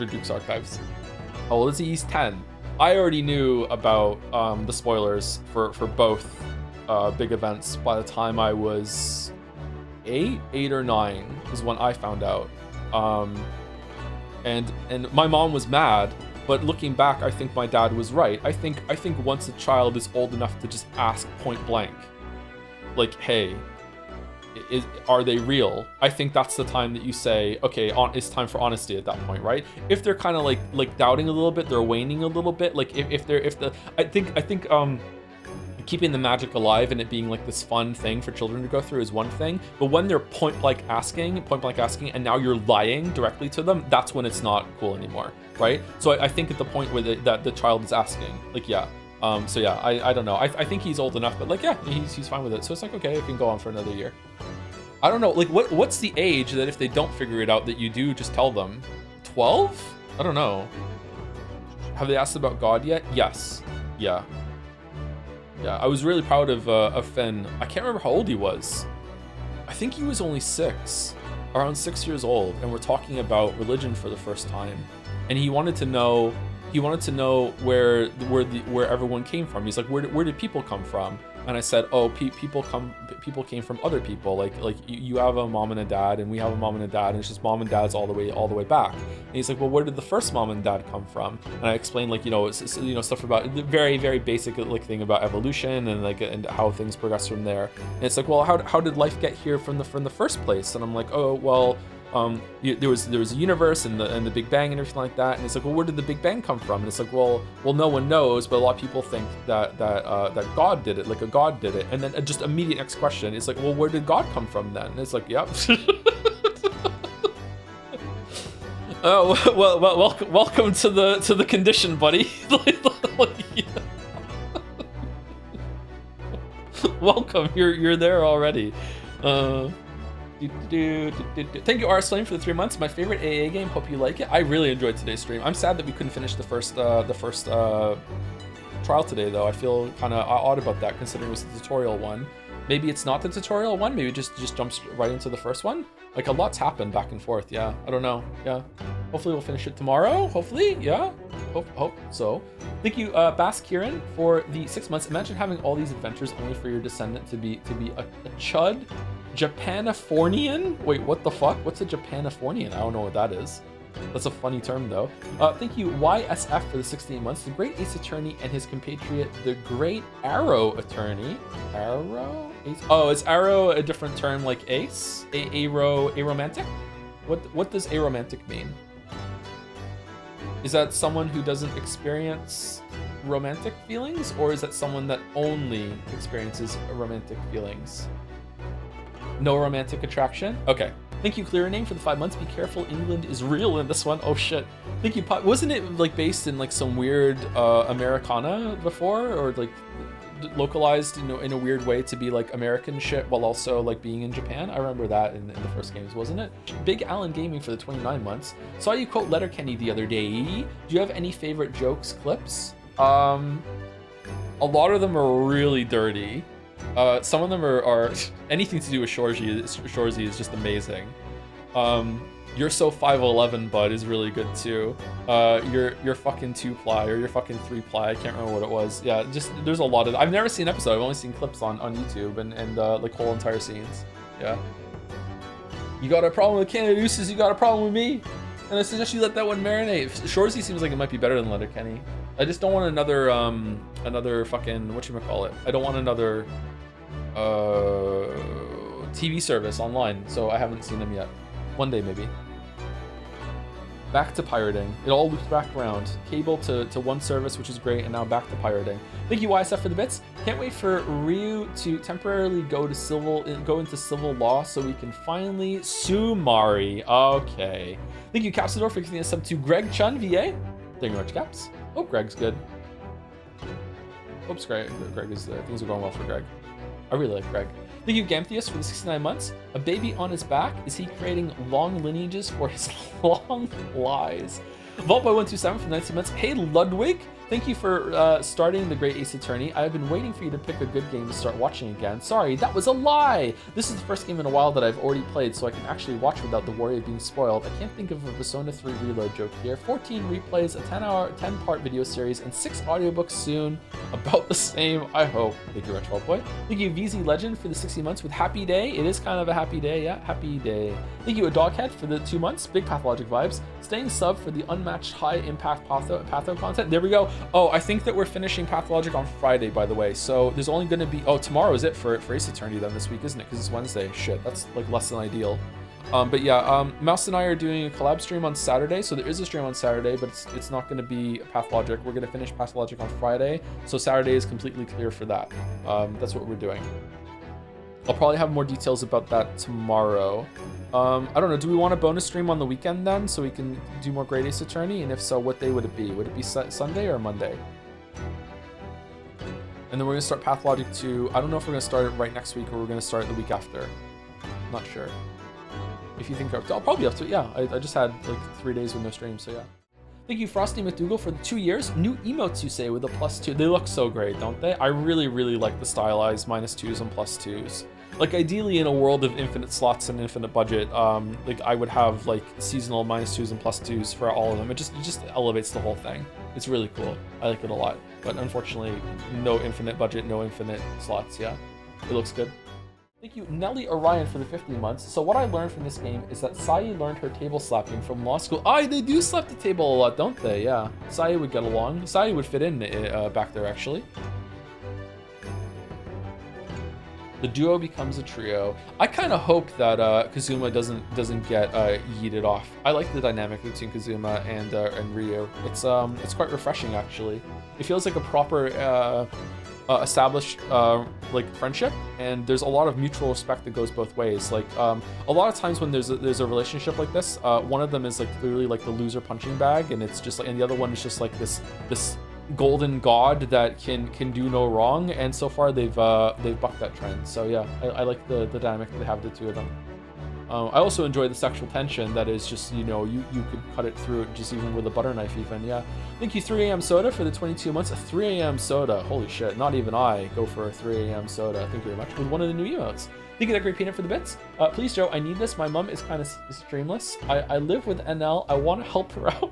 Duke's Archives. How old is he? He's 10. I already knew about the spoilers for both big events by the time I was 8 or 9 is when I found out. And my mom was mad, but looking back, I think my dad was right. I think once a child is old enough to just ask point blank, like, hey, are they real? I think that's the time that you say, okay, it's time for honesty at that point, right? If they're kind of like doubting a little bit, they're waning a little bit. Like I think keeping the magic alive and it being like this fun thing for children to go through is one thing, but when they're point blank asking, and now you're lying directly to them, that's when it's not cool anymore, right? So I think at the point where that the child is asking, like, yeah. So yeah, I don't know. I think he's old enough, but like, yeah, he's fine with it. So it's like, okay, it can go on for another year. I don't know, like, what's the age that if they don't figure it out that you do just tell them? 12? I don't know. Have they asked about God yet? Yes. Yeah. Yeah, I was really proud of Finn. I can't remember how old he was. I think he was only 6, around 6 years old, and we're talking about religion for the first time. And he wanted to know where everyone came from. He's like, where did people come from? And I said, oh, people came from other people. Like you have a mom and a dad, and we have a mom and a dad, and it's just mom and dad's all the way back. And he's like, well, where did the first mom and dad come from? And I explained, like, stuff about the very, very basic like thing about evolution and how things progress from there. And it's like, well, how did life get here from the first place? And I'm like, oh, well, there was a universe and the Big Bang and everything like that. And it's like, well, where did the Big Bang come from? And it's like, well, no one knows, but a lot of people think that God did it, like a god did it. And then just immediate next question, it's like, well, where did God come from then? And it's like, yep. Oh, well, welcome to the condition, buddy. Welcome, you're there already. Thank you, Arslan, for the 3 months. My favorite AA game. Hope you like it. I really enjoyed today's stream. I'm sad that we couldn't finish the first trial today, though. I feel kind of odd about that, considering it was the tutorial one. Maybe it's not the tutorial one. Maybe it just jumps right into the first one. Like, a lot's happened back and forth. Yeah, I don't know. Yeah, hopefully we'll finish it tomorrow. Hopefully, yeah. Hope so. Thank you, Bas Kieran, for the 6 months. Imagine having all these adventures only for your descendant to be a chud. Japanifornian? Wait, what the fuck? What's a Japanifornian? I don't know what that is. That's a funny term, though. Thank you, YSF, for the 16 months. The Great Ace Attorney and his compatriot, the Great Arrow Attorney. Arrow? Ace? Oh, is Arrow a different term like Ace? Aromantic? What does aromantic mean? Is that someone who doesn't experience romantic feelings? Or is that someone that only experiences romantic feelings? No romantic attraction? Okay. Thank you, Clear Name, for the 5 months. Be careful, England is real in this one. Oh shit. Thank you, wasn't it like based in like some weird Americana before, or like localized in a weird way to be like American shit while also like being in Japan? I remember that in the first games, wasn't it? Big Alan Gaming for the 29 months. Saw you quote Letterkenny the other day. Do you have any favorite jokes, clips? A lot of them are really dirty. Some of them are anything to do with Shorzy is just amazing. You're so 5'11", bud, is really good too. Your fucking 2-ply or your fucking 3-ply, I can't remember what it was. Yeah, just there's a lot of. I've never seen an episode. I've only seen clips on YouTube and like whole entire scenes. Yeah. You got a problem with Canada Deuces, you got a problem with me. And I suggest you let that one marinate. Shorzy seems like it might be better than Letterkenny. I just don't want another fucking whatchamacallit. I don't want another TV service online, so I haven't seen them yet. One day maybe. Back to pirating. It all loops back around. Cable to one service, which is great, and now back to pirating. Thank you, YSF, for the bits. Can't wait for Ryu to temporarily go into civil law so we can finally sue Mari. Okay. Thank you, Capsador, for giving us up to Greg Chun, VA. Thank you very much, Caps. Hope Greg's good. Hopes Greg is things are going well for Greg. I really like Greg. Thank you, Gamtheus, for the 69 months. A baby on his back? Is he creating long lineages for his long lies? Vaultboy127 for 19 months. Hey, Ludwig. Thank you for starting The Great Ace Attorney. I've been waiting for you to pick a good game to start watching again. Sorry, that was a lie! This is the first game in a while that I've already played, so I can actually watch without the worry of being spoiled. I can't think of a Persona 3 Reload joke here. 14 replays, a 10-part video series, and 6 audiobooks soon. About the same, I hope. Thank you, Rich Boy. Thank you, VZ Legend, for the 60 months with Happy Day. It is kind of a happy day, yeah? Happy day. Thank you, A Doghead, for the 2 months. Big Pathologic vibes. Staying sub for the unmatched high-impact Patho content. There we go. Oh, I think that we're finishing Pathologic on Friday, by the way. So there's only going to be... Oh, tomorrow is it for Ace Attorney then this week, isn't it? Because it's Wednesday. Shit, that's like less than ideal. But yeah, Mouse and I are doing a collab stream on Saturday. So there is a stream on Saturday, but it's not going to be Pathologic. We're going to finish Pathologic on Friday. So Saturday is completely clear for that. That's what we're doing. I'll probably have more details about that tomorrow. I don't know, do we want a bonus stream on the weekend then, so we can do more Great Ace Attorney? And if so, what day would it be? Would it be Sunday or Monday? And then we're going to start Pathologic 2. I don't know if we're going to start it right next week or we're going to start it the week after. Not sure. If you think I'll probably have to, yeah. I just had like 3 days with no stream, so yeah. Thank you, Frosty McDougal, for the 2 years. New emotes, you say, with a +2. They look so great, don't they? I really, really like the stylized -2s and +2s. Like ideally in a world of infinite slots and infinite budget, like I would have like seasonal -2s and +2s for all of them. It just elevates the whole thing. It's really cool. I like it a lot. But unfortunately, no infinite budget, no infinite slots. Yeah, it looks good. Thank you, Nelly Orion, for the 15 months. So what I learned from this game is that Sai learned her table slapping from law school. They do slap the table a lot, don't they? Yeah, Sai would get along. Sai would fit in back there, actually. The duo becomes a trio. I kind of hope that Kazuma doesn't get yeeted off. I like the dynamic between Kazuma and Ryu. It's quite refreshing, actually. It feels like a proper established like friendship, and there's a lot of mutual respect that goes both ways. Like a lot of times when there's a relationship like this, one of them is like clearly like the loser punching bag, and it's just like, and the other one is just like this golden god that can do no wrong. And so far they've bucked that trend. So yeah, I like the dynamic that they have, the two of them. I also enjoy the sexual tension that is just, you know, you could cut it through it just even with a butter knife even, yeah. Thank you, 3 a.m. Soda, for the 22 months. A 3 a.m. Soda, holy shit, not even I go for a 3 a.m. soda. Thank you very much, with one of the new emotes. Thank you, that great peanut, for the bits. Please, Joe, I need this. My mom is kind of streamless. I live with NL. I want to help her out.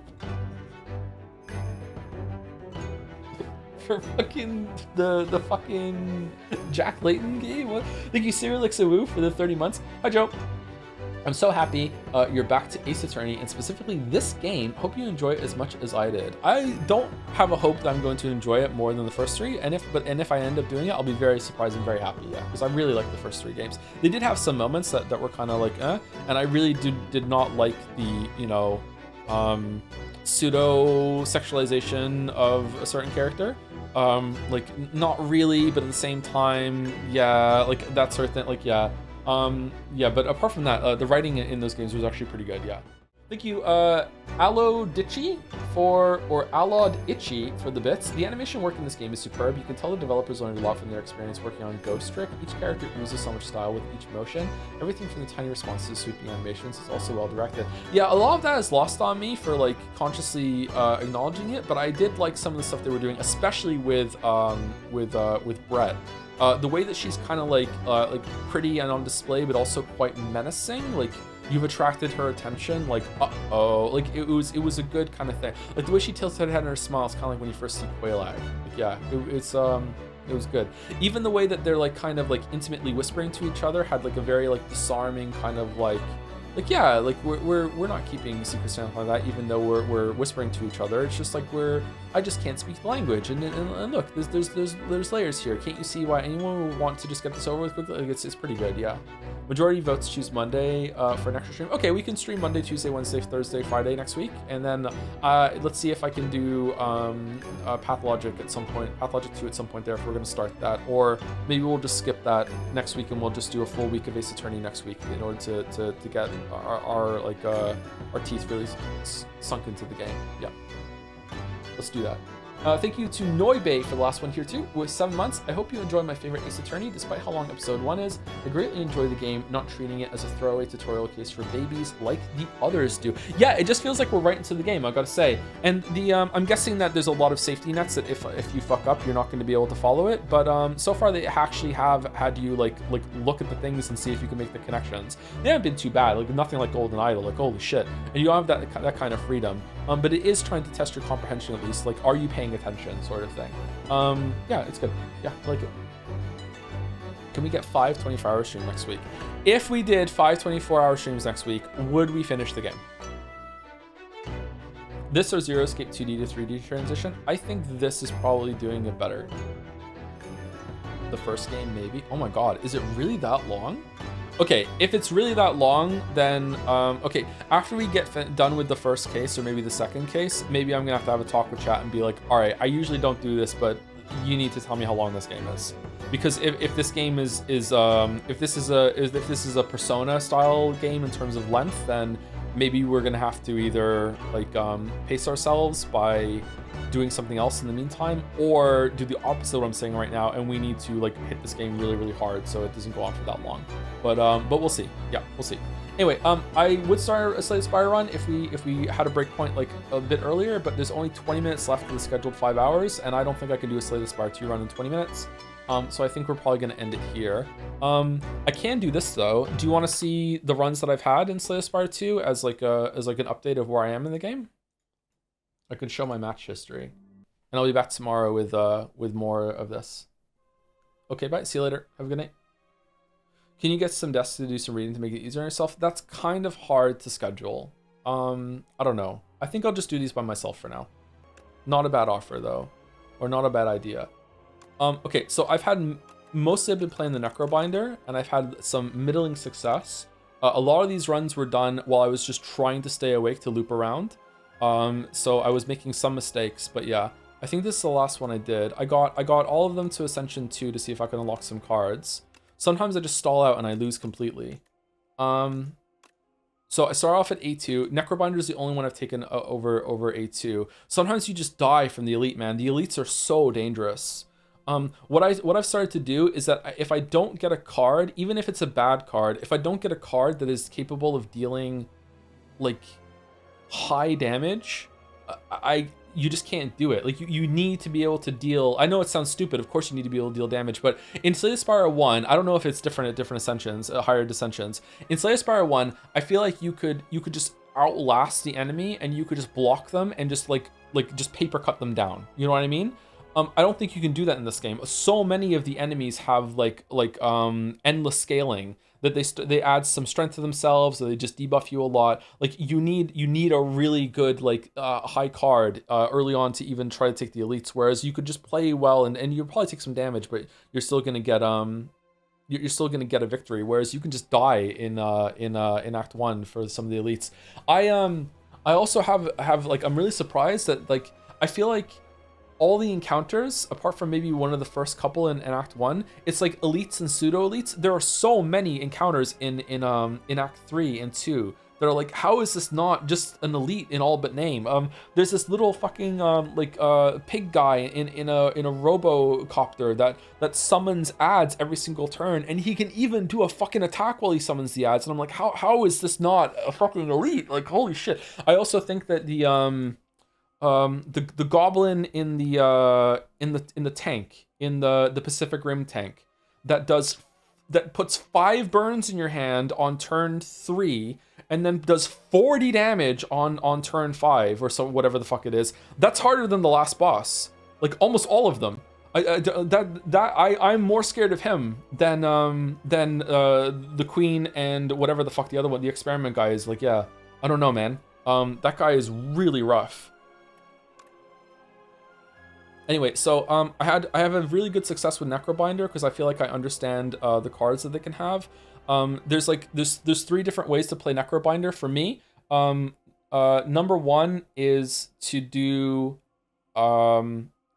For fucking the fucking Jack Layton game. What? Thank you, Cyrilixawoo, for the 30 months. Hi, Joe. I'm so happy you're back to Ace Attorney, and specifically this game. Hope you enjoy it as much as I did. I don't have a hope that I'm going to enjoy it more than the first 3, and if I end up doing it, I'll be very surprised and very happy, yeah, because I really like the first 3 games. They did have some moments that were kind of like, and I really did not like the, you know, pseudo sexualization of a certain character. Like not really, but at the same time, yeah, like that sort of thing, like yeah. Yeah, but apart from that, the writing in those games was actually pretty good, yeah. Thank you, Alodichi Itchy for the bits. The animation work in this game is superb. You can tell the developers learned a lot from their experience working on Ghost Trick. Each character oozes so much style with each motion. Everything from the tiny responses to sweeping animations is also well directed. Yeah, a lot of that is lost on me for like consciously acknowledging it, but I did like some of the stuff they were doing, especially with Brett. The way that she's kind of like pretty and on display, but also quite menacing. Like you've attracted her attention. Like like it was a good kind of thing. Like the way she tilts her head and her smile is kind of like when you first see Quelaag. Like yeah, it was good. Even the way that they're like kind of like intimately whispering to each other had like a very like disarming kind of like yeah, like we're not keeping secrets and like that, even though we're whispering to each other. It's just like I just can't speak the language, and look, there's layers here. Can't you see why anyone would want to just get this over with quickly? Like it's pretty good, yeah. Majority votes choose Monday for an extra stream. Okay, we can stream Monday, Tuesday, Wednesday, Thursday, Friday next week, and then let's see if I can do Pathologic at some point, Pathologic 2 at some point there if we're gonna start that, or maybe we'll just skip that next week and we'll just do a full week of Ace Attorney next week in order to get our teeth really sunk into the game. Yeah, let's do that. Thank you to Noibe for the last one here too, with 7 months. I hope you enjoy my favorite Ace Attorney, despite how long episode 1 is. I greatly enjoy the game, not treating it as a throwaway tutorial case for babies like the others do. Yeah, it just feels like we're right into the game, I gotta say. And the I'm guessing that there's a lot of safety nets that if you fuck up, you're not going to be able to follow it. But so far they actually have had you like look at the things and see if you can make the connections. They haven't been too bad, like nothing like Golden Idol, like holy shit. And you don't have that kind of freedom. But it is trying to test your comprehension at least, like are you paying attention, sort of thing. Yeah, it's good. Yeah, I like it. Can we get 5 24-hour streams next week? If we did 5 24-hour streams next week, would we finish the game? This or Zero Escape 2D to 3D transition? I think this is probably doing it better. The first game, maybe. Oh my god, is it really that long? Okay, if it's really that long, then, okay, after we get done with the first case, or maybe the second case, maybe I'm gonna have to have a talk with chat and be like, all right, I usually don't do this, but you need to tell me how long this game is. Because if this game is if this is a Persona style game in terms of length, then maybe we're gonna have to either like pace ourselves by doing something else in the meantime, or do the opposite of what I'm saying right now, and we need to like hit this game really, really hard so it doesn't go on for that long. But we'll see. Yeah, we'll see. Anyway, I would start a Slay the Spire run if we had a breakpoint like a bit earlier, but there's only 20 minutes left of the scheduled 5 hours, and I don't think I can do a Slay the Spire 2 run in 20 minutes. So I think we're probably going to end it here. I can do this though. Do you want to see the runs that I've had in Slay the Spire 2 as like an update of where I am in the game? I could show my match history, and I'll be back tomorrow with more of this. Okay, bye. See you later. Have a good night. Can you get some desks to do some reading to make it easier on yourself? That's kind of hard to schedule. I don't know. I think I'll just do these by myself for now. Not a bad offer though, or not a bad idea. Okay, so mostly I've been playing the Necrobinder, and I've had some middling success. A lot of these runs were done while I was just trying to stay awake to loop around. So I was making some mistakes, but yeah, I think this is the last one I did. I got all of them to Ascension 2 to see if I can unlock some cards. Sometimes I just stall out and I lose completely. So I start off at A2. Necrobinder is the only one I've taken over A2. Sometimes you just die from the elite, man. The elites are so dangerous. What I've started to do is that if I don't get a card, even if it's a bad card, if I don't get a card that is capable of dealing like high damage, you just can't do it. Like you need to be able to deal. I know it sounds stupid. Of course you need to be able to deal damage, but in Slay the Spire 1, I don't know if it's different at different ascensions, higher dissensions. In Slay the Spire 1, I feel like you could just outlast the enemy, and you could just block them and just like just paper cut them down. You know what I mean? I don't think you can do that in this game. So many of the enemies have like endless scaling, that they add some strength to themselves, or they just debuff you a lot. Like you need a really good high card early on to even try to take the elites. Whereas you could just play well and you'll probably take some damage, but you're still gonna get you're still gonna get a victory. Whereas you can just die in Act 1 for some of the elites. I also have like, I'm really surprised that like I feel like all the encounters, apart from maybe one of the first couple in Act 1, it's like elites and pseudo-elites. There are so many encounters in Act 3 and 2 that are like, how is this not just an elite in all but name? There's this little fucking pig guy in a robocopter that summons ads every single turn, and he can even do a fucking attack while he summons the ads. And I'm like, how is this not a fucking elite? Like, holy shit. I also think that the goblin in the tank, in the Pacific Rim tank, that puts 5 burns in your hand on turn 3 and then does 40 damage on turn 5 or so, whatever the fuck it is. That's harder than the last boss. Like almost all of them. I'm more scared of him than the Queen and whatever the fuck the other one, the experiment guy is. Like, yeah, I don't know, man. That guy is really rough. Anyway, so I have a really good success with Necrobinder because I feel like I understand the cards that they can have. There's 3 different ways to play Necrobinder for me. Number 1 is to do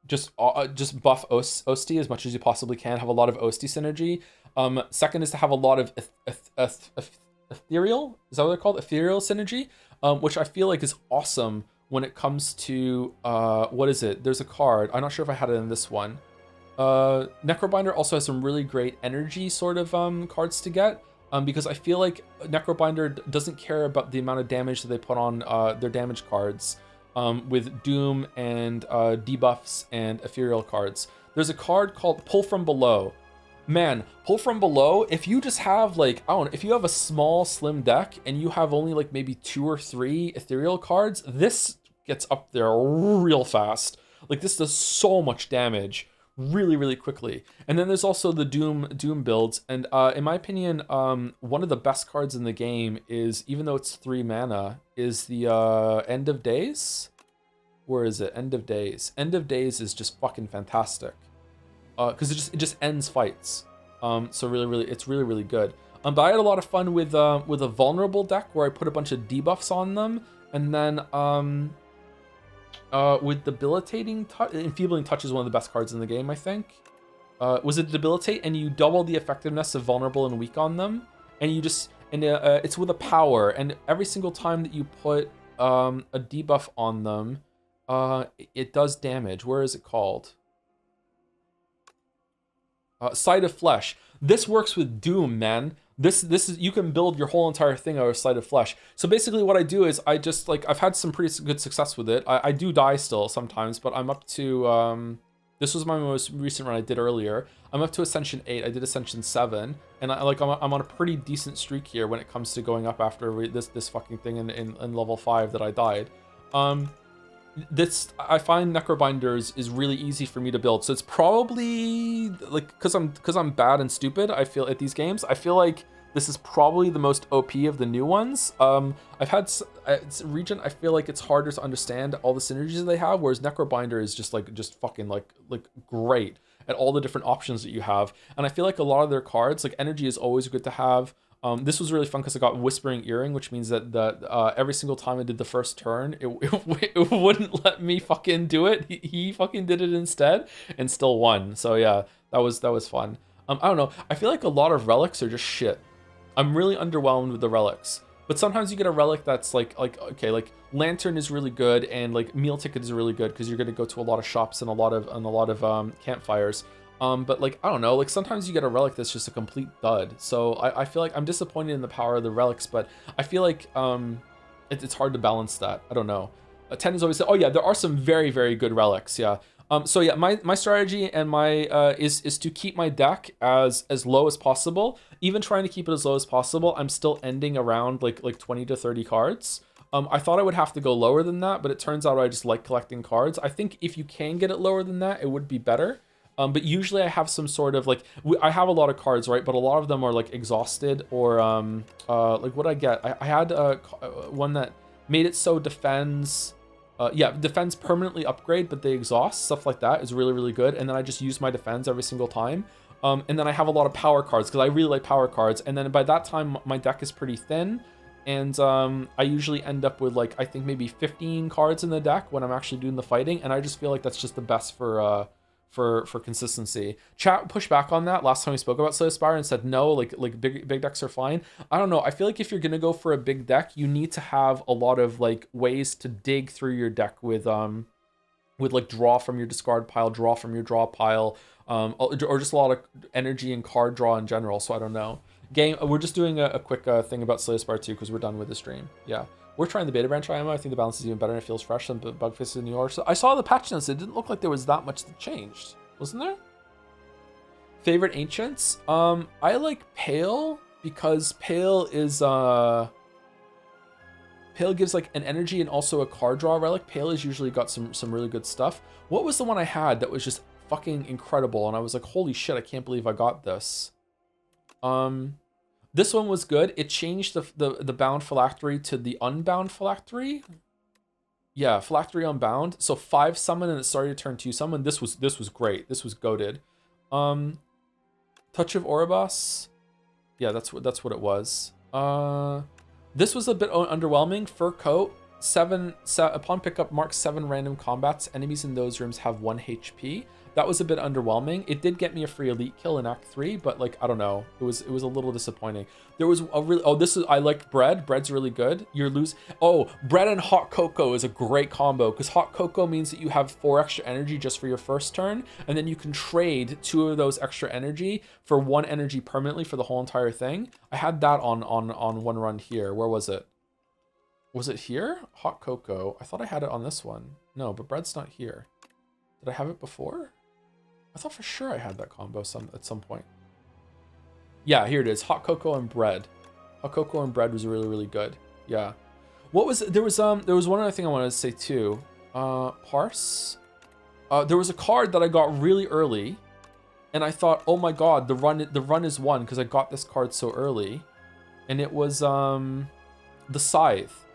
just buff Osti as much as you possibly can. Have a lot of Osti synergy. Second is to have a lot of ethereal. Is that what they're called? Ethereal synergy, which I feel like is awesome when it comes to what is it? There's a card. I'm not sure if I had it in this one. Necrobinder also has some really great energy sort of cards to get, because I feel like Necrobinder doesn't care about the amount of damage that they put on their damage cards with Doom and debuffs and ethereal cards. There's a card called Pull From Below. Man, Pull From Below, if you just have like, I don't know, if you have a small slim deck and you have only like maybe 2 or 3 ethereal cards, this gets up there real fast. Like this does so much damage really, really quickly. And then there's also the Doom builds, and in my opinion, one of the best cards in the game is, even though it's 3 mana, is the End of Days. Where is it? End of Days. End of Days is just fucking fantastic. Because it just ends fights. So really, it's really good. But I had a lot of fun with a vulnerable deck where I put a bunch of debuffs on them, and then with debilitating touch, enfeebling touch is one of the best cards in the game, I think. Was it debilitate, and you double the effectiveness of vulnerable and weak on them, and you just it's with a power, and every single time that you put a debuff on them, it does damage. Where is it called? Sight of Flesh. This works with Doom, man. This is, you can build your whole entire thing out of Sight of Flesh. So basically what I do is I just like, I've had some pretty good success with it. I do die still sometimes, but I'm up to This was my most recent run I did earlier. I'm up to Ascension 8. I did Ascension 7, and I'm on a pretty decent streak here when it comes to going up after this fucking thing in level 5 that I died. I find Necrobinders is really easy for me to build, so it's probably like because I'm bad and stupid. I feel at these games, I feel like this is probably the most OP of the new ones. I've had Regent. I feel like it's harder to understand all the synergies that they have, whereas Necrobinder is just fucking great at all the different options that you have. And I feel like a lot of their cards, like Energy, is always good to have. This was really fun because I got Whispering Earring, which means that every single time I did the first turn, it wouldn't let me fucking do it. He fucking did it instead and still won. So yeah, that was fun. I don't know. I feel like a lot of relics are just shit. I'm really underwhelmed with the relics. But sometimes you get a relic that's okay, like Lantern is really good, and like Meal Ticket is really good because you're gonna go to a lot of shops and a lot of campfires. But like, I don't know, like sometimes you get a relic that's just a complete dud. So I feel like I'm disappointed in the power of the relics, but I feel like it's hard to balance that. I don't know. 10 is always, oh yeah, there are some very, very good relics, yeah. So yeah, my strategy and my is to keep my deck as low as possible. Even trying to keep it as low as possible, I'm still ending around like 20 to 30 cards. I thought I would have to go lower than that, but it turns out I just like collecting cards. I think if you can get it lower than that, it would be better. But usually I have some sort of I have a lot of cards, right? But a lot of them are like exhausted or like what I get. I had one that made it so defends permanently upgrade, but they exhaust. Stuff like that is really, really good. And then I just use my defense every single time. And then I have a lot of power cards because I really like power cards. And then by that time, my deck is pretty thin. And I usually end up with I think maybe 15 cards in the deck when I'm actually doing the fighting. And I just feel like that's just the best for consistency. Chat pushed back on that last time we spoke about Slay the Spire and said no, like big decks are fine. I don't know. I feel like if you're gonna go for a big deck, you need to have a lot of ways to dig through your deck with draw from your discard pile, draw from your draw pile, or just a lot of energy and card draw in general. So I don't know. Game, we're just doing a quick thing about Slay the Spire 2 because we're done with the stream. Yeah. We're trying the beta branch IMO. I think the balance is even better and it feels fresh than Bugface in New York. So I saw the patch notes. It didn't look like there was that much that changed. Wasn't there? Favorite Ancients? I like Pale because Pale is Pale gives an energy and also a card draw relic. Pale has usually got some really good stuff. What was the one I had that was just fucking incredible? And I was like, holy shit, I can't believe I got this. This one was good. It changed the bound phylactery to the unbound phylactery. Yeah, phylactery unbound. So 5 summon and it started to turn 2 summon. This was great. This was goated. Touch of Oribos. Yeah, that's what it was. This was a bit underwhelming. Fur coat. 7 upon pickup marks 7 random combats. Enemies in those rooms have 1 HP. That was a bit underwhelming. It did get me a free elite kill in Act 3, but I don't know. It was a little disappointing. There was a really I like bread. Bread's really good. Bread and hot cocoa is a great combo because hot cocoa means that you have 4 extra energy just for your first turn, and then you can trade 2 of those extra energy for 1 energy permanently for the whole entire thing. I had that on one run here. Where was it? Was it here? Hot cocoa. I thought I had it on this one. No, but bread's not here. Did I have it before? I thought for sure I had that combo at some point. Yeah, here it is. Hot cocoa and bread. Hot cocoa and bread was really, really good. Yeah. There was one other thing I wanted to say too. Parse. There was a card that I got really early, and I thought, oh my god, the run is won because I got this card so early, and it was the Scythe.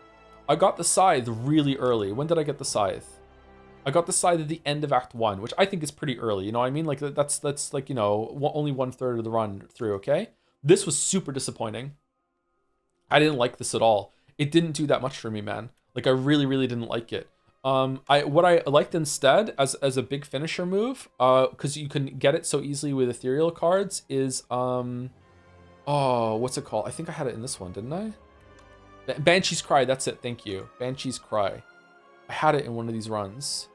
I got the Scythe really early. When did I get the Scythe? I got the Scythe at the end of Act 1, which I think is pretty early. You know what I mean? That's only 1/3 of the run through, okay? This was super disappointing. I didn't like this at all. It didn't do that much for me, man. I really, really didn't like it. What I liked instead as a big finisher move, because you can get it so easily with ethereal cards, is what's it called? I think I had it in this one, didn't I? Banshee's Cry, that's it, thank you. Banshee's Cry. I had it in one of these runs.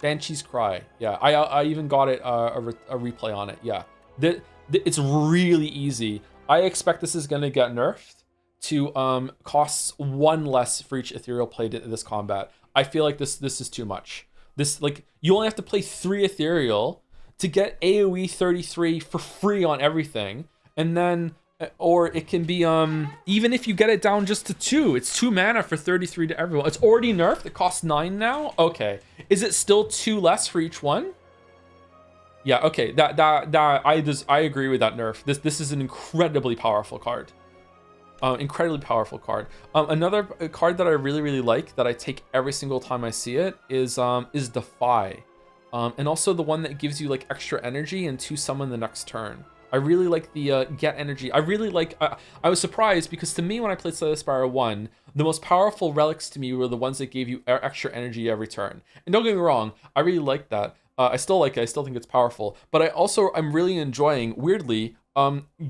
Banshee's Cry. Yeah, I even got it a replay on it. Yeah, it's really easy. I expect this is gonna get nerfed to costs 1 less for each ethereal played in this combat. I feel like this is too much. This, like, you only have to play 3 Ethereal to get AoE 33 for free on everything. And then, or it can be, even if you get it down just to 2, it's 2 mana for 33 to everyone. It's already nerfed, it costs 9 now? Okay. Is it still 2 less for each one? Yeah, okay, I agree with that nerf. This is an incredibly powerful card. Incredibly powerful card. Another card that I really like that I take every single time I see it is Defy. And also the one that gives you like extra energy and 2 summon the next turn. I really like the get energy. I really like, I was surprised because to me when I played Slay the Spire 1, the most powerful relics to me were the ones that gave you extra energy every turn. And don't get me wrong, I really like that. I still like it, I still think it's powerful. But I'm really enjoying, weirdly,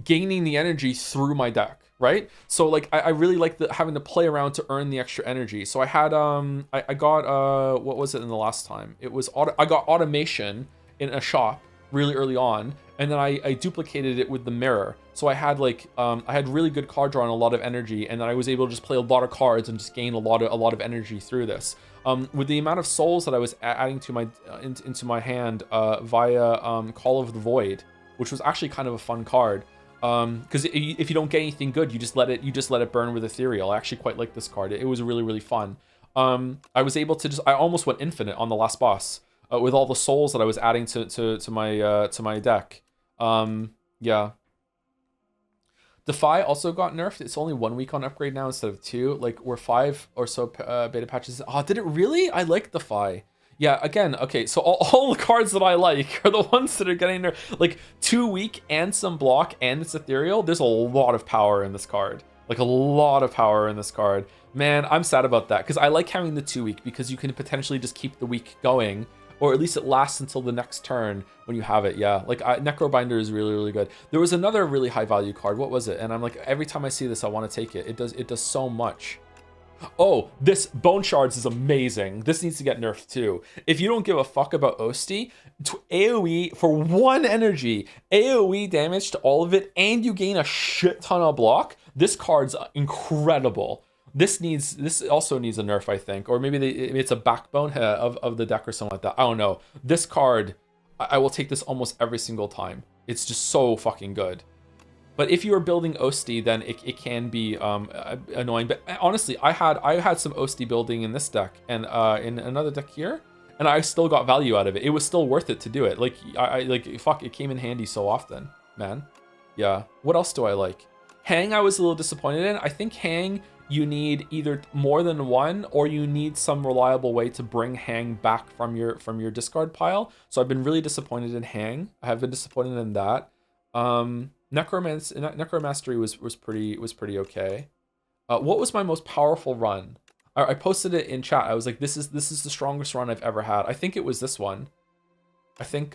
gaining the energy through my deck, right? So like I really like having to play around to earn the extra energy. So I had I got what was it in the last time? It was I got automation in a shop really early on, and then I duplicated it with the mirror. So I had like I had really good card draw and a lot of energy, and then I was able to just play a lot of cards and just gain a lot of energy through this. With the amount of souls that I was adding to my into my hand via Call of the Void, which was actually kind of a fun card. Because if you don't get anything good, you just let it burn with Ethereal. I actually quite like this card. It was really fun. I was able to I almost went infinite on the last boss with all the souls that I was adding to my deck. Yeah. Defy also got nerfed. It's only 1 week on upgrade now instead of 2. Like we're 5 or so beta patches. Oh, did it really? I like Defy. Yeah, again, okay, so all the cards that I like are the ones that are getting there. Like 2 week and some block and it's ethereal. There's a lot of power in this card. Like a lot of power in this card. Man, I'm sad about that because I like having the 2 week because you can potentially just keep the week going, or at least it lasts until the next turn when you have it. Yeah, like Necrobinder is really good. There was another really high value card. What was it? And I'm like, every time I see this, I want to take it. It does so much. Oh, this Bone Shards is amazing. This needs to get nerfed too. If you don't give a fuck about Osti, AoE for 1 energy, AoE damage to all of it, and you gain a shit ton of block. This card's incredible. This also needs a nerf, I think, or maybe it's a backbone of the deck or something like that. I don't know. This card, I will take this almost every single time. It's just so fucking good. But if you are building Osti, then it can be annoying. But honestly, I had some Osti building in this deck and in another deck here, and I still got value out of it. It was still worth it to do it. Like fuck, it came in handy so often, man. Yeah. What else do I like? Hang, I was a little disappointed in. I think Hang, you need either more than 1 or you need some reliable way to bring Hang back from your discard pile. So I've been really disappointed in Hang. I have been disappointed in that. Necromastery was pretty okay. What was my most powerful run? I posted it in chat. I was like, this is the strongest run I've ever had. I think it was this one. I think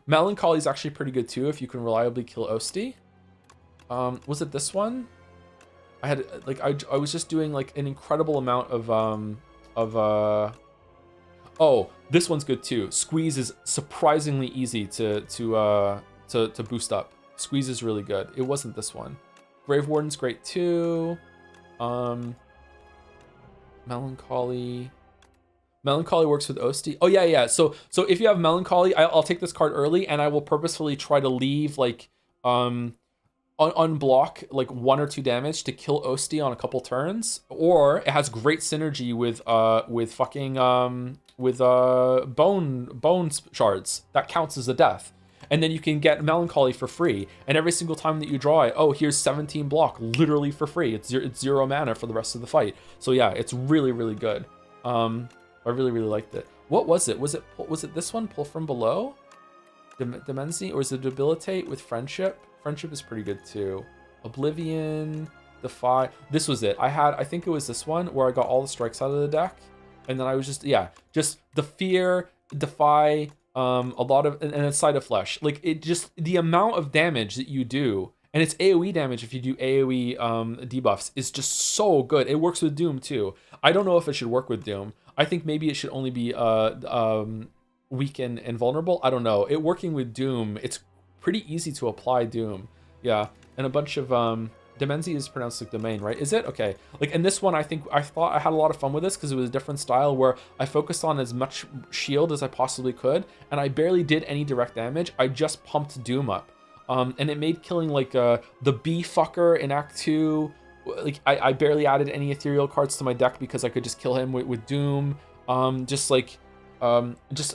Melancholy is actually pretty good too if you can reliably kill Osti. Was it this one? I had like I was just doing like an incredible amount of oh, this one's good too. Squeeze is surprisingly easy to boost up. Squeeze is really good. It wasn't this one. Grave Warden's great too. Melancholy works with Osti. Oh yeah. So if you have Melancholy, I'll take this card early and I will purposefully try to leave like unblock like 1 or 2 damage to kill Osti on a couple turns. Or it has great synergy with bone shards. That counts as a death. And then you can get Melancholy for free. And every single time that you draw it, oh, here's 17 block, literally for free. It's 0 mana for the rest of the fight. So yeah, it's really good. I really liked it. What was it? Was it this one? Pull from Below? Dimensi? Or is it Debilitate with Friendship? Friendship is pretty good too. Oblivion, Defy. This was it. I think it was this one where I got all the strikes out of the deck. And then I was just the Fear, Defy, a lot of, and a Side of Flesh. Like it just, the amount of damage that you do, and it's AoE damage if you do AoE debuffs, is just so good. It works with Doom too. I don't know if it should work with Doom. I think maybe it should only be weak and vulnerable. I don't know. Working with Doom, it's pretty easy to apply Doom. Yeah, and a bunch of Demenzi is pronounced like domain, right? Is it? Okay. Like in this one, I thought I had a lot of fun with this because it was a different style where I focused on as much shield as I possibly could, and I barely did any direct damage. I just pumped Doom up. And it made killing like the bee fucker in Act 2, like I barely added any ethereal cards to my deck because I could just kill him with Doom. Just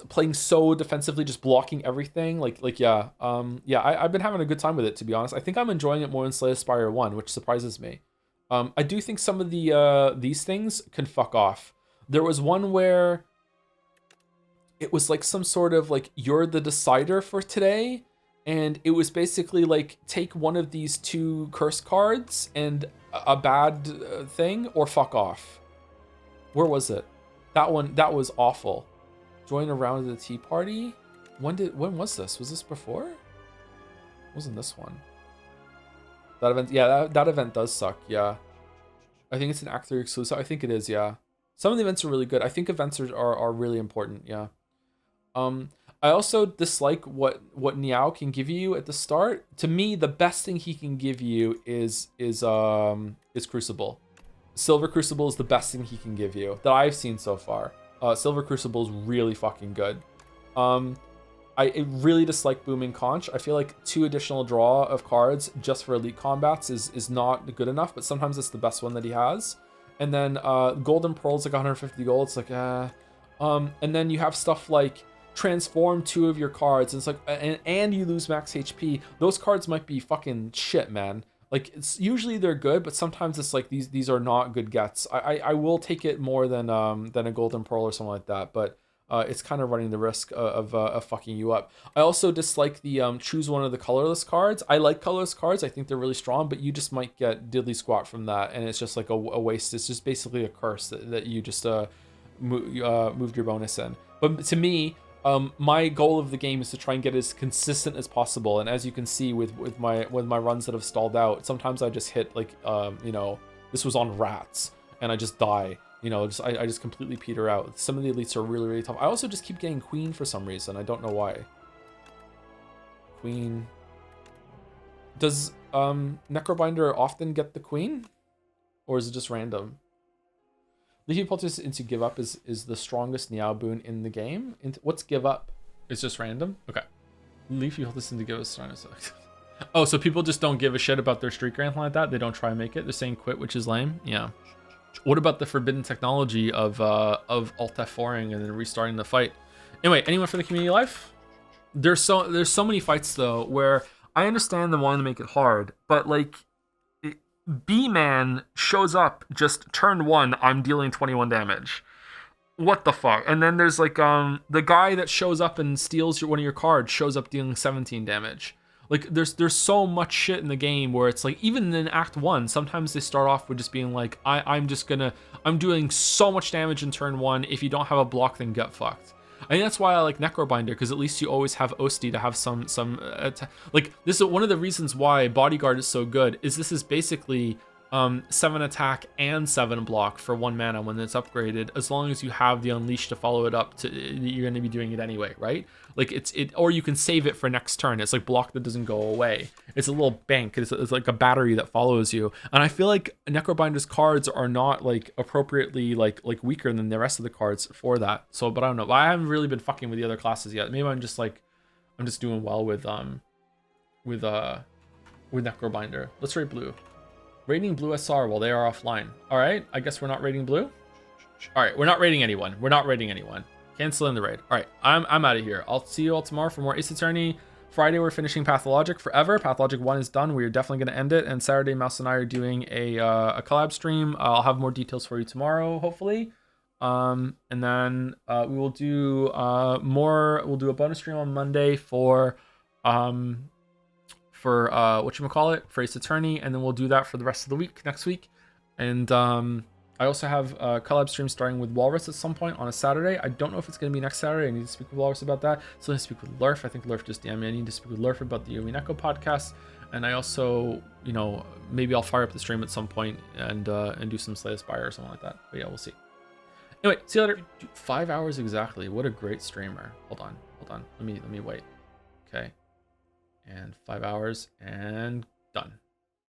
playing so defensively, just blocking everything. Yeah. I've been having a good time with it, to be honest. I think I'm enjoying it more than Slay the Spire 1, which surprises me. I do think some of these things can fuck off. There was one where it was like some sort of like, you're the decider for today. And it was basically like, take one of these 2 curse cards and a bad thing, or fuck off. Where was it? That was awful. Join a round of the tea party. When was this? Was this before? Wasn't this one? That event, yeah, that event does suck. Yeah, I think it's an Act 3 exclusive. I think it is. Yeah, some of the events are really good. I think events are really important. Yeah. I also dislike what Niao can give you at the start. To me, the best thing he can give you is Crucible. Silver Crucible is the best thing he can give you that I've seen so far. Silver Crucible is really fucking good. I really dislike Booming Conch. I feel like 2 additional draw of cards just for elite combats is not good enough, but sometimes it's the best one that he has. And then Golden Pearl's like 150 gold. It's like, and then you have stuff like transform 2 of your cards. And it's like, and you lose max HP. Those cards might be fucking shit, man. Like, it's usually they're good, but sometimes it's like these are not good gets. I will take it more than a Golden Pearl or something like that, but it's kind of running the risk of fucking you up. I also dislike the choose one of the colorless cards. I like colorless cards. I think they're really strong, but you just might get diddly squat from that, and it's just like a waste. It's just basically a curse that you just moved your bonus in. But to me, my goal of the game is to try and get as consistent as possible, and as you can see with my runs that have stalled out, sometimes I just hit like this was on rats and I just die. I just completely peter out. Some of the elites are really, really tough. I also just keep getting Queen for some reason. I don't know why. Queen. Does Necrobinder often get the Queen, or is it just random? Leafy Poultice into Give Up is the strongest Niao boon in the game. What's Give Up? It's just random? Okay. Leafy Poultice into Give Us. Oh, so people just don't give a shit about their streak or anything like that? They don't try and make it? They're saying quit, which is lame? Yeah. What about the forbidden technology of Alt F4ing and then restarting the fight? Anyway, anyone for the community life? There's so many fights, though, where I understand them wanting to make it hard, but like, B-Man shows up just turn 1, I'm dealing 21 damage. What the fuck? And then there's like the guy that shows up and steals one of your cards shows up dealing 17 damage. Like there's so much shit in the game where it's like, even in Act 1, sometimes they start off with just being like, I'm doing so much damage in turn 1. If you don't have a block, then get fucked. I think that's why I like Necrobinder, because at least you always have Osti to have some like, this is one of the reasons why Bodyguard is so good, is this is basically 7 attack and 7 block for 1 mana when it's upgraded, as long as you have the Unleash to follow it up. You're going to be doing it anyway, right? Like or you can save it for next turn. It's like block that doesn't go away. It's a little bank. It's like a battery that follows you. And I feel like Necrobinder's cards are not like appropriately like weaker than the rest of the cards for that. So, but I don't know. I haven't really been fucking with the other classes yet. Maybe I'm just doing well with Necrobinder. Let's rate blue. Rating blue SR while they are offline. All right, I guess we're not rating blue. All right, we're not rating anyone. Cancel in the raid. All right, I'm out of here. I'll see you all tomorrow for more Ace Attorney. Friday, we're finishing Pathologic forever. Pathologic 1 is done. We're definitely going to end it. And Saturday, Mouse and I are doing a collab stream. I'll have more details for you tomorrow, hopefully. And then we will do we'll do a bonus stream on Monday for whatchamacallit, for Ace Attorney, and then we'll do that for the rest of the week next week. And I also have a collab stream starting with Walrus at some point on a Saturday. I don't know if it's going to be next Saturday. I need to speak with Walrus about that. So I need to speak with Lurf. I think Lurf just DM'd me. I need to speak with Lurf about the Yomineko podcast. And I also, maybe I'll fire up the stream at some point and do some Slay the Spire or something like that. But yeah, we'll see. Anyway, see you later. Dude, 5 hours exactly. What a great streamer. Hold on. Let me wait. Okay. And 5 hours and done.